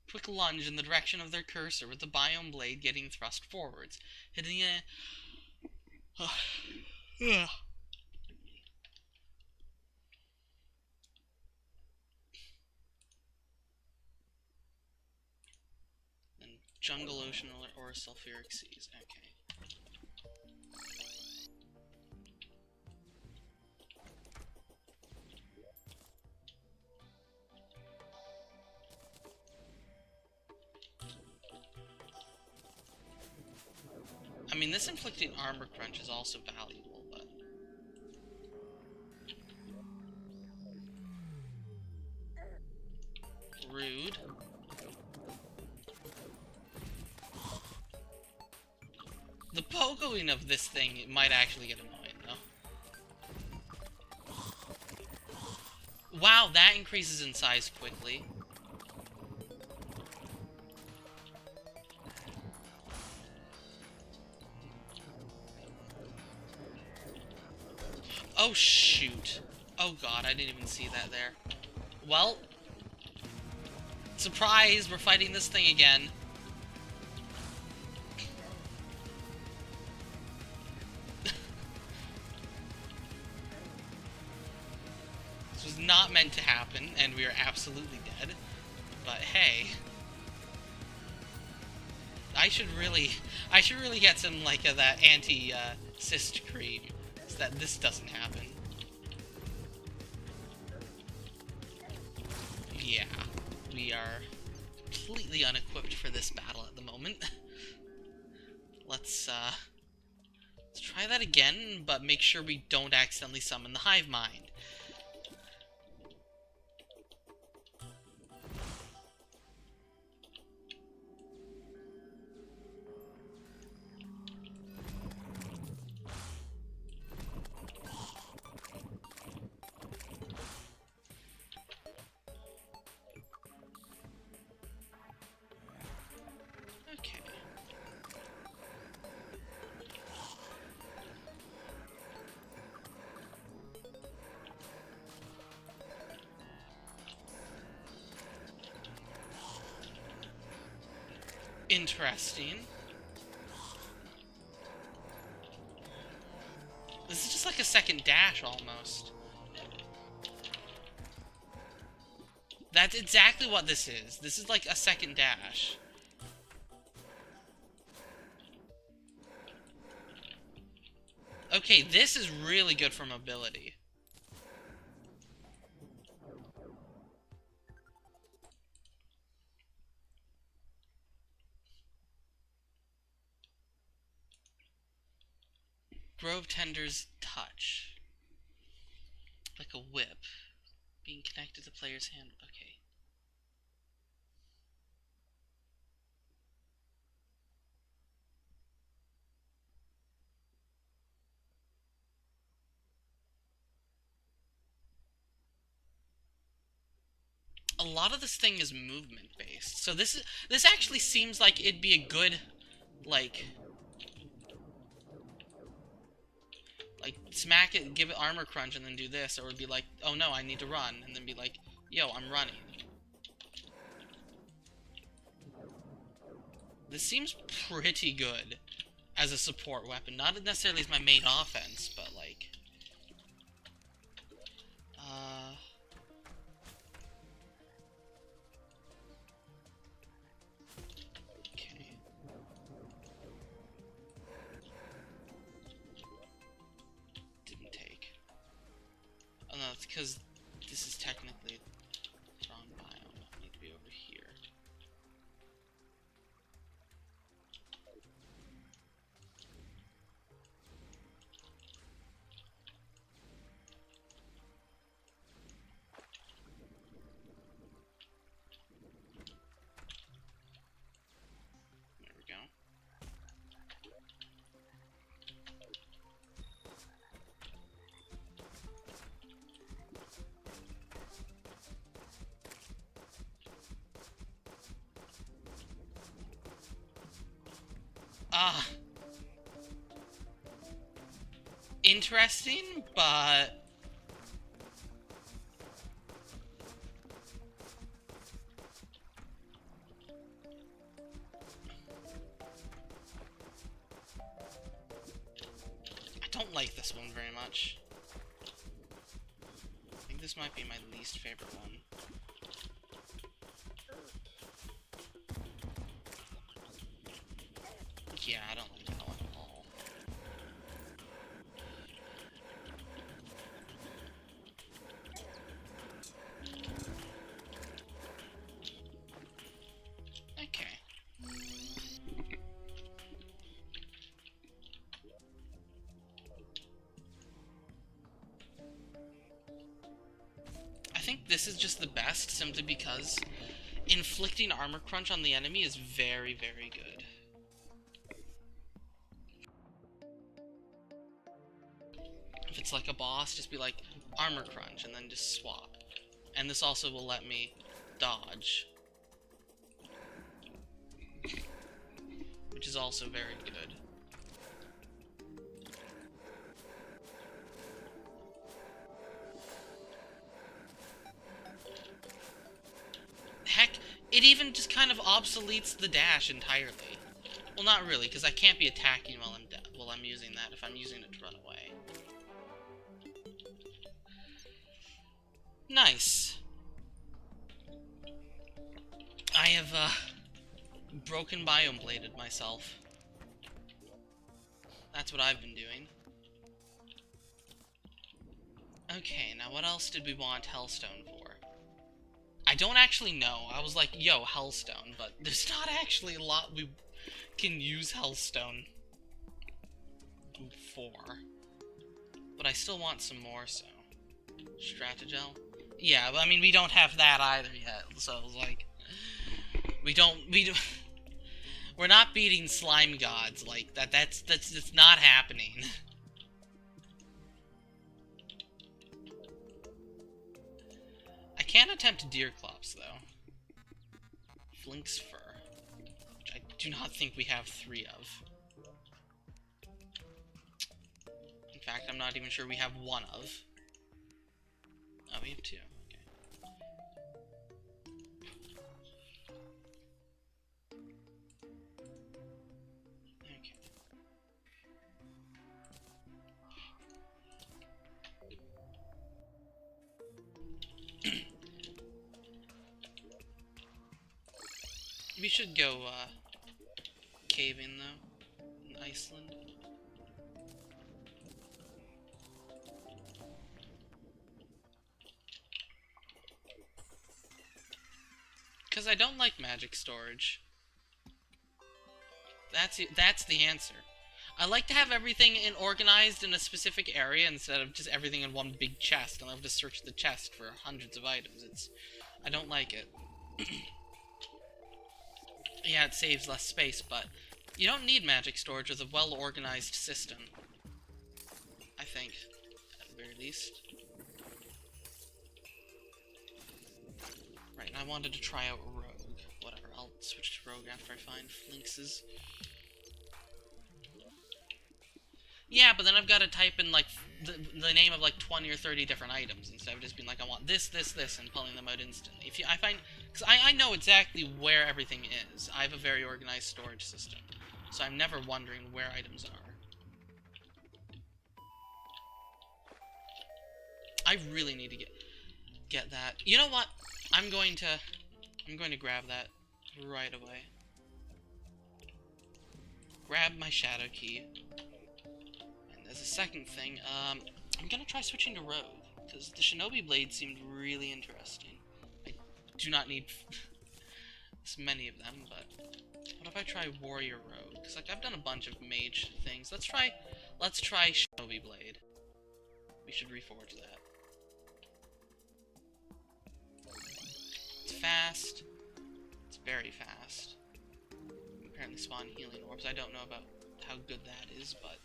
Quick lunge in the direction of their cursor with the biome blade getting thrust forwards. Hitting a... And jungle, ocean, or sulfuric seas. Okay. I mean, this inflicting armor crunch is also valuable, but... Rude. The pogoing of this thing might actually get annoying, though. Wow, that increases in size quickly. Oh, shoot. Oh, God, I didn't even see that there. Well, surprise, we're fighting this thing again. This was not meant to happen, and we are absolutely dead. But hey, I should really get some like that anti-cyst cream so that this doesn't happen. Yeah, we are completely unequipped for this battle at the moment. Let's try that again, but make sure we don't accidentally summon the hive mind. Okay. Interesting. This is just like a second dash, almost. That's exactly what this is. This is like a second dash. Okay, this is really good for mobility. Grove Tender's touch. Like a whip. Being connected to the player's hand. Okay. a lot of this thing is movement based. So this actually seems like it'd be a good, like smack it, give it armor crunch, and then do this, or it'd be like, oh no, I need to run, and then be like, yo, I'm running. This seems pretty good as a support weapon. Not necessarily as my main offense, but like, okay. Didn't take. Oh no, it's because this is technically wrong biome. I need to be over here. There we go. Ah. Interesting, but I don't like this one very much. I think this might be my least favorite one. Yeah, I don't like that one at all. Okay. I think this is just the best, simply because inflicting armor crunch on the enemy is very, very good. If it's like a boss, just be like, armor crunch, and then just swap. And this also will let me dodge, which is also very good. Heck, it even just kind of obsoletes the dash entirely. Well, not really, because I can't be attacking while I'm using that if I'm using it to run away. Nice. I have, broken biome bladed myself. That's what I've been doing. Okay, now what else did we want Hellstone for? I don't actually know. I was like, yo, Hellstone, but there's not actually a lot we can use Hellstone for. But I still want some more, so... Stratagel? Yeah, but I mean, we don't have that either yet, so it's like... We're not beating slime gods like that. That's just not happening. I can attempt Deerclops, though. Flink's Fur, which I do not think we have 3 of. In fact, I'm not even sure we have 1 of. Oh, we have 2. We should go, caving, though, in Iceland. Because I don't like magic storage. That's the answer. I like to have everything organized in a specific area instead of just everything in one big chest, and I have to search the chest for hundreds of items. I don't like it. Yeah, it saves less space, but you don't need magic storage with a well-organized system. I think, at the very least. Right, I wanted to try out Rogue. Whatever, I'll switch to Rogue after I find Flinx's. Yeah, but then I've got to type in, like, the name of, like, 20 or 30 different items instead of just being like, I want this, this, this, and pulling them out instantly. If you, I find... Because I know exactly where everything is. I have a very organized storage system. So I'm never wondering where items are. I really need to get that. You know what? I'm going to grab that right away. Grab my shadow key. And as a second thing, I'm gonna try switching to Rogue, because the Shinobi Blade seemed really interesting. I do not need this many of them, but what if I try Warrior Rogue? Because, like, I've done a bunch of mage things. Let's try Shinobi Blade. We should reforge that. It's fast. It's very fast. Apparently spawn healing orbs. I don't know about how good that is, but...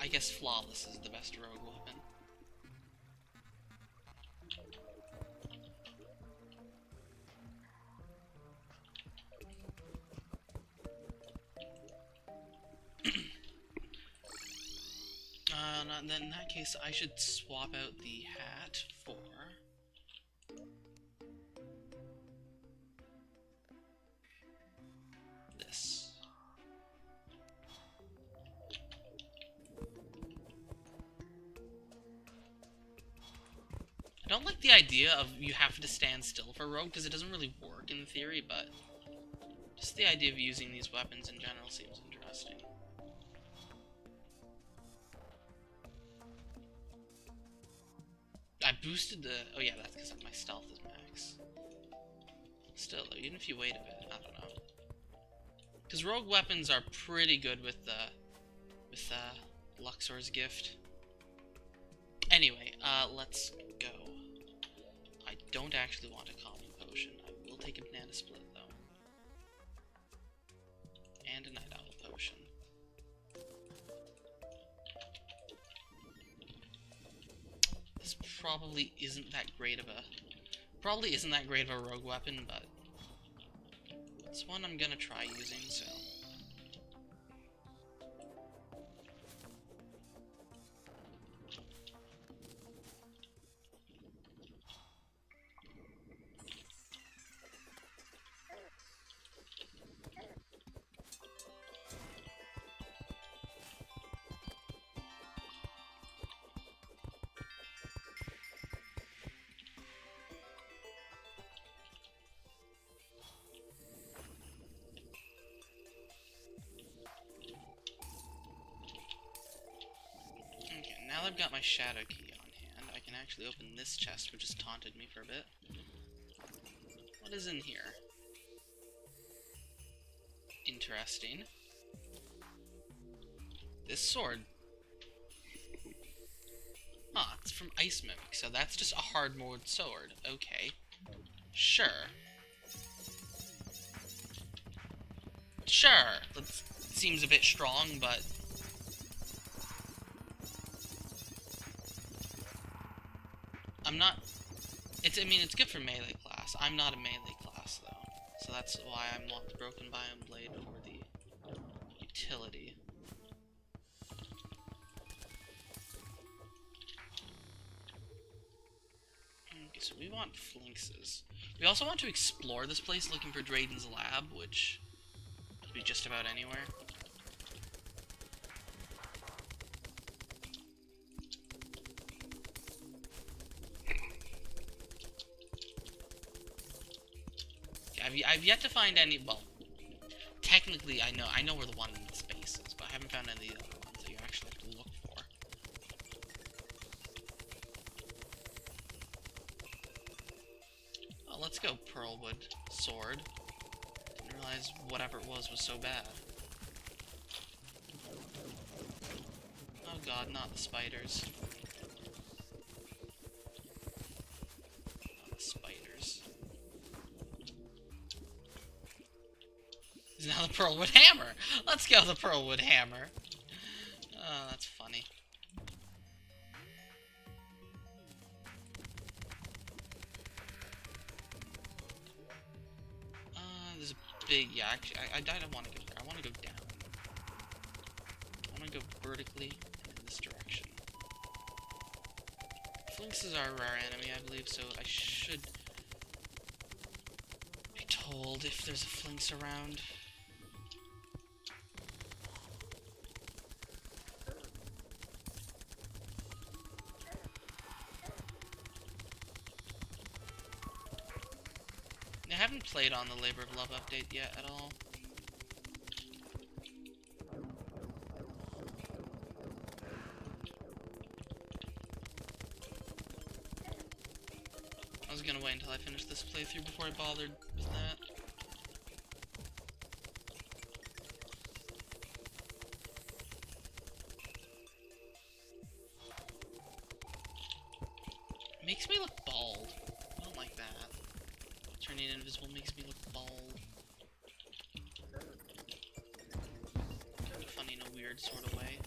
I guess Flawless is the best rogue weapon. Then in that case, I should swap out the hat for... this. I don't like the idea of you have to stand still for Rogue, because it doesn't really work in theory, but just the idea of using these weapons in general seems interesting. I boosted the... oh yeah, that's because my stealth is max. Still, though, even if you wait a bit, I don't know. Because rogue weapons are pretty good with Luxor's gift. Anyway, let's go. I don't actually want a calming potion. I will take a banana split, though. And a night owl potion. This probably isn't that great of a rogue weapon, but it's one I'm gonna try using, so... Now that I've got my shadow key on hand, I can actually open this chest, which has taunted me for a bit. What is in here? Interesting. This sword. Ah, it's from Ice Mimic, so that's just a hard mode sword. Okay. Sure. Sure. That seems a bit strong, but... I'm not... I mean, it's good for melee class. I'm not a melee class, though. So that's why I want the Broken Biome Blade for the utility. Okay, so we want Flinx's. We also want to explore this place looking for Drayden's Lab, which could be just about anywhere. I've yet to find any, well, technically I know where the one in space is, but I haven't found any of the other ones that you actually have to look for. Well, let's go, Pearlwood Sword. Didn't realize whatever it was so bad. Oh god, not the spiders. Not the spiders. Now the Pearlwood Hammer! Let's go, the Pearlwood Hammer! Oh, that's funny. There's a big... Yeah, actually, I don't want to go there. I want to go down. I want to go vertically in this direction. Flinxes are a rare enemy, I believe, so I should be told if there's a Flinx around. I haven't played on the Labor of Love update yet at all. I was gonna wait until I finished this playthrough before I bothered with that. It makes me look bald. I don't like that. Turning invisible makes me look bald. Kind of funny in a weird sort of way.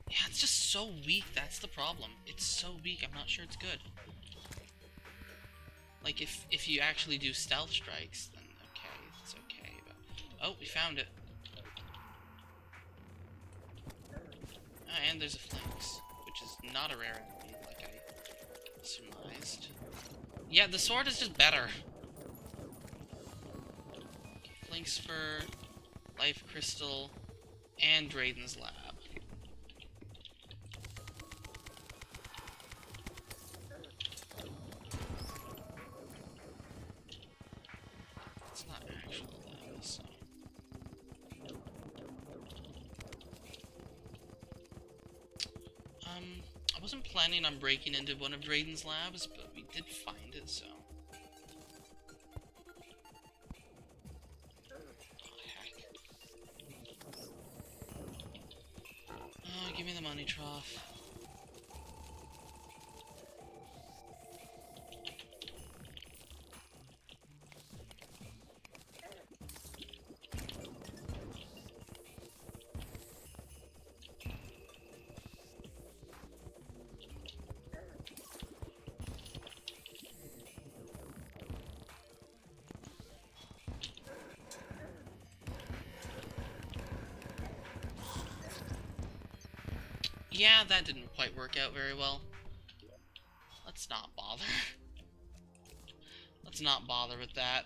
Yeah, it's just so weak, that's the problem. It's so weak, I'm not sure it's good. Like, if you actually do stealth strikes, then okay, it's okay, but... Oh, we found it. And there's a Flinx, which is not a rare enemy, like I surmised. Yeah, the sword is just better. Flinx Fur, Life Crystal, and Drayden's Lab. It's not actual lab, so... I wasn't planning on breaking into one of Drayden's labs, but we did find it, so... Oh, heck. Oh, give me the money trough. Yeah, that didn't quite work out very well. Let's not bother. Let's not bother with that.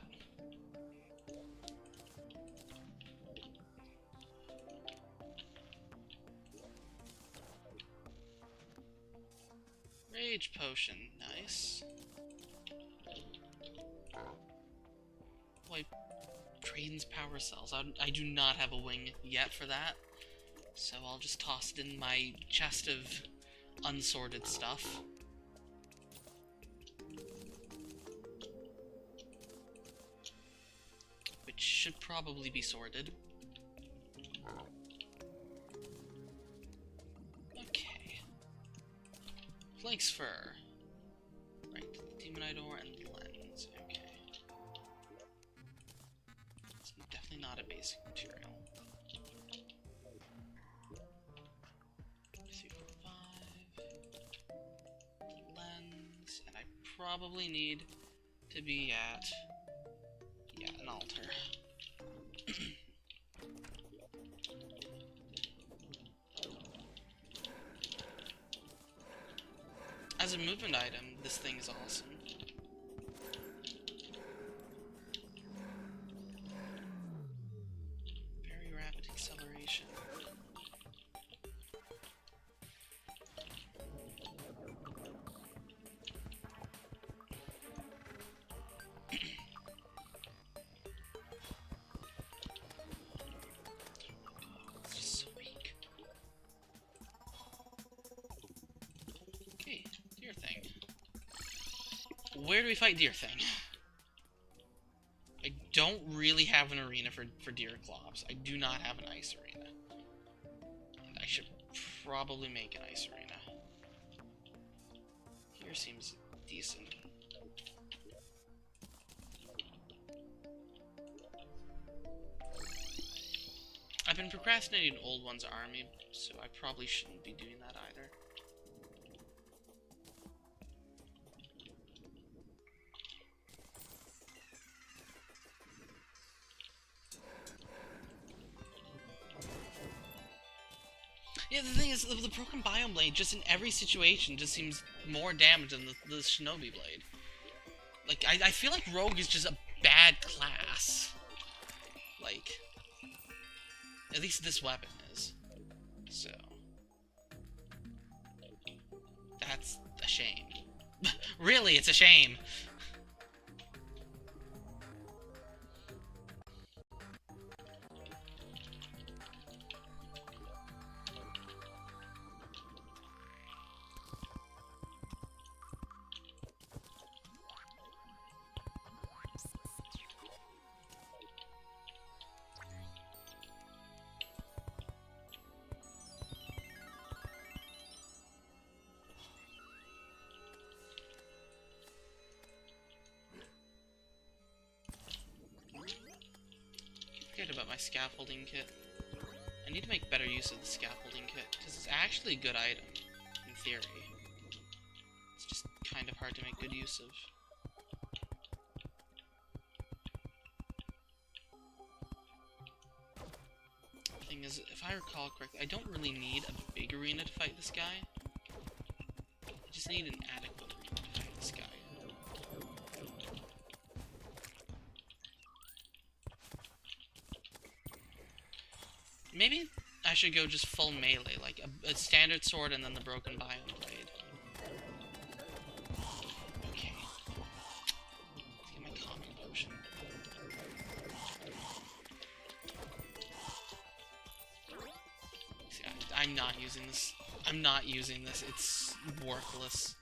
Rage potion, nice. Wipe Drayden's power cells. I do not have a wing yet for that. So I'll just toss it in my chest of unsorted stuff. Which should probably be sorted. Okay. Flinx Fur. Right, Demonite Ore and Lens. Okay. It's definitely not a basic material. Probably need to be at, yeah, an altar. As a movement item, this thing is awesome. Very rapid acceleration. Where do we fight Deer Thing? I don't really have an arena for Deer Clops. I do not have an ice arena. And I should probably make an ice arena. Here seems decent. I've been procrastinating Old One's army, so I probably shouldn't be doing that either. Yeah, the thing is, the broken biome blade, just in every situation, just seems more damage than the shinobi blade. Like, I feel like rogue is just a bad class. Like, at least this weapon is. So, that's a shame. Really, it's a shame. Forget about my scaffolding kit. I need to make better use of the scaffolding kit, because it's actually a good item, in theory. It's just kind of hard to make good use of. The thing is, if I recall correctly, I don't really need a big arena to fight this guy. I just need an adequate arena to fight this guy. Maybe I should go just full melee, like a standard sword and then the broken biome blade. Okay. Let's get my calming potion. See, I'm not using this. I'm not using this. It's worthless.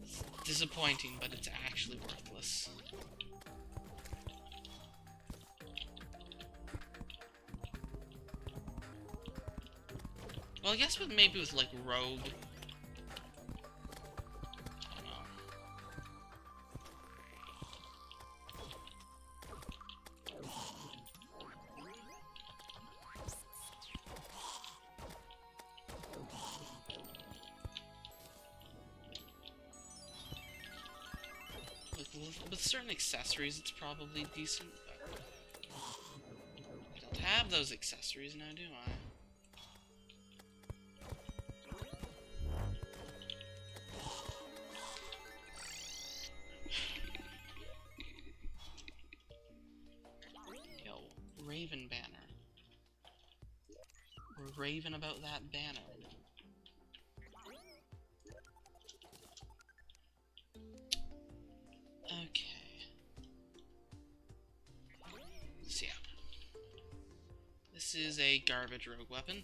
It's disappointing, but it's actually worthless. Well, I guess maybe with, like, rogue. I don't know. With certain accessories, it's probably decent, but I don't have those accessories now, do I? Raven banner. We're raving about that banner. Okay. So yeah. This is a garbage rogue weapon.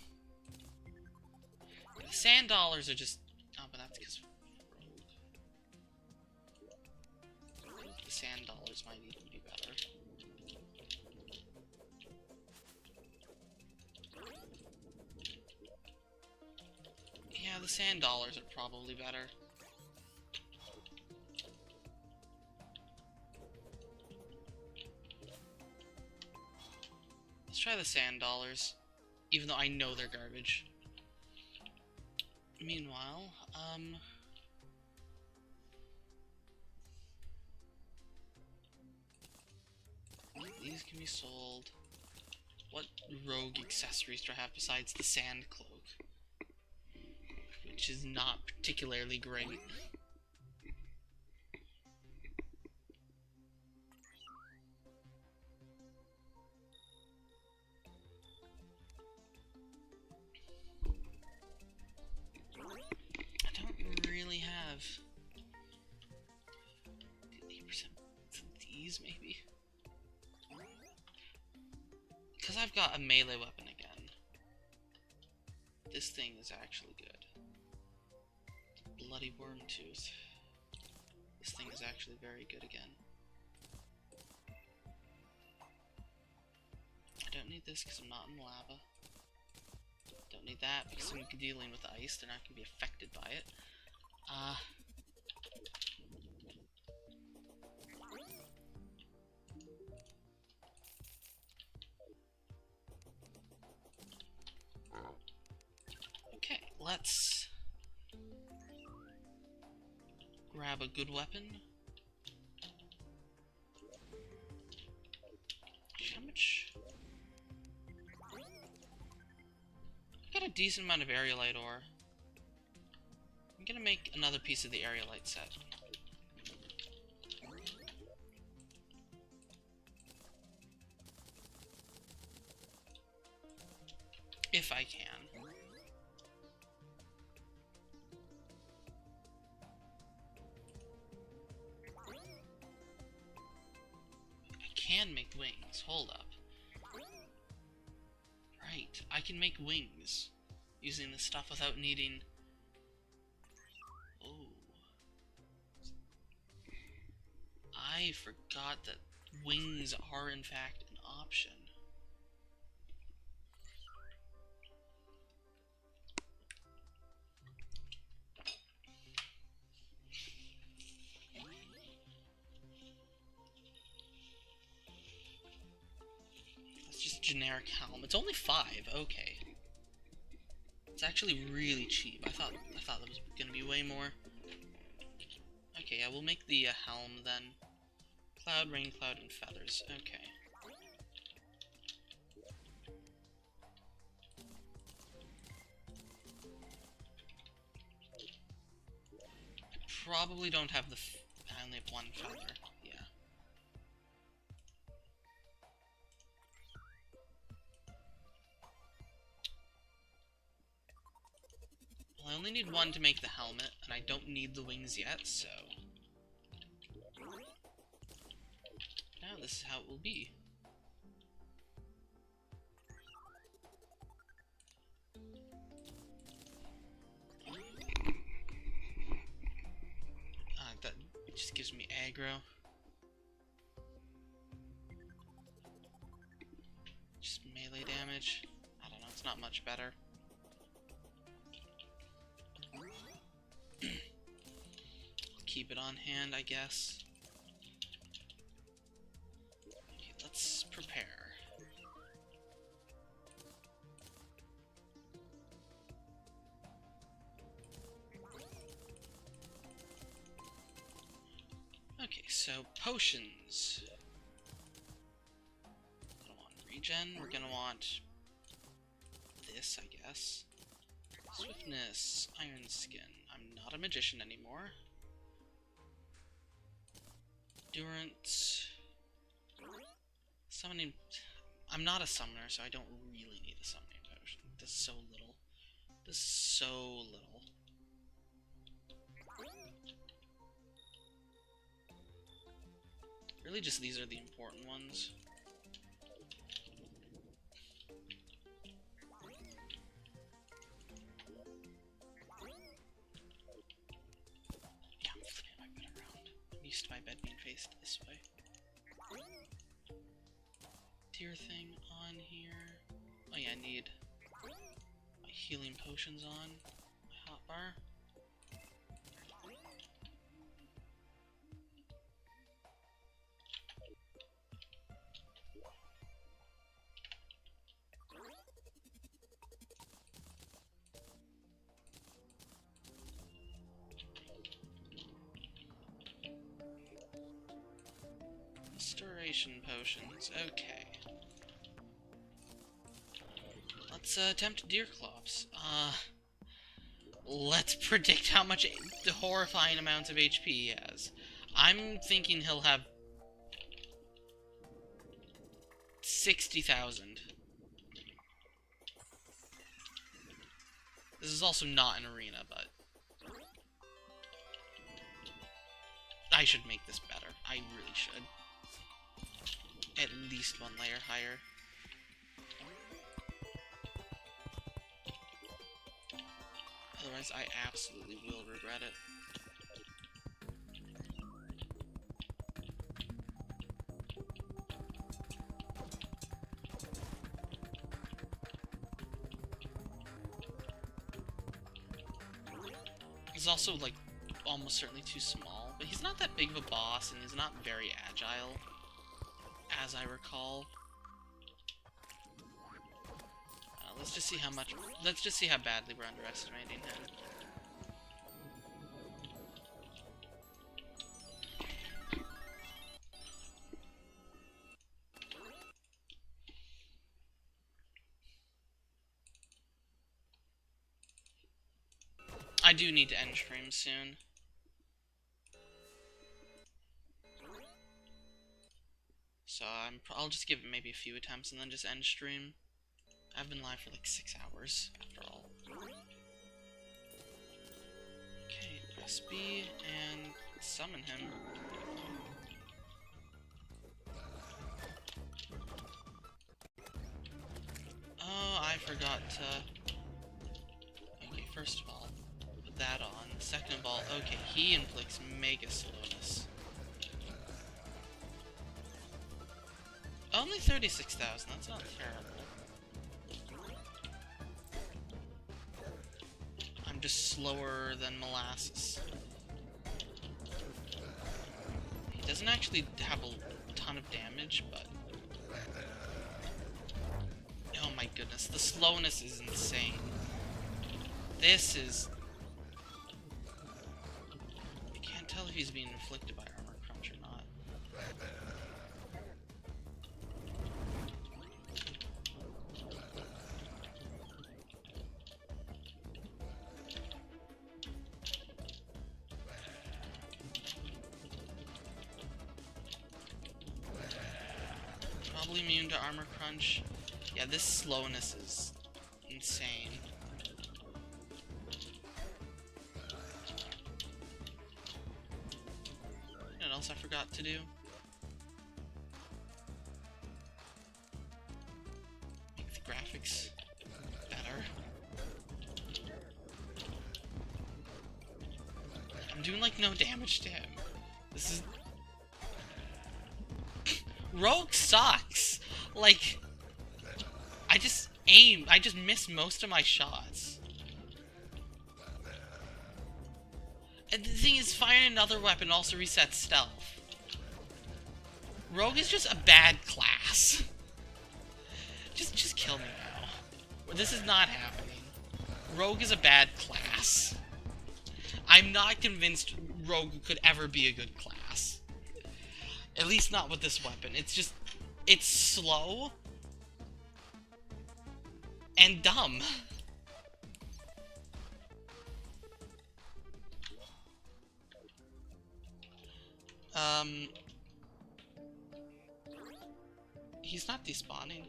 The sand dollars are just... Oh, but that's because rogue. The sand dollars might even be better. Yeah, the sand dollars are probably better. Let's try the sand dollars, even though I know they're garbage. Meanwhile, these can be sold. What rogue accessories do I have besides the sand cloak? Which is not particularly great. I don't really have 80% of these, maybe? Because I've got a melee weapon again. This thing is actually good. Bloody worm tooth. This thing is actually very good again. I don't need this because I'm not in lava. Don't need that because I'm dealing with ice. They're not going to be affected by it. Okay, let's grab a good weapon. How much? I got a decent amount of aerolite ore. I'm gonna make another piece of the aerolite set. If I can. I can make wings. Hold up. Right, I can make wings using this stuff without needing... Oh. I forgot that wings are in fact an option. That's just generic helm. It's only 5, okay. It's actually really cheap. I thought that was gonna be way more. Okay, yeah, we'll make the helm then. Cloud, rain cloud, and feathers. Okay. I probably don't have the... I only have 1 feather. Yeah. Well, I only need 1 to make the helmet, and I don't need the wings yet, so... Now this is how it will be. That just gives me aggro. Just melee damage. I don't know, it's not much better. I'll keep it on hand, I guess. Okay, let's prepare. Okay, so potions. We're gonna want regen, we're gonna want this, I guess. Swiftness, iron skin. I'm not a magician anymore. Endurance. Summoning. I'm not a summoner, so I don't really need a summoning potion. It does so little. It does so little. Really, just these are the important ones. Yeah, I'm flipping my bed around. I'm used to my bed being faced this way. Tier thing on here. Oh yeah, I need my healing potions on. My hotbar. Restoration potions, okay. Let's attempt Deerclops. Let's predict how much horrifying amounts of HP he has. I'm thinking he'll have 60,000. This is also not an arena, but I should make this better. I really should. At least 1 layer higher. Otherwise, I absolutely will regret it. He's also, like, almost certainly too small. But he's not that big of a boss, and he's not very agile, as I recall. Let's just see how much... Let's just see how badly we're underestimating him. I do need to end stream soon. So I'll just give it maybe a few attempts and then just end stream. I've been live for like 6 hours, after all. Okay, press B and summon him. Oh, I forgot to... Okay, first of all, put that on. Second of all, okay, he inflicts mega slowness. Only 36,000, that's not terrible. I'm just slower than molasses. He doesn't actually have a ton of damage, but... Oh my goodness, the slowness is insane. This is... I can't tell if he's being inflicted by armor crunch or not. Probably immune to armor crunch. Yeah, this slowness is insane. You know what else I forgot to do? Make the graphics better. I'm doing like no damage to him. This is... Rogue sucks! Like... I just miss most of my shots. And the thing is, firing another weapon also resets stealth. Rogue is just a bad class. Just kill me now. This is not happening. Rogue is a bad class. I'm not convinced Rogue could ever be a good class. At least not with this weapon. It's just... It's slow... and dumb. He's not despawning.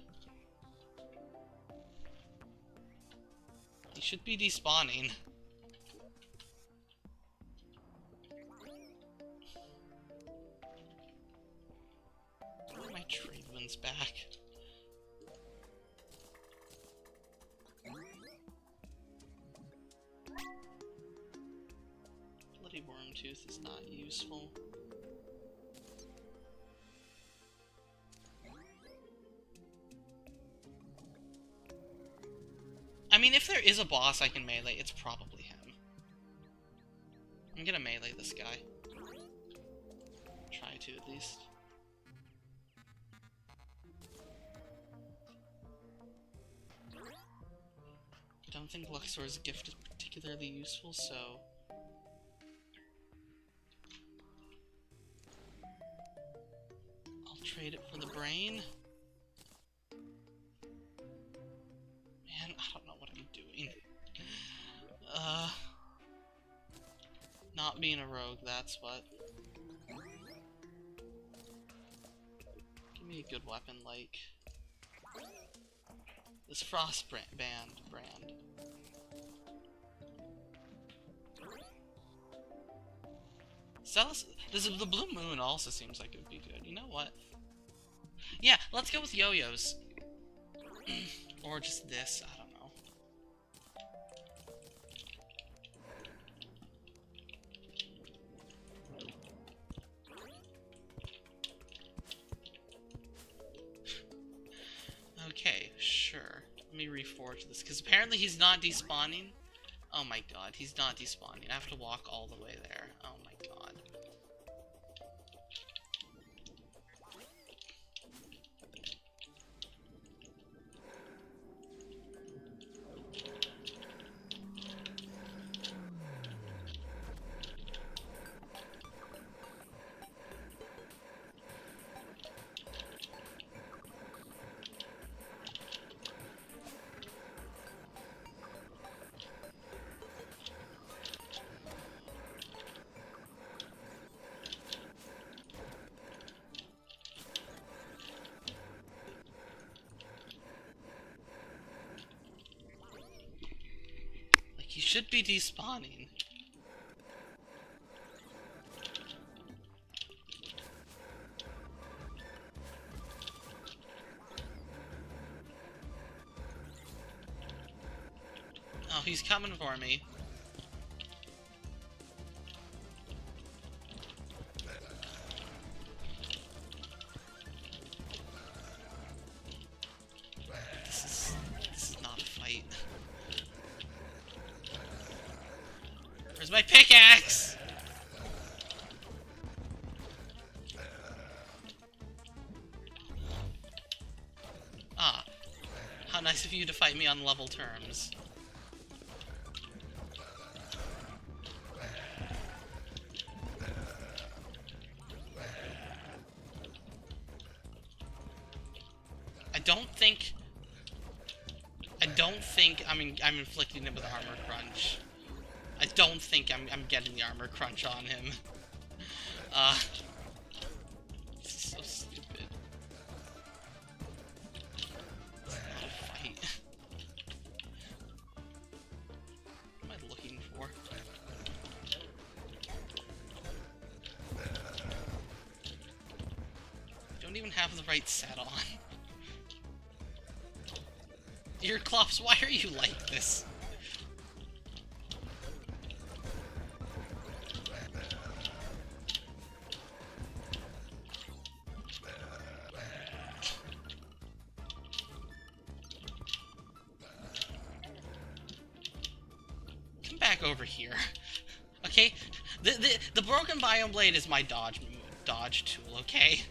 He should be despawning. My trade winds back. Bloody Wormtooth is not useful. I mean, if there is a boss I can melee, it's probably him. I'm gonna melee this guy. Try to, at least. I don't think Luxor's gift is particularly useful, so... I'll trade it for the brain. Man, I don't know what I'm doing. Not being a rogue, that's what. Give me a good weapon, like... this Frost brand. The Blue Moon also seems like it would be good. You know what? Yeah, let's go with yo-yos. Or just this, I don't know. Okay, sure. Let me reforge this, because apparently he's not despawning. Oh Oh my god, he's not despawning. I have to walk all the way there. Oh my god. He should be despawning. Oh, he's coming for me. This is not a fight. Where's my pickaxe? Ah, how nice of you to fight me on level terms. I don't think I'm inflicting him with armor crunch. I don't think I'm getting the armor crunch on him. This is so stupid. It's not a fight. What am I looking for? I don't even have the right set on. Earclops, why are you like this? Come back over here. Okay? The broken biome blade is my dodge tool, okay?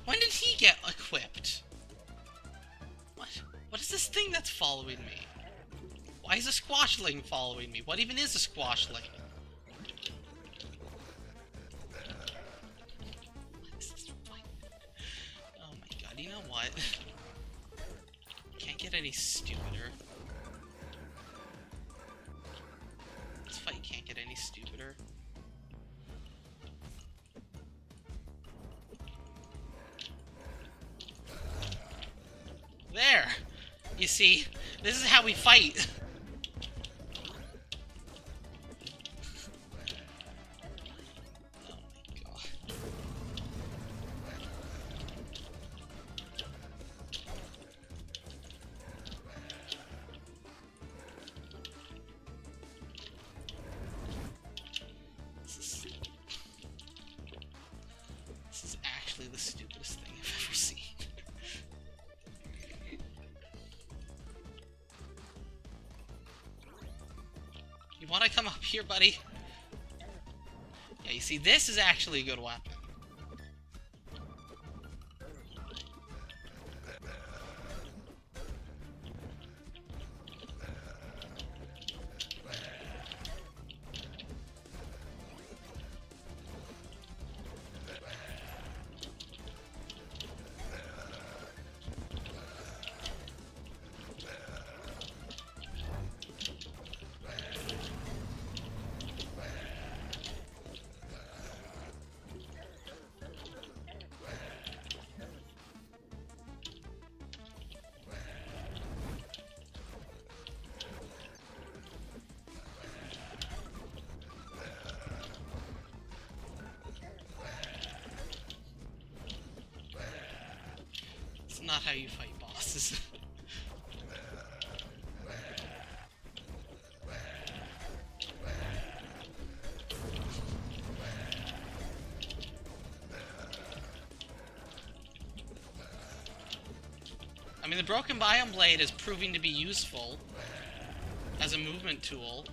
When did he get equipped? What is this thing that's following me? Why is a squashling following me? What even is a squashling? Oh my god, you know what? Can't get any stupider. This fight can't get any stupider. There! You see, this is how we fight. Oh my god. This is actually the stupidest thing I've ever seen. You want to come up here, buddy? Yeah, you see, this is actually a good weapon. It's not how you fight bosses. I mean, the Broken Biome Blade is proving to be useful as a movement tool.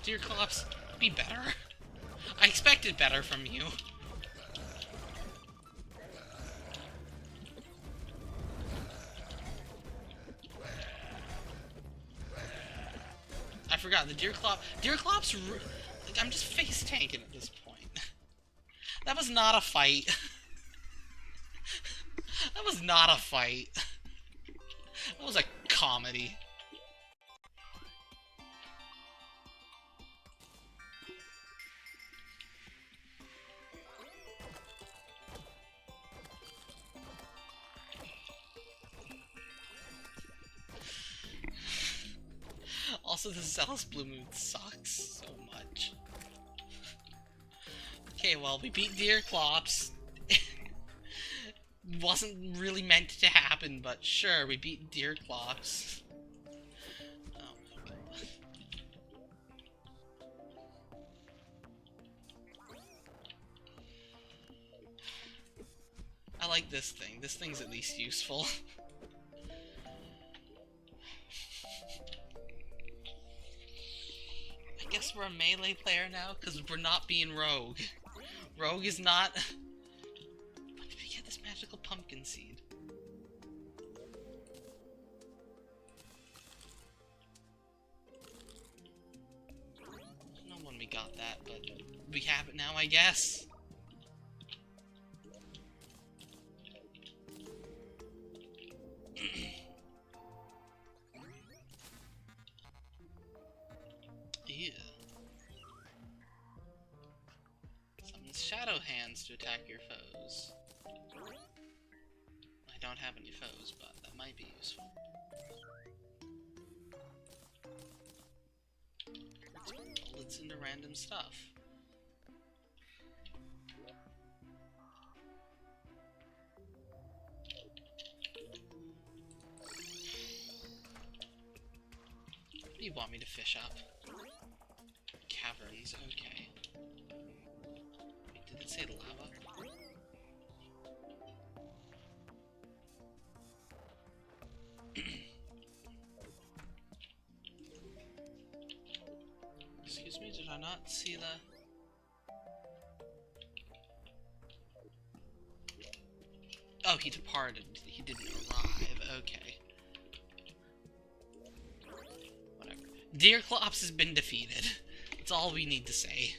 Dear Clops, be better. I expected better from you. I forgot, the Deerclops, I'm just face tanking at this point. That was not a fight. That was not a fight. That was a comedy. Also, the Zealous Blue Moon sucks so much. Okay, well, we beat Deerclops. Wasn't really meant to happen, but sure, we beat Deerclops. Oh my god. I like this thing. This thing's at least useful. I guess we're a melee player now, because we're not being Rogue. Rogue is not... When did we get this magical pumpkin seed? I don't know when we got that, but we have it now, I guess. Yeah. Summon Shadow Hands to attack your foes. I don't have any foes, but that might be useful. Let's put bullets into random stuff. What do you want me to fish up? Caverns, okay. Wait, did it say lava? Excuse me, did I not see the... Oh, he departed. He didn't arrive, okay. Whatever. Deerclops has been defeated. That's all we need to say.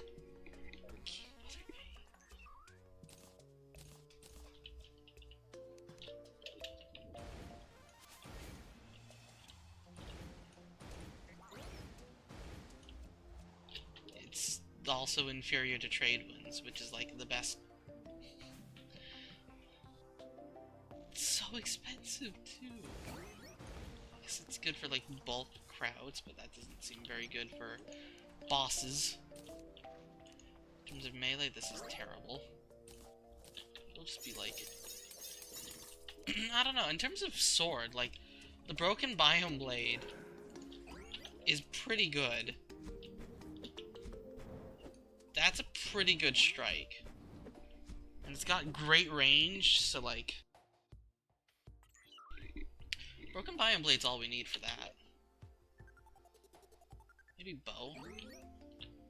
It's also inferior to trade winds, which is like the best. It's so expensive too. I guess it's good for like bulk crowds, but that doesn't seem very good for bosses. In terms of melee, this is terrible. It'll just be like... I don't know, in terms of sword, like, the Broken Biome Blade is pretty good. That's a pretty good strike. And it's got great range, so like... Broken Biome Blade's all we need for that. Maybe bow?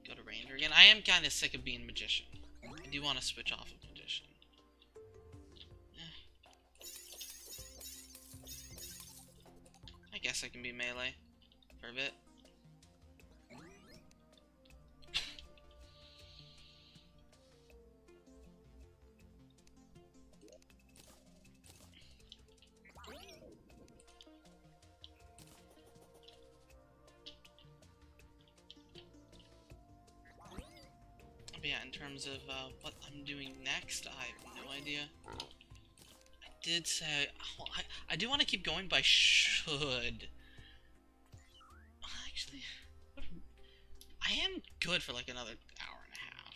Go to Ranger again. I am kind of sick of being Magician. I do want to switch off of Magician. I guess I can be melee for a bit. But yeah, in terms of what I'm doing next, I have no idea. I did say... Well, I do want to keep going, but I should. Actually, I am good for like another hour and a half.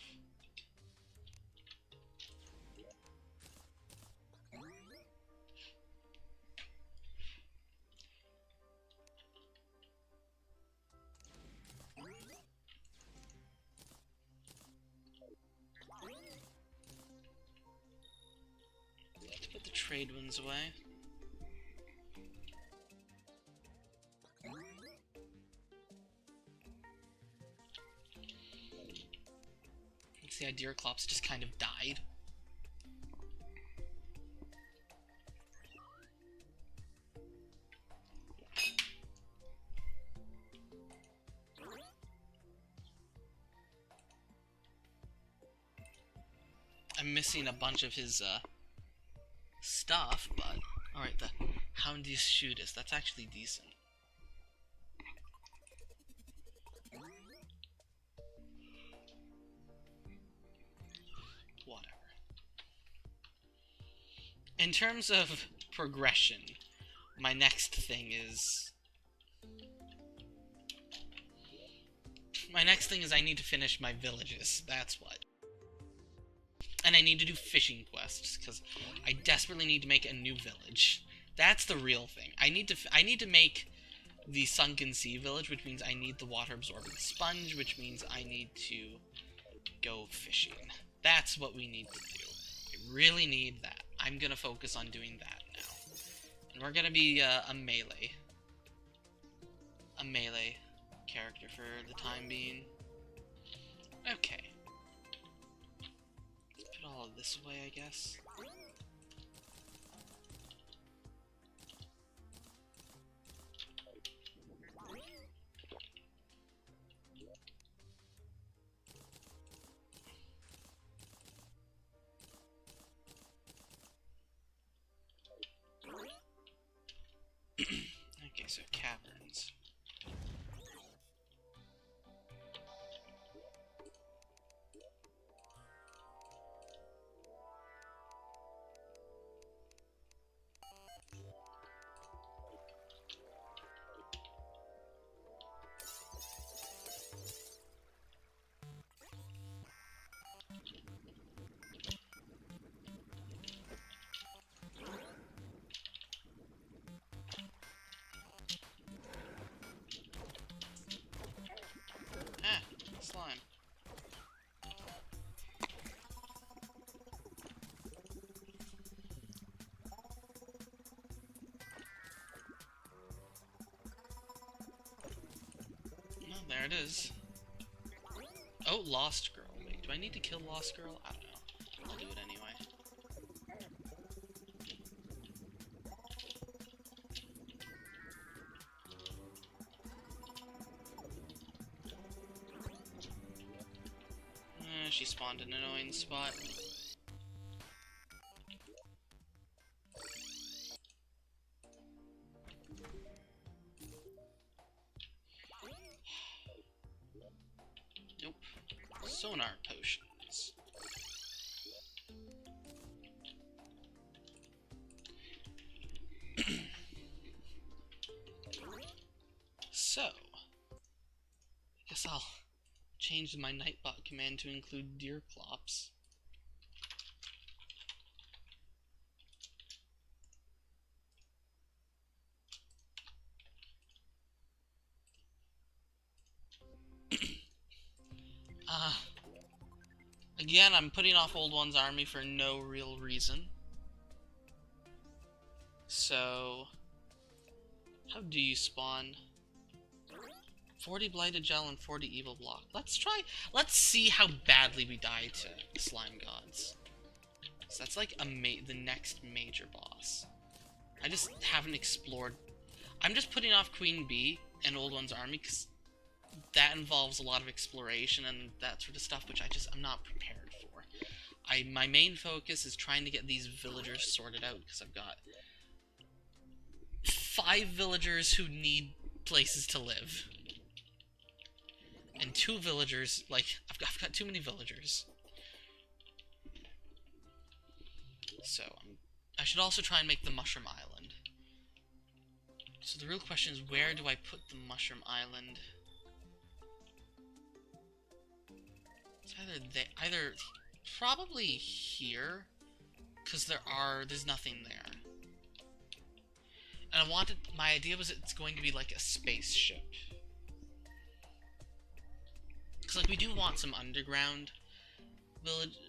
trade winds away. See how Deerclops just kind of died. I'm missing a bunch of his stuff, but alright, the Houndies Shootist, that's actually decent. Whatever. In terms of progression, my next thing is I need to finish my villages, that's what. And I need to do fishing quests, because I desperately need to make a new village. That's the real thing. I need to make the Sunken Sea village, which means I need the water-absorbing sponge, which means I need to go fishing. That's what we need to do. I really need that. I'm gonna focus on doing that now. And we're gonna be a melee character for the time being. Okay. All this way, I guess. Okay, so caverns. Slime. Oh, there it is. Oh, Lost Girl. Wait, do I need to kill Lost Girl? I don't know. I'll do it anyway. She spawned an annoying spot. Nope. Sonar potions. So, I guess I'll change my Nightbot command to include Deerclops. Again, I'm putting off Old One's army for no real reason. So, how do you spawn? 40 Blighted Gel and 40 Evil Block. Let's see how badly we die to Slime Gods. So that's like the next major boss. I just haven't explored. I'm just putting off Queen Bee and Old One's army because that involves a lot of exploration and that sort of stuff, which I'm not prepared for. My main focus is trying to get these villagers sorted out because I've got 5 villagers who need places to live. And 2 villagers, like, I've got too many villagers. So, I should also try and make the Mushroom Island. So the real question is, where do I put the Mushroom Island? It's either probably here, because there's nothing there. And my idea was it's going to be like a spaceship. Because, like, we do want some underground,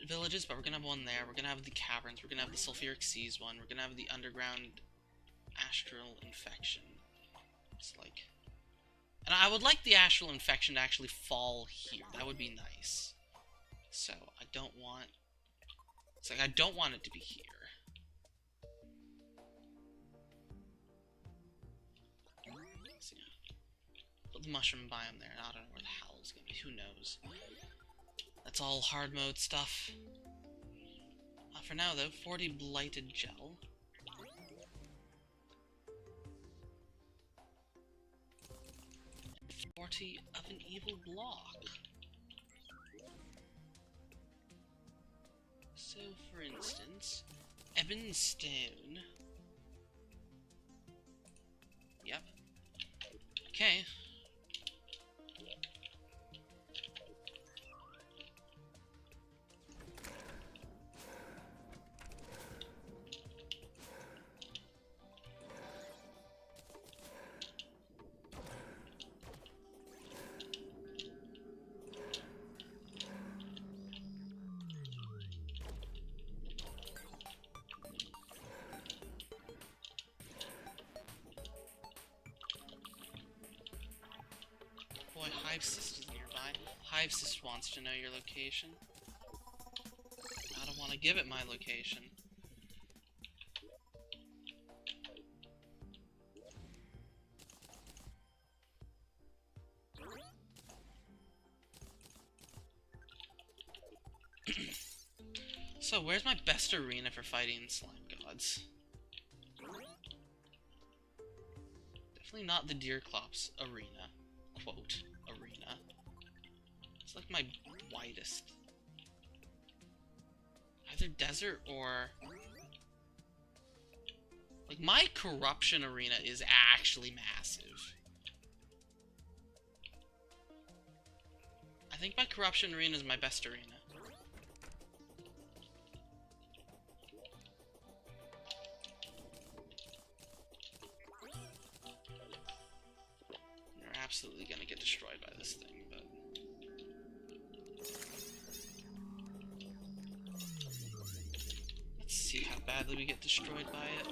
villages, but we're gonna have one there. We're gonna have the caverns. We're gonna have the sulfuric seas one. We're gonna have the underground astral infection. It's like, and I would like the astral infection to actually fall here. That would be nice. So I don't want. It's like I don't want it to be here. So, yeah. Put the mushroom biome there. I don't know where the hell it's gonna be. Who knows? That's all hard mode stuff. For now, though, 40 blighted gel. And 40 of an evil block. So, for instance, ebon stone. Yep. Okay. Boy, Hivecyst is nearby. Hivecyst wants to know your location. I don't want to give it my location. So, where's my best arena for fighting slime gods? Definitely not the Deerclops arena. Quote, arena. It's like my widest. Either desert or... Like, my corruption arena is actually massive. I think my corruption arena is my best arena. You're absolutely gonna get destroyed by this thing, but... Let's see how badly we get destroyed by it.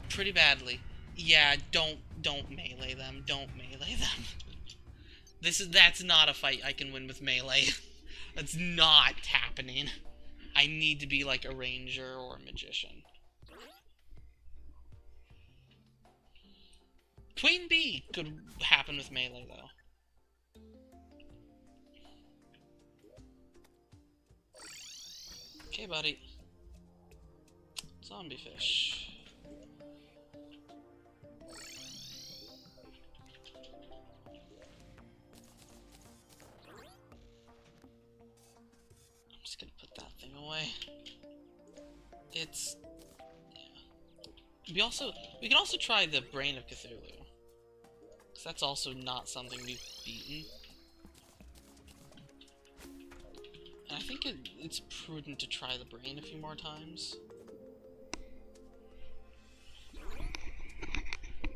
Pretty badly. Yeah, don't melee them. Don't melee them. That's not a fight I can win with melee. That's not happening. I need to be like a ranger or a magician. Queen Bee could happen with melee though. Okay, buddy. Zombie fish. I'm just gonna put that thing away. It's... yeah. We can also try the Brain of Cthulhu. Because that's also not something we've beaten. And I think it's prudent to try the Brain a few more times.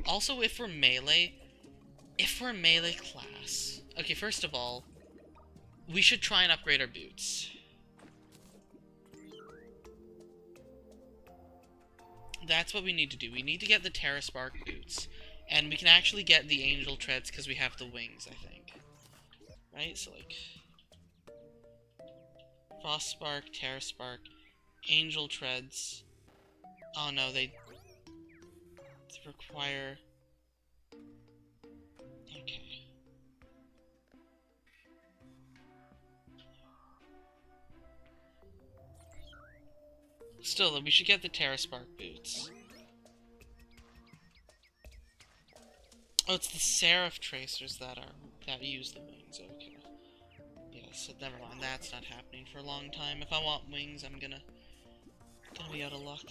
Also, if we're melee class... Okay, first of all, we should try and upgrade our boots. That's what we need to do. We need to get the Terra Spark boots. And we can actually get the Angel Treads because we have the wings, I think. Right? So, like... Frost Spark, Terra Spark, Angel Treads. Oh no, they require... Okay. Still, though, we should get the Terra Spark boots. Oh, it's the Seraph Tracers that use the wings, okay. Yeah, so never mind, that's not happening for a long time. If I want wings, I'm gonna be out of luck.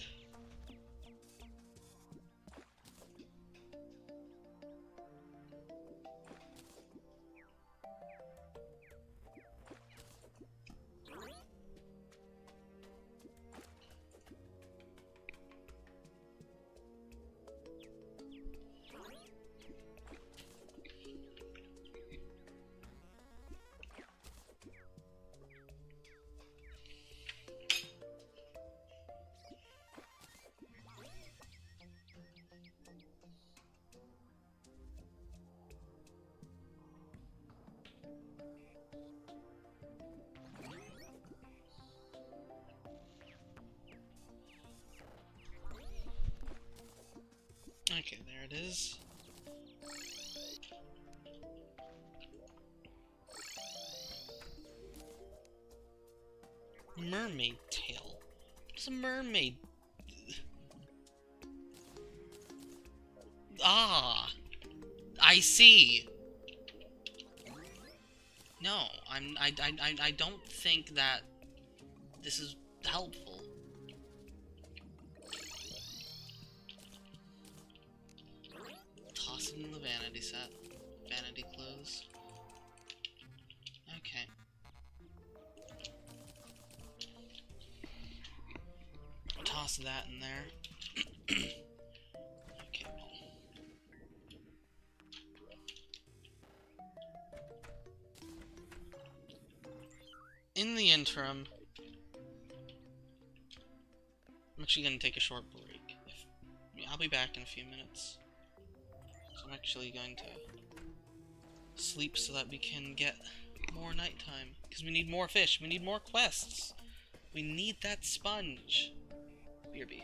Okay, there it is. Mermaid tail. What's a mermaid? Ah! I see! No, I don't think that this is helpful. Toss it in the vanity set. Vanity clothes. Okay. Toss that in there. Okay. In the interim, I'm actually going to take a short break. I'll be back in a few minutes. So I'm actually going to sleep so that we can get more nighttime. Because we need more fish. We need more quests. We need that sponge. BRB.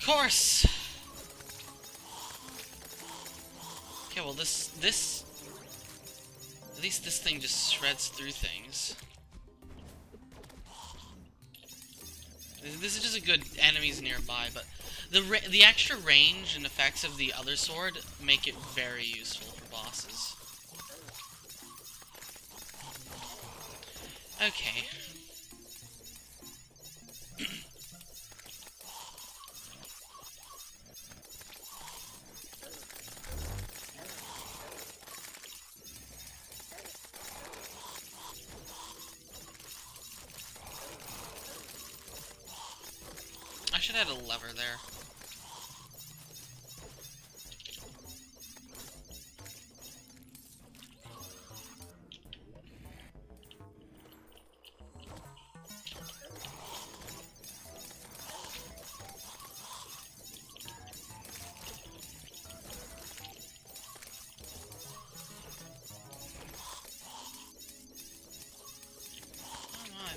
Of course! Okay, well at least this thing just shreds through things. This is just a good enemies nearby, but the extra range and effects of the other sword make it very useful for bosses. Okay. I should add a lever there.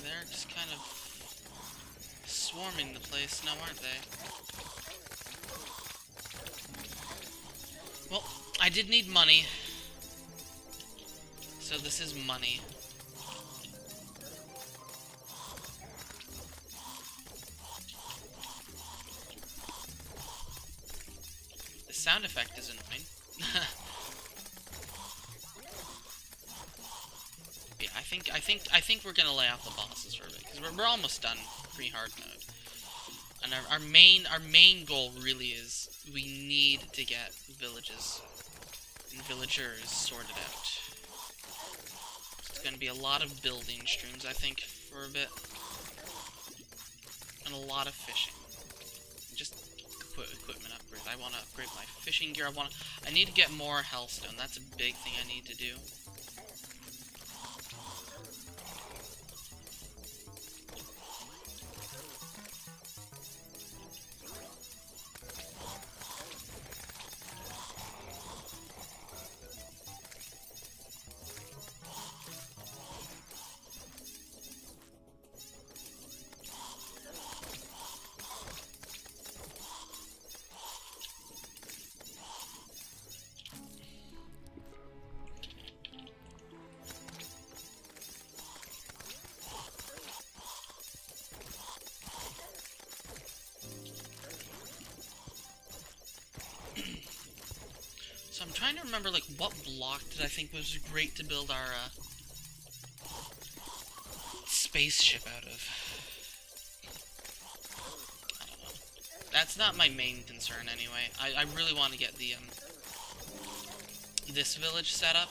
They're just kind of swarming the place now, aren't they? Well, I did need money. So this is money. The sound effect is annoying. Yeah, I think we're gonna lay off the bosses for a bit, because we're almost done pre-hard mode. And our main goal really is we need to get villages and villagers sorted out. It's gonna be a lot of building streams, I think, for a bit. And a lot of fishing. Just equipment upgrade. I wanna upgrade my fishing gear. I need to get more hellstone. That's a big thing I need to do. So I'm trying to remember, like, what block did I think was great to build our, spaceship out of? I don't know. That's not my main concern, anyway. I really want to get the, this village set up.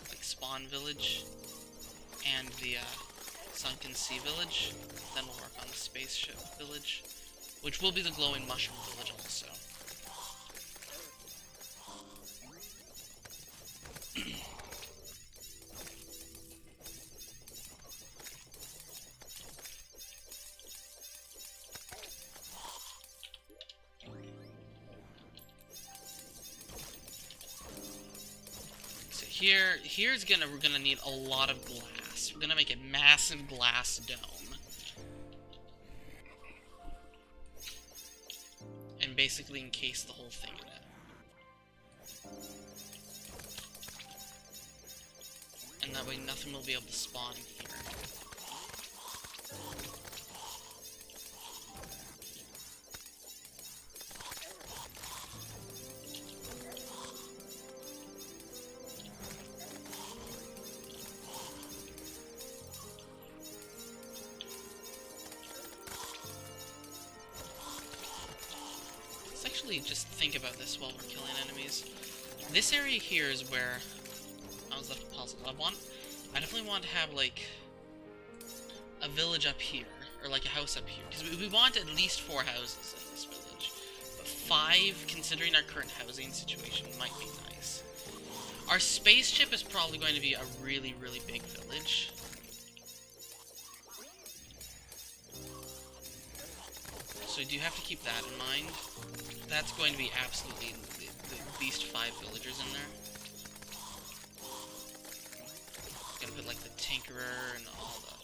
Like, spawn village. And the, sunken sea village. Then we'll work on the spaceship village. Which will be the glowing mushroom village, also. We're gonna need a lot of glass. We're gonna make a massive glass dome. And basically encase the whole thing in it. And that way nothing will be able to spawn in here. Just think about this while we're killing enemies. This area here is where I was left puzzled. I definitely want to have, like, a village up here, or like a house up here, because we want at least 4 houses in this village, but 5, considering our current housing situation, might be nice. Our spaceship is probably going to be a really, really big village. So you do have to keep that in mind. That's going to be absolutely at least 5 villagers in there. Gonna put like the Tinkerer and all the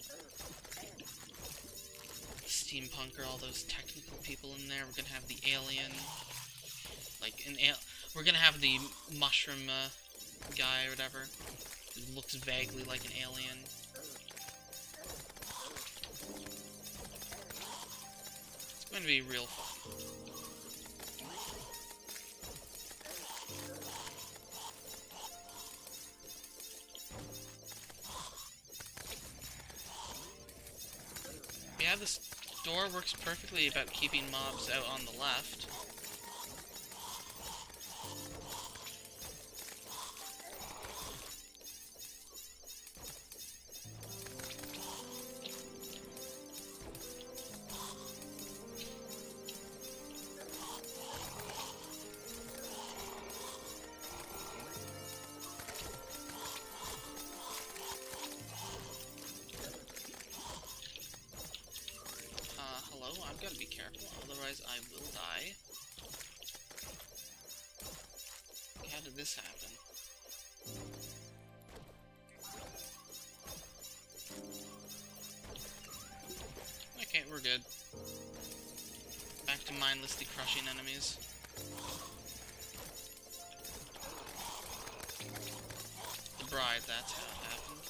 steampunker, all those technical people in there. We're gonna have the alien, we're gonna have the mushroom guy or whatever, who looks vaguely like an alien. It's going to be real fun. Yeah, this door works perfectly about keeping mobs out on the left. Hello? I've got to be careful, otherwise I will die. How did this happen? Okay, we're good. Back to mindlessly crushing enemies. The bride, that's how it happened.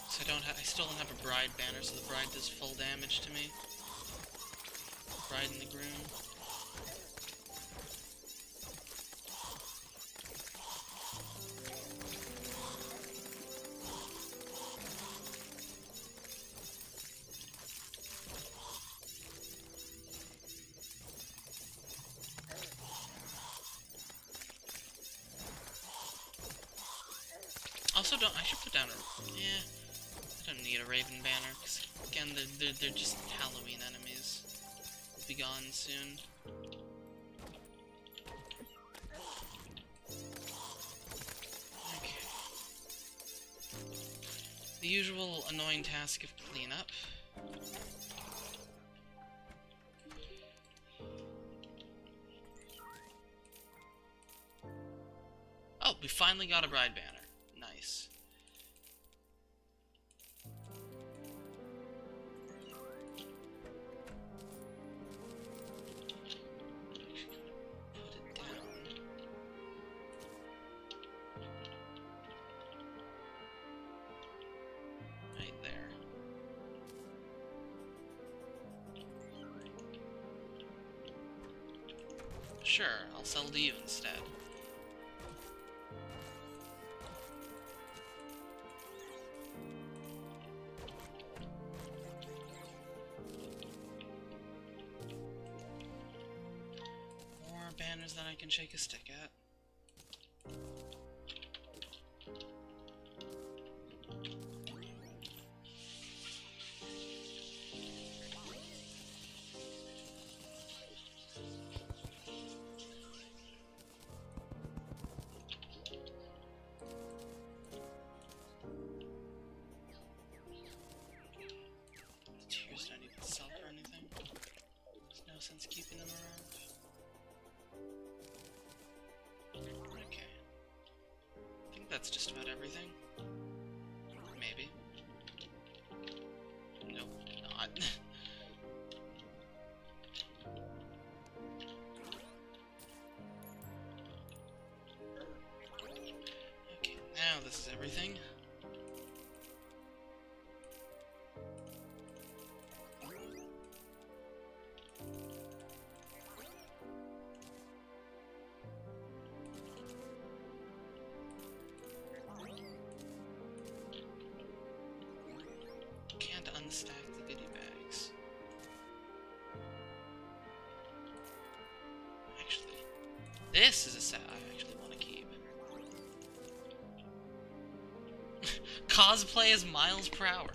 So I still don't have a bride banner, so the bride does full damage to me. Bride and the groom. Also, I should put down yeah, I don't need a Raven banner, because, again, they're just Halloween enemies. They'll be gone soon. Okay. The usual annoying task of cleanup. Oh, we finally got a bride banner. Nice. Put it down. Right there. Sure, I'll sell to you instead. Banners that I can shake a stick at. The tears don't even sell for anything. There's no sense keeping them around. Okay. I think that's just about everything. Maybe. Nope, not. Okay, now this is everything. Can't unstack the goodie bags. Actually, this is a set I actually want to keep. Cosplay as miles per hour.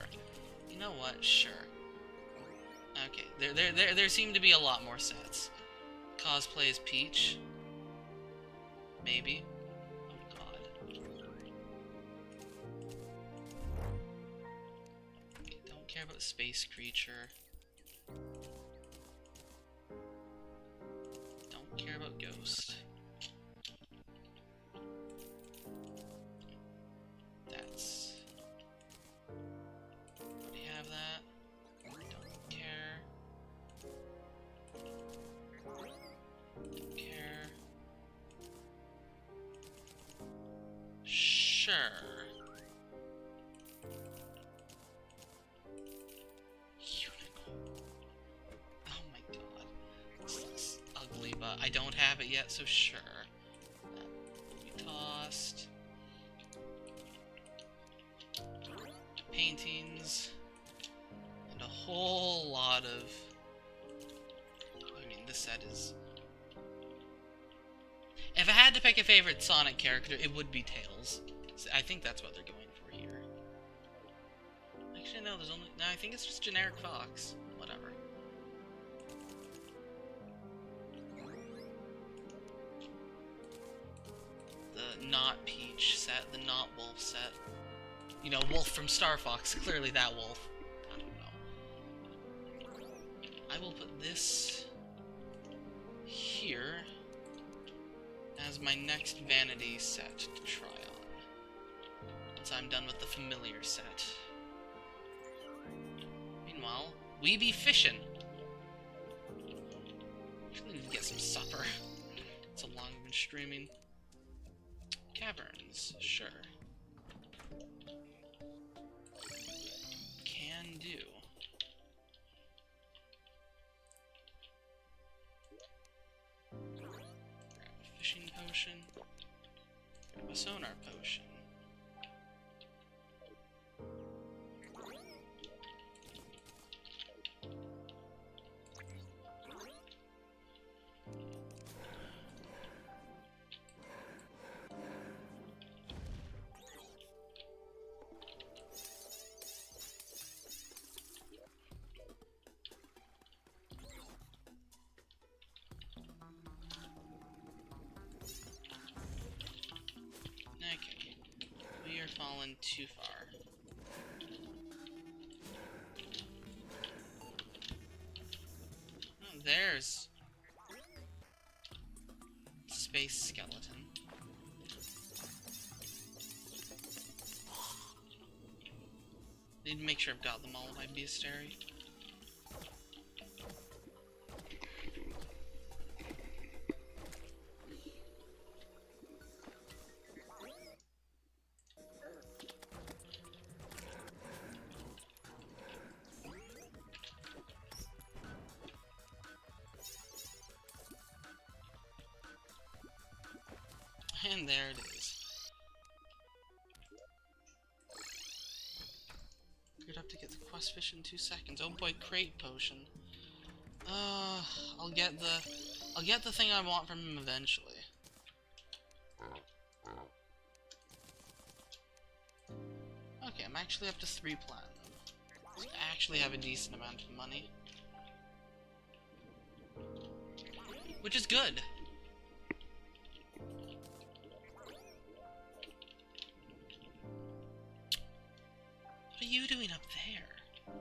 You know what? Sure. Okay, there seem to be a lot more sets. Cosplay as Peach. Maybe. Oh god. Don't care about Space Creature. Don't care about Ghost. That's... already have that. Sure. Unicorn. Oh my god. This looks ugly, but I don't have it yet, so sure. That will be tossed. Paintings. And a whole lot of... I mean, this set is... If I had to pick a favorite Sonic character, it would be Tails. I think that's what they're going for here. Actually, no, there's only... No, I think it's just generic Fox. Whatever. The not Peach set, the not Wolf set. You know, Wolf from Star Fox, clearly that Wolf. I don't know. I will put this here as my next vanity set to try on, once I'm done with the familiar set. Meanwhile, we be fishin'. Actually need to get some supper. So long I've been streaming. Caverns, sure. Can do. Grab a fishing potion. Grab a sonar potion. Okay, we are falling too far. Oh, there's Space Skeleton. Need to make sure I've got them all in my bestiary. And there it is. Good up to get the quest fish in 2 seconds. Oh boy, crate potion. I'll get the thing I want from him eventually. Okay, I'm actually up to 3 platinum. So I actually have a decent amount of money. Which is good. What are you doing up there?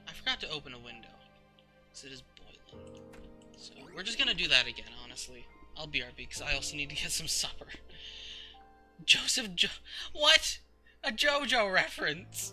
I forgot to open a window. Because it is boiling. So, we're just gonna do that again, honestly. I'll BRB, because I also need to get some supper. What? A JoJo reference!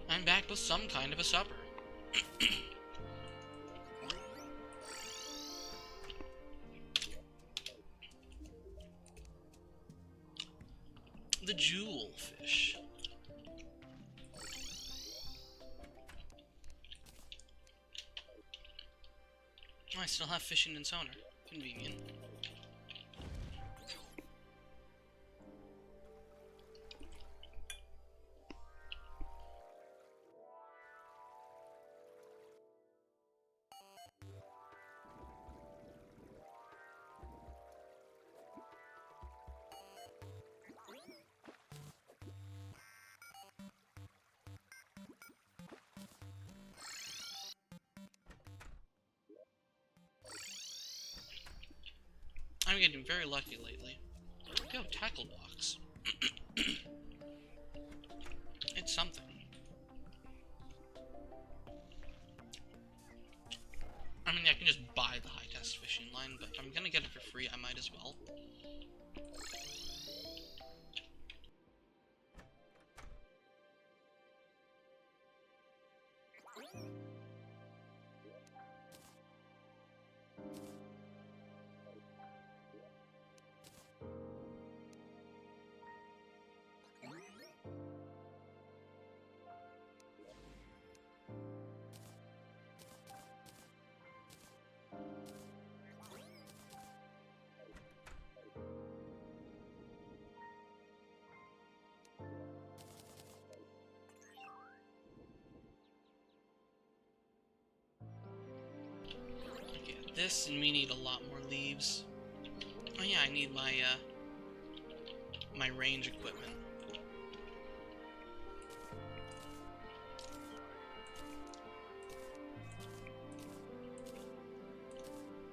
I'm back with some kind of a supper. The jewel fish. Oh, I still have fishing and sonar. Convenient. I'm getting very lucky lately. Go, tackle box. It's something. I mean, I can just buy the high-test fishing line, but if I'm gonna get it for free, I might as well. Okay, this and me need a lot more leaves. Oh yeah, I need my, my range equipment.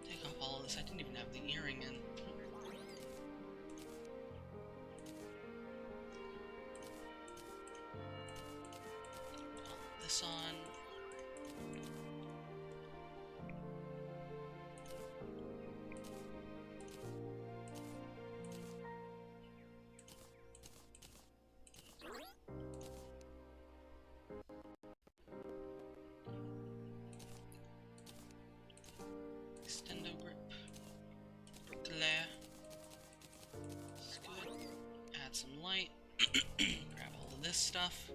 Take off all of this. I didn't even have the earring in. Put this on. Extendo grip. Glare. This is good. Add some light. Grab all of this stuff.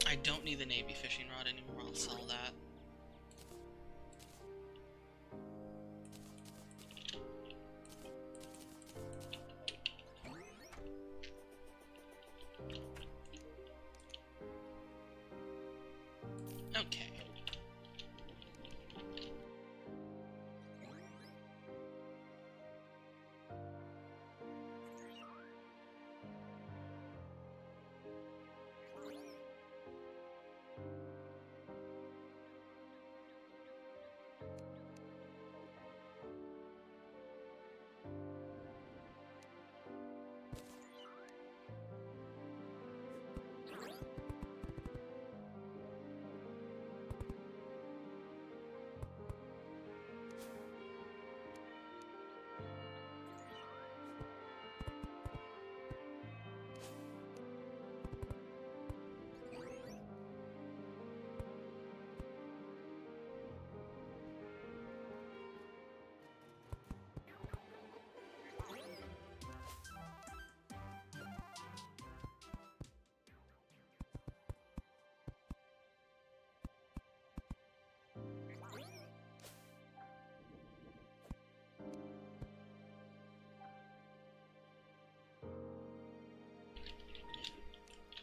I don't need the Navy fishing rod anymore. I'll sell that. Okay.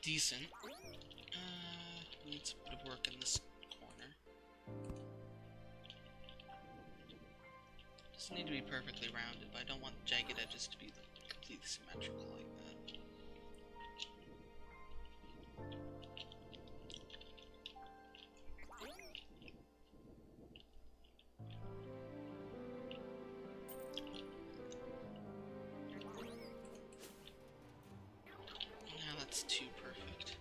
Decent. Needs a bit of work in this corner. Doesn't need to be perfectly rounded, but I don't want jagged edges to be completely symmetrical like that. Now that's too perfect.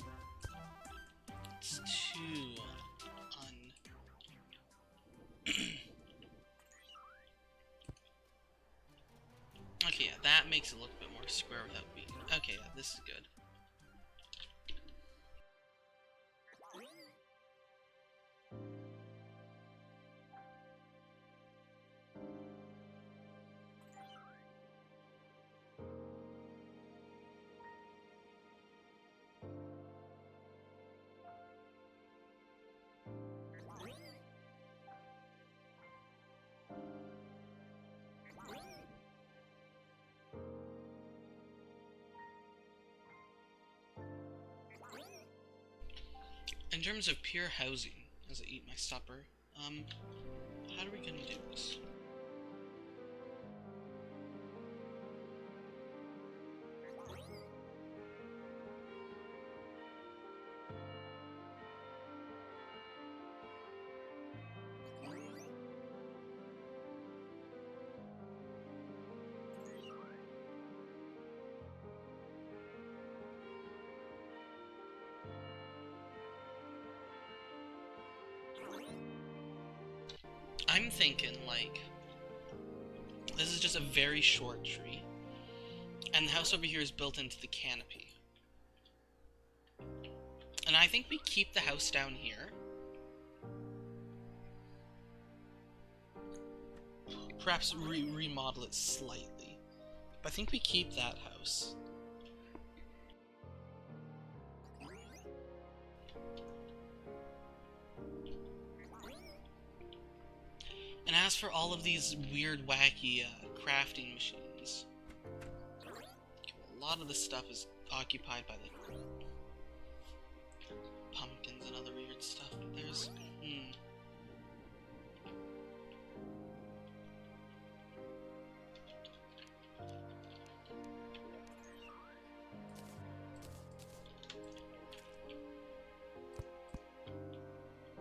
It's too Okay, yeah, that makes it look a bit more square without being... Okay, yeah, this is good. in terms of pure housing, as I eat my supper, how are we gonna do this? I'm thinking, like, this is just a very short tree, and the house over here is built into the canopy. And I think we keep the house down here. Perhaps remodel it slightly. But I think we keep that house. And as for all of these weird, wacky crafting machines, a lot of this stuff is occupied by like pumpkins and other weird stuff. But there's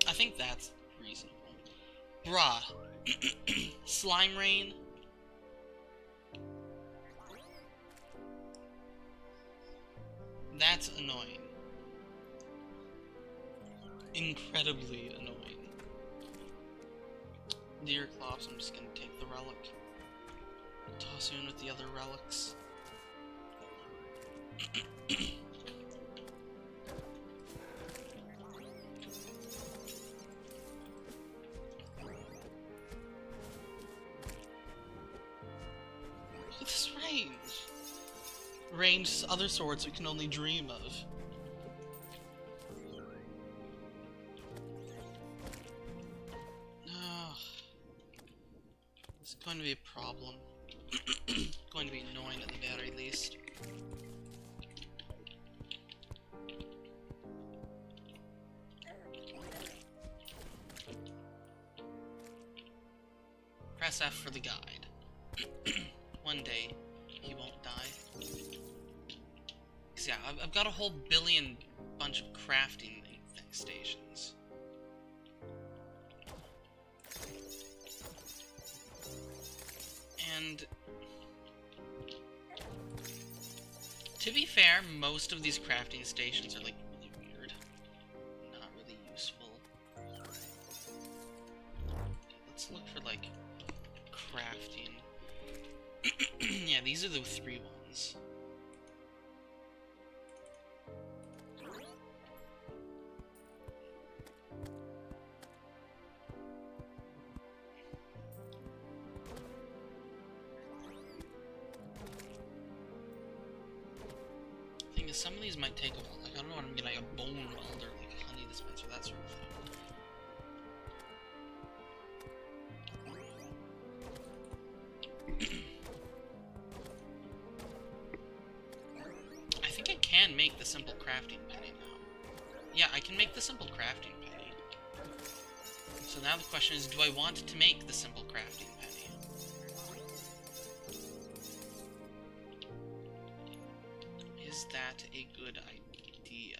I think that's reasonable. Bruh. Slime rain. That's annoying. Incredibly annoying. Deer clops, I'm just gonna take the relic. Toss you in with the other relics. Look at this range! Range other swords we can only dream of. This is going to be a problem. Going to be annoying at the very least. Press F for the guide. One day, he won't die. Cause yeah, I've got a whole billion bunch of crafting stations. And to be fair, most of these crafting stations are like really weird. Not really useful. Okay, let's look for like crafting. Yeah, these are the 3 ones. Thing is, some of these might take a while. Like, I don't know what I'm getting, like a bone welder, like a honey dispenser, that sort of thing. I think I can make the simple crafting penny now. Yeah, I can make the simple crafting penny. So now the question is, do I want to make the simple crafting penny? Is that a good idea?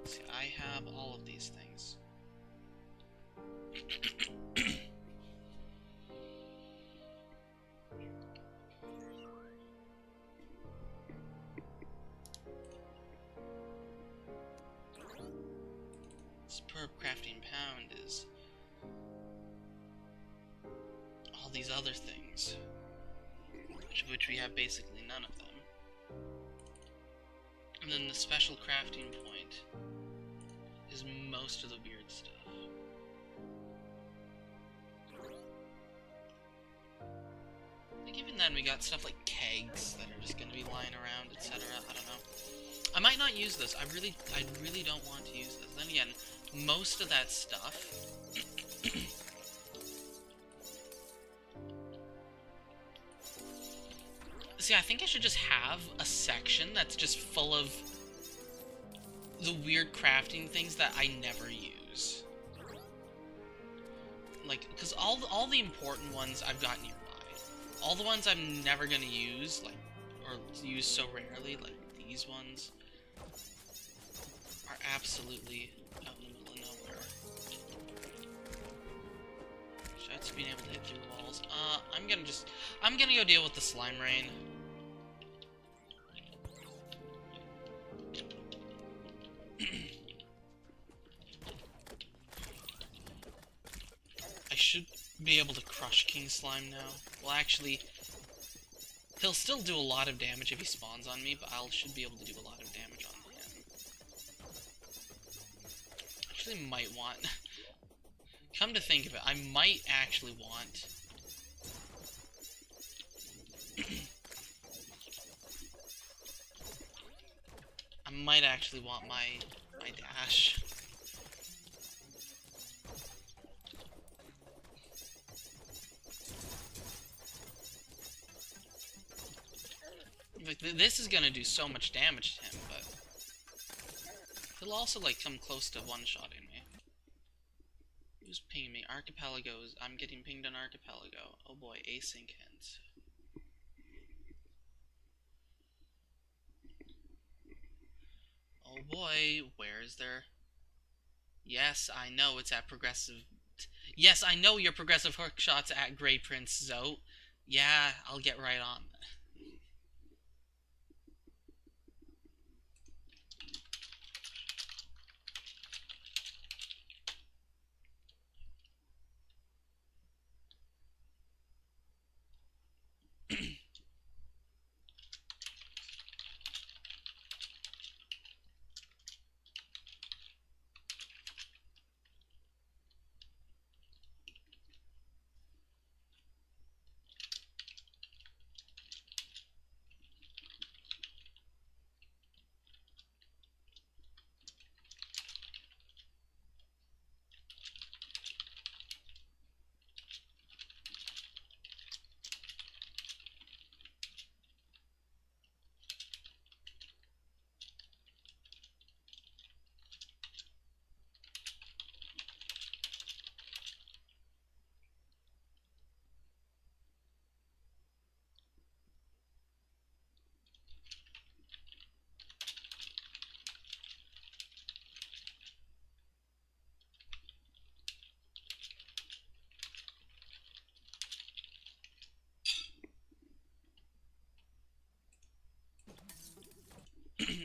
See, I have all of these things. Superb crafting pound is all these other things, which we have basically none of them. And then the special crafting point is most of the weird stuff. Like even then we got stuff like kegs that are just gonna be lying around, etc. I don't know. I might not use this. I really don't want to use this. Then again, most of that stuff See, I think I should just have a section that's just full of the weird crafting things that I never use. Like, because all the important ones I've got nearby. All the ones I'm never gonna use, like, or use so rarely, like these ones, are absolutely out in the middle of nowhere. Shouts being able to hit through walls. I'm gonna go deal with the slime rain. I should be able to crush King Slime now. Well, actually, he'll still do a lot of damage if he spawns on me, but I should be able to do a lot of damage on him. Actually, might want... Come to think of it, I might actually want... I might actually want my dash. Like, this is gonna do so much damage to him, but he'll also, like, come close to one-shotting me. Who's pinging me? Archipelagos. I'm getting pinged on Archipelago. Oh boy, async hints. Oh boy, where is there? Yes, I know it's at progressive... Yes, I know your progressive hook shots at Grey Prince Zote. Yeah, I'll get right on that.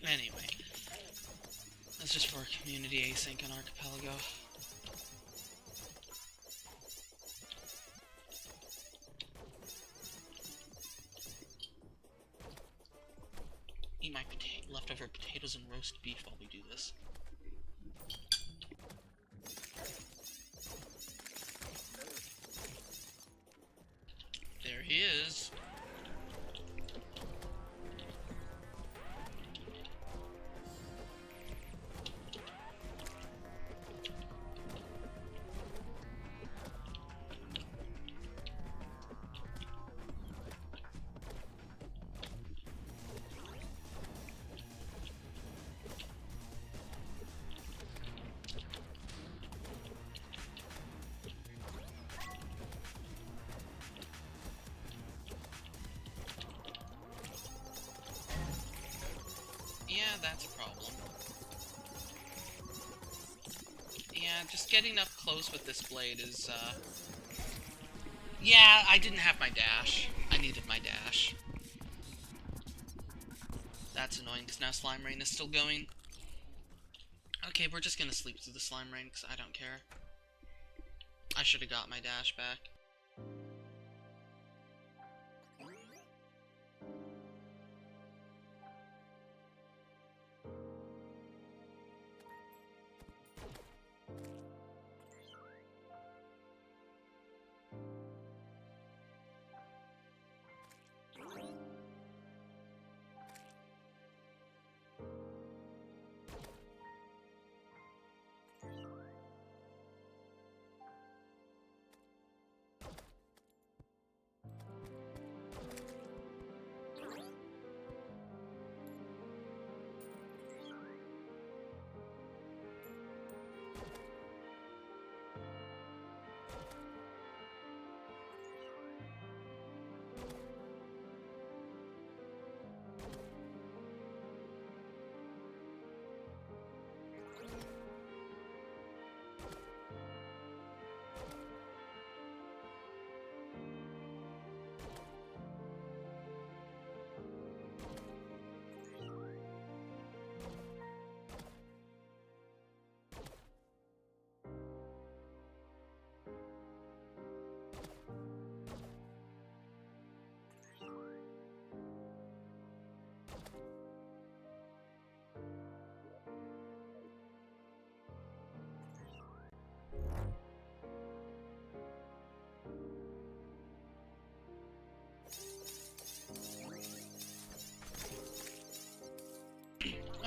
Anyway, that's just for community async on Archipelago. Eat my leftover potatoes and roast beef while we do this. There he is. Yeah, that's a problem. Yeah, just getting up close with this blade is, Yeah, I didn't have my dash. I needed my dash. That's annoying, because now Slime Rain is still going. Okay, we're just gonna sleep through the Slime Rain, because I don't care. I should have got my dash back.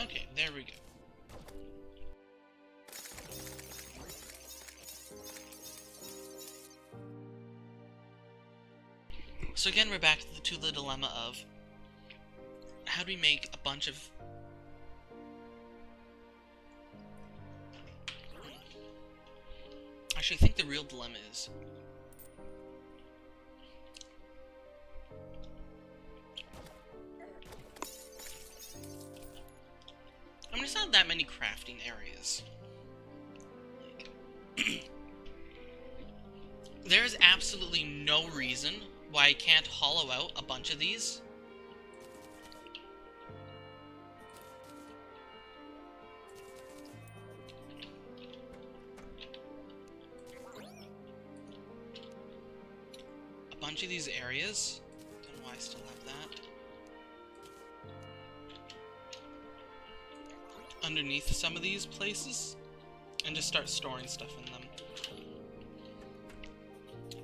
Okay, there we go. So again, we're back to the dilemma of how do we make a bunch of... Actually, I think the real dilemma is... I mean, there's not that many crafting areas. Like, there's absolutely no reason why I can't hollow out a bunch of these. A bunch of these areas. Don't know why I still have that. Underneath some of these places. And just start storing stuff in them.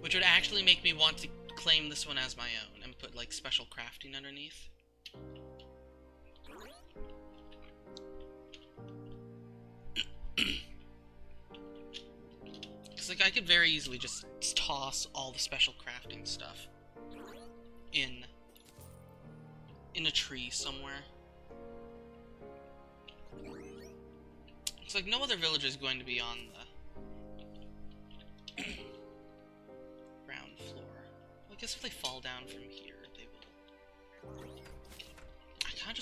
Which would actually make me want to claim this one as my own and put like special crafting underneath. Because like I could very easily just toss all the special crafting stuff in a tree somewhere. It's like no other villager is going to be on the ground floor. Well, I guess if they fall down from here, they will. I kind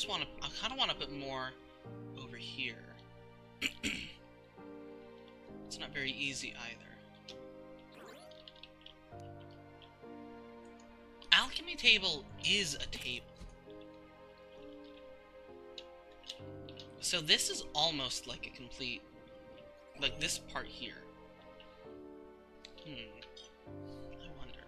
of want to put more over here. It's not very easy either. Alchemy table is a table. So this is almost like a complete, like this part here. I wonder.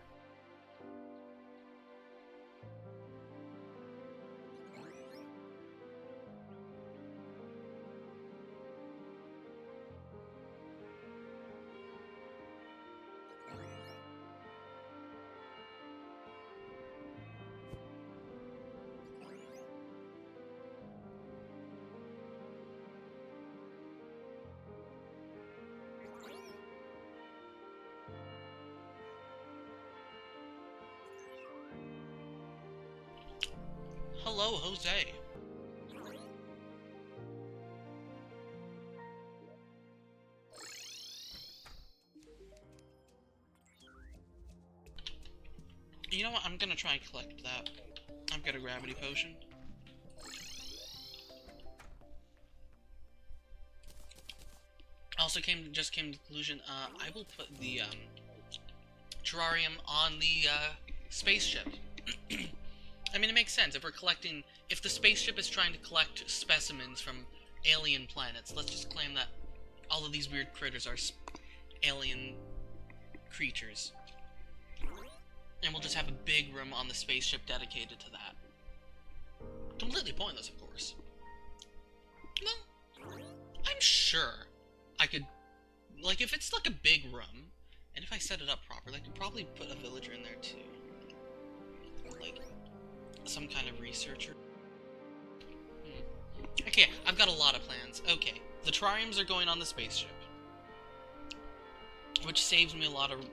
Hello, Jose. You know what? I'm gonna try and collect that. I've got a gravity potion. Also just came to the conclusion, I will put the terrarium on the spaceship. I mean, it makes sense. If we're collecting... If the spaceship is trying to collect specimens from alien planets, let's just claim that all of these weird critters are alien creatures. And we'll just have a big room on the spaceship dedicated to that. Completely pointless, of course. Well, I'm sure I could... Like, if it's like a big room, and if I set it up properly, I could probably put a villager in there, too. Like... some kind of researcher. Okay, I've got a lot of plans. Okay, the terrariums are going on the spaceship. Which saves me a lot of...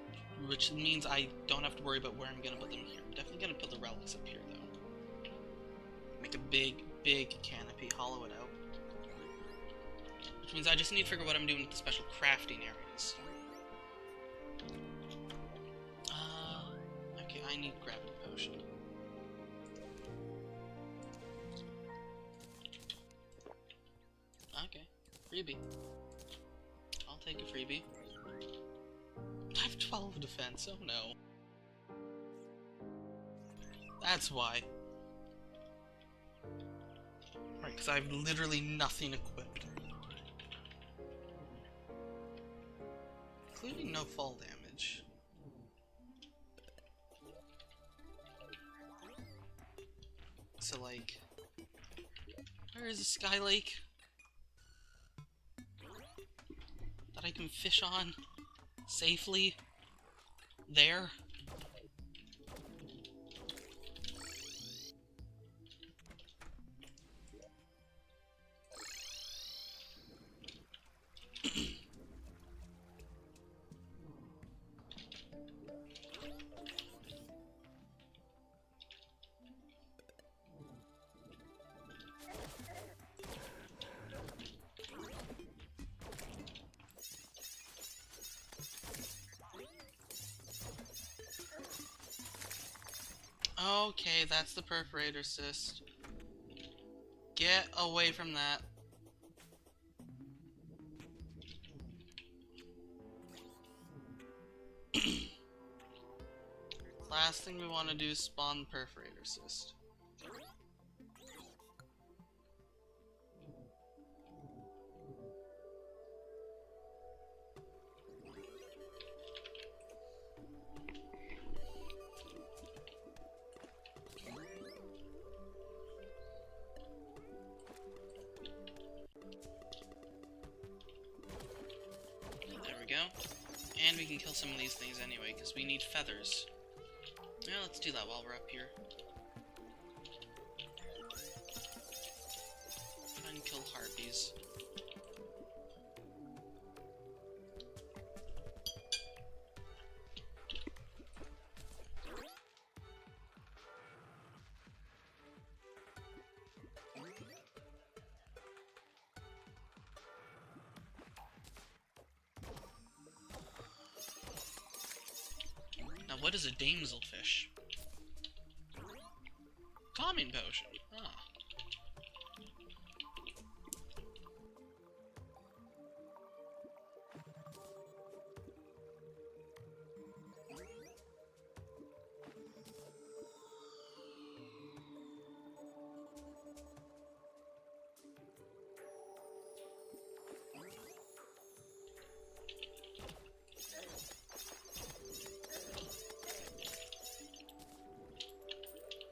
Which means I don't have to worry about where I'm gonna put them here. I'm definitely gonna put the relics up here, though. Make a big, big canopy, hollow it out. Which means I just need to figure out what I'm doing with the special crafting areas. Okay, I need gravity potion. Okay, freebie. I'll take a freebie. I have 12 defense, oh no. That's why. Right, because I have literally nothing equipped. Including no fall damage. So like... Where is the Sky Lake? That I can fish on safely there. Okay, that's the perforator cyst. Get away from that. Last thing we want to do is spawn perforator cyst. There we go. And we can kill some of these things anyway, because we need feathers. Yeah, let's do that while we're up here. Try and kill harpies. Now, what is a damselfish? Calming potion. Ah.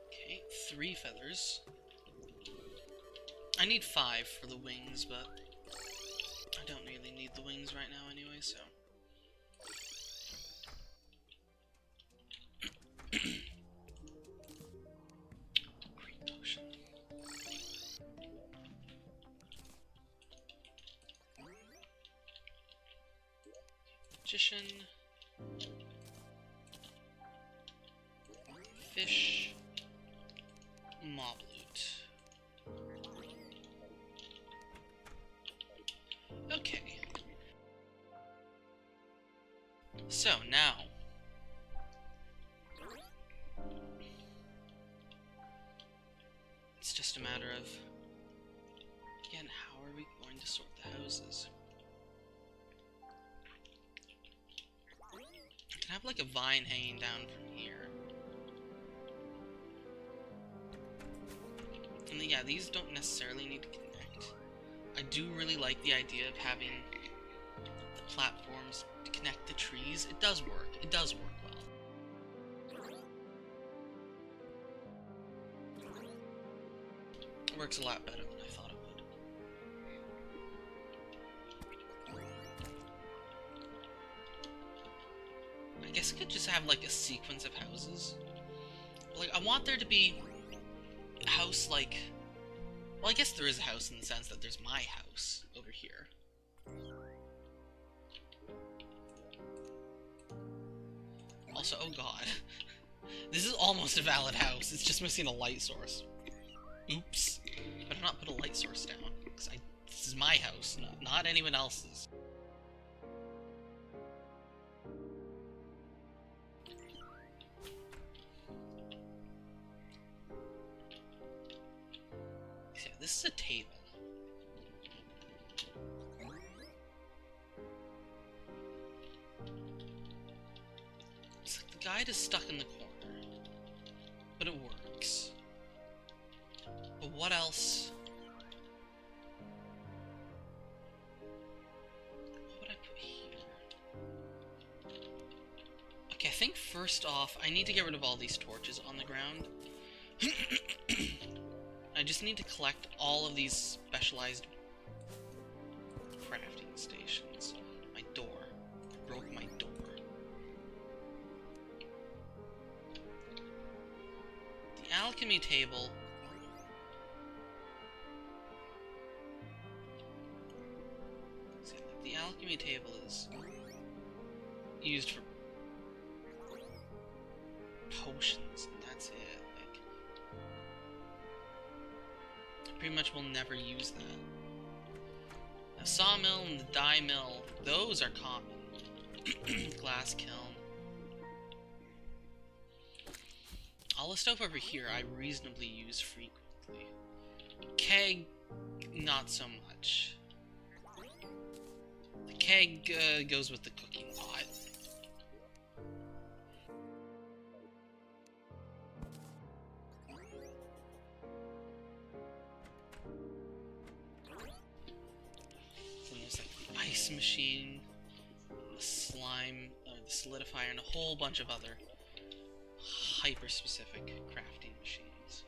Okay, 3 feathers. I need 5 for the wings, but I don't really need the wings right now anyway, so... Green potion. Magician. Fish. Mob loot. Okay. So, now... it's just a matter of... again, how are we going to sort the houses? I can have like a vine hanging down from here. And then, yeah, these don't necessarily need to connect. I do really like the idea of having the platforms to connect the trees. It does work. It does work well. It works a lot better than I thought it would. I guess I could just have like a sequence of houses. Like, I want there to be a house like... well, I guess there is a house in the sense that there's my house over here. Also, oh god. This is almost a valid house. It's just missing a light source. Oops. Better not put a light source down. Because this is my house, not anyone else's. Yeah, this is a table. It's like the guide is stuck in the corner. But it works. But what else? What would I put here? Okay, I think first off, I need to get rid of all these torches on the ground. I just need to collect all of these specialized crafting stations. My door. I broke my door. The alchemy table. See, like, the alchemy table is used for potions, and that's it. Like, I pretty much will never use that. The sawmill and the dye mill, those are common. Glass kiln. Telestove over here I reasonably use frequently. Keg, not so much. The keg goes with the cooking pot. Then there's like the ice machine, the slime, the solidifier, and a whole bunch of other hyper-specific crafting machines.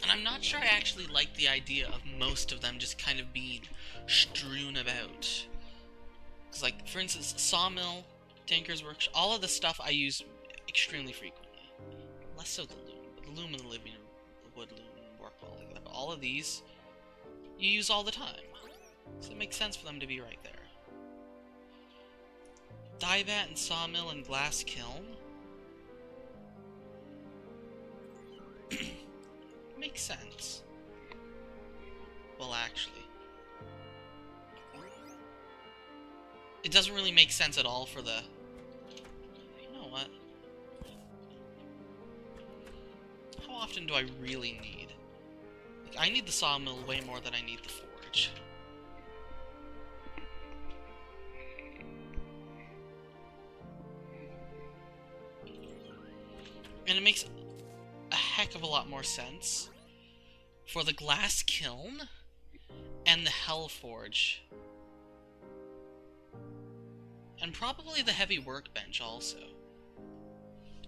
And I'm not sure I actually like the idea of most of them just kind of being strewn about. Because, like, for instance, Sawmill, Tinker's Workshop, all of the stuff I use extremely frequently. Less so the loom, but the loom and the living wood loom work well together. But all of these, you use all the time. So it makes sense for them to be right there. Diebat and Sawmill and Glass Kiln. Makes sense. Well, actually. It doesn't really make sense at all for the... You know what? How often do I really need? Like, I need the sawmill way more than I need the forge. And it makes a heck of a lot more sense for the glass kiln and the hell forge. And probably the heavy workbench also.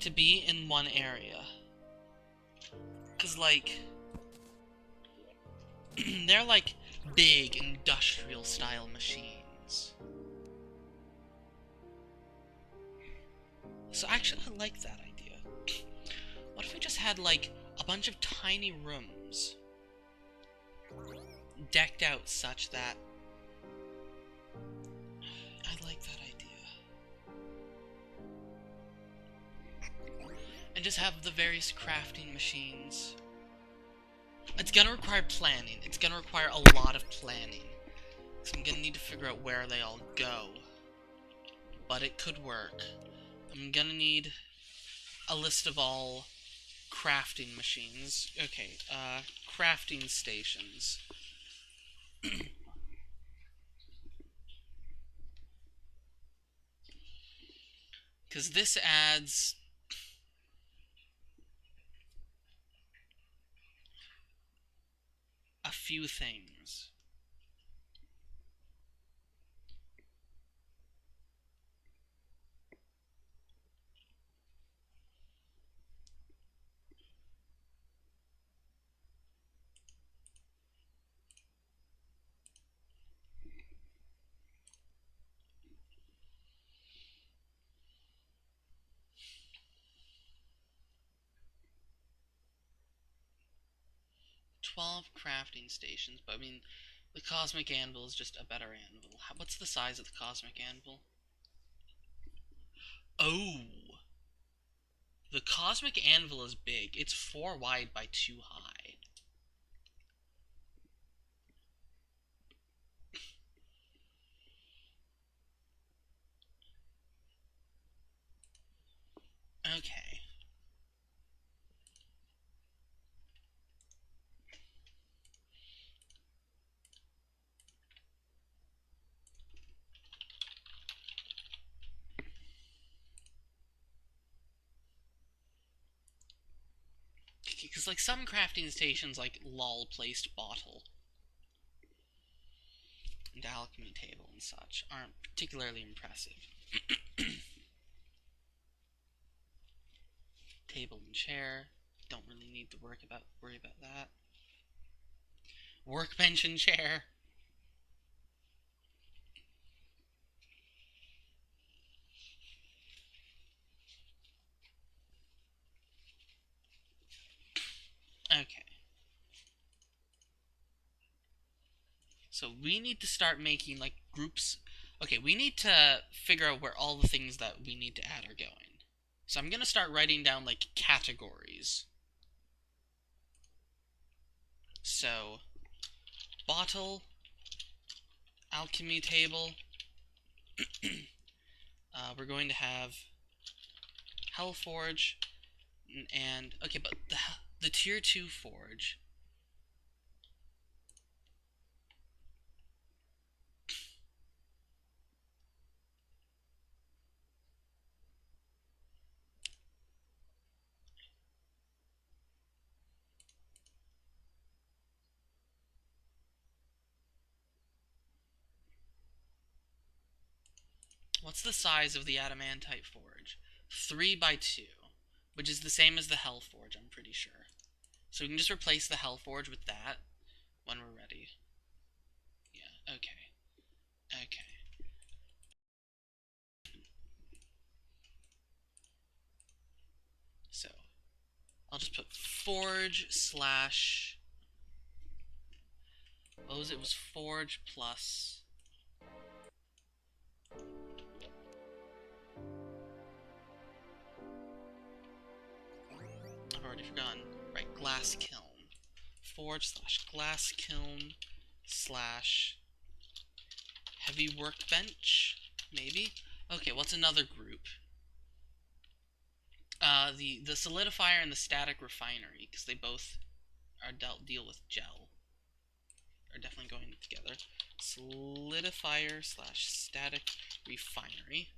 To be in one area. Because, like... they're like big industrial style machines. So actually I like that idea. What if we just had like a bunch of tiny rooms decked out such that I like that idea. And just have the various crafting machines. It's gonna require planning. It's gonna require a lot of planning. So I'm gonna need to figure out where they all go. But it could work. I'm gonna need a list of all crafting machines. Okay, crafting stations. Because this adds... a few things. Crafting stations, but I mean, the Cosmic Anvil is just a better anvil. What's the size of the Cosmic Anvil? Oh! The Cosmic Anvil is big. It's 4 wide by 2 high. Okay. Because, like, some crafting stations, like lol-placed bottle and alchemy table and such, aren't particularly impressive. Table and chair, don't really need to worry about that. Workbench and chair. Okay. So we need to start making, like, groups. Okay, we need to figure out where all the things that we need to add are going. So I'm going to start writing down, like, categories. So, bottle, alchemy table, We're going to have Hellforge and okay, but the tier 2 forge. What's the size of the adamantite forge? 3 by 2, which is the same as the Hellforge, I'm pretty sure. So we can just replace the Hellforge with that when we're ready. Yeah, okay. Okay. So, I'll just put forge slash... What was it? It was forge plus... I've already forgotten. Right, glass kiln. Forge slash glass kiln slash heavy workbench, maybe? Okay, what's another group? The solidifier and the static refinery, because they both are deal with gel. Are definitely going together. Solidifier slash static refinery.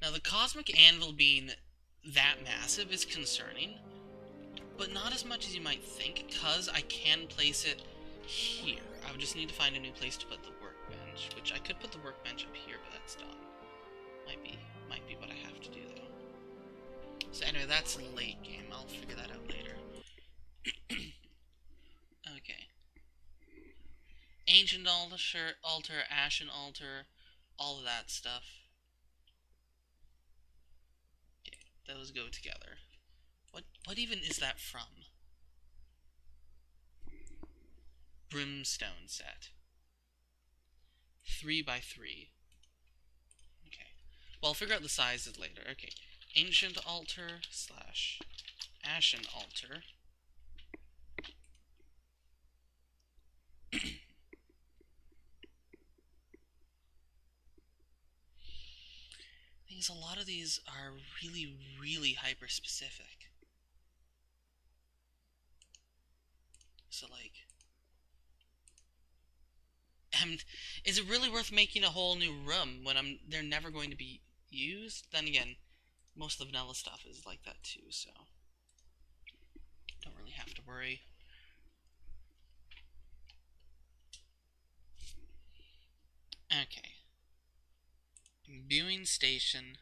Now, the cosmic anvil being that massive is concerning, but not as much as you might think, because I can place it here. I would just need to find a new place to put the workbench, which I could put the workbench up here, but that's dumb. Might be what I have to do, though. So anyway, that's late game. I'll figure that out later. Okay. Ancient altar, ashen altar, all of that stuff. Okay, those go together. What even is that from? Brimstone set. 3 by 3. Okay. Well, I'll figure out the sizes later. Okay. Ancient altar slash ashen altar. A lot of these are really, really hyper specific. So like, and is it really worth making a whole new room when they're never going to be used? Then again, most of the vanilla stuff is like that too, so don't really have to worry. Okay. Viewing station.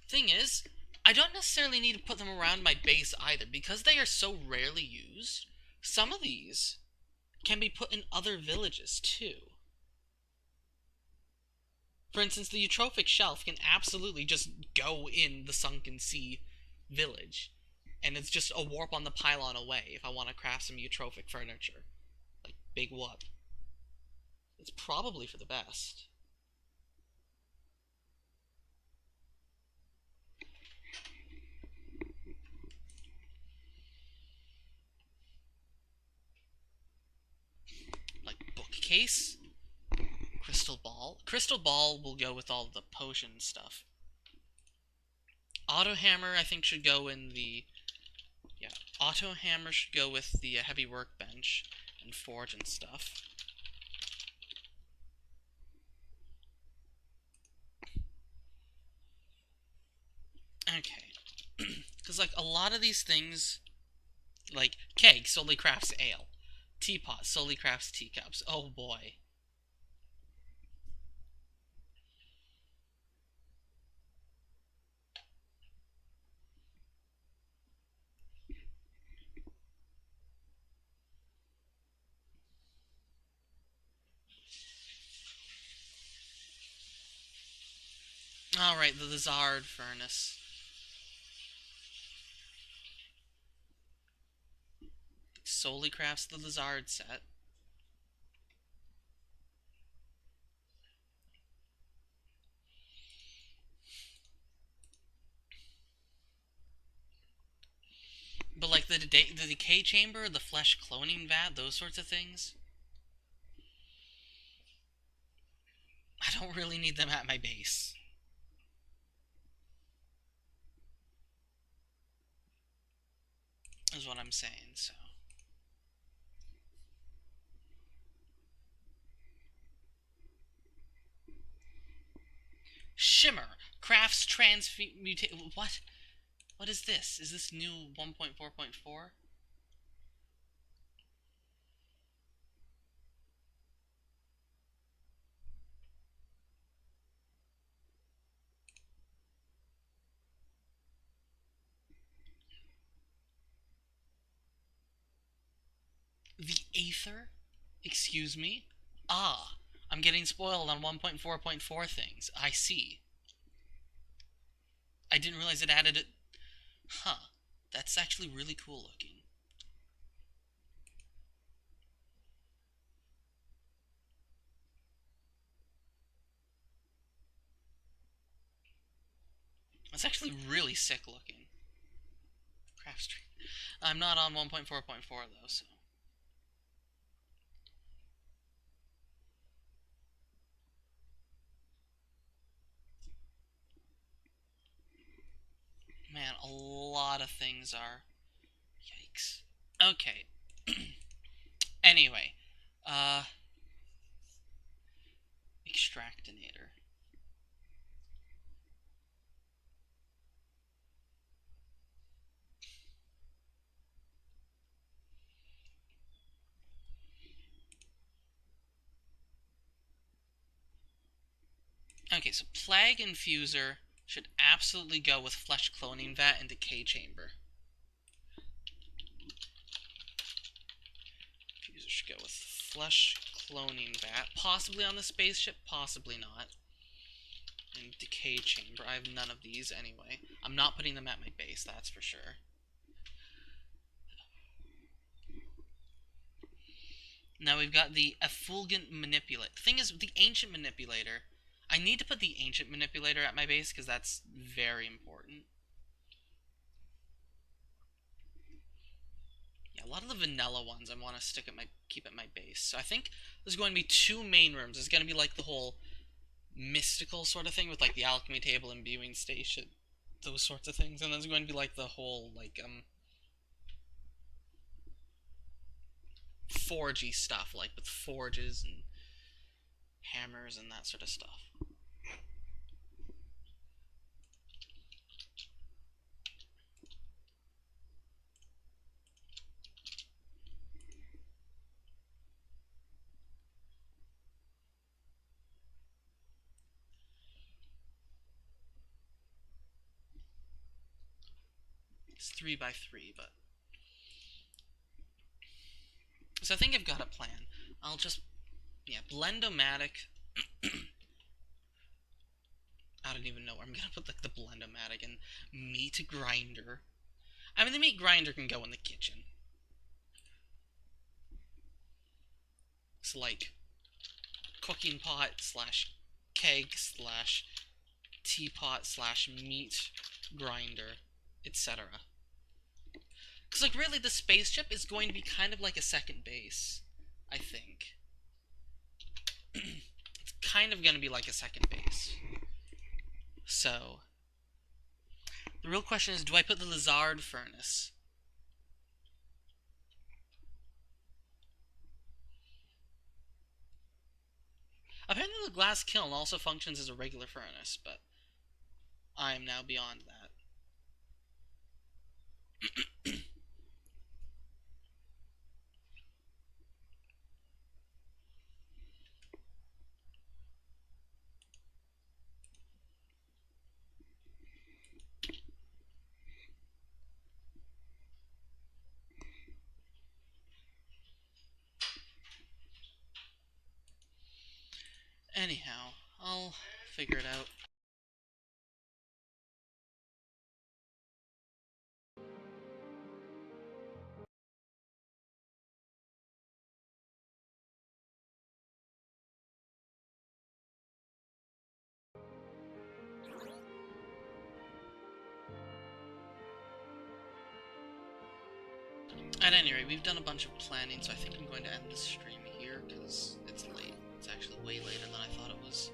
Thing is, I don't necessarily need to put them around my base either, because they are so rarely used. Some of these can be put in other villages too. For instance, the eutrophic shelf can absolutely just go in the Sunken Sea village. And it's just a warp on the pylon away if I want to craft some eutrophic furniture. Like, big whoop. It's probably for the best. Like, bookcase? Crystal ball? Crystal ball will go with all the potion stuff. Auto hammer, I think, should go in the... Yeah, auto hammer should go with the heavy workbench and forge and stuff. Okay. Because, like, a lot of these things... Like, keg solely crafts ale. Teapot solely crafts teacups. Oh boy. Alright, the Lizard Furnace. Solely crafts the Lizard set. But like the decay chamber, the flesh cloning vat, those sorts of things, I don't really need them at my base. Is what I'm saying, so. Shimmer. Crafts transmutate. What? What is this? Is this new 1.4.4? The Aether? Excuse me? Ah, I'm getting spoiled on 1.4.4 things. I see. I didn't realize it added it. Huh. That's actually really cool looking. That's actually really sick looking. Craft stream. I'm not on 1.4.4 though, so. Man, a lot of things are. Yikes. Okay. Anyway. Extractinator. Okay, so Plague Infuser should absolutely go with Flesh Cloning Vat and Decay Chamber. Infuser should go with Flesh Cloning Vat. Possibly on the spaceship, possibly not. And Decay Chamber. I have none of these anyway. I'm not putting them at my base, that's for sure. Now we've got the Effulgent Manipulator. The thing is, the Ancient Manipulator, I need to put the Ancient Manipulator at my base because that's very important. Yeah, a lot of the vanilla ones I want to keep at my base. So I think there's going to be two main rooms. There's going to be like the whole mystical sort of thing with like the alchemy table, imbuing station, those sorts of things, and there's going to be like the whole like forgey stuff, like with forges and hammers and that sort of stuff. It's 3x3, but so I think I've got a plan. I'll just Blend-O-Matic. I don't even know where I'm gonna put like the Blend-O-Matic and meat grinder. I mean, the meat grinder can go in the kitchen. It's like cooking pot slash keg slash teapot slash meat grinder, etc. Because, like, really, the spaceship is going to be kind of like a second base, I think. It's kind of going to be like a second base. So, the real question is, do I put the Lizard furnace? Apparently the glass kiln also functions as a regular furnace, but I am now beyond that. Anyhow, I'll figure it out. At any rate, we've done a bunch of planning, so I think I'm going to end the stream here, because it's late. It's actually way later than I thought it was.